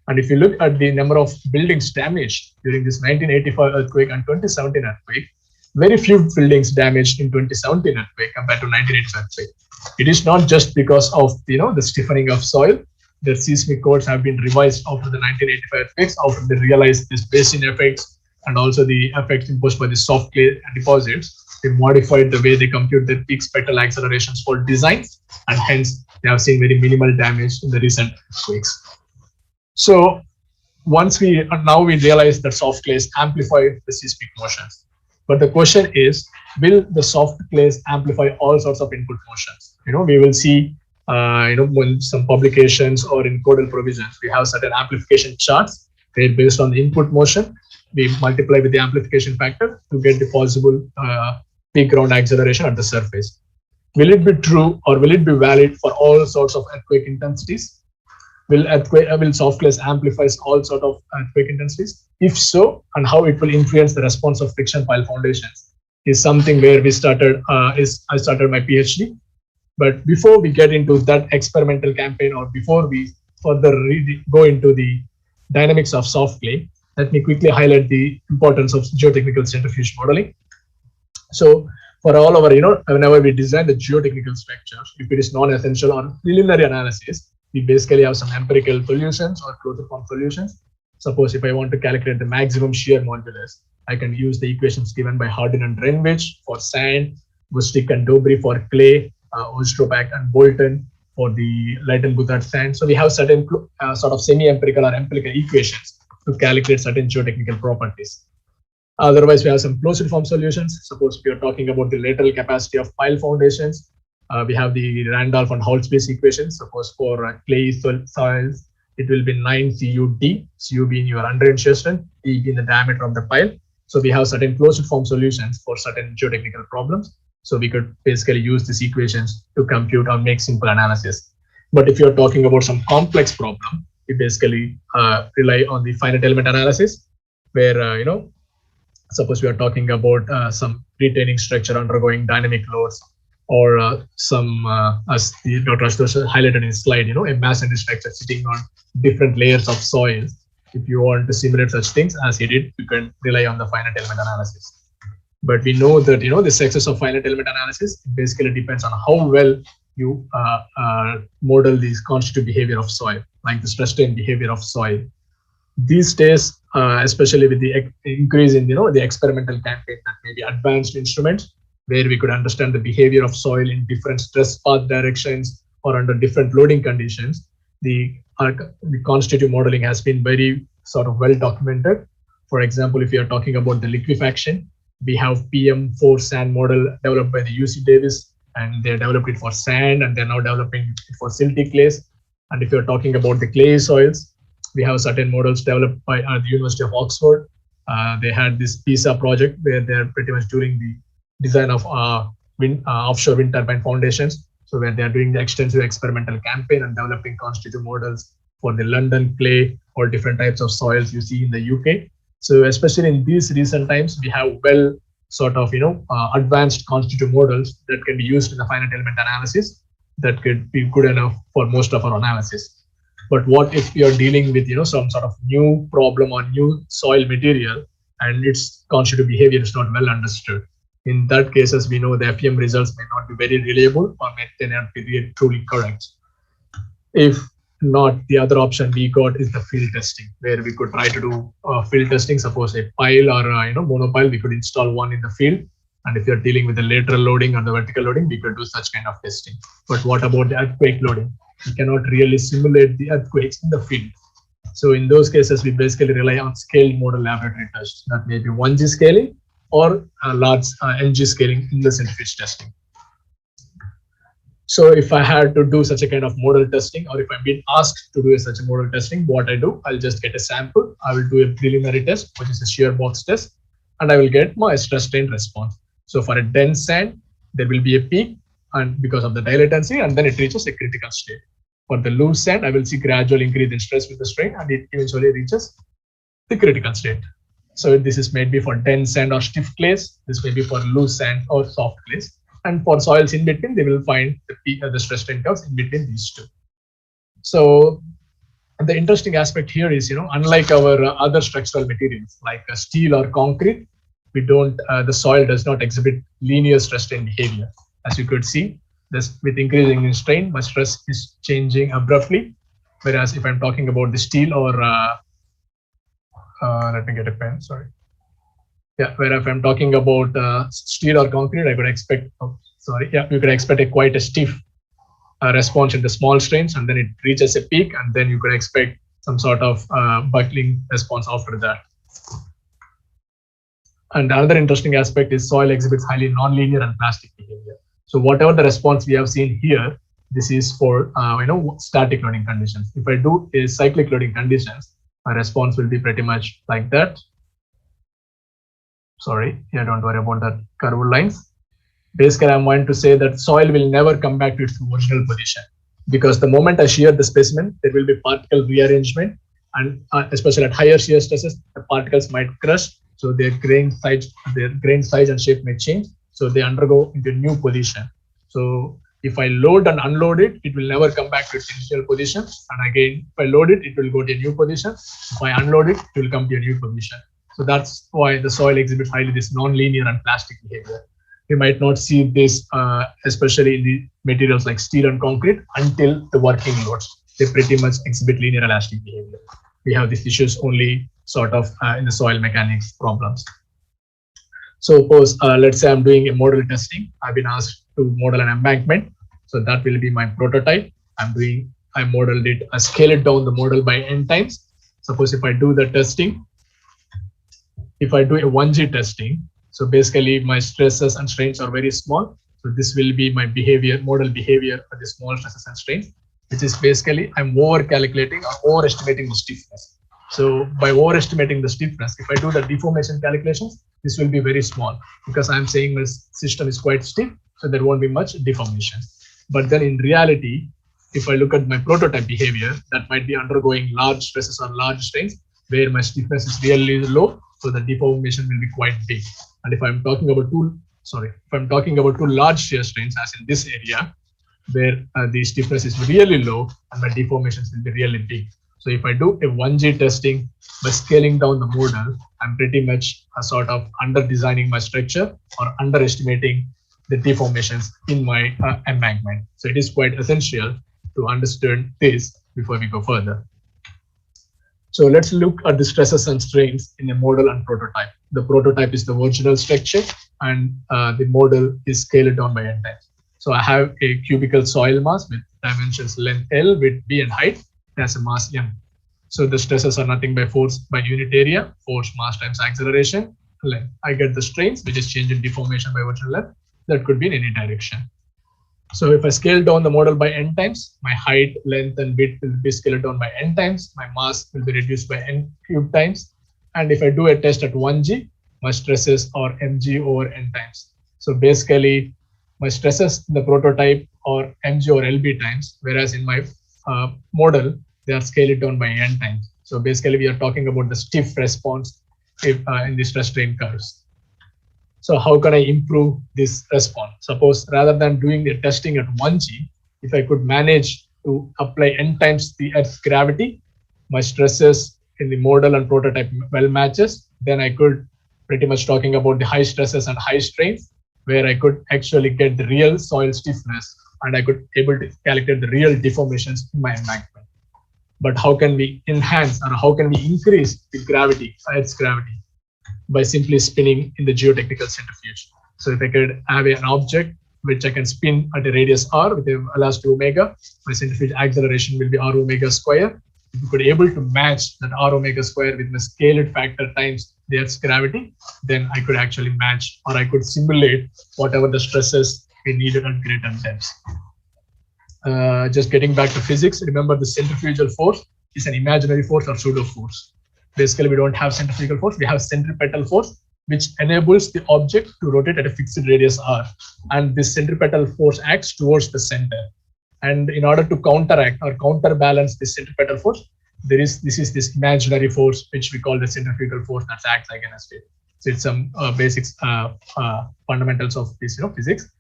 And if you look at the number of buildings damaged during this 1985 earthquake and 2017 earthquake, very few buildings damaged in 2017 earthquake compared to 1985 earthquake. It is not just because of the stiffening of soil. The seismic codes have been revised after the 1985 earthquakes, after they realized this basin effects and also the effects imposed by the soft clay deposits. They modified the way they compute the peak spectral accelerations for designs, and hence they have seen very minimal damage in the recent earthquakes. So once now we realize that soft clays amplify the seismic motions. But the question is, will the soft clays amplify all sorts of input motions? We will see, when some publications or in codal provisions, we have certain amplification charts where based on the input motion, we multiply with the amplification factor to get the possible peak ground acceleration at the surface. Will it be true or will it be valid for all sorts of earthquake intensities? Will soft clays amplify all sorts of earthquake intensities? If so, and how it will influence the response of friction pile foundations is something where I started my PhD. But before we get into that experimental campaign, or before we further go into the dynamics of soft clay, let me quickly highlight the importance of geotechnical centrifuge modeling. So for all our, whenever we design the geotechnical structures, if it is non-essential or preliminary analysis, we basically have some empirical solutions or closed form solutions. Suppose if I want to calculate the maximum shear modulus, I can use the equations given by Hardin and Renwich for sand, Bustick and Dobry for clay, Oystropak and Bolton for the Leighton-Buzzard sand. So we have certain sort of semi-empirical or empirical equations to calculate certain geotechnical properties. Otherwise, we have some closed form solutions. Suppose we are talking about the lateral capacity of pile foundations. We have the Randolph and Hall-Space equations. Suppose for clay soils, it will be 9 CUD, CU being your under shear strength, D being the diameter of the pile. So we have certain closed form solutions for certain geotechnical problems. So we could basically use these equations to compute or make simple analysis. But if you're talking about some complex problem, we basically rely on the finite element analysis, where suppose we are talking about some retaining structure undergoing dynamic loads, or some as the Dr. Ashutosh highlighted in his slide, a masonry structure sitting on different layers of soil. If you want to simulate such things as he did, you can rely on the finite element analysis. But we know that the success of finite element analysis basically depends on how well you model the constitutive behavior of soil, like the stress strain behavior of soil. These days, especially with the increase in the experimental campaign, that maybe advanced instruments where we could understand the behavior of soil in different stress path directions or under different loading conditions, the constitutive modeling has been very sort of well documented. For example, if you are talking about the liquefaction, we have PM4 sand model developed by the UC Davis, and they developed it for sand, and they're now developing it for silty clays. And if you're talking about the clay soils, we have certain models developed by the University of Oxford. They had this PISA project where they're pretty much doing the design of offshore wind turbine foundations. So where they're doing the extensive experimental campaign and developing constitutive models for the London clay or different types of soils you see in the UK. So especially in these recent times, we have well sort of advanced constitutive models that can be used in the finite element analysis that could be good enough for most of our analysis. But what if you're dealing with some sort of new problem or new soil material and its constitutive behavior is not well understood? In that cases, we know the FEM results may not be very reliable or may not be really truly correct. If not, the other option we got is the field testing, where we could try to do field testing. Suppose a pile or monopile, we could install one in the field. And if you're dealing with the lateral loading or the vertical loading, we could do such kind of testing. But what about the earthquake loading? We cannot really simulate the earthquakes in the field. So in those cases, we basically rely on scaled model laboratory tests. That may be 1G scaling or large NG scaling in the centrifuge testing. So if I had to do such a kind of model testing, or if I'm being asked to do such a model testing, what I do, I'll just get a sample. I will do a preliminary test, which is a shear box test, and I will get my stress strain response. So for a dense sand, there will be a peak, and because of the dilatancy, and then it reaches a critical state. For the loose sand, I will see gradual increase in stress with the strain, and it eventually reaches the critical state. So this is maybe for dense sand or stiff clays. This may be for loose sand or soft clays. And for soils in between, they will find the peak of the stress strain curves in between these two. So the interesting aspect here is, unlike our other structural materials like steel or concrete, we don't, the soil does not exhibit linear stress strain behavior. As you could see, this with increasing in strain, my stress is changing abruptly. Whereas if I'm talking about the steel or, let me get a pen, sorry. Yeah, where if I'm talking about steel or concrete, I could expect, you could expect quite a stiff response in the small strains, and then it reaches a peak, and then you could expect some sort of buckling response after that. And another interesting aspect is soil exhibits highly nonlinear and plastic behavior. So whatever the response we have seen here, this is for static loading conditions. If I do a cyclic loading conditions, my response will be pretty much like that. Sorry, yeah, don't worry about that curved lines. Basically, I'm going to say that soil will never come back to its original position, because the moment I shear the specimen, there will be particle rearrangement, and especially at higher shear stresses, the particles might crush, so their grain size and shape may change, so they undergo into a new position. So if I load and unload it, it will never come back to its initial position, and again, if I load it, it will go to a new position. If I unload it, it will come to a new position. So that's why the soil exhibits highly this non-linear and plastic behavior. We might not see this, especially in the materials like steel and concrete, until the working loads. They pretty much exhibit linear elastic behavior. We have these issues only sort of in the soil mechanics problems. So suppose, let's say I'm doing a model testing. I've been asked to model an embankment. So that will be my prototype. I modeled it, I scale it down the model by n times. Suppose if I do the testing, if I do a 1G testing, so basically my stresses and strains are very small. So this will be my model behavior for the small stresses and strains, which is basically I'm over calculating or overestimating the stiffness. So by overestimating the stiffness, if I do the deformation calculations, this will be very small, because I'm saying this system is quite stiff, so there won't be much deformation. But then in reality, if I look at my prototype behavior, that might be undergoing large stresses or large strains, where my stiffness is really low, so the deformation will be quite big. And if I'm talking about two large shear strains, as in this area, where the stiffness is really low and my deformations will be really big. So if I do a 1G testing by scaling down the model, I'm pretty much sort of under designing my structure or underestimating the deformations in my embankment. So it is quite essential to understand this before we go further. So let's look at the stresses and strains in a model and prototype. The prototype is the original structure, and the model is scaled down by n times. So I have a cubical soil mass with dimensions length L, width B, and height. It has a mass M. So the stresses are nothing but force by unit area, force mass times acceleration, length. I get the strains, which is change in deformation by original length. That could be in any direction. So if I scale down the model by n times, my height, length, and width will be scaled down by n times. My mass will be reduced by n cubed times. And if I do a test at 1G, my stresses are mg over n times. So basically, my stresses in the prototype are mg or lb times, whereas in my model, they are scaled down by n times. So basically, we are talking about the stiff response in the stress strain curves. So how can I improve this response? Suppose rather than doing the testing at 1G, if I could manage to apply n times the Earth's gravity, my stresses in the model and prototype well matches, then I could pretty much talking about the high stresses and high strains, where I could actually get the real soil stiffness and I could able to calculate the real deformations in my embankment. But how can we enhance or how can we increase the gravity, Earth's gravity? By simply spinning in the geotechnical centrifuge. So if I could have an object which I can spin at a radius r with a velocity omega, my centrifuge acceleration will be r omega square. If you could able to match that r omega square with the scaled factor times the Earth's gravity, then I could actually match or I could simulate whatever the stresses we needed at greater depths. Just getting back to physics, remember the centrifugal force is an imaginary force or pseudo force. Basically, we don't have centrifugal force, we have centripetal force, which enables the object to rotate at a fixed radius r. And this centripetal force acts towards the center. And in order to counteract or counterbalance this centripetal force, this is this imaginary force, which we call the centrifugal force that acts against it. So it's some basics, fundamentals of this, physics.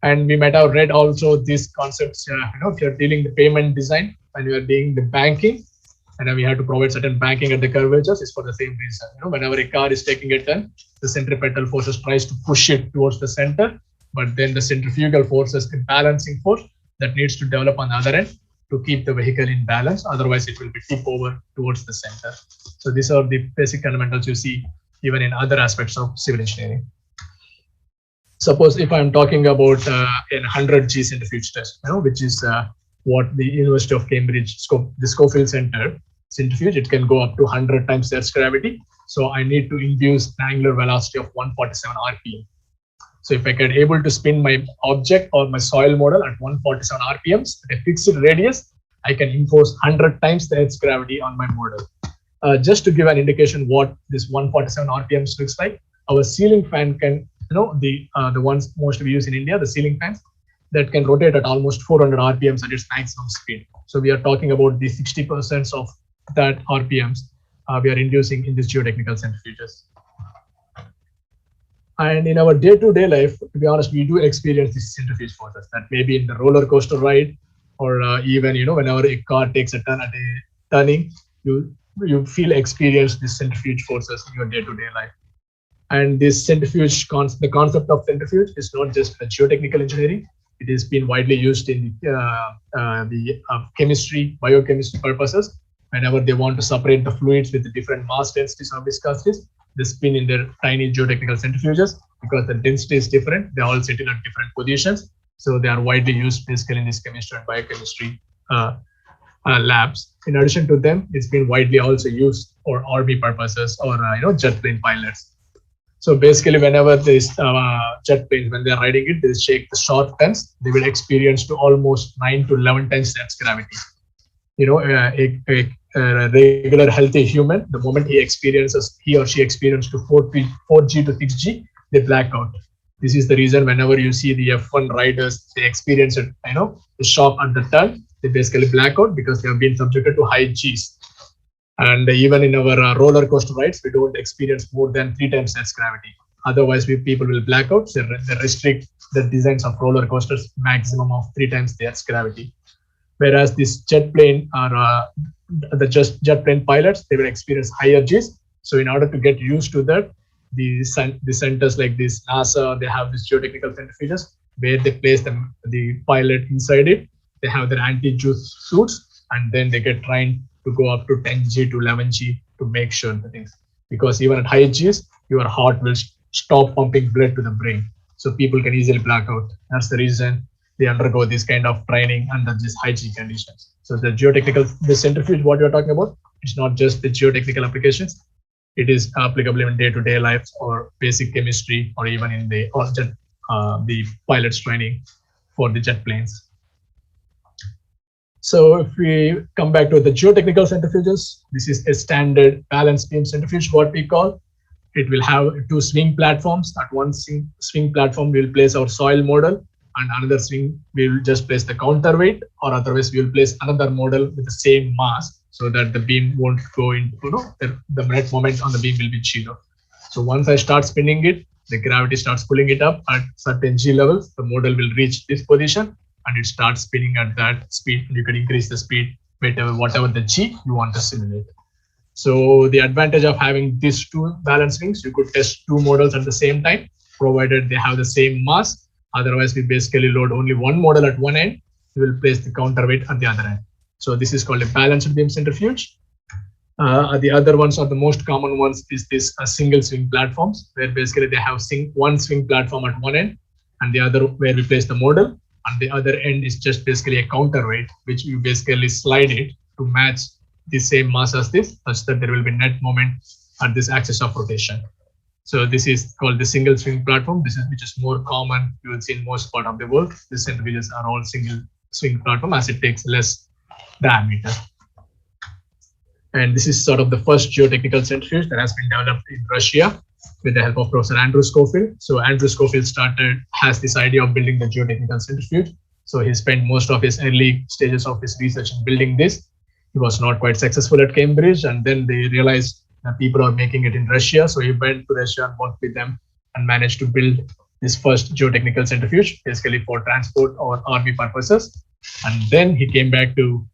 And we might have read also these concepts, if you're dealing the payment design and you are doing the banking, and we have to provide certain banking at the curvatures, is for the same reason. Whenever a car is taking a turn, the centripetal forces tries to push it towards the center, but then the centrifugal force is a balancing force that needs to develop on the other end to keep the vehicle in balance. Otherwise, it will be tip over towards the center. So these are the basic fundamentals you see even in other aspects of civil engineering. Suppose if I'm talking about a 100G centrifuge test, which is what the University of Cambridge, the Schofield Center, centrifuge, it can go up to 100 times the Earth's gravity. So I need to induce an angular velocity of 147 RPM. So if I get able to spin my object or my soil model at 147 RPMs at a fixed radius, I can impose 100 times the Earth's gravity on my model. Just to give an indication what this 147 RPMs looks like, our ceiling fan can, the ones mostly used in India, the ceiling fans, that can rotate at almost 400 RPMs at its maximum speed. So we are talking about the 60% of that RPMs we are inducing in these geotechnical centrifuges. And in our day-to-day life, to be honest, we do experience these centrifuge forces. That may be in the roller coaster ride, or even whenever a car takes a turn at a turning, you experience these centrifuge forces in your day-to-day life. And this centrifuge, the concept of centrifuge is not just a geotechnical engineering. It has been widely used in the chemistry, biochemistry purposes. Whenever they want to separate the fluids with the different mass densities or viscosities, they spin in their tiny geotechnical centrifuges because the density is different. They all sit in at different positions. So they are widely used basically in this chemistry and biochemistry labs. In addition to them, it's been widely also used for army purposes or jet plane pilots. So basically, whenever these jet planes, when they're riding it, they shake the short turns, they will experience to almost 9 to 11 times Earth's gravity. A regular healthy human, the moment he or she experiences to 4G to 6G, they black out. This is the reason whenever you see the F1 riders, they experience it, the shock at the turn, they basically black out because they have been subjected to high Gs. And even in our roller coaster rides, we don't experience more than 3 times Earth's gravity. Otherwise, people will black out. So they restrict the designs of roller coasters maximum of 3 times the Earth's gravity. Whereas this jet plane or the jet plane pilots, they will experience higher Gs. So in order to get used to that, the centers like this NASA, they have these geotechnical centrifuges where they place the pilot inside it. They have their anti-juice suits, and then they get trained to go up to 10G to 11G to make sure the things. Because even at high Gs, your heart will stop pumping blood to the brain. So people can easily black out. That's the reason they undergo this kind of training under these high G conditions. So the centrifuge, what you're talking about, it's not just the geotechnical applications. It is applicable in day-to-day life or basic chemistry, or even in the pilot's training for the jet planes. So if we come back to the geotechnical centrifuges, this is a standard balance beam centrifuge, what we call. It will have 2 swing platforms. At one swing platform, we will place our soil model, and another swing, we will just place the counterweight, or otherwise we will place another model with the same mass so that the beam won't go into, the net moment on the beam will be 0. So once I start spinning it, the gravity starts pulling it up at certain G levels. The model will reach this position and it starts spinning at that speed. You can increase the speed, whatever the G you want to simulate. So the advantage of having these 2 balance swings, you could test 2 models at the same time, provided they have the same mass. Otherwise, we basically load only one model at one end. We will place the counterweight at the other end. So this is called a balanced beam centrifuge. The other ones, or the most common ones, is this single swing platforms, where basically they have one swing platform at one end, and the other where we place the model, and the other end is just basically a counterweight, which you basically slide it to match the same mass as this, such that there will be net moment at this axis of rotation. So this is called the single swing platform. Which is more common. You will see in most part of the world. The centrifuges are all single swing platform as it takes less diameter. And this is sort of the first geotechnical centrifuge that has been developed in Russia with the help of Professor Andrew Schofield. So Andrew Schofield has this idea of building the geotechnical centrifuge. So he spent most of his early stages of his research in building this. He was not quite successful at Cambridge, and then they realized that people are making it in Russia. So he went to Russia and worked with them and managed to build this first geotechnical centrifuge, basically for transport or army purposes. And then he came back to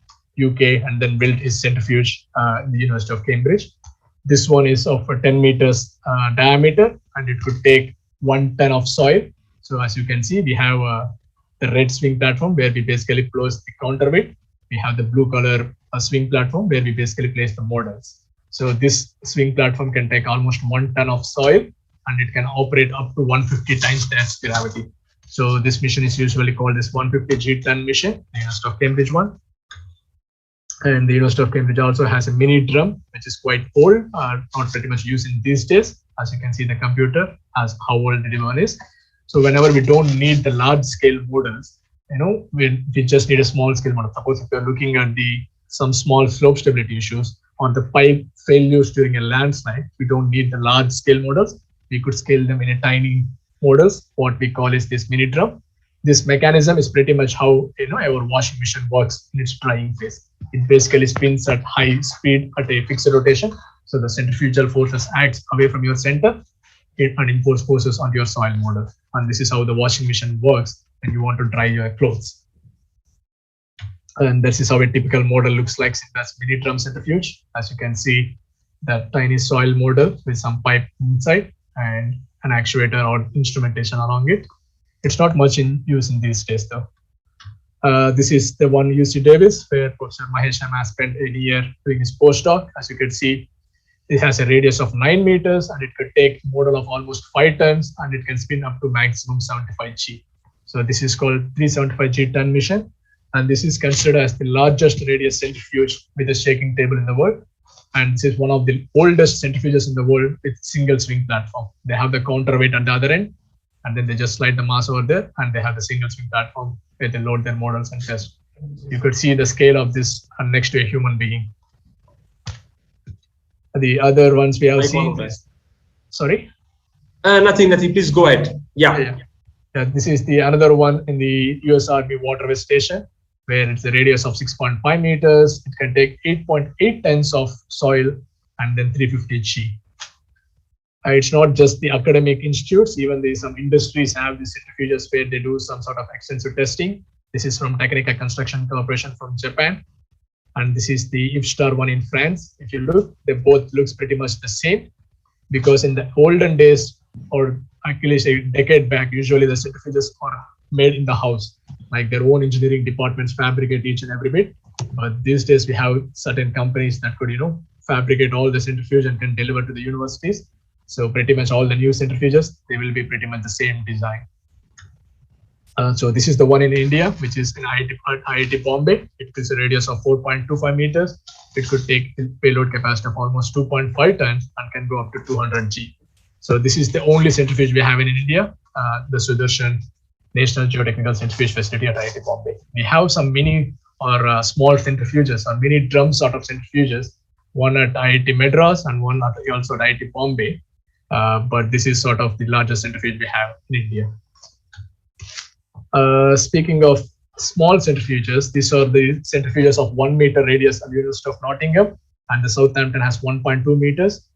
UK and then built his centrifuge in the University of Cambridge. This one is of 10 meters diameter, and it could take 1 ton of soil. So as you can see, we have the red swing platform where we basically place the counterweight. We have the blue color swing platform where we basically place the models. So this swing platform can take almost 1 ton of soil, and it can operate up to 150 times the Earth's gravity. So this mission is usually called this 150 G ton mission, the University of Cambridge one. And the University of Cambridge also has a mini drum, which is quite old, not pretty much used in these days. As you can see, the computer as how old the one is. So whenever we don't need the large scale models, we just need a small scale model. Suppose if you're looking at some small slope stability issues or the pipe failures during a landslide, we don't need the large scale models. We could scale them in a tiny models. What we call is this mini drum. This mechanism is pretty much how our washing machine works in its drying phase. It basically spins at high speed at a fixed rotation. So the centrifugal forces acts away from your center and impose forces onto your soil model. And this is how the washing machine works when you want to dry your clothes. And this is how a typical model looks like in this mini drum centrifuge. As you can see, that tiny soil model with some pipe inside and an actuator or instrumentation along it. It's not much in use in these days though. This is the one UC Davis where Professor Mahesh has spent a year doing his postdoc. As you can see, it has a radius of 9 meters and it could take a model of almost 5 tons and it can spin up to maximum 75 G. So this is called 375 G ton mission. And this is considered as the largest radius centrifuge with a shaking table in the world. And this is one of the oldest centrifuges in the world with single swing platform. They have the counterweight at the other end, and then they just slide the mass over there, and they have the single swing platform where they load their models and test. You could see the scale of this next to a human being. The other ones we have seen. Sorry? Nothing. Please go ahead. Yeah. This is the another one in the US Army Waterway Station, where it's a radius of 6.5 meters. It can take 8.8 tons of soil and then 350 G. It's not just the academic institutes, even some industries have these centrifuges where they do some sort of extensive testing. This is from Technica Construction Corporation from Japan. And this is the IFSTAR one in France. If you look, they both looks pretty much the same, because in the olden days, or actually say a decade back, usually the centrifuges are made in the house, like their own engineering departments fabricate each and every bit. But these days we have certain companies that could, fabricate all the centrifuge and can deliver to the universities. So pretty much all the new centrifuges, they will be pretty much the same design. So this is the one in India, which is in IIT Bombay. It is a radius of 4.25 meters. It could take a payload capacity of almost 2.5 tons and can go up to 200 G. So this is the only centrifuge we have in India, the Sudarshan National Geotechnical Centrifuge Facility at IIT Bombay. We have some mini or small centrifuges or mini drum sort of centrifuges, one at IIT Madras and one also at IIT Bombay. But this is sort of the largest centrifuge we have in India. Speaking of small centrifuges, these are the centrifuges of 1 meter radius at the University of Nottingham, and the Southampton has 1.2 meters.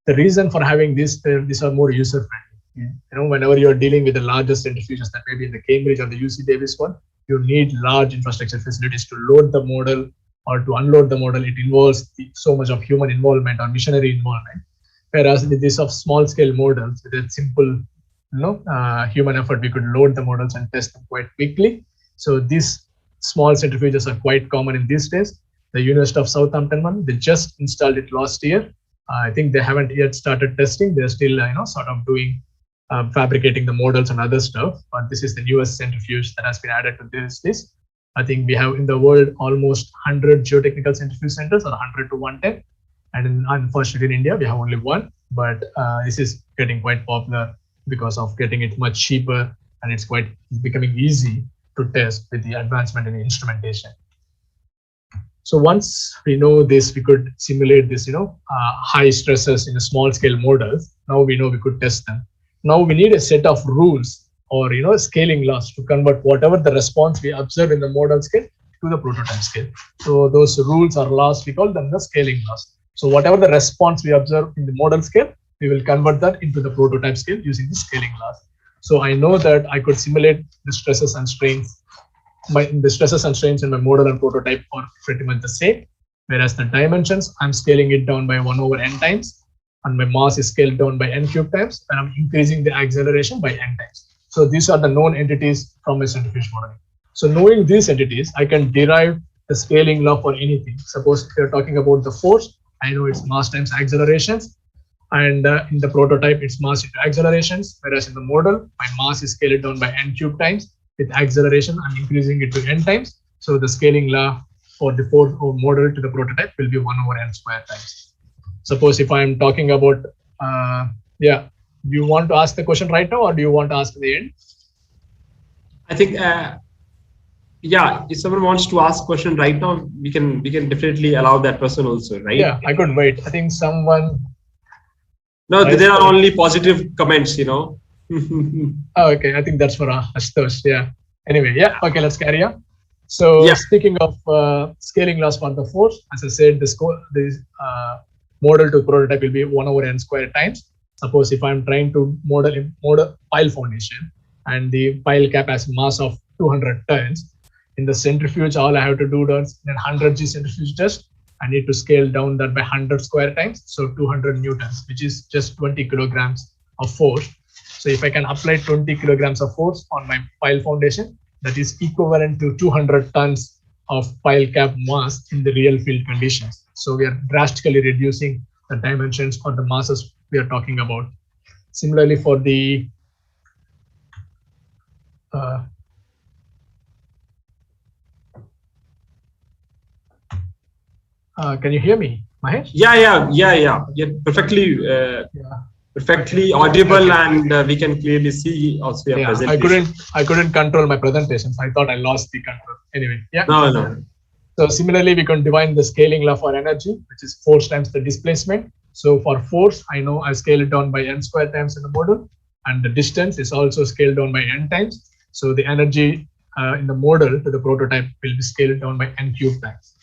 The reason for having these are more user friendly. Whenever you're dealing with the largest centrifuges that may be in the Cambridge or the UC Davis one, you need large infrastructure facilities to load the model or to unload the model. It involves so much of human involvement or missionary involvement. Whereas with this of small scale models, with a simple human effort, we could load the models and test them quite quickly. So these small centrifuges are quite common in these days. The University of Southampton one, they just installed it last year. I think they haven't yet started testing. They're still sort of doing fabricating the models and other stuff. But this is the newest centrifuge that has been added to this list. I think we have in the world almost 100 geotechnical centrifuge centers, or 100 to 110. And unfortunately in India, we have only one. But this is getting quite popular because of getting it much cheaper, and it's becoming easy to test with the advancement in instrumentation. So once we know this, we could simulate this, high stresses in a small scale models. Now we know we could test them. Now we need a set of rules or, scaling laws to convert whatever the response we observe in the model scale to the prototype scale. So those rules or laws, we call them the scaling laws. So whatever the response we observe in the model scale, we will convert that into the prototype scale using the scaling laws. So I know that I could simulate the stresses and strains. The stresses and strains in my model and prototype are pretty much the same, whereas the dimensions, I'm scaling it down by 1/n times, and my mass is scaled down by n cube times, and I'm increasing the acceleration by n times. So these are the known entities from my centrifuge modeling. So knowing these entities, I can derive the scaling law for anything. Suppose if you're talking about the force, I know it's mass times accelerations. And in the prototype, it's mass into accelerations, whereas in the model, my mass is scaled down by n cube times. With acceleration, I'm increasing it to n times. So the scaling law for the force model to the prototype will be 1 over n square times. Suppose if I'm talking about, do you want to ask the question right now, or do you want to ask at the end? I think, if someone wants to ask question right now, we can definitely allow that person also, right? Yeah, I could wait. I think someone. No, there are only positive comments, Okay, I think that's for Ashutosh. Yeah. Anyway, okay, let's carry on. So speaking of scaling laws for the force, as I said, this model to prototype will be 1 over n square times. Suppose if I'm trying to model pile foundation and the pile cap has mass of 200 tons, in the centrifuge, all I have to do is in 100 G centrifuge test, I need to scale down that by 100 square times, so 200 newtons, which is just 20 kilograms of force. So if I can apply 20 kilograms of force on my pile foundation, that is equivalent to 200 tons of pile cap mass in the real field conditions. So we are drastically reducing the dimensions or the masses we are talking about. Similarly, for the can you hear me, Mahesh? Yeah. Perfectly audible, and we can clearly see also your presentation. I couldn't control my presentation, so I thought I lost the control. Anyway, No. So similarly, we can define the scaling law for energy, which is force times the displacement. So for force, I know I scale it down by n square times in the model, and the distance is also scaled down by n times. So the energy in the model to the prototype will be scaled down by n cube times.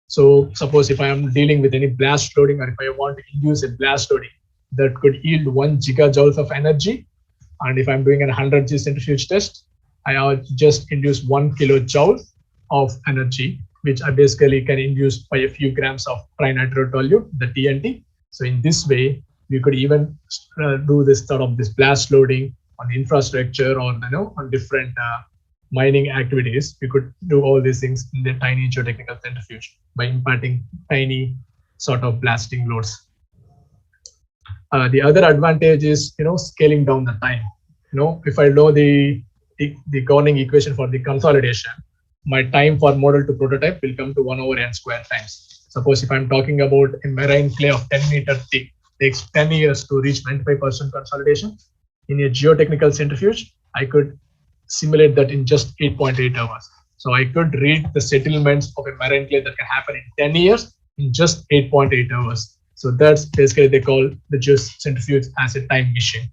So suppose if I am dealing with any blast loading, or if I want to induce a blast loading, that could yield 1 gigajoules of energy. And if I'm doing a 100 G centrifuge test, I just induce 1 kilojoule of energy, which I basically can induce by a few grams of trinitrotoluene, the TNT. So in this way, we could even do this sort of this blast loading on the infrastructure or on different mining activities. We could do all these things in the tiny geotechnical centrifuge by imparting tiny sort of blasting loads. The other advantage is, scaling down the time. If I know the governing equation for the consolidation, my time for model to prototype will come to 1 over n square times. Suppose if I'm talking about a marine clay of 10 meter thick, takes 10 years to reach 95% consolidation. In a geotechnical centrifuge, I could simulate that in just 8.8 hours. So I could read the settlements of a marine clay that can happen in 10 years in just 8.8 hours. So that's basically they call the geocentrifuge as a time machine.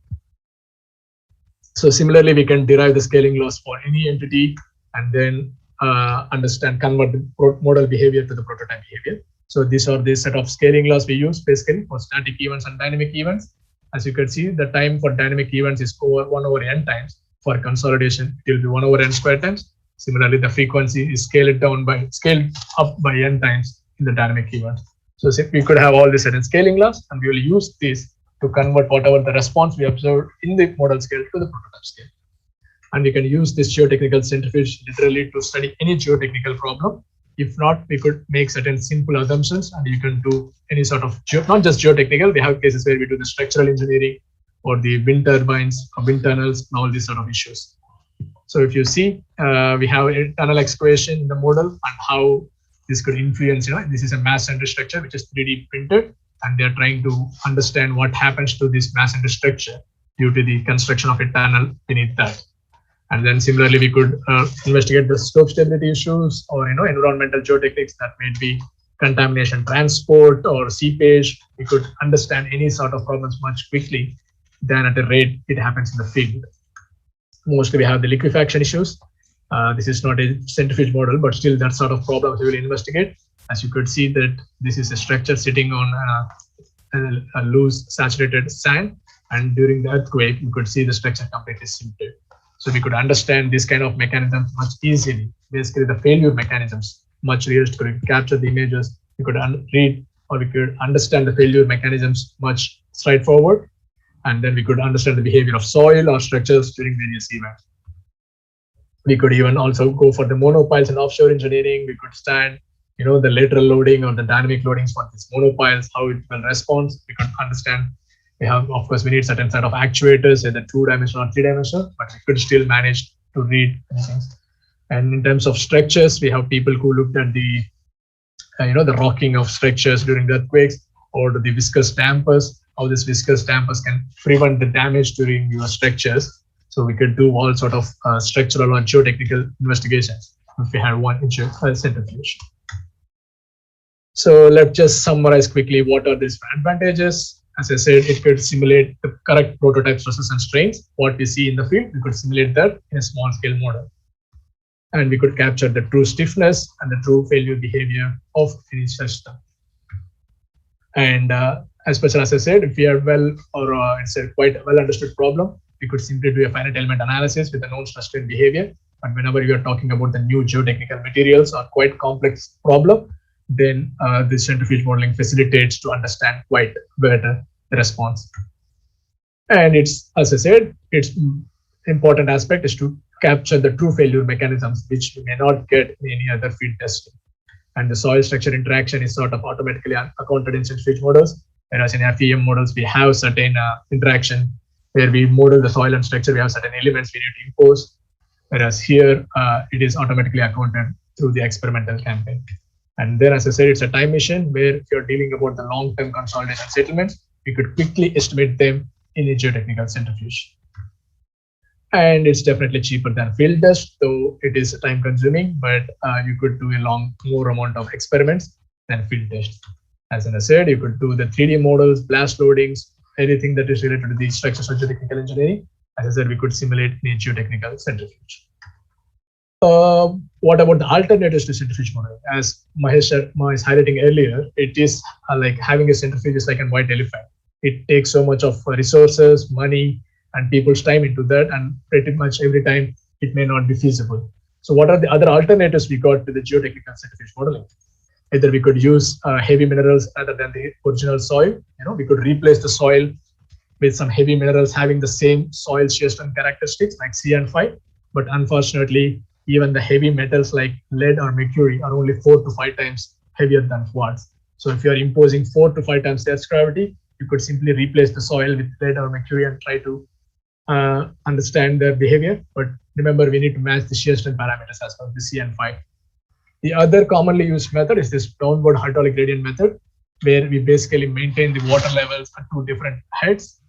So similarly, we can derive the scaling laws for any entity and then convert the model behavior to the prototype behavior. So these are the set of scaling laws we use basically for static events and dynamic events. As you can see, the time for dynamic events is 1 over n times. For consolidation, it will be 1 over n square times. Similarly, the frequency is scaled up by n times in the dynamic event. So we could have all these certain scaling laws, and we will use this to convert whatever the response we observed in the model scale to the prototype scale. And we can use this geotechnical centrifuge literally to study any geotechnical problem. If not, we could make certain simple assumptions, and you can do any sort of not just geotechnical. We have cases where we do the structural engineering or the wind turbines or wind tunnels and all these sort of issues. So if you see, we have a tunnel excavation in the model and how this could influence, this is a mass center structure which is 3D printed, and they're trying to understand what happens to this mass center structure due to the construction of a tunnel beneath that. And then similarly, we could investigate the slope stability issues or environmental geotechnics that may be contamination transport or seepage. We could understand any sort of problems much quickly than at the rate it happens in the field. Mostly we have the liquefaction issues. This is not a centrifuge model, but still that sort of problems we will investigate. As you could see that this is a structure sitting on a loose saturated sand, and during the earthquake, you could see the structure completely sintered. So we could understand this kind of mechanisms much easily. Basically, the failure mechanisms much realistically. We could capture the images. We could read or we could understand the failure mechanisms much straightforward, and then we could understand the behavior of soil or structures during various events. We could even also go for the monopiles and offshore engineering. We could stand, the lateral loading or the dynamic loadings for these monopiles, how it will respond. We could understand. We have, of course, we need certain set of actuators, either 2-dimensional or 3-dimensional, but we could still manage to read things. And in terms of structures, we have people who looked at the the rocking of structures during the earthquakes, or the viscous dampers, how this viscous dampers can prevent the damage during your structures. So we could do all sort of structural and geotechnical investigations if we had one centrifuge. So let's just summarize quickly what are these advantages. As I said, it could simulate the correct prototype stresses and strains. What we see in the field, we could simulate that in a small scale model. And we could capture the true stiffness and the true failure behavior of any system. And especially, as I said, if we are it's a quite well understood problem, we could simply do a finite element analysis with a known stress strain behavior. But whenever you are talking about the new geotechnical materials or quite complex problem, then this centrifuge modeling facilitates to understand quite better the response. And it's, as I said, its important aspect is to capture the true failure mechanisms, which you may not get in any other field testing. And the soil structure interaction is sort of automatically accounted in centrifuge models, whereas in FEM models, we have certain interaction where we model the soil and structure, we have certain elements we need to impose, whereas here it is automatically accounted through the experimental campaign. And then, as I said, it's a time machine where if you're dealing about the long-term consolidation settlements, we could quickly estimate them in a geotechnical centrifuge. And it's definitely cheaper than field test, though it is time consuming, but you could do more amount of experiments than field test. As I said, you could do the 3D models, blast loadings, anything that is related to the structures of geotechnical engineering. As I said, we could simulate in a geotechnical centrifuge. What about the alternatives to centrifuge model? As Mahesh is highlighting earlier, it is like having a centrifuge is like a white elephant. It takes so much of resources, money, and people's time into that, and pretty much every time it may not be feasible. So what are the other alternatives we got to the geotechnical centrifuge modeling? Either we could use heavy minerals rather than the original soil. We could replace the soil with some heavy minerals having the same soil shear strength characteristics like C and Phi. But unfortunately, even the heavy metals like lead or mercury are only 4 to 5 times heavier than quartz. So if you are imposing 4 to 5 times Earth's gravity, you could simply replace the soil with lead or mercury and try to understand their behavior. But remember, we need to match the shear strength parameters as well, the C and Phi. The other commonly used method is this downward hydraulic gradient method, where we basically maintain the water levels at 2 different heights.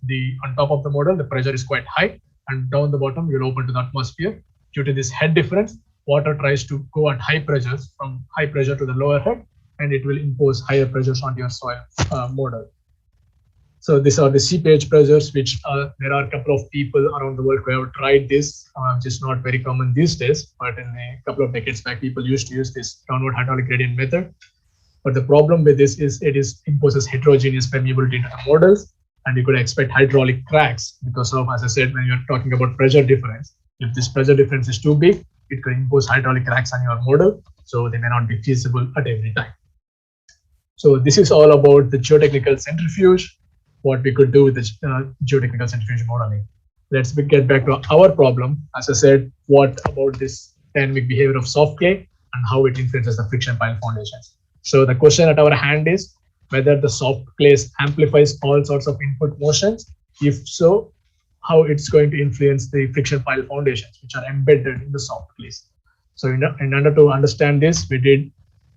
On top of the model, the pressure is quite high, and down the bottom, you're open to the atmosphere. Due to this head difference, water tries to go at high pressures from high pressure to the lower head, and it will impose higher pressures on your soil model. So these are the seepage pressures, which there are a couple of people around the world who have tried this, which is not very common these days, but in a couple of decades back, people used to use this downward hydraulic gradient method. But the problem with this is it imposes heterogeneous permeability into the models, and you could expect hydraulic cracks because of, as I said, when you're talking about pressure difference, if this pressure difference is too big, it could impose hydraulic cracks on your model, so they may not be feasible at every time. So this is all about the geotechnical centrifuge, what we could do with the geotechnical centrifuge modeling. Let's get back to our problem. As I said, what about this dynamic behavior of soft clay and how it influences the friction pile foundations? So the question at our hand is whether the soft clays amplifies all sorts of input motions. If so, how it's going to influence the friction pile foundations, which are embedded in the soft clays. So in order to understand this, we did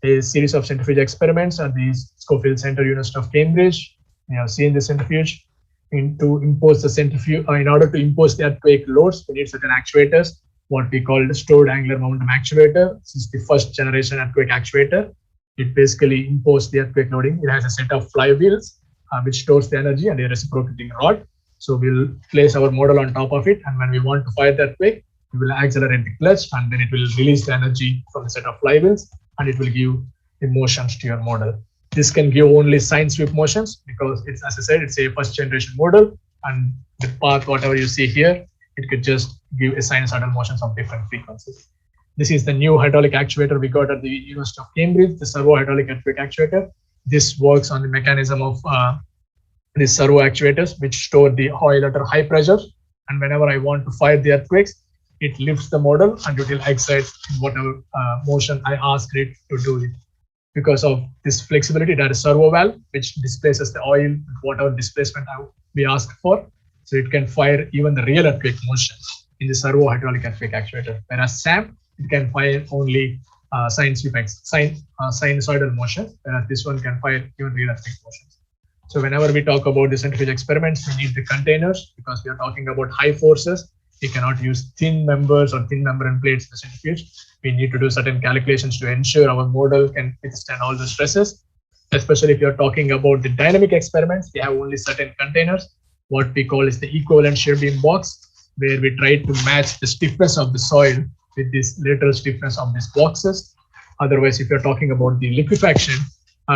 a series of centrifuge experiments at the Schofield Center, University of Cambridge. We have seen the centrifuge. To impose the centrifuge, in order to impose the earthquake loads, we need certain actuators, what we call the stored angular momentum actuator. This is the first generation earthquake actuator. It basically imposes the earthquake loading. It has a set of flywheels, which stores the energy, and a reciprocating rod. So we'll place our model on top of it, and when we want to fire the earthquake, we will accelerate the clutch, and then it will release the energy from the set of flywheels, and it will give the motions to your model. This can give only sine sweep motions because it's, as I said, it's a first generation model, and the path, whatever you see here, it could just give a sinusoidal motions of different frequencies. This is the new hydraulic actuator we got at the University of Cambridge, the servo hydraulic earthquake actuator. This works on the mechanism of these servo actuators, which store the oil at a high pressure. And whenever I want to fire the earthquakes, it lifts the model and it will excite whatever motion I ask it to do it. Because of this flexibility, it has a servo valve, which displaces the oil with whatever displacement we ask for. So it can fire even the real earthquake motion in the servo hydraulic earthquake actuator. Whereas SAM, it can fire only sinusoidal motion, whereas this one can fire even rheotic motions. So whenever we talk about the centrifuge experiments, we need the containers because we are talking about high forces. We cannot use thin members or thin membrane plates in the centrifuge. We need to do certain calculations to ensure our model can withstand all the stresses. Especially if you're talking about the dynamic experiments, we have only certain containers. What we call is the equivalent shear beam box, where we try to match the stiffness of the soil with this lateral stiffness of these boxes. Otherwise, if you're talking about the liquefaction,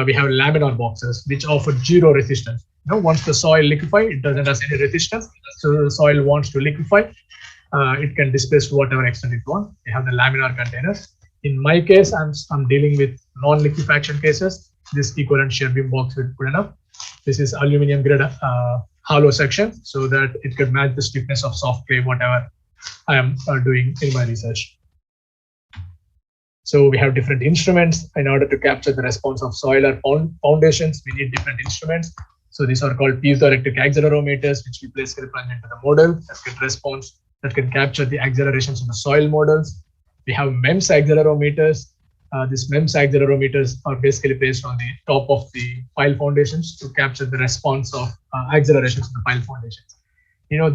we have laminar boxes which offer zero resistance. Once the soil liquefies, it doesn't have any resistance. So the soil wants to liquefy, it can displace to whatever extent it wants. We have the laminar containers. In my case, I'm dealing with non-liquefaction cases. This equivalent shear beam box is good enough. This is aluminum grade hollow section so that it could match the stiffness of soft clay, whatever I am doing in my research. So we have different instruments in order to capture the response of soil or foundations. We need different instruments. So these are called piezoelectric accelerometers, which we place into the model that can capture the accelerations in the soil models. We have MEMS accelerometers. These MEMS accelerometers are basically placed on the top of the pile foundations to capture the response of accelerations in the pile foundations.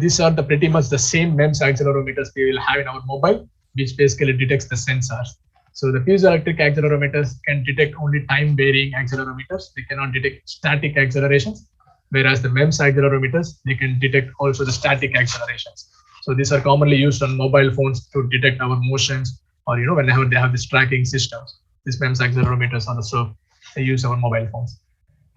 These are pretty much the same MEMS accelerometers we will have in our mobile, which basically detects the sensors. So the piezoelectric accelerometers can detect only time-varying accelerometers. They cannot detect static accelerations, whereas the MEMS accelerometers, they can detect also the static accelerations. So these are commonly used on mobile phones to detect our motions, or whenever they have this tracking systems. These MEMS accelerometers are also used on our mobile phones.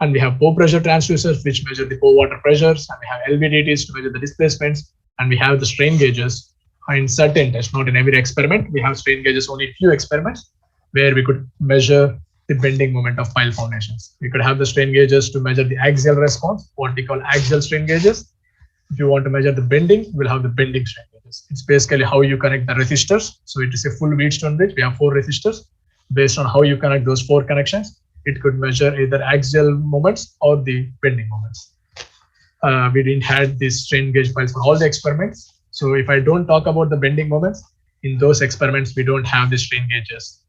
And we have pore pressure transducers, which measure the pore water pressures, and we have LVDTs to measure the displacements, and we have the strain gauges. In certain tests, not in every experiment, we have strain gauges only a few experiments where we could measure the bending moment of pile foundations. We could have the strain gauges to measure the axial response, what we call axial strain gauges. If you want to measure the bending, we'll have the bending strain gauges. It's basically how you connect the resistors. So it is a full Wheatstone bridge. We have 4 resistors. Based on how you connect those 4 connections, it could measure either axial moments or the bending moments. We didn't have this strain gauge files for all the experiments. So if I don't talk about the bending moments, in those experiments, we don't have the strain gauges.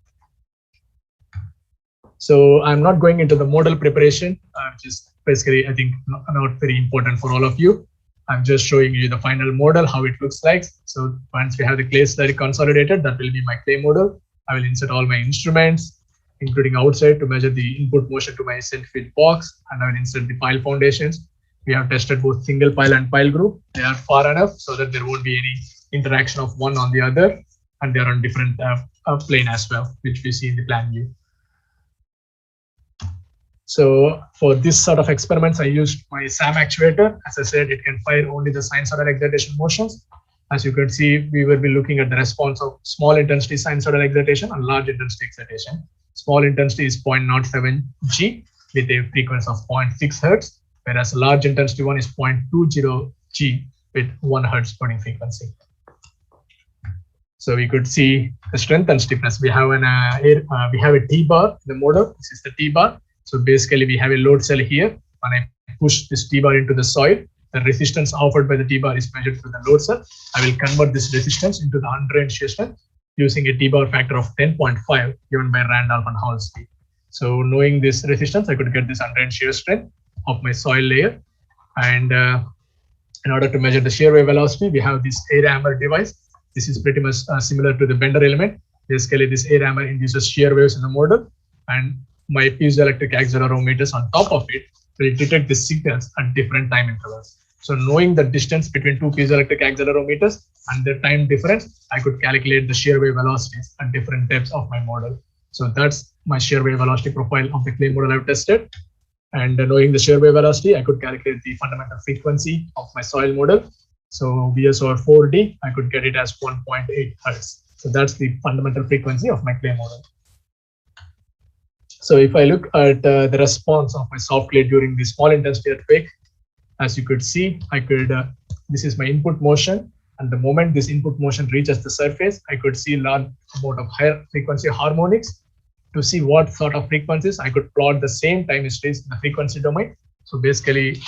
So I'm not going into the model preparation, which is basically, I think, not very important for all of you. I'm just showing you the final model, how it looks like. So once we have the clay slurry consolidated, that will be my clay model. I will insert all my instruments, including outside, to measure the input motion to my centrifuge box, and I will insert the pile foundations. We have tested both single pile and pile group. They are far enough so that there won't be any interaction of one on the other, and they are on different plane as well, which we see in the plan view. So for this sort of experiments, I used my SAM actuator. As I said, it can fire only the sinusoidal excitation motions. As you can see, we will be looking at the response of small intensity sinusoidal excitation and large intensity excitation. Small intensity is 0.07 G with a frequency of 0.6 Hertz, whereas large intensity one is 0.20 G with 1 Hertz burning frequency. So we could see the strength and stiffness. We have a T-bar in the model. This is the T-bar. So basically, we have a load cell here. When I push this T-bar into the soil, the resistance offered by the T-bar is measured through the load cell. I will convert this resistance into the undrained shear strength using a T-bar factor of 10.5 given by Randolph and Halsey. So knowing this resistance, I could get this undrained shear strength of my soil layer. And in order to measure the shear wave velocity, we have this air hammer device. This is pretty much similar to the bender element. Basically, this air hammer induces shear waves in the model, and my piezoelectric accelerometers on top of it will detect the signals at different time intervals. So knowing the distance between 2 piezoelectric accelerometers and their time difference, I could calculate the shear wave velocities at different depths of my model. So that's my shear wave velocity profile of the clay model I've tested. And knowing the shear wave velocity, I could calculate the fundamental frequency of my soil model. So VSOR 4D, I could get it as 1.8 Hertz. So that's the fundamental frequency of my clay model. So if I look at the response of my soft clay during the small intensity earthquake, as you could see, this is my input motion. And the moment this input motion reaches the surface, I could see large amount of higher frequency harmonics. To see what sort of frequencies, I could plot the same time histories in the frequency domain. So basically,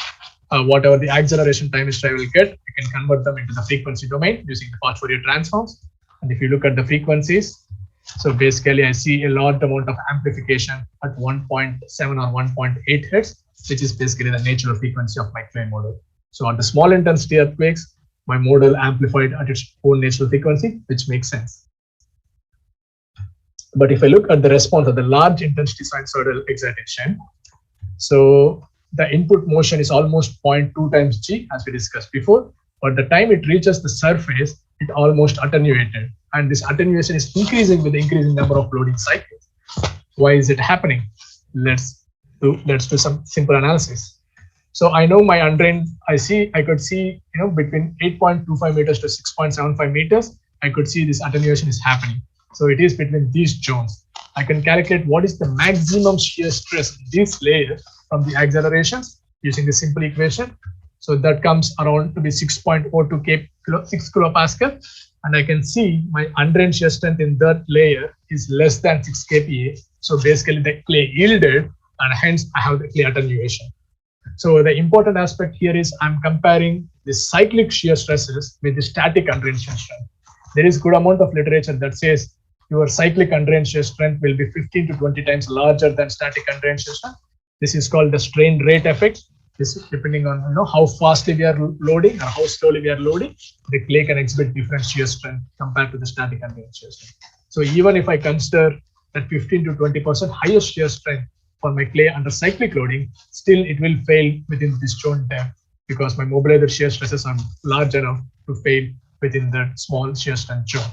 whatever the acceleration time history I will get, I can convert them into the frequency domain using the fast Fourier transforms. And if you look at the frequencies, So basically, I see a large amount of amplification at 1.7 or 1.8 hertz, which is basically the natural frequency of my clay model. So at the small intensity earthquakes, my model amplified at its own natural frequency, which makes sense. But if I look at the response of the large intensity sinusoidal excitation, so the input motion is almost 0.2 times g, as we discussed before. But the time it reaches the surface, it almost attenuated. And this attenuation is increasing with the increasing number of loading cycles. Why is it happening? Let's do some simple analysis. So I know my undrained, I could see, between 8.25 meters to 6.75 meters, I could see this attenuation is happening. So it is between these zones. I can calculate what is the maximum shear stress in this layer from the accelerations using the simple equation. So that comes around to be 6.02 6 kilopascal. And I can see my undrained shear strength in that layer is less than 6 kPa. So basically the clay yielded, and hence I have the clay attenuation. So the important aspect here is I'm comparing the cyclic shear stresses with the static undrained shear strength. There is good amount of literature that says your cyclic undrained shear strength will be 15 to 20 times larger than static undrained shear strength. This is called the strain rate effect. This is depending on how fastly we are loading or how slowly we are loading, the clay can exhibit different shear strength compared to the static undrained shear strength. So even if I consider that 15 to 20% higher shear strength for my clay under cyclic loading, still it will fail within this zone depth because my mobilizer shear stresses are large enough to fail within that small shear strength zone.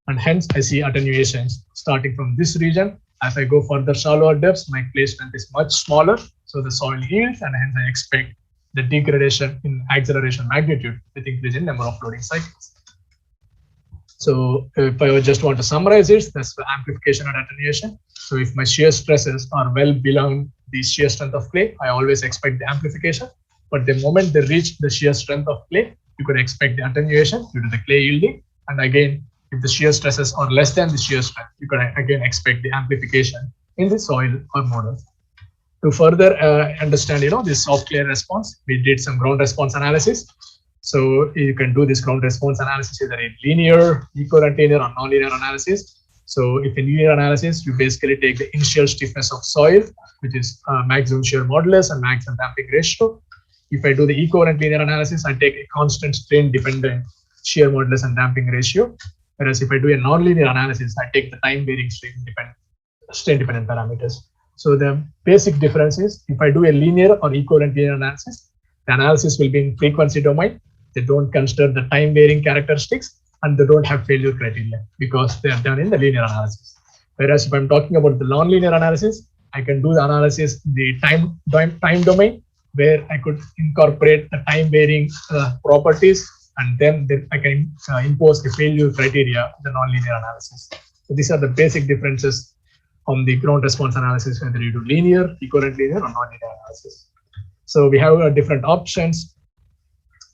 And hence I see attenuations starting from this region. As I go further shallower depths, my clay strength is much smaller, so the soil yields, and hence I expect the degradation in acceleration magnitude with increasing number of loading cycles. So if I just want to summarize it, that's the amplification and attenuation. So if my shear stresses are well below the shear strength of clay, I always expect the amplification. But the moment they reach the shear strength of clay, you could expect the attenuation due to the clay yielding. And again, if the shear stresses are less than the shear strength, you can again expect the amplification in the soil or model. To further understand, this soft clay response, we did some ground response analysis. So you can do this ground response analysis either in linear, equivalent linear, or nonlinear analysis. So if in linear analysis, you basically take the initial stiffness of soil, which is maximum shear modulus and maximum damping ratio. If I do the equivalent linear analysis, I take a constant strain dependent shear modulus and damping ratio. Whereas if I do a nonlinear analysis, I take the time varying strain dependent parameters. So the basic difference is if I do a linear or equivalent linear analysis, the analysis will be in frequency domain. They don't consider the time varying characteristics and they don't have failure criteria because they are done in the linear analysis. Whereas if I'm talking about the nonlinear analysis, I can do the analysis in the time domain where I could incorporate the time varying properties, and then I can impose a failure criteria in the nonlinear analysis. So these are the basic differences on the ground response analysis, whether you do linear, equivalent linear, or nonlinear analysis. So we have different options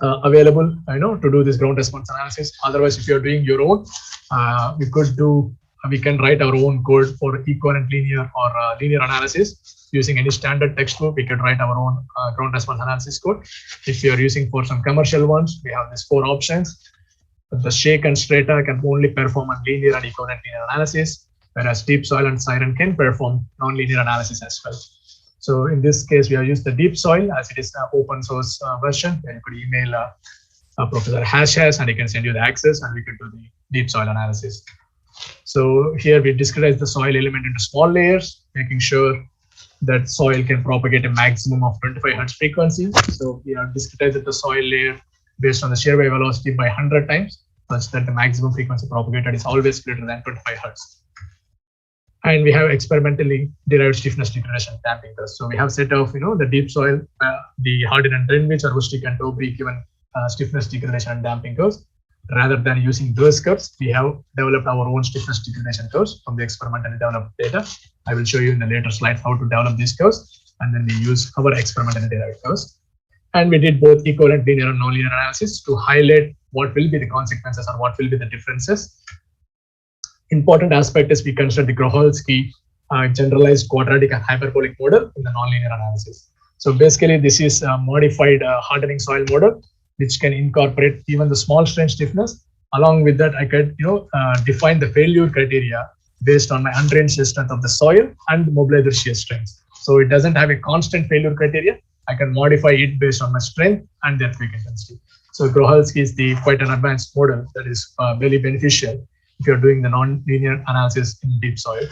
available, to do this ground response analysis. Otherwise, if you're doing your own, we can write our own code for equivalent linear or linear analysis using any standard textbook. We can write our own ground response analysis code. If you're using for some commercial ones, we have these 4 options. But the shake and strata can only perform a linear and equivalent linear analysis, whereas deep soil and siren can perform nonlinear analysis as well. So in this case, we have used the deep soil as it is an open source version. And you could email Professor Hash and he can send you the access and we can do the deep soil analysis. So here we discretize the soil element into small layers, making sure that soil can propagate a maximum of 25 Hertz frequency. So we have discretized the soil layer based on the shear wave velocity by 100 times, such that the maximum frequency propagated is always greater than 25 Hertz. And we have experimentally derived stiffness degradation damping curves. So we have set of, the deep soil, the Hardin and Drenwich or rustic and Dobry given stiffness degradation and damping curves. Rather than using those curves, we have developed our own stiffness degradation curves from the experimentally developed data. I will show you in the later slides how to develop these curves, and then we use our experimentally derived curves. And we did both equivalent linear and nonlinear analysis to highlight what will be the consequences or what will be the differences. Important aspect is we consider the Grocholsky generalized quadratic and hyperbolic model in the nonlinear analysis. So basically, this is a modified hardening soil model, which can incorporate even the small strain stiffness. Along with that, I could define the failure criteria based on my undrained shear strength of the soil and mobilizer shear strength. So it doesn't have a constant failure criteria. I can modify it based on my strength and the earthquake intensity. So Grohalski is quite an advanced model that is very beneficial if you're doing the non-linear analysis in deep soil.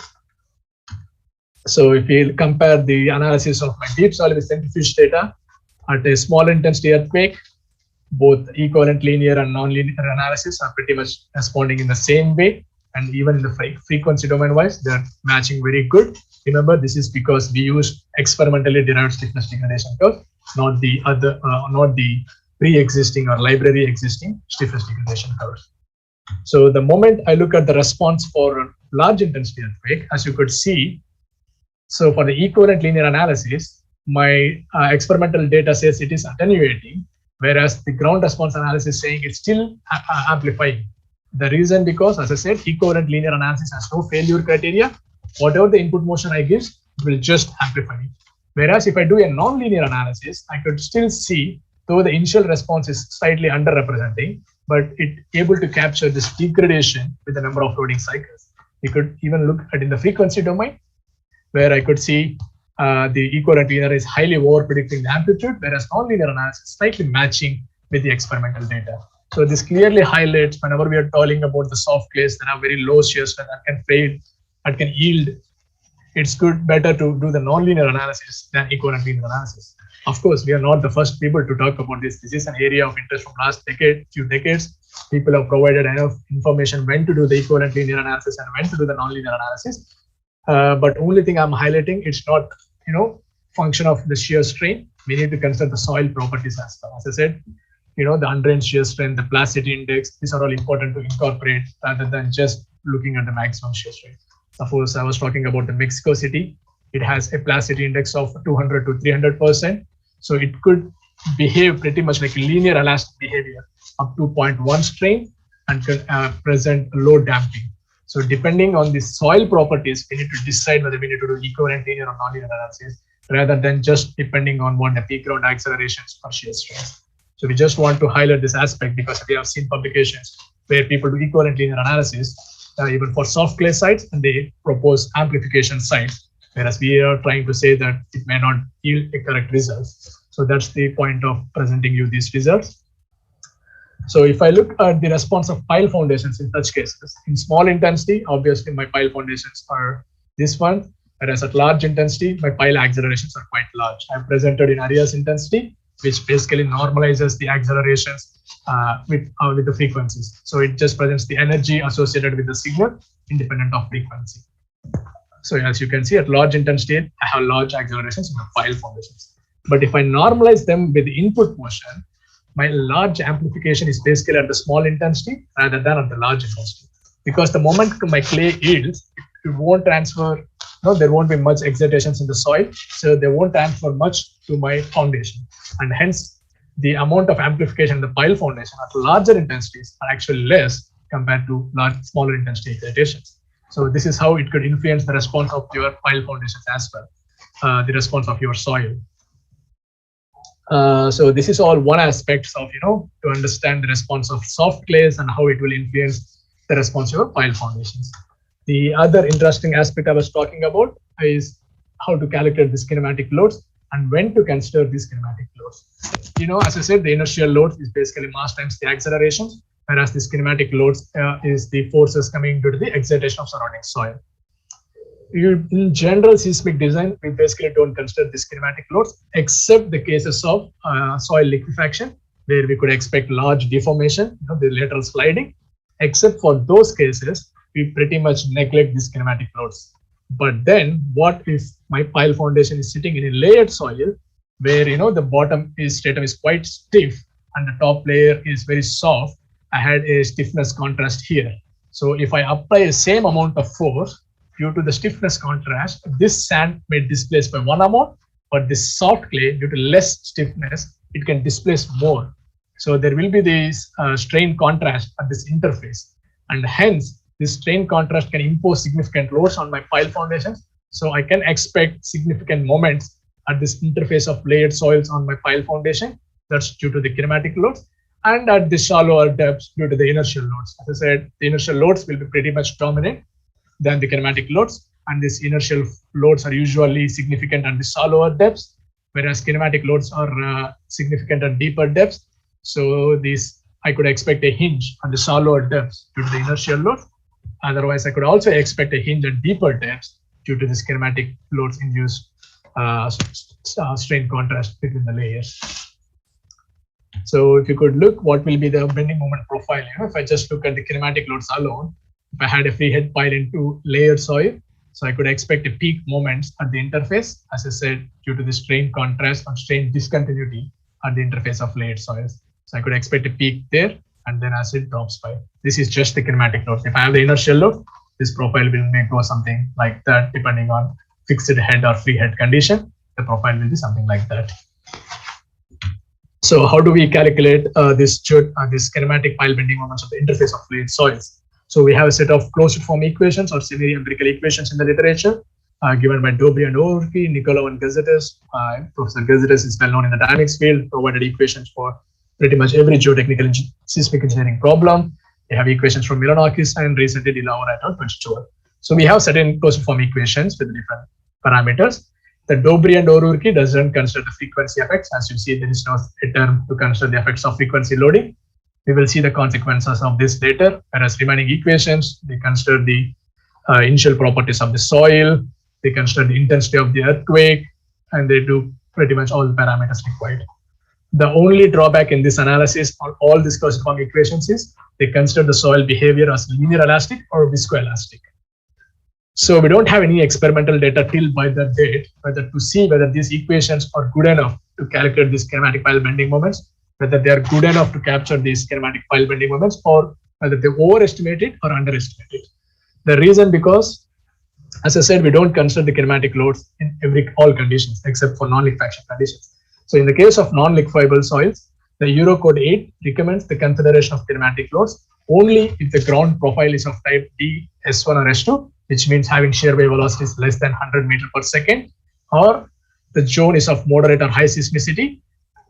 So if you compare the analysis of my deep soil with centrifuge data at a small intensity earthquake, both equivalent linear and non-linear analysis are pretty much responding in the same way. And even in the frequency domain wise, they're matching very good. Remember, this is because we use experimentally derived stiffness degradation curve, not the pre-existing or library existing stiffness degradation curves. So the moment I look at the response for large intensity earthquake, as you could see, so for the equivalent linear analysis, my experimental data says it is attenuating, whereas the ground response analysis is saying it's still amplifying. The reason because, as I said, equivalent linear analysis has no failure criteria. Whatever the input motion I give, it will just amplify it. Whereas if I do a non-linear analysis, I could still see, though the initial response is slightly underrepresenting, but it able to capture this degradation with the number of loading cycles. You could even look at in the frequency domain, where I could see the equivalent linear is highly over predicting the amplitude, whereas non-linear analysis slightly matching with the experimental data. So this clearly highlights whenever we are talking about the soft clays that have very low shear strength that can fail, that can yield, it's better to do the non-linear analysis than equivalent linear analysis. Of course, we are not the first people to talk about this. This is an area of interest from last few decades. People have provided enough information when to do the equivalent linear analysis and when to do the non-linear analysis. But only thing I'm highlighting, it's not, function of the shear strain. We need to consider the soil properties as well. As I said, the undrained shear strength, the plasticity index, these are all important to incorporate rather than just looking at the maximum shear strength. Suppose I was talking about the Mexico City. It has a plasticity index of 200 to 300%. So it could behave pretty much like a linear elastic behavior up to 0.1 strain and can present low damping. So depending on the soil properties, we need to decide whether we need to do equivalent linear or non-linear analysis rather than just depending on what the peak ground accelerations or shear stress. So we just want to highlight this aspect because we have seen publications where people do equivalent linear analysis even for soft clay sites and they propose amplification sites, whereas we are trying to say that it may not yield a correct result. So that's the point of presenting you these results. So if I look at the response of pile foundations in such cases, in small intensity, obviously my pile foundations are this one, whereas at large intensity, my pile accelerations are quite large. I'm presented in Arias intensity, which basically normalizes the accelerations with the frequencies. So it just presents the energy associated with the signal independent of frequency. So as you can see, at large intensity, I have large accelerations in the pile foundations. But if I normalize them with the input motion, my large amplification is basically at the small intensity rather than at the large intensity. Because the moment my clay yields, it won't transfer, there won't be much excitations in the soil, so they won't transfer much to my foundation. And hence, the amount of amplification in the pile foundation at larger intensities are actually less compared to smaller intensity excitations. So this is how it could influence the response of your pile foundations as well, the response of your soil. So this is all one aspect of, to understand the response of soft clays and how it will influence the response of your pile foundations. The other interesting aspect I was talking about is how to calculate the kinematic loads and when to consider these kinematic loads. As I said, the inertial load is basically mass times the accelerations, whereas the kinematic loads is the forces coming due to the excitation of surrounding soil. In general seismic design, we basically don't consider the kinematic loads, except the cases of soil liquefaction, where we could expect large deformation, the lateral sliding. Except for those cases, we pretty much neglect these kinematic loads. But then, what if my pile foundation is sitting in a layered soil, where the bottom stratum is quite stiff and the top layer is very soft? I had a stiffness contrast here. So if I apply the same amount of force, due to the stiffness contrast, this sand may displace by one amount, but this soft clay, due to less stiffness, it can displace more. So there will be this strain contrast at this interface, and hence this strain contrast can impose significant loads on my pile foundations. So I can expect significant moments at this interface of layered soils on my pile foundation. That's due to the kinematic loads, and at the shallower depths due to the inertial loads. As I said, the inertial loads will be pretty much dominant. than the kinematic loads, and these inertial loads are usually significant at the shallower depths, whereas kinematic loads are significant at deeper depths. So I could expect a hinge at the shallower depths due to the inertial loads. Otherwise, I could also expect a hinge at deeper depths due to this kinematic loads induced strain contrast between the layers. So if you could look, what will be the bending moment profile? If I just look at the kinematic loads alone, if I had a free head pile into layered soil, so I could expect a peak moments at the interface, as I said, due to the strain contrast or strain discontinuity at the interface of layered soils. So I could expect a peak there, and then as it drops by. This is just the kinematic load. If I have the inertial load, this profile may go something like that, depending on fixed head or free head condition. The profile will be something like that. So how do we calculate this kinematic pile bending moments of the interface of layered soils? So we have a set of closed form equations or semi-empirical equations in the literature given by Dobry and O'Rourke, Nicolau and Gazetas. Professor Gazetas is well known in the dynamics field, provided equations for pretty much every geotechnical seismic engineering problem. They have equations from Milanakis and recently De La et al. 2012. So we have certain closed form equations with different parameters. The Dobry and O'Rourke doesn't consider the frequency effects. As you see, there is no term to consider the effects of frequency loading. We will see the consequences of this later, whereas remaining equations, they consider the initial properties of the soil, they consider the intensity of the earthquake, and they do pretty much all the parameters required. The only drawback in this analysis on all these closed form equations is they consider the soil behavior as linear elastic or viscoelastic. So we don't have any experimental data till by that date, to see whether these equations are good enough to calculate these kinematic pile bending moments, whether they are good enough to capture these kinematic pile bending moments, or whether they overestimate it or underestimate it. The reason because, as I said, we don't consider the kinematic loads in all conditions except for non-liquefaction conditions. So in the case of non-liquefiable soils, the Eurocode 8 recommends the consideration of kinematic loads only if the ground profile is of type D, S1 or S2, which means having shear wave velocities less than 100 meters per second, or the zone is of moderate or high seismicity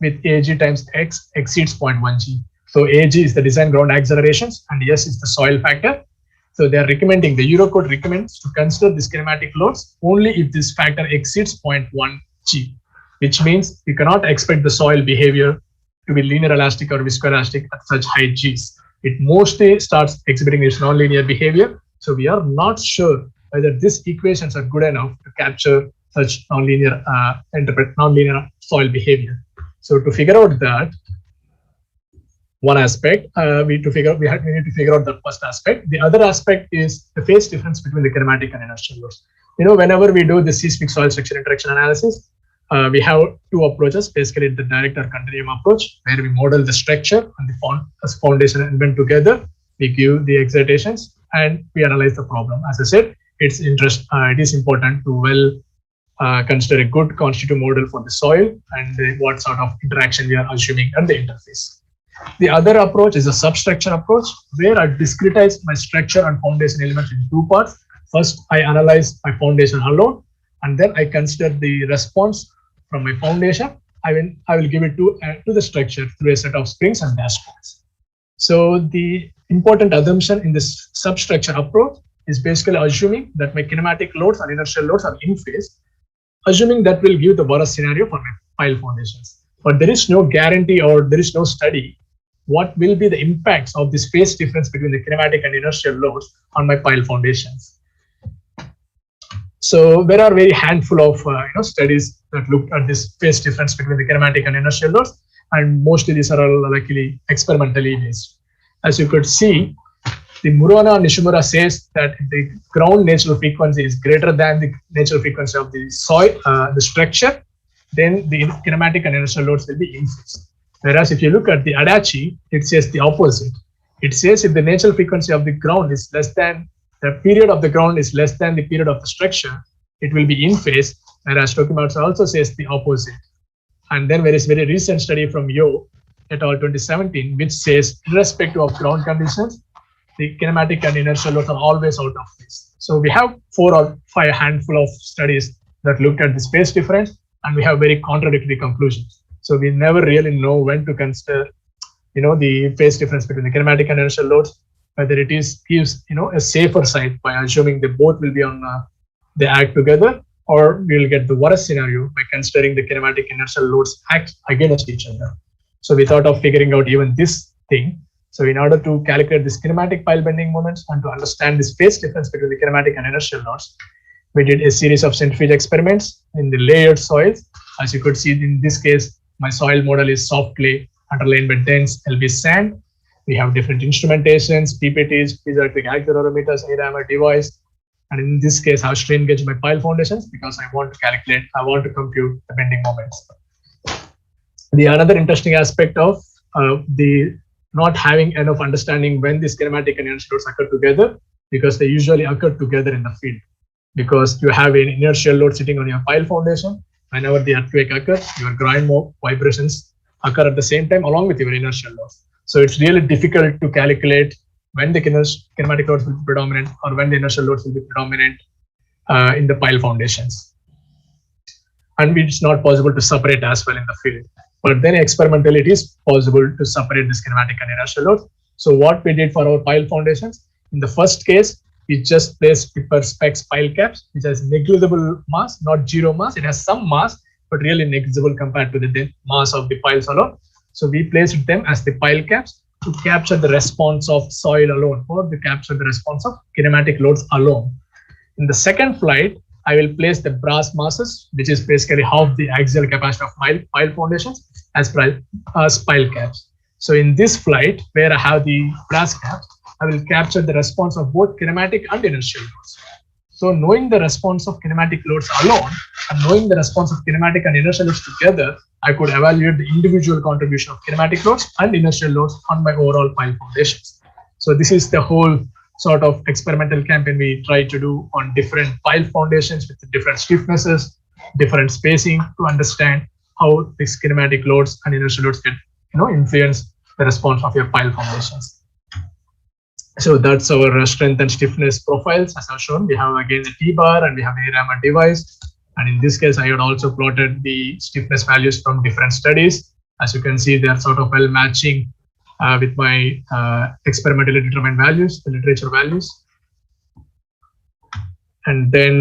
with AG times X exceeds 0.1 G. So AG is the design ground accelerations and S is the soil factor. So they are recommending, the Eurocode recommends to consider these kinematic loads only if this factor exceeds 0.1 G, which means you cannot expect the soil behavior to be linear elastic or viscoelastic at such high Gs. It mostly starts exhibiting this nonlinear behavior. So we are not sure whether these equations are good enough to capture such nonlinear soil behavior. So to figure out that one aspect, we need to figure out the first aspect. The other aspect is the phase difference between the kinematic and inertial loads. Whenever we do the seismic soil structure interaction analysis, we have two approaches, basically the direct or continuum approach, where we model the structure and the foundation and element together. We give the excitations and we analyze the problem. As I said, it is important to consider a good constitutive model for the soil and what sort of interaction we are assuming at the interface. The other approach is a substructure approach, where I discretize my structure and foundation elements in two parts. First, I analyze my foundation alone, and then I consider the response from my foundation. I will give it to the structure through a set of springs and dashboards. So the important assumption in this substructure approach is basically assuming that my kinematic loads and inertial loads are in phase, assuming that will give the worst scenario for my pile foundations. But there is no guarantee or there is no study what will be the impacts of this phase difference between the kinematic and inertial loads on my pile foundations. So there are very handful of studies that looked at this phase difference between the kinematic and inertial loads, and mostly these are all likely experimentally based. As you could see, the Murano and Nishimura says that if the ground natural frequency is greater than the natural frequency of the soil, the structure, then the kinematic and inertial loads will be in phase. Whereas if you look at the Adachi, it says the opposite. It says if the natural frequency of the ground is less than, the period of the ground is less than the period of the structure, it will be in phase. Whereas Tokimatsu also says the opposite. And then there is a very recent study from Yo et al. 2017, which says irrespective of ground conditions, the kinematic and inertial loads are always out of phase. So we have 4 or 5 handful of studies that looked at the phase difference, and we have very contradictory conclusions. So we never really know when to consider, the phase difference between the kinematic and inertial loads. whether it is gives a safer side by assuming they both will be on they act together, or we'll get the worst scenario by considering the kinematic inertial loads act against each other. So we thought of figuring out even this thing. So in order to calculate this kinematic pile bending moments and to understand this phase difference between the kinematic and inertial loads, we did a series of centrifuge experiments in the layered soils. As you could see in this case, my soil model is soft clay underlain by dense LB sand. We have different instrumentations, PPTs, piezoelectric accelerometers, ATAL device. And in this case, I've strain gauged my pile foundations because I want to compute the bending moments. The another interesting aspect of the not having enough understanding when these kinematic and inertial loads occur together, because they usually occur together in the field. Because you have an inertial load sitting on your pile foundation, whenever the earthquake occurs, your ground vibrations occur at the same time along with your inertial loads. So it's really difficult to calculate when the kinematic loads will be predominant or when the inertial loads will be predominant in the pile foundations. And it's not possible to separate as well in the field. But then experimentally, it is possible to separate this kinematic and inertial loads. So what we did for our pile foundations, in the first case, we just placed Perspex pile caps, which has negligible mass, not zero mass. It has some mass, but really negligible compared to the mass of the piles alone. So we placed them as the pile caps to capture the response of soil alone, or to capture the response of kinematic loads alone. In the second flight, I will place the brass masses, which is basically half the axial capacity of my pile foundations, as pile caps. So in this flight, where I have the brass caps, I will capture the response of both kinematic and inertial loads. So knowing the response of kinematic loads alone and knowing the response of kinematic and inertial loads together, I could evaluate the individual contribution of kinematic loads and inertial loads on my overall pile foundations. So this is the whole sort of experimental campaign we try to do on different pile foundations with different stiffnesses, different spacing, to understand how these kinematic loads and inertial loads can influence the response of your pile foundations. So that's our strength and stiffness profiles. As I've shown, we have again the T-bar and we have a ARAMA device. And in this case, I had also plotted the stiffness values from different studies. As you can see, they are sort of well matching with my experimentally determined values, the literature values. And then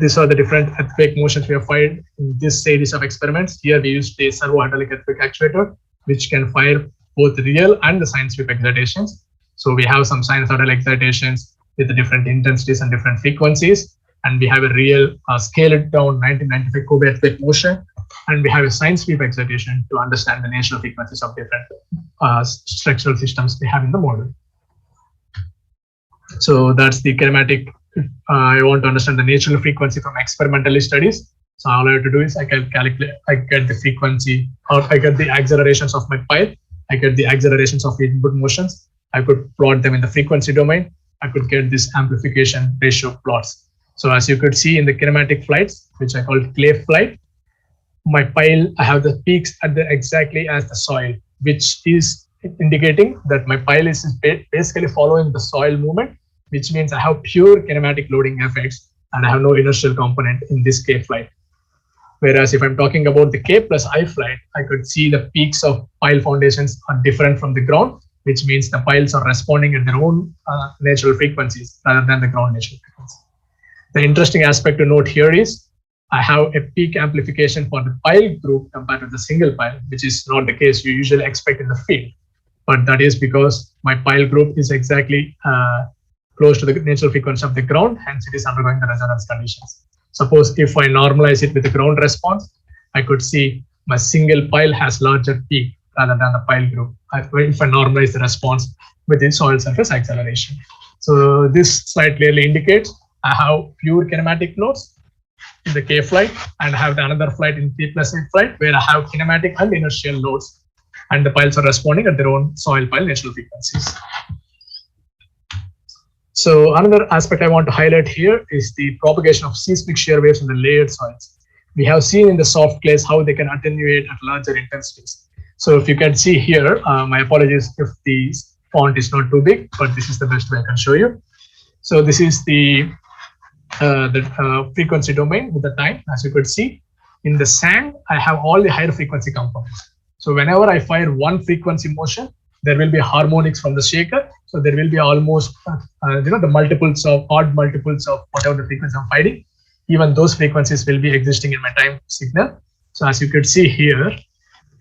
these are the different earthquake motions we have fired in this series of experiments. Here we used a servo-hydraulic earthquake actuator, which can fire both real and the sine sweep excitations. So we have some sinusoidal excitations with the different intensities and different frequencies. And we have a real scaled down 1995 Kobe earthquake motion. And we have a sine sweep excitation to understand the natural frequencies of different structural systems we have in the model. So that's the kinematic. I want to understand the natural frequency from experimental studies. So all I have to do is I can calculate, I get the frequency, or I get the accelerations of my pile. I get the accelerations of the input motions. I could plot them in the frequency domain. I could get this amplification ratio plots. So as you could see in the kinematic flights, which I called clay flight, my pile, I have the peaks at the exactly as the soil, which is indicating that my pile is basically following the soil movement, which means I have pure kinematic loading effects and I have no inertial component in this K flight. Whereas if I'm talking about the K plus I flight, I could see the peaks of pile foundations are different from the ground, which means the piles are responding at their own natural frequencies rather than the ground natural frequency. The interesting aspect to note here is I have a peak amplification for the pile group compared to the single pile, which is not the case you usually expect in the field. But that is because my pile group is exactly close to the natural frequency of the ground, hence it is undergoing the resonance conditions. Suppose if I normalize it with the ground response, I could see my single pile has larger peak rather than the pile group if I normalize the response with the soil surface acceleration. So this slide clearly indicates I have pure kinematic loads in the K flight and I have another flight in P plus A flight where I have kinematic and inertial loads and the piles are responding at their own soil pile natural frequencies. So another aspect I want to highlight here is the propagation of seismic shear waves in the layered soils. We have seen in the soft clays how they can attenuate at larger intensities. So if you can see here, my apologies if the font is not too big, but this is the best way I can show you. So this is the frequency domain with the time. As you could see, in the sand, I have all the higher frequency components. So whenever I fire one frequency motion, there will be harmonics from the shaker. So there will be almost, the multiples of odd multiples of whatever the frequency I'm fighting. Even those frequencies will be existing in my time signal. So as you could see here,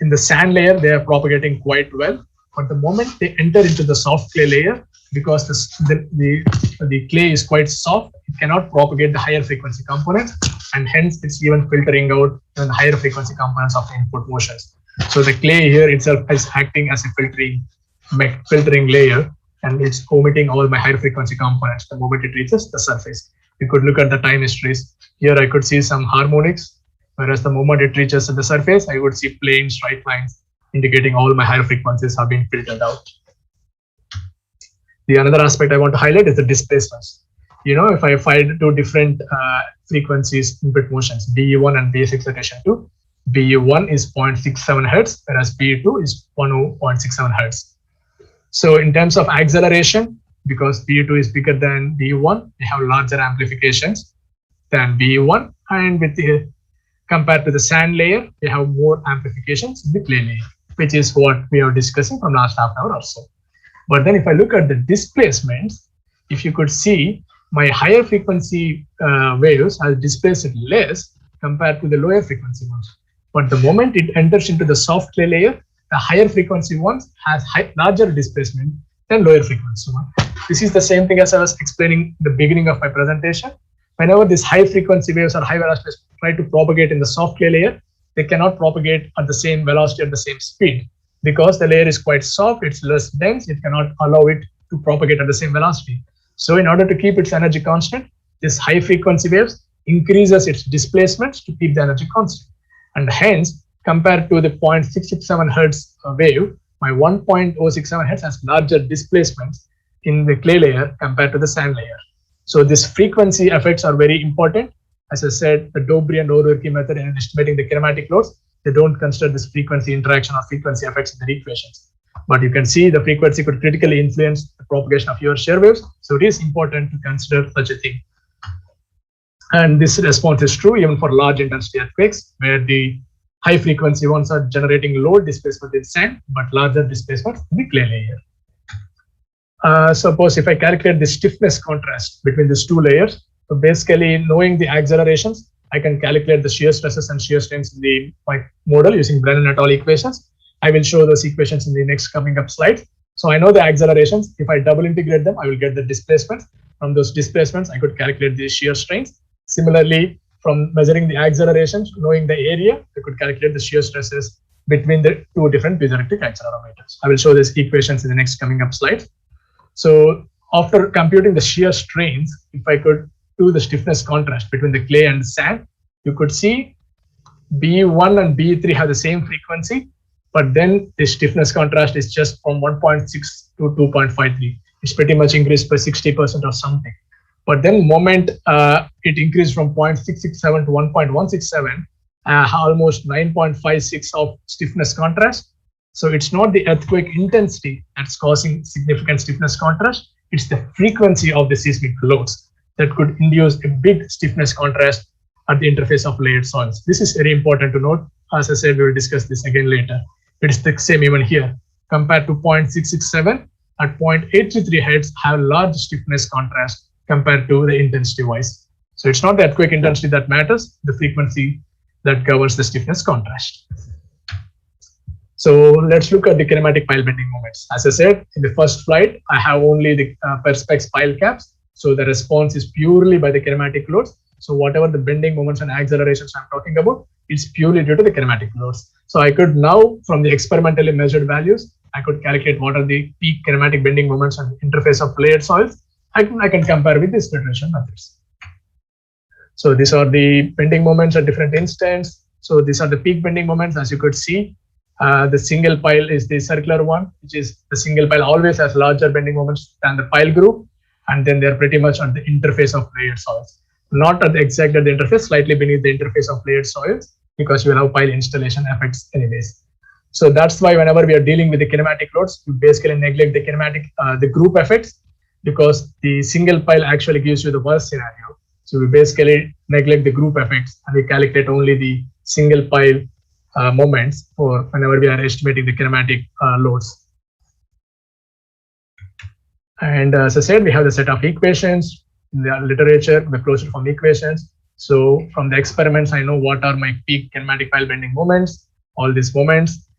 in the sand layer, they are propagating quite well. But the moment they enter into the soft clay layer, because the clay is quite soft, it cannot propagate the higher frequency components, and hence it's even filtering out the higher frequency components of the input motions. So the clay here itself is acting as a filtering layer, and it's omitting all my higher frequency components the moment it reaches the surface. You could look at the time histories. Here I could see some harmonics, whereas the moment it reaches the surface, I would see plain straight lines indicating all my higher frequencies have been filtered out. The another aspect I want to highlight is the displacements. If I find two different frequencies input motions, BE1 and base excitation 2, BE1 is 0.67 Hertz, whereas BE2 is 10.67 Hertz. So in terms of acceleration, because BE2 is bigger than BE1, they have larger amplifications than BE1, and compared to the sand layer, they have more amplifications in the clay layer, which is what we are discussing from last half hour or so. But then if I look at the displacements, if you could see, my higher frequency waves are displaced less compared to the lower frequency ones. But the moment it enters into the soft clay layer, the higher frequency ones has larger displacement than lower frequency one. This is the same thing as I was explaining in the beginning of my presentation. Whenever these high frequency waves or high velocity waves try to propagate in the soft clay layer, they cannot propagate at the same velocity, at the same speed, because the layer is quite soft, it's less dense, it cannot allow it to propagate at the same velocity. So in order to keep its energy constant, this high frequency waves increases its displacements to keep the energy constant. And hence, compared to the 0.667 Hertz wave, my 1.067 Hertz has larger displacements in the clay layer compared to the sand layer. So these frequency effects are very important. As I said, the Dobry and O'Rourke method in estimating the kinematic loads, they don't consider this frequency interaction or frequency effects in their equations. But you can see the frequency could critically influence the propagation of your shear waves. So it is important to consider such a thing. And this response is true even for large intensity earthquakes, where the high frequency ones are generating low displacement in sand, but larger displacement in the clay layer. Suppose if I calculate the stiffness contrast between these two layers, so basically knowing the accelerations, I can calculate the shear stresses and shear strains in my model using Brennan et al. Equations. I will show those equations in the next coming up slides. So I know the accelerations. If I double integrate them, I will get the displacements. From those displacements, I could calculate the shear strains. Similarly, from measuring the accelerations, knowing the area, I could calculate the shear stresses between the two different piezoelectric accelerometers. I will show these equations in the next coming up slides. So after computing the shear strains, if I could do the stiffness contrast between the clay and the sand, you could see B1 and B3 have the same frequency, but then the stiffness contrast is just from 1.6 to 2.53. It's pretty much increased by 60% or something. But then moment it increased from 0.667 to 1.167, almost 9.56 of stiffness contrast. So it's not the earthquake intensity that's causing significant stiffness contrast, it's the frequency of the seismic loads that could induce a big stiffness contrast at the interface of layered soils. This is very important to note. As I said, we will discuss this again later. It is the same even here. Compared to 0.667, at 0.833 Hertz have large stiffness contrast compared to the intensity wise. So it's not the earthquake intensity that matters, the frequency that governs the stiffness contrast. So let's look at the kinematic pile bending moments. As I said, in the first flight, I have only the perspex pile caps. So the response is purely by the kinematic loads. So whatever the bending moments and accelerations I'm talking about, it's purely due to the kinematic loads. So I could now, from the experimentally measured values, I could calculate what are the peak kinematic bending moments on the interface of layered soils. I can compare with these filtration methods. So these are the bending moments at different instants. So these are the peak bending moments, as you could see. The single pile is the circular one, which is the single pile always has larger bending moments than the pile group. And then they're pretty much on the interface of layered soils. Not at the exact at the interface, slightly beneath the interface of layered soils, because you will have pile installation effects anyways. So that's why whenever we are dealing with the kinematic loads, you basically neglect the kinematic, the group effects, because the single pile actually gives you the worst scenario. So we basically neglect the group effects and we calculate only the single pile moments for whenever we are estimating the kinematic loads. And as I said, we have the set of equations in the literature, the closed form equations. So from the experiments, I know what are my peak kinematic pile bending moments, all these moments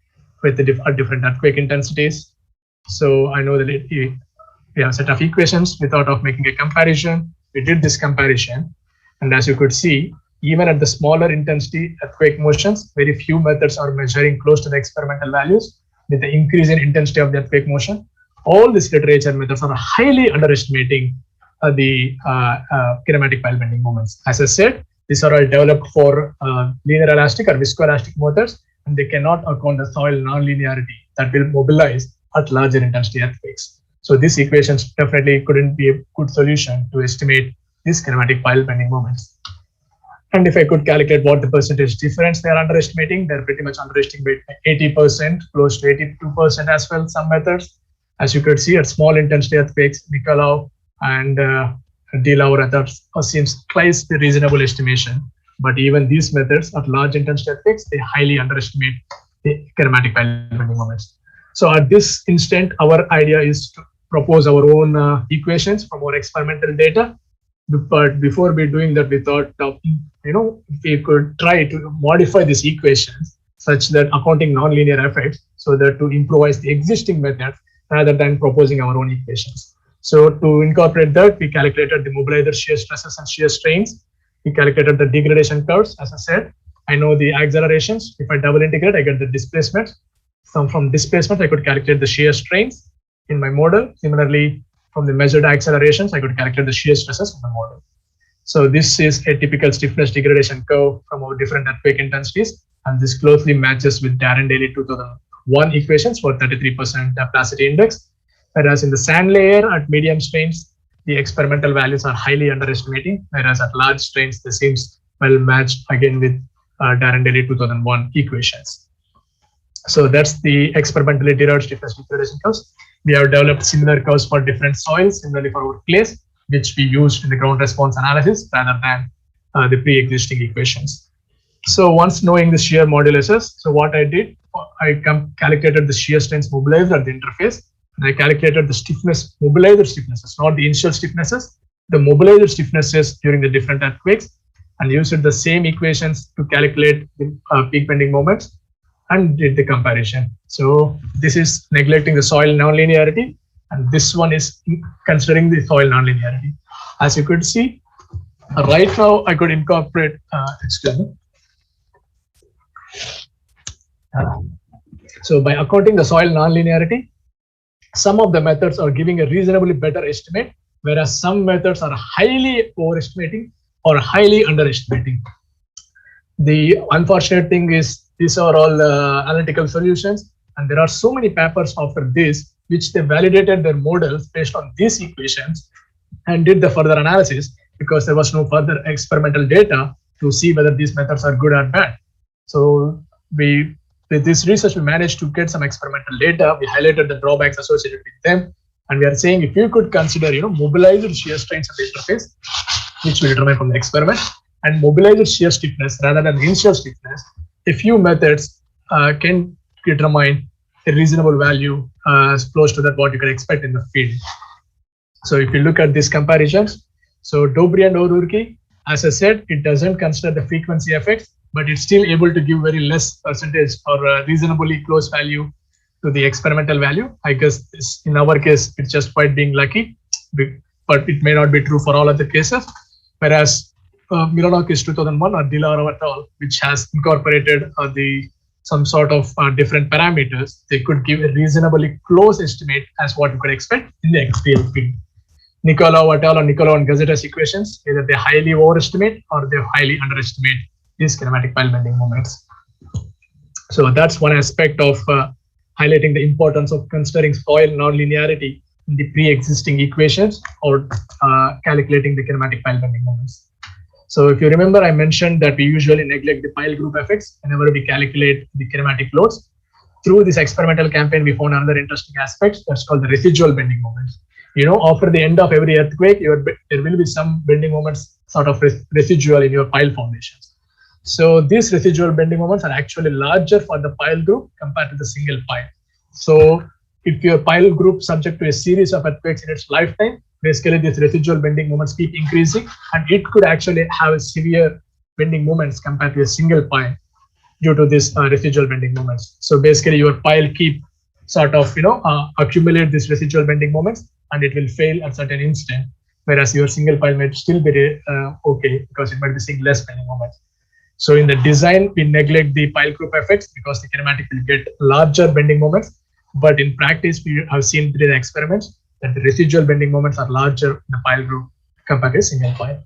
with the different earthquake intensities. So I know that we have a set of equations. We thought of making a comparison. We did this comparison. And as you could see, even at the smaller intensity earthquake motions, very few methods are measuring close to the experimental values with the increase in intensity of the earthquake motion. All these literature methods are highly underestimating the kinematic pile bending moments. As I said, these are all developed for linear elastic or viscoelastic motors, and they cannot account the soil nonlinearity that will mobilize at larger intensity earthquakes. So these equations definitely couldn't be a good solution to estimate these kinematic pile bending moments. And if I could calculate what the percentage difference they are underestimating, they're pretty much underestimating 80%, close to 82% as well, some methods. As you could see, at small intensity earthquakes, Nicolau and Delau seems twice the reasonable estimation. But even these methods at large intensity earthquakes, they highly underestimate the kinematic pile bending moments. So at this instant, our idea is to propose our own equations from our experimental data. But before we doing that, we thought of, we could try to modify these equations such that accounting nonlinear effects, so that to improvise the existing methods rather than proposing our own equations. So to incorporate that, we calculated the mobilizer shear stresses and shear strains. We calculated the degradation curves. As I said, I know the accelerations. If I double integrate, I get the displacement. So from displacement, I could calculate the shear strains in my model. Similarly, from the measured accelerations, I could calculate the shear stresses in the model. So this is a typical stiffness degradation curve from our different earthquake intensities. And this closely matches with Darren-Daly 2001 equations for 33% plasticity index. Whereas in the sand layer at medium strains, the experimental values are highly underestimating, whereas at large strains, they seems well matched again with Darren-Daly 2001 equations. So that's the experimentally derived stiffness degradation curves. We have developed similar curves for different soils, similarly for our clays, which we used in the ground response analysis rather than the pre-existing equations. So once knowing the shear moduluses, so what I did, I calculated the shear strains mobilized at the interface, and I calculated the stiffness, mobilizer stiffnesses, not the initial stiffnesses, the mobilizer stiffnesses during the different earthquakes, and used the same equations to calculate the peak bending moments and did the comparison. So this is neglecting the soil nonlinearity, and this one is considering the soil nonlinearity. As you could see, right now I could incorporate, so by accounting the soil nonlinearity, some of the methods are giving a reasonably better estimate, whereas some methods are highly overestimating or highly underestimating. The unfortunate thing is these are all analytical solutions, and there are so many papers after this which they validated their models based on these equations and did the further analysis because there was no further experimental data to see whether these methods are good or bad. So with this research, we managed to get some experimental data. We highlighted the drawbacks associated with them, and we are saying if you could consider, mobilizer shear strains at the interface, which we determine from the experiment, and mobilizer shear stiffness rather than initial stiffness, a few methods can determine a reasonable value as close to that what you can expect in the field. So if you look at these comparisons, so Dobry and O'Rourke, as I said, it doesn't consider the frequency effects, but it's still able to give very less percentage or a reasonably close value to the experimental value. I guess this, in our case, it's just quite being lucky, but it may not be true for all other cases. Whereas Mironakis 2001 or Delau et al., which has incorporated some sort of different parameters, they could give a reasonably close estimate as what you could expect in the XPL field. Nicolau et al. Or Nicolau and Gazette's equations, either they highly overestimate or they highly underestimate these kinematic pile bending moments. So that's one aspect of highlighting the importance of considering soil nonlinearity in the pre-existing equations or calculating the kinematic pile bending moments. So if you remember, I mentioned that we usually neglect the pile group effects whenever we calculate the kinematic loads. Through this experimental campaign, we found another interesting aspect that's called the residual bending moments. After the end of every earthquake, there will be some bending moments sort of residual in your pile foundations. So these residual bending moments are actually larger for the pile group compared to the single pile. So if your pile group subject to a series of earthquakes in its lifetime, basically these residual bending moments keep increasing, and it could actually have severe bending moments compared to a single pile due to this residual bending moments. So basically your pile keep sort of accumulate these residual bending moments, and it will fail at certain instant, whereas your single pile might still be okay because it might be seeing less bending moments. So in the design, we neglect the pile group effects because the kinematic will get larger bending moments. But in practice, we have seen through the experiments that the residual bending moments are larger in the pile group compared to a single pile.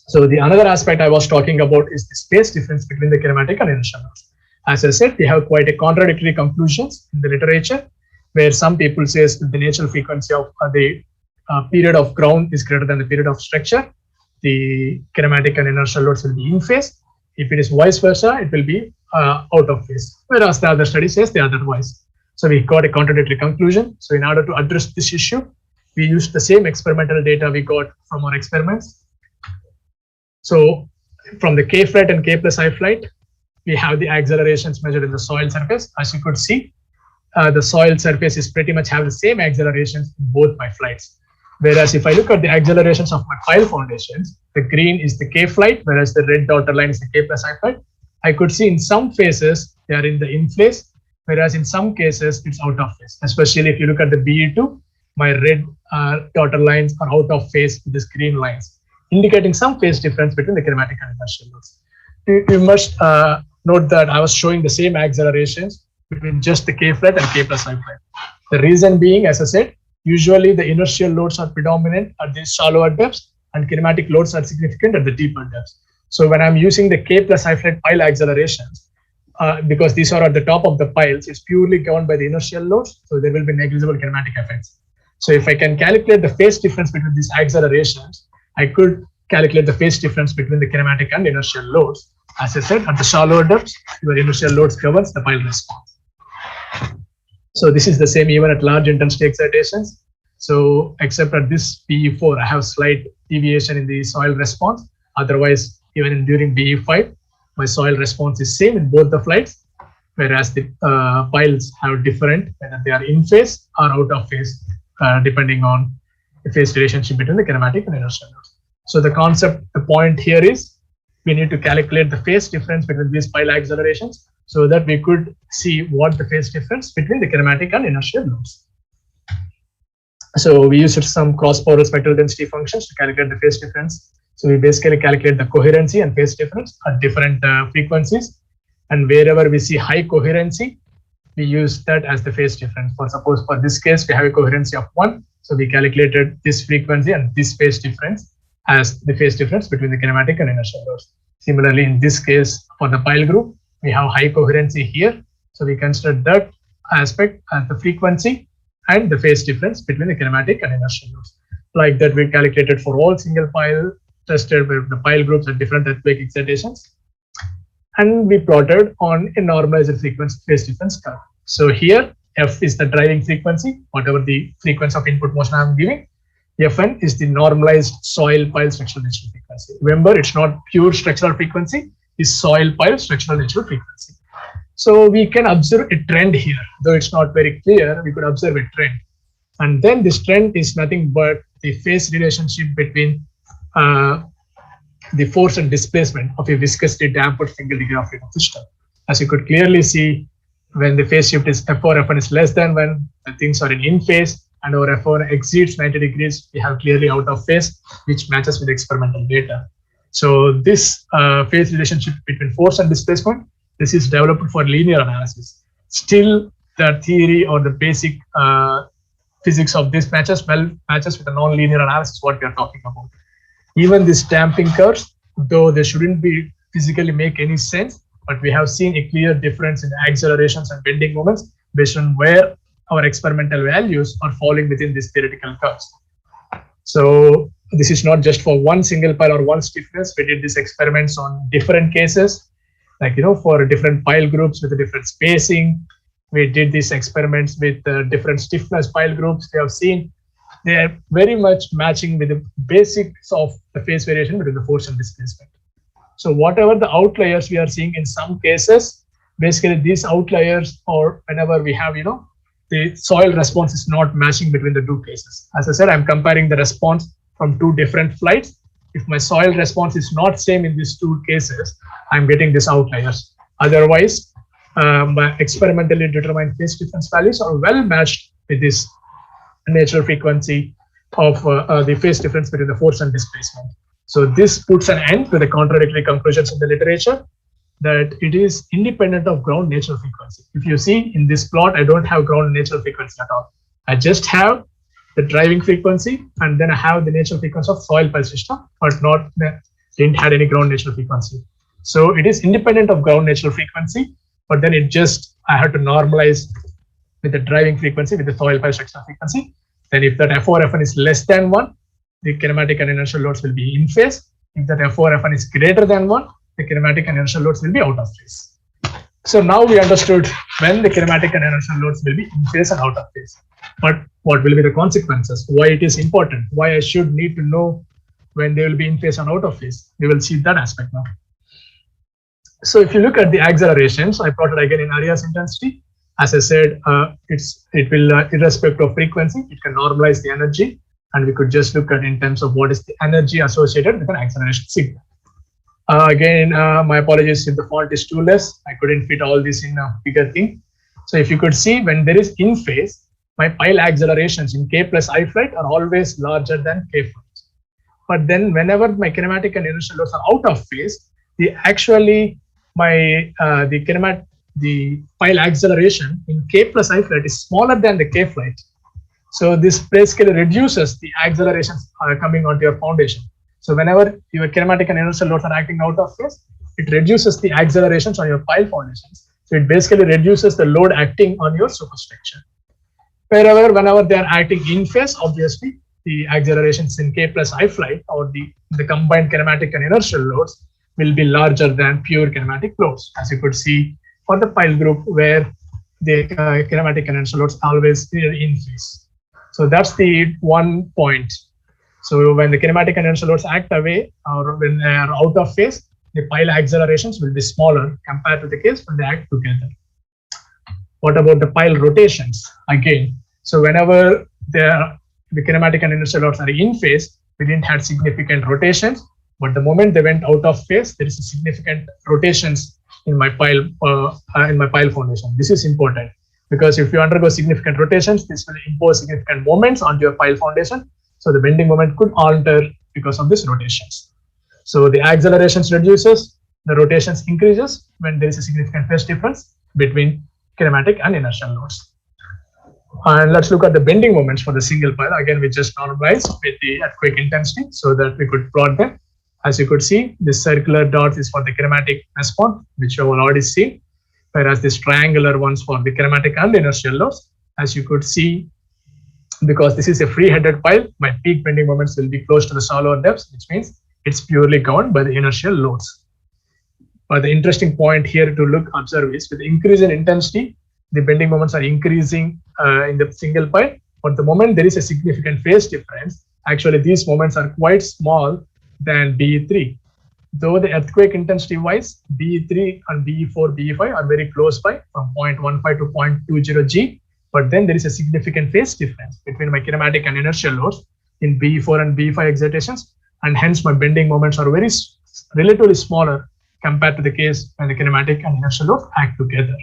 So the another aspect I was talking about is the space difference between the kinematic and inertial loads. As I said, we have quite a contradictory conclusions in the literature, where some people say the natural frequency of the period of ground is greater than the period of structure. The kinematic and inertial loads will be in phase. If it is vice versa, it will be out of phase. Whereas the other study says the otherwise. So we got a contradictory conclusion. So in order to address this issue, we used the same experimental data we got from our experiments. So from the K flight and K plus I flight, we have the accelerations measured in the soil surface. As you could see, the soil surface is pretty much have the same accelerations in both my flights. Whereas if I look at the accelerations of my pile foundations, the green is the K flight, whereas the red dotted line is the K plus I flight. I could see in some phases they are in the in phase, whereas in some cases it's out of phase. Especially if you look at the BE2, my red dotted lines are out of phase with these green lines, indicating some phase difference between the kinematic and inertial loads. You must note that I was showing the same accelerations between just the K flight and K plus I flight. The reason being, as I said, usually the inertial loads are predominant at these shallower depths and kinematic loads are significant at the deeper depths. So when I'm using the K plus I flight pile accelerations, because these are at the top of the piles, it's purely governed by the inertial loads, so there will be negligible kinematic effects. So if I can calculate the phase difference between these accelerations, I could calculate the phase difference between the kinematic and inertial loads. As I said, at the shallower depths, your inertial loads governs the pile response. So this is the same even at large intensity excitations. So except at this BE4, I have slight deviation in the soil response. Otherwise, even during BE5, my soil response is same in both the flights, whereas the piles have different, whether they are in phase or out of phase, depending on the phase relationship between the kinematic and inertial loads. So the concept, the point here is we need to calculate the phase difference between these pile accelerations so that we could see what the phase difference between the kinematic and inertial loads. So we used some cross-power spectral density functions to calculate the phase difference. So we basically calculate the coherency and phase difference at different frequencies. And wherever we see high coherency, we use that as the phase difference. For suppose for this case, we have a coherency of 1. So we calculated this frequency and this phase difference as the phase difference between the kinematic and inertial loads. Similarly, in this case, for the pile group, we have high coherency here. So we consider that aspect as the frequency and the phase difference between the kinematic and inertial loads. Like that, we calculated for all single pile tested with the pile groups at different earthquake excitations. And we plotted on a normalized frequency phase difference curve. So here, F is the driving frequency, whatever the frequency of input motion I'm giving. Fn is the normalized soil pile structural natural frequency. Remember, it's not pure structural frequency, it's soil pile structural natural frequency. So we can observe a trend here, though it's not very clear, we could observe a trend. And then this trend is nothing but the phase relationship between the force and displacement of a viscously dampened single degree of freedom system. As you could clearly see, when the phase shift is F4, Fn is less than when the things are in phase, and our F4 exceeds 90 degrees, we have clearly out of phase, which matches with the experimental data. So this phase relationship between force and displacement, this is developed for linear analysis. Still, the theory or the basic physics of this matches with the non-linear analysis, what we are talking about. Even these damping curves, though they shouldn't be physically make any sense, but we have seen a clear difference in accelerations and bending moments based on where our experimental values are falling within these theoretical curves. So this is not just for one single pile or one stiffness. We did these experiments on different cases, like, for different pile groups with a different spacing. We did these experiments with different stiffness pile groups. We have seen they are very much matching with the basics of the phase variation between the force and displacement. So whatever the outliers we are seeing in some cases, basically these outliers, or whenever we have, the soil response is not matching between the two cases. As I said, I'm comparing the response from two different flights. If my soil response is not same in these two cases, I'm getting these outliers. Otherwise, my experimentally determined phase difference values are well matched with this natural frequency of the phase difference between the force and displacement. So this puts an end to the contradictory conclusions in the literature that it is independent of ground natural frequency. If you see in this plot, I don't have ground natural frequency at all. I just have the driving frequency, and then I have the natural frequency of soil pile system, but didn't have any ground natural frequency. So it is independent of ground natural frequency, but then I had to normalize with the driving frequency with the soil pile structure frequency. Then if that F4Fn is less than 1, the kinematic and inertial loads will be in phase. If that F4Fn is greater than 1, the kinematic and inertial loads will be out of phase. So now we understood when the kinematic and inertial loads will be in phase and out of phase. But what will be the consequences? Why it is important? Why I should need to know when they will be in phase and out of phase? We will see that aspect now. So if you look at the accelerations, I plotted again in areas intensity. As I said, it will irrespective of frequency, it can normalize the energy, and we could just look at in terms of what is the energy associated with an acceleration signal. Again, my apologies if the font is too less. I couldn't fit all this in a bigger thing. So if you could see, when there is in phase, my pile accelerations in k plus I flight are always larger than k flight. But then whenever my kinematic and inertial loads are out of phase, the pile acceleration in k plus I flight is smaller than the k flight. So this basically reduces the accelerations coming onto your foundation. So whenever your kinematic and inertial loads are acting out of phase, it reduces the accelerations on your pile foundations. So it basically reduces the load acting on your superstructure. Whenever they are acting in phase, obviously the accelerations in k plus I flight, or the combined kinematic and inertial loads, will be larger than pure kinematic loads, as you could see for the pile group, where the kinematic and inertial loads always in phase. So that's the one point. So when the kinematic and inertial loads act away, or when they are out of phase, the pile accelerations will be smaller compared to the case when they act together. What about the pile rotations? Again, so whenever the kinematic and inertial loads are in phase, we didn't have significant rotations, but the moment they went out of phase, there is a significant rotations in my pile foundation. This is important because if you undergo significant rotations, this will impose significant moments onto your pile foundation. So the bending moment could alter because of these rotations. So the accelerations reduces, the rotations increases when there is a significant phase difference between kinematic and inertial loads. And let's look at the bending moments for the single pile. Again, we just normalized with the earthquake intensity so that we could plot them. As you could see, this circular dot is for the kinematic response, which you have already seen, whereas this triangular ones for the kinematic and inertial loads. As you could see, because this is a free-headed pile, my peak bending moments will be close to the shallower depths, which means it's purely governed by the inertial loads. But the interesting point here to observe is with the increase in intensity, the bending moments are increasing in the single pile. But the moment there is a significant phase difference, actually these moments are quite small than BE3. Though the earthquake intensity wise, BE3 and BE4, BE5 are very close by from 0.15 to 0.20 G. But then there is a significant phase difference between my kinematic and inertial loads in BE4 and BE5 excitations, and hence my bending moments are relatively smaller compared to the case when the kinematic and inertial loads act together.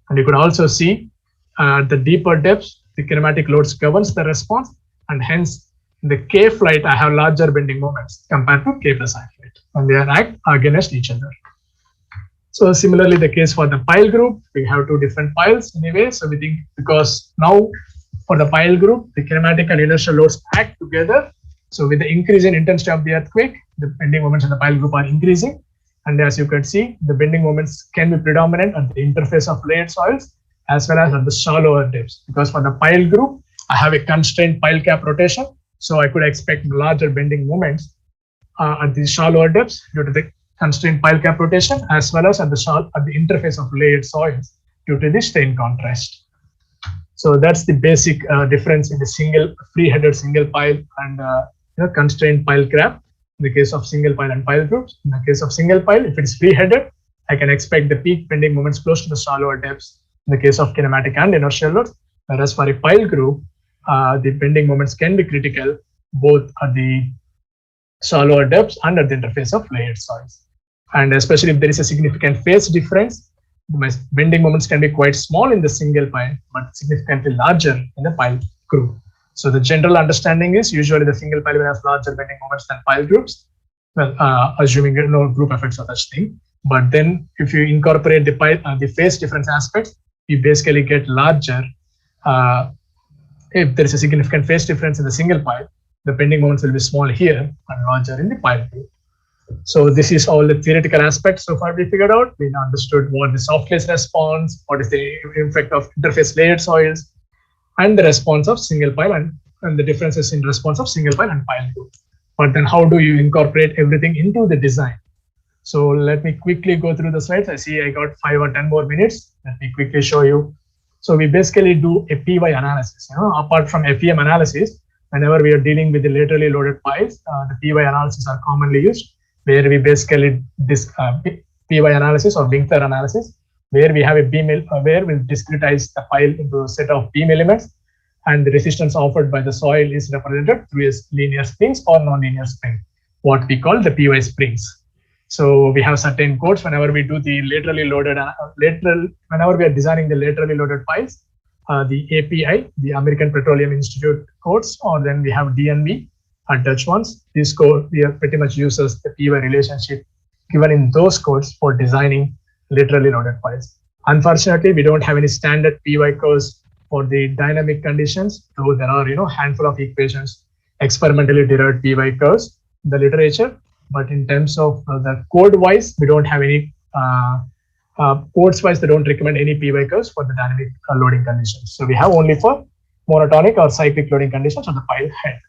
And you could also see the deeper depths, the kinematic loads governs the response, and hence in the K flight I have larger bending moments compared to K plus I flight, and they act against each other. So similarly, the case for the pile group, we have two different piles anyway. So we think because now for the pile group, the kinematic and inertial loads act together. So with the increase in intensity of the earthquake, the bending moments in the pile group are increasing. And as you can see, the bending moments can be predominant at the interface of layered soils as well as at the shallower depths. Because for the pile group, I have a constrained pile cap rotation. So I could expect larger bending moments at the shallower depths due to the constrained pile cap rotation, as well as at the interface of layered soils due to the strain contrast. So that's the basic difference in the free-headed single pile and constrained pile cap. In the case of single pile and pile groups, in the case of single pile, if it is free-headed, I can expect the peak bending moments close to the shallower depths. In the case of kinematic and inertial loads, Whereas for a pile group, the bending moments can be critical both at the shallower depths and at the interface of layered soils. And especially if there is a significant phase difference, the bending moments can be quite small in the single pile, but significantly larger in the pile group. So the general understanding is usually the single pile will have larger bending moments than pile groups, well, assuming no group effects or such thing. But then if you incorporate the pile, the phase difference aspects, you basically get larger. If there is a significant phase difference in the single pile, the bending moments will be small here and larger in the pile group. So this is all the theoretical aspects so far we figured out. We understood what the soft glaze response, what is the effect of interface layered soils, and the response of single pile and the differences in response of single pile and pile group. But then how do you incorporate everything into the design? So let me quickly go through the slides. I see I got 5 or 10 more minutes. Let me quickly show you. So we basically do a PY analysis. Apart from FEM analysis, whenever we are dealing with the laterally loaded piles, the PY analysis are commonly used, where we basically PY analysis or Winkler analysis, where we have a beam, where we discretize the pile into a set of beam elements, and the resistance offered by the soil is represented through linear springs or non-linear spring, what we call the PY springs. So we have certain codes whenever we do the laterally loaded, whenever we are designing the laterally loaded piles, the API, the American Petroleum Institute codes, or then we have DNV, Dutch ones. This code we are pretty much uses the PY relationship given in those codes for designing laterally loaded piles. Unfortunately, we don't have any standard PY curves for the dynamic conditions, though there are handful of equations experimentally derived PY curves in the literature. But in terms of the code wise, we don't have any codes wise, they don't recommend any PY curves for the dynamic loading conditions. So we have only for monotonic or cyclic loading conditions on the pile head.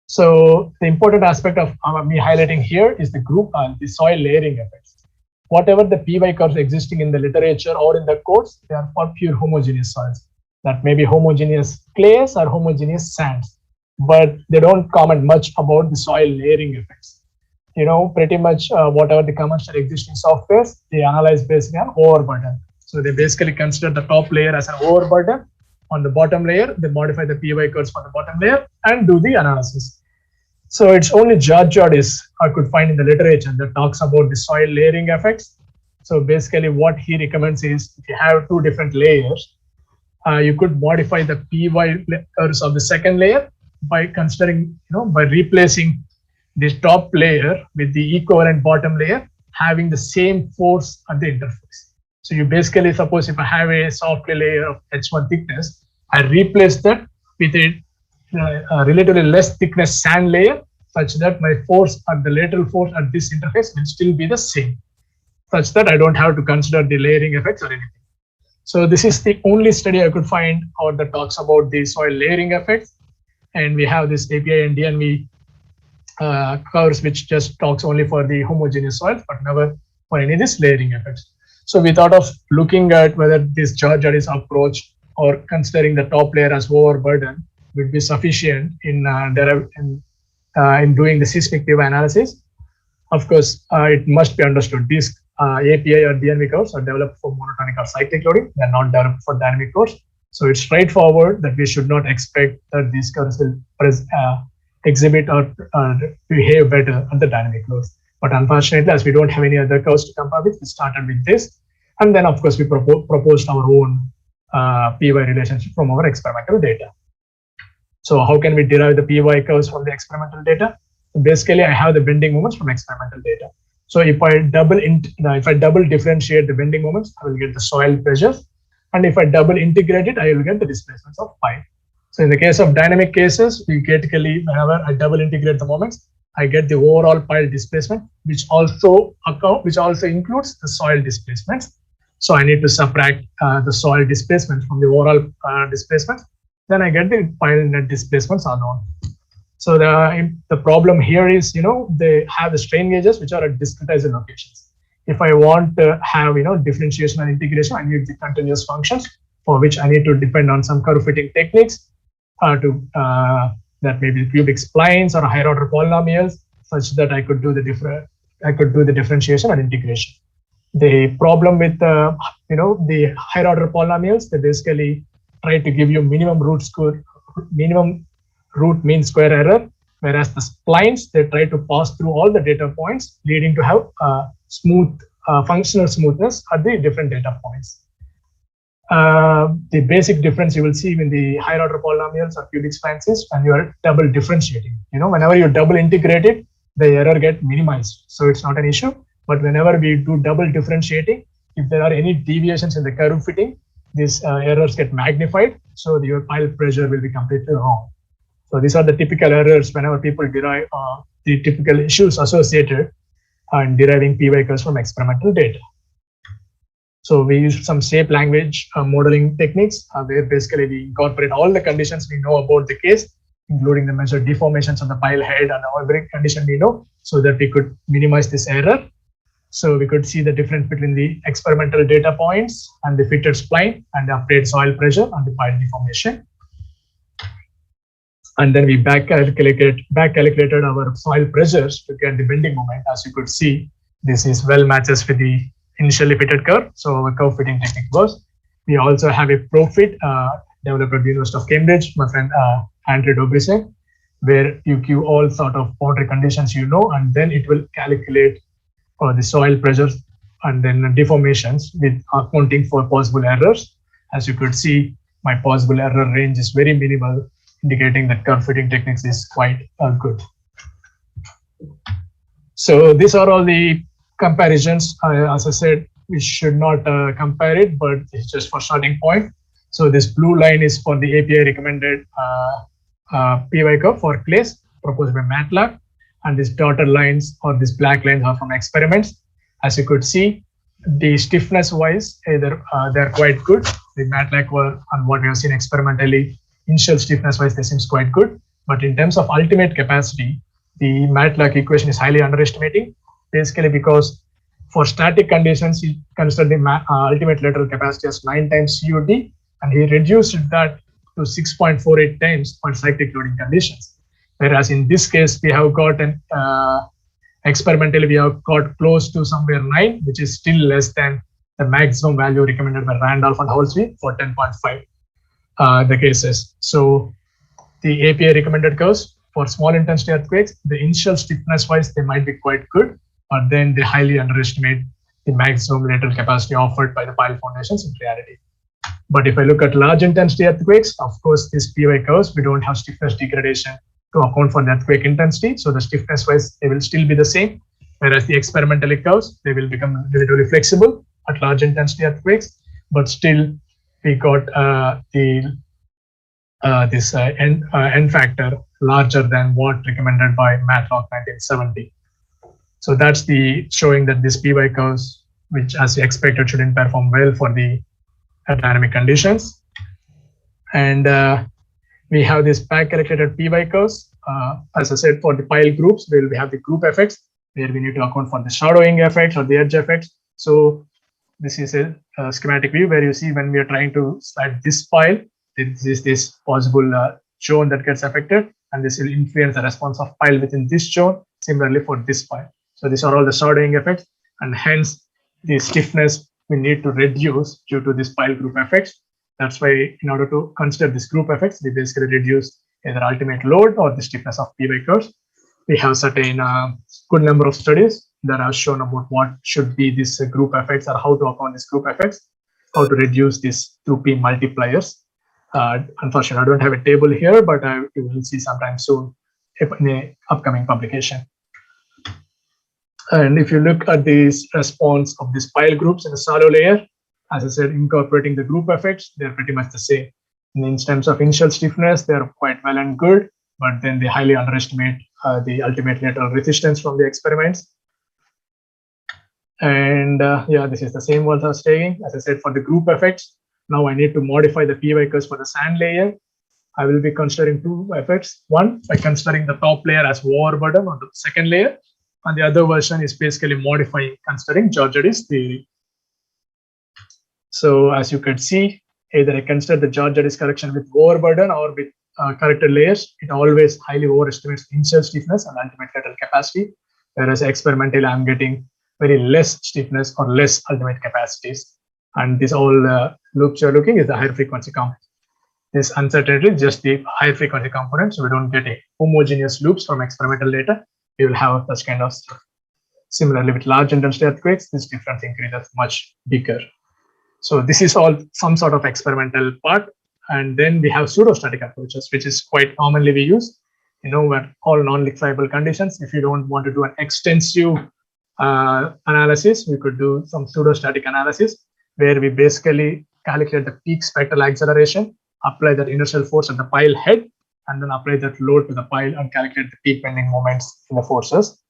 So the important aspect of me highlighting here is the group the soil layering effects. Whatever the PY curves existing in the literature or in the codes, they are for pure homogeneous soils. That may be homogeneous clays or homogeneous sands, but they don't comment much about the soil layering effects. Pretty much whatever the commercial existing softwares, they analyze based on overburden. So they basically consider the top layer as an overburden. On the bottom layer, they modify the PY curves for the bottom layer and do the analysis. So it's only George I could find in the literature that talks about the soil layering effects. So basically what he recommends is if you have 2 different layers, you could modify the PY curves of the second layer by considering, by replacing the top layer with the equivalent bottom layer having the same force at the interface. So you basically, suppose if I have a soft layer of H1 thickness, I replace that with a relatively less thickness sand layer, such that my force at the lateral force at this interface will still be the same, such that I don't have to consider the layering effects or anything. So this is the only study I could find or that talks about the soil layering effects. And we have this API and DNV curves, which just talks only for the homogeneous soils, but never for any of these layering effects. So we thought of looking at whether this George approach or considering the top layer as overburden would be sufficient in doing the seismic PY analysis. Of course, it must be understood these API or DNV curves are developed for monotonic or cyclic loading. They're not developed for dynamic curves. So it's straightforward that we should not expect that these curves will exhibit or behave better at the dynamic loads. But unfortunately, as we don't have any other curves to compare with, we started with this. And then, of course, we proposed our own PY relationship from our experimental data. So how can we derive the PY curves from the experimental data? So basically, I have the bending moments from experimental data. So if I double differentiate the bending moments, I will get the soil pressures. And if I double integrate it, I will get the displacements of pile. So in the case of dynamic cases, we basically, whenever I double integrate the moments, I get the overall pile displacement, which also includes the soil displacements. So I need to subtract the soil displacement from the overall displacement. Then I get the pile net displacements unknown. So the problem here is, they have the strain gauges which are at discretized locations. If I want to have, differentiation and integration, I need the continuous functions for which I need to depend on some curve fitting techniques that may be cubic splines or higher order polynomials, such that I could do the differentiation and integration. the problem with the higher order polynomials, they basically try to give you minimum root mean square error, whereas the splines, they try to pass through all the data points, leading to have smooth functional smoothness at the different data points. The basic difference you will see in the higher order polynomials or cubic splines is when you are double differentiating. Whenever you double integrate it, the error get minimized, so it's not an issue. But whenever we do double differentiating, if there are any deviations in the curve fitting, these errors get magnified, so your pile pressure will be completely wrong. So these are the typical errors whenever people derive the typical issues associated and deriving PY curves from experimental data. So we use some shape language modeling techniques where basically we incorporate all the conditions we know about the case, including the measured deformations of the pile head and every condition we know, so that we could minimize this error. So we could see the difference between the experimental data points and the fitted spline and the updated soil pressure and the pile deformation. And then we back calculated our soil pressures to get the bending moment. As you could see, this is well matches with the initially fitted curve. So our curve fitting technique was. We also have a ProFit developed at the University of Cambridge, my friend Andrew Dobrisek, where you give all sort of boundary conditions and then it will calculate the soil pressures and then deformations with accounting for possible errors. As you could see, my possible error range is very minimal, indicating that curve fitting techniques is quite good. So these are all the comparisons. As I said, we should not compare it, but it's just for starting point. So this blue line is for the API recommended PY curve for clays proposed by MATLAB, and these dotted lines or these black lines are from experiments. As you could see, the stiffness wise, either they're quite good. The MATLAB were on what we have seen experimentally. Initial stiffness wise, they seems quite good, but in terms of ultimate capacity, the MATLAB equation is highly underestimating. Basically, because for static conditions, he considered the ultimate lateral capacity as 9 times CUD, and he reduced that to 6.48 times on cyclic loading conditions. Whereas in this case, we have got an experimentally, we have got close to somewhere 9, which is still less than the maximum value recommended by Randolph and Halsey for 10.5. The cases. So the API recommended curves for small intensity earthquakes, the initial stiffness wise, they might be quite good, but then they highly underestimate the maximum lateral capacity offered by the pile foundations in reality. But if I look at large intensity earthquakes, of course, these PY curves, we don't have stiffness degradation to account for the earthquake intensity. So the stiffness wise, they will still be the same. Whereas the experimental curves, they will become relatively flexible at large intensity earthquakes, but still we got this N factor larger than what recommended by Matlock 1970. So that's the showing that this PY curves, which as expected shouldn't perform well for the dynamic conditions. And we have this back calculated PY curves. As I said, for the pile groups, we have the group effects where we need to account for the shadowing effects or the edge effects. So this is a schematic view where you see when we are trying to slide this pile, this is this possible zone that gets affected, and this will influence the response of pile within this zone. Similarly for this pile. So these are all the shadowing effects, and hence the stiffness we need to reduce due to this pile group effects. That's why in order to consider this group effects, we basically reduce either ultimate load or the stiffness of PY curves. We have certain good number of studies that have shown about what should be these group effects or how to account these group effects, how to reduce these 2P multipliers. Unfortunately, I don't have a table here, but you will see sometime soon in the upcoming publication. And if you look at this response of these pile groups in the shallow layer, as I said, incorporating the group effects, they're pretty much the same. In terms of initial stiffness, they're quite well and good, but then they highly underestimate the ultimate lateral resistance from the experiments. And yeah, this is the same what I was taking. As I said, for the group effects, now I need to modify the PY curves for the sand layer. I will be considering two effects. One, by considering the top layer as overburden on the second layer, and the other version is basically modifying considering Georgiades theory. So as you can see, either I consider the Georgiades correction with overburden or with corrected layers, it always highly overestimates initial stiffness and ultimate lateral capacity, whereas experimentally I'm getting very less stiffness or less ultimate capacities. And this all loops you're looking is the higher frequency component. This uncertainty is just the high frequency component, so we don't get a homogeneous loops from experimental data. We will have such kind of stuff. Similarly, with large intensity earthquakes, this difference increases much bigger. So this is all some sort of experimental part. And then we have pseudostatic approaches, which is quite commonly we use. Where all non-liquefiable conditions, if you don't want to do an extensive analysis, we could do some pseudostatic analysis where we basically calculate the peak spectral acceleration, apply that inertial force at the pile head, and then apply that load to the pile and calculate the peak bending moments in the forces.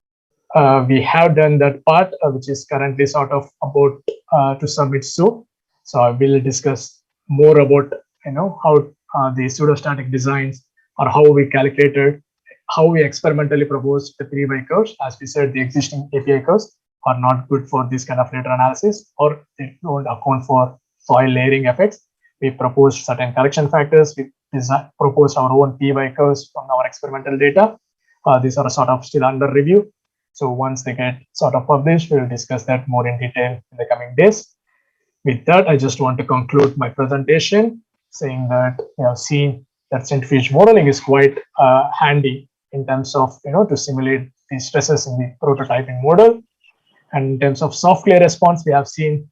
We have done that part, which is currently sort of about to submit soon. So I will discuss more about how the pseudostatic designs or how we calculated, how we experimentally proposed the 3x curves. As we said, the existing API curves are not good for this kind of later analysis, or they don't account for soil layering effects. We proposed certain correction factors. We proposed our own PY curves from our experimental data. These are sort of still under review. So once they get sort of published, we will discuss that more in detail in the coming days. With that, I just want to conclude my presentation saying that we have seen that centrifuge modeling is quite handy in terms of to simulate the stresses in the prototyping model. And in terms of soft clay response, we have seen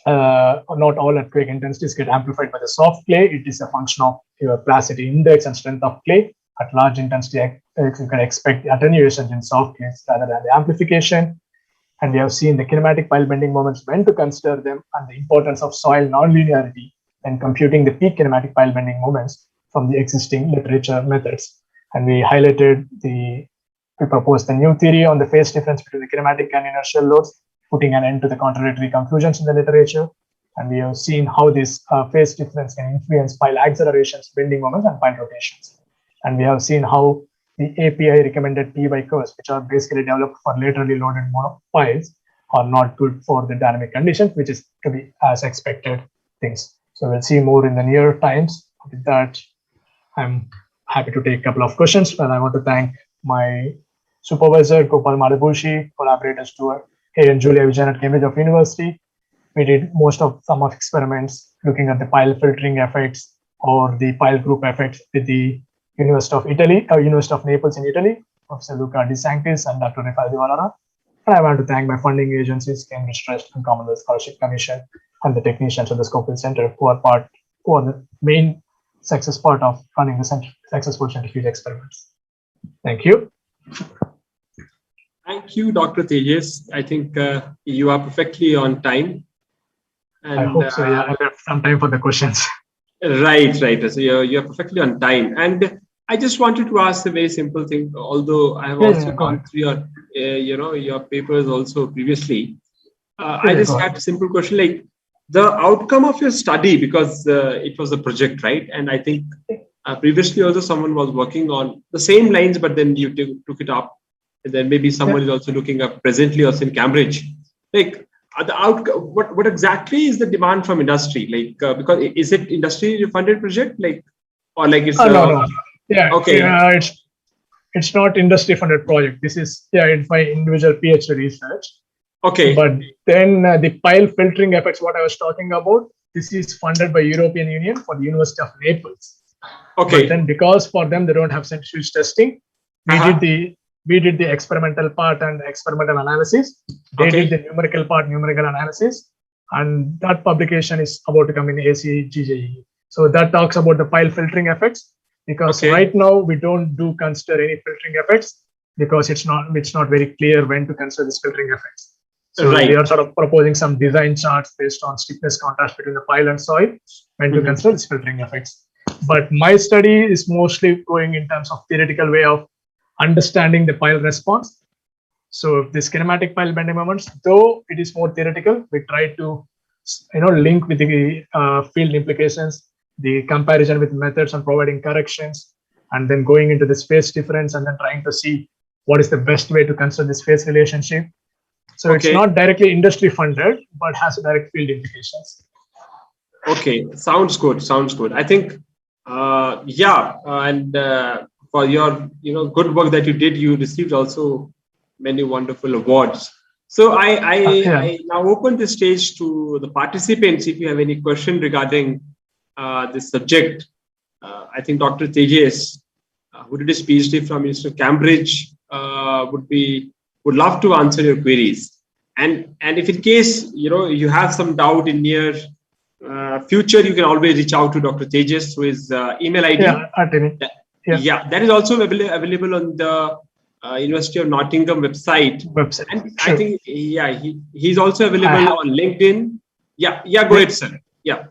not all earthquake intensities get amplified by the soft clay. It is a function of your plasticity index and strength of clay. At large intensity, you can expect the attenuation in soft clays rather than the amplification. And we have seen the kinematic pile bending moments, when to consider them, and the importance of soil nonlinearity when computing the peak kinematic pile bending moments from the existing literature methods. And we proposed the new theory on the phase difference between the kinematic and inertial loads, putting an end to the contradictory conclusions in the literature. And we have seen how this phase difference can influence pile accelerations, bending moments, and pile rotations. And we have seen how the API recommended PY curves, which are basically developed for laterally loaded piles, are not good for the dynamic conditions, which is to be as expected things. So we'll see more in the near times. With that, I'm happy to take a couple of questions. And I want to thank my supervisor, Gopal Madhabushi, collaborators to and Julia Vijayan at Cambridge University. We did some of experiments looking at the pile filtering effects or the pile group effects with the University of Italy, University of Naples in Italy, Professor Luca De Sanctis and Dr. Raffaele Di Valera. And I want to thank my funding agencies, Cambridge Trust and Commonwealth Scholarship Commission, and the technicians of the Scofield Center who are the main success part of running the successful centrifuge experiments. Thank you. Thank you, Dr. Tejas. I think you are perfectly on time. And, I hope so. Yeah, I left some time for the questions. Right. So you're perfectly on time. And I just wanted to ask a very simple thing. Although I have also gone through your papers also previously. I just had a simple question, like the outcome of your study, because it was a project, right? And I think previously also someone was working on the same lines, but then you took it up. And then maybe someone is also looking up presently also in Cambridge. Like the outcome, what exactly is the demand from industry? Like because is it industry funded project, like, or like it's no. Yeah. Okay. It's not industry funded project. This is my individual PhD research. Okay. But then the pile filtering effects, what I was talking about, this is funded by European Union for the University of Naples. Okay. But then because for them they don't have centrifuge testing, we did the experimental part and experimental analysis. They did the numerical part, numerical analysis, and that publication is about to come in ACGJE. So that talks about the pile filtering effects, because right now we don't consider any filtering effects because it's not very clear when to consider these filtering effects. So we are sort of proposing some design charts based on stiffness contrast between the pile and soil when to consider these filtering effects. But my study is mostly going in terms of theoretical way of understanding the pile response. So this kinematic pile bending moments, though it is more theoretical, we try to link with the field implications, the comparison with methods and providing corrections, and then going into this phase difference and then trying to see what is the best way to consider this phase relationship. So it's not directly industry funded, but has direct field implications. Okay, sounds good. I think, and for your good work that you did, you received also many wonderful awards. So I now open the stage to the participants. If you have any question regarding this subject, I think Dr. Tejas, who did his PhD from University of Cambridge, would love to answer your queries. And if in case you have some doubt in near future, you can always reach out to Dr. Tejas through his email ID. Yeah, that is also available on the University of Nottingham website. And sure. I think he's also available on LinkedIn. Yeah, go ahead, sir. Yeah.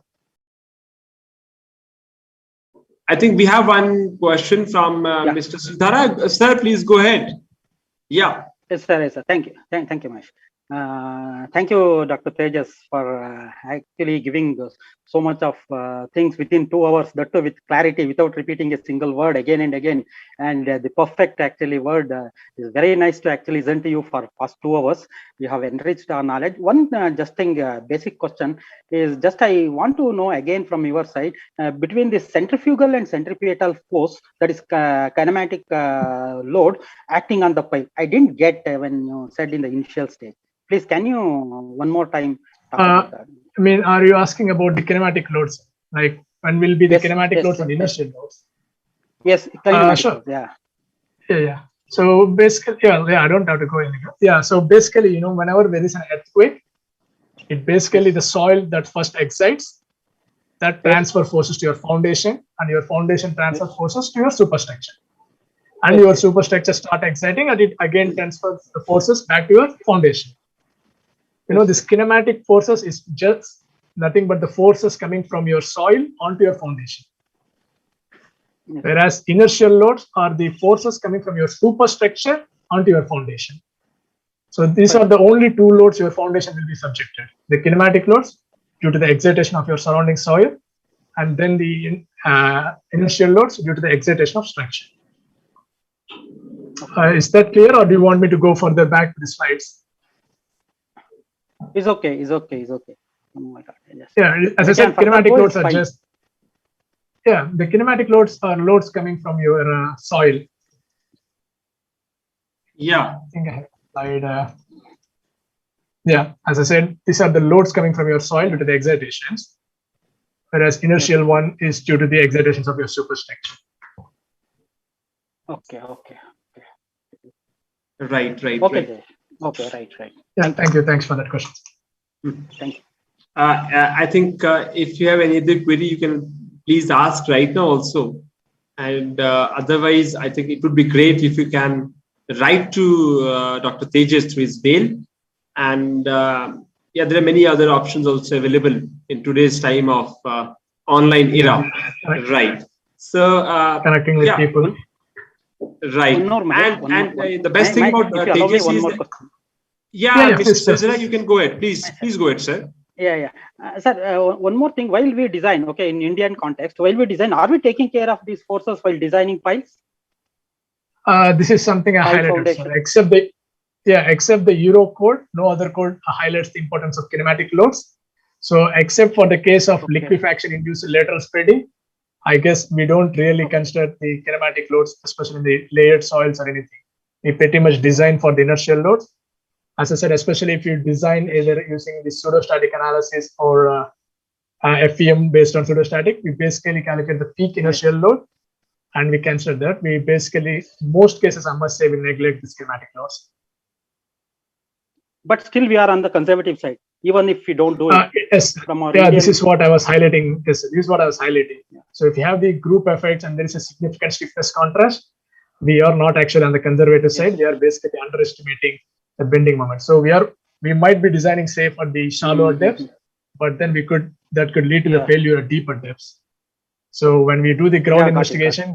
I think we have one question from Mr. Sudhara. Sir, please go ahead. Yeah. Yes, sir. Yes, sir. Thank you. Thank you, Mahesh. Thank you, Dr. Tejas, for actually giving so much of things within 2 hours, that too with clarity, without repeating a single word again and again. And the perfect actually word is very nice to actually listen to you for past 2 hours. You have enriched our knowledge. One basic question is just I want to know again from your side between the centrifugal and centripetal force, that is kinematic load acting on the pipe. I didn't get when you said in the initial stage. Please, can you one more time talk about that? I mean, are you asking about the kinematic loads? Like when will be the kinematic loads and inertial loads? Yes, sure. Yeah. So basically, I don't have to go anywhere. Yeah, so basically, whenever there is an earthquake, it basically the soil that first excites, that transfer forces to your foundation, and your foundation transfer forces to your superstructure. And your superstructure start exciting, and it again transfers the forces back to your foundation. This kinematic forces is just nothing but the forces coming from your soil onto your foundation. Whereas inertial loads are the forces coming from your superstructure onto your foundation. So these are the only 2 loads your foundation will be subjected. The kinematic loads due to the excitation of your surrounding soil, and then the inertial loads due to the excitation of structure. Is that clear, or do you want me to go further back to the slides? It's okay. Oh my God. Yes. Yeah, as I said, kinematic loads are just the kinematic loads are loads coming from your soil. Yeah. I think I have a slide. As I said, these are the loads coming from your soil due to the excitations, whereas inertial one is due to the excitations of your superstructure. Okay. Right. Okay, right. Yeah, thank you. Thanks for that question. Thank you. I think if you have any other query, you can please ask right now also. And otherwise, I think it would be great if you can write to Dr. Tejas through his mail. And there are many other options also available in today's time of online era. Right. So connecting with people. Right. And the best thing about Tejas is that, Mr. Suzera, you can go ahead. Please go ahead, sir. Sir, one more thing. While we design, in Indian context, while we design, are we taking care of these forces while designing piles? This is something I highlighted, sir. Except the Euro code, no other code highlights the importance of kinematic loads. So except for the case of liquefaction induced lateral spreading, I guess we don't really consider the kinematic loads, especially in the layered soils or anything. We pretty much design for the inertial loads. As I said, especially if you design either using the pseudostatic analysis or FEM based on pseudostatic, we basically calculate the peak inertial load, and we consider that. We basically, most cases, I must say, we neglect the kinematic loads. But still, we are on the conservative side, even if we don't do it. Yes. This is what I was highlighting. This is what I was highlighting. So if you have the group effects and there is a significant stiffness contrast, we are not actually on the conservative side. We are basically underestimating the bending moment. So we might be designing safe at the shallower depths, but then that could lead to the failure at deeper depths. So when we do the ground investigation,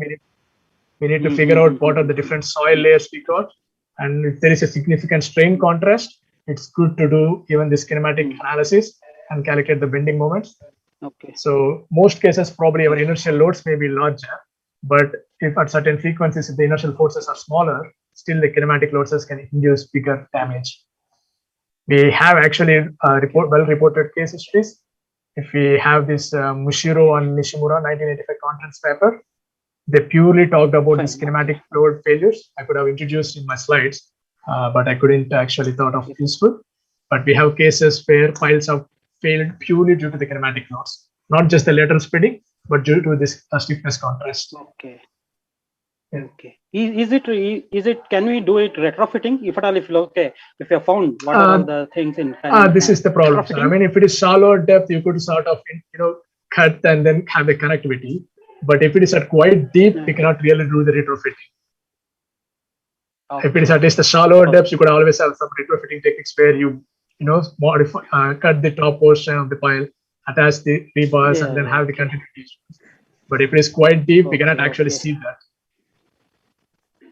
we need to figure out what are the different soil layers we got, and if there is a significant strain contrast, it's good to do even this kinematic analysis and calculate the bending moments. So most cases, probably our inertial loads may be larger, but if at certain frequencies, if the inertial forces are smaller, still the kinematic loads can induce bigger damage. We have actually well-reported case histories. If we have this Mushiro and Nishimura 1985 conference paper, they purely talked about these kinematic load failures. I could have introduced in my slides. but I couldn't actually thought of useful. But we have cases where files have failed purely due to the kinematic loss, not just the lateral spreading, but due to this stiffness contrast. Okay. Yeah. Okay. Is it? Can we do it retrofitting? If at all, if you have found what are all the things in. This is the problem. I mean, if it is shallow depth, you could sort of cut and then have a connectivity. But if it is at quite deep, we cannot really do the retrofitting. Okay. If it is at least the shallower depths, you could always have some retrofitting techniques where you modify, cut the top portion of the pile, attach the rebars, and then have the continuity. But if it is quite deep, we cannot actually see that.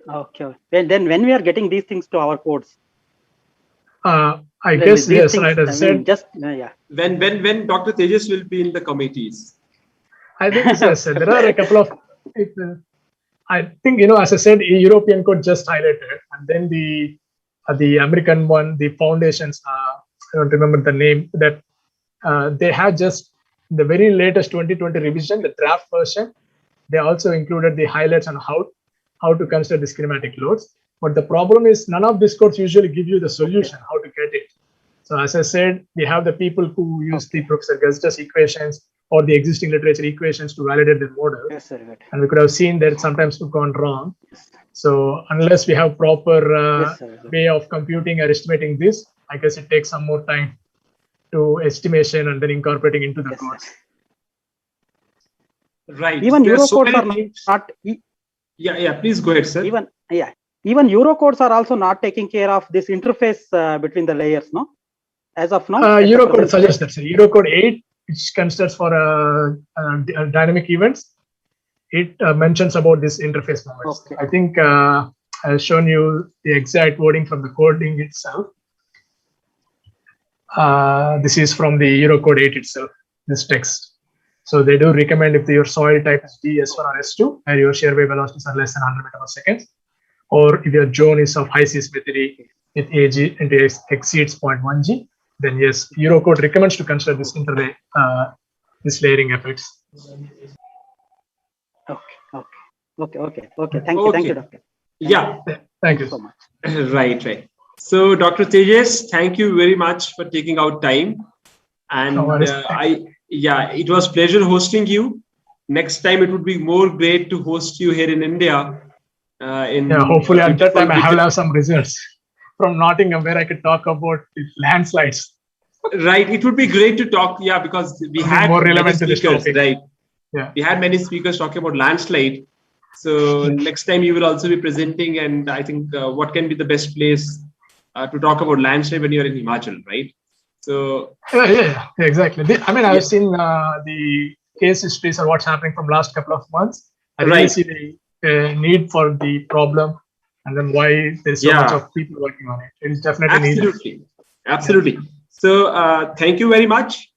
Okay. Then when we are getting these things to our codes, I guess yes, right. As I said, just when Dr. Tejas will be in the committees. I think yes, there are a couple of. I think as I said, European code just highlighted, and then the American one, the foundations. I don't remember the name. That they had just the very latest 2020 revision, the draft version. They also included the highlights on how to consider the kinematic loads. But the problem is none of these codes usually give you the solution, how to get it. So as I said, we have the people who use the Professor Gazda's equations or the existing literature equations to validate the model. Yes, sir, good. And we could have seen that sometimes we've gone wrong. So unless we have proper way of computing or estimating this, I guess it takes some more time to estimation and then incorporating into the codes. Right. Even Eurocodes are not. Yeah. Please go ahead, sir. Even Eurocodes are also not taking care of this interface between the layers, no? As of now. Eurocode suggests that. So Eurocode 8, which considers for dynamic events, it mentions about this interface moments. Okay. I think I've shown you the exact wording from the coding itself. This is from the Eurocode 8 itself, this text. So they do recommend if your soil type is D, S1 or S2, and your shear wave velocities are less than 100 meters per second, or if your zone is of high seismicity with AG and it exceeds 0.1 G, then yes, Eurocode recommends to consider this interlay, this layering effects. Okay. Thank you, Doctor. Yeah. Thank you so much. Right. So, Dr. Tejas, thank you very much for taking out time. And it was pleasure hosting you. Next time, it would be more great to host you here in India. Hopefully at that time I will have some results from Nottingham where I could talk about landslides. Right, it would be great to talk. Yeah, because we had more relevant to this speakers, topic. right? Yeah, we had many speakers talking about landslide. So next time you will also be presenting, and I think what can be the best place to talk about landslide when you are in Himachal, right? So exactly. I mean, I've seen the case histories or what's happening from last couple of months. I really see the need for the problem, and then why there's so much of people working on it. It is definitely needed. Absolutely. So thank you very much.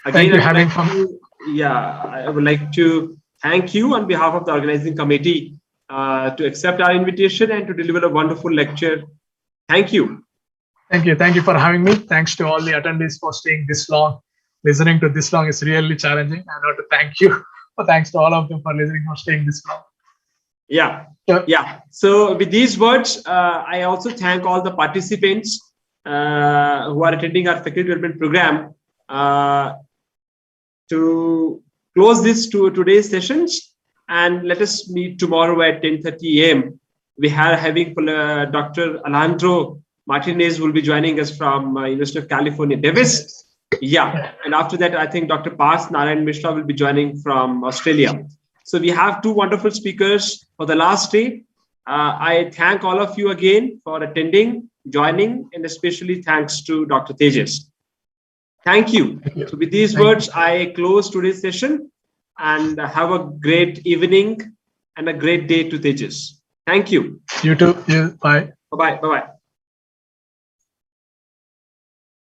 Again, thank you I would like to thank you on behalf of the organizing committee to accept our invitation and to deliver a wonderful lecture. Thank you. Thank you for having me. Thanks to all the attendees for staying this long. Listening to this long is really challenging. I want to thank you. Thanks to all of them for listening for staying this long. Yeah. So with these words, I also thank all the participants who are attending our faculty development program. To close today's sessions, and let us meet tomorrow at 10:30 a.m. We are having Dr. Alejandro Martinez will be joining us from University of California, Davis. And after that, I think Dr. Parth Narayan Mishra will be joining from Australia. So we have two wonderful speakers for the last day. I thank all of you again for attending, joining, and especially thanks to Dr. Tejas. Thank you. So with these words, I close today's session and have a great evening and a great day to Tejas. Thank you. You too. Bye. Bye-bye.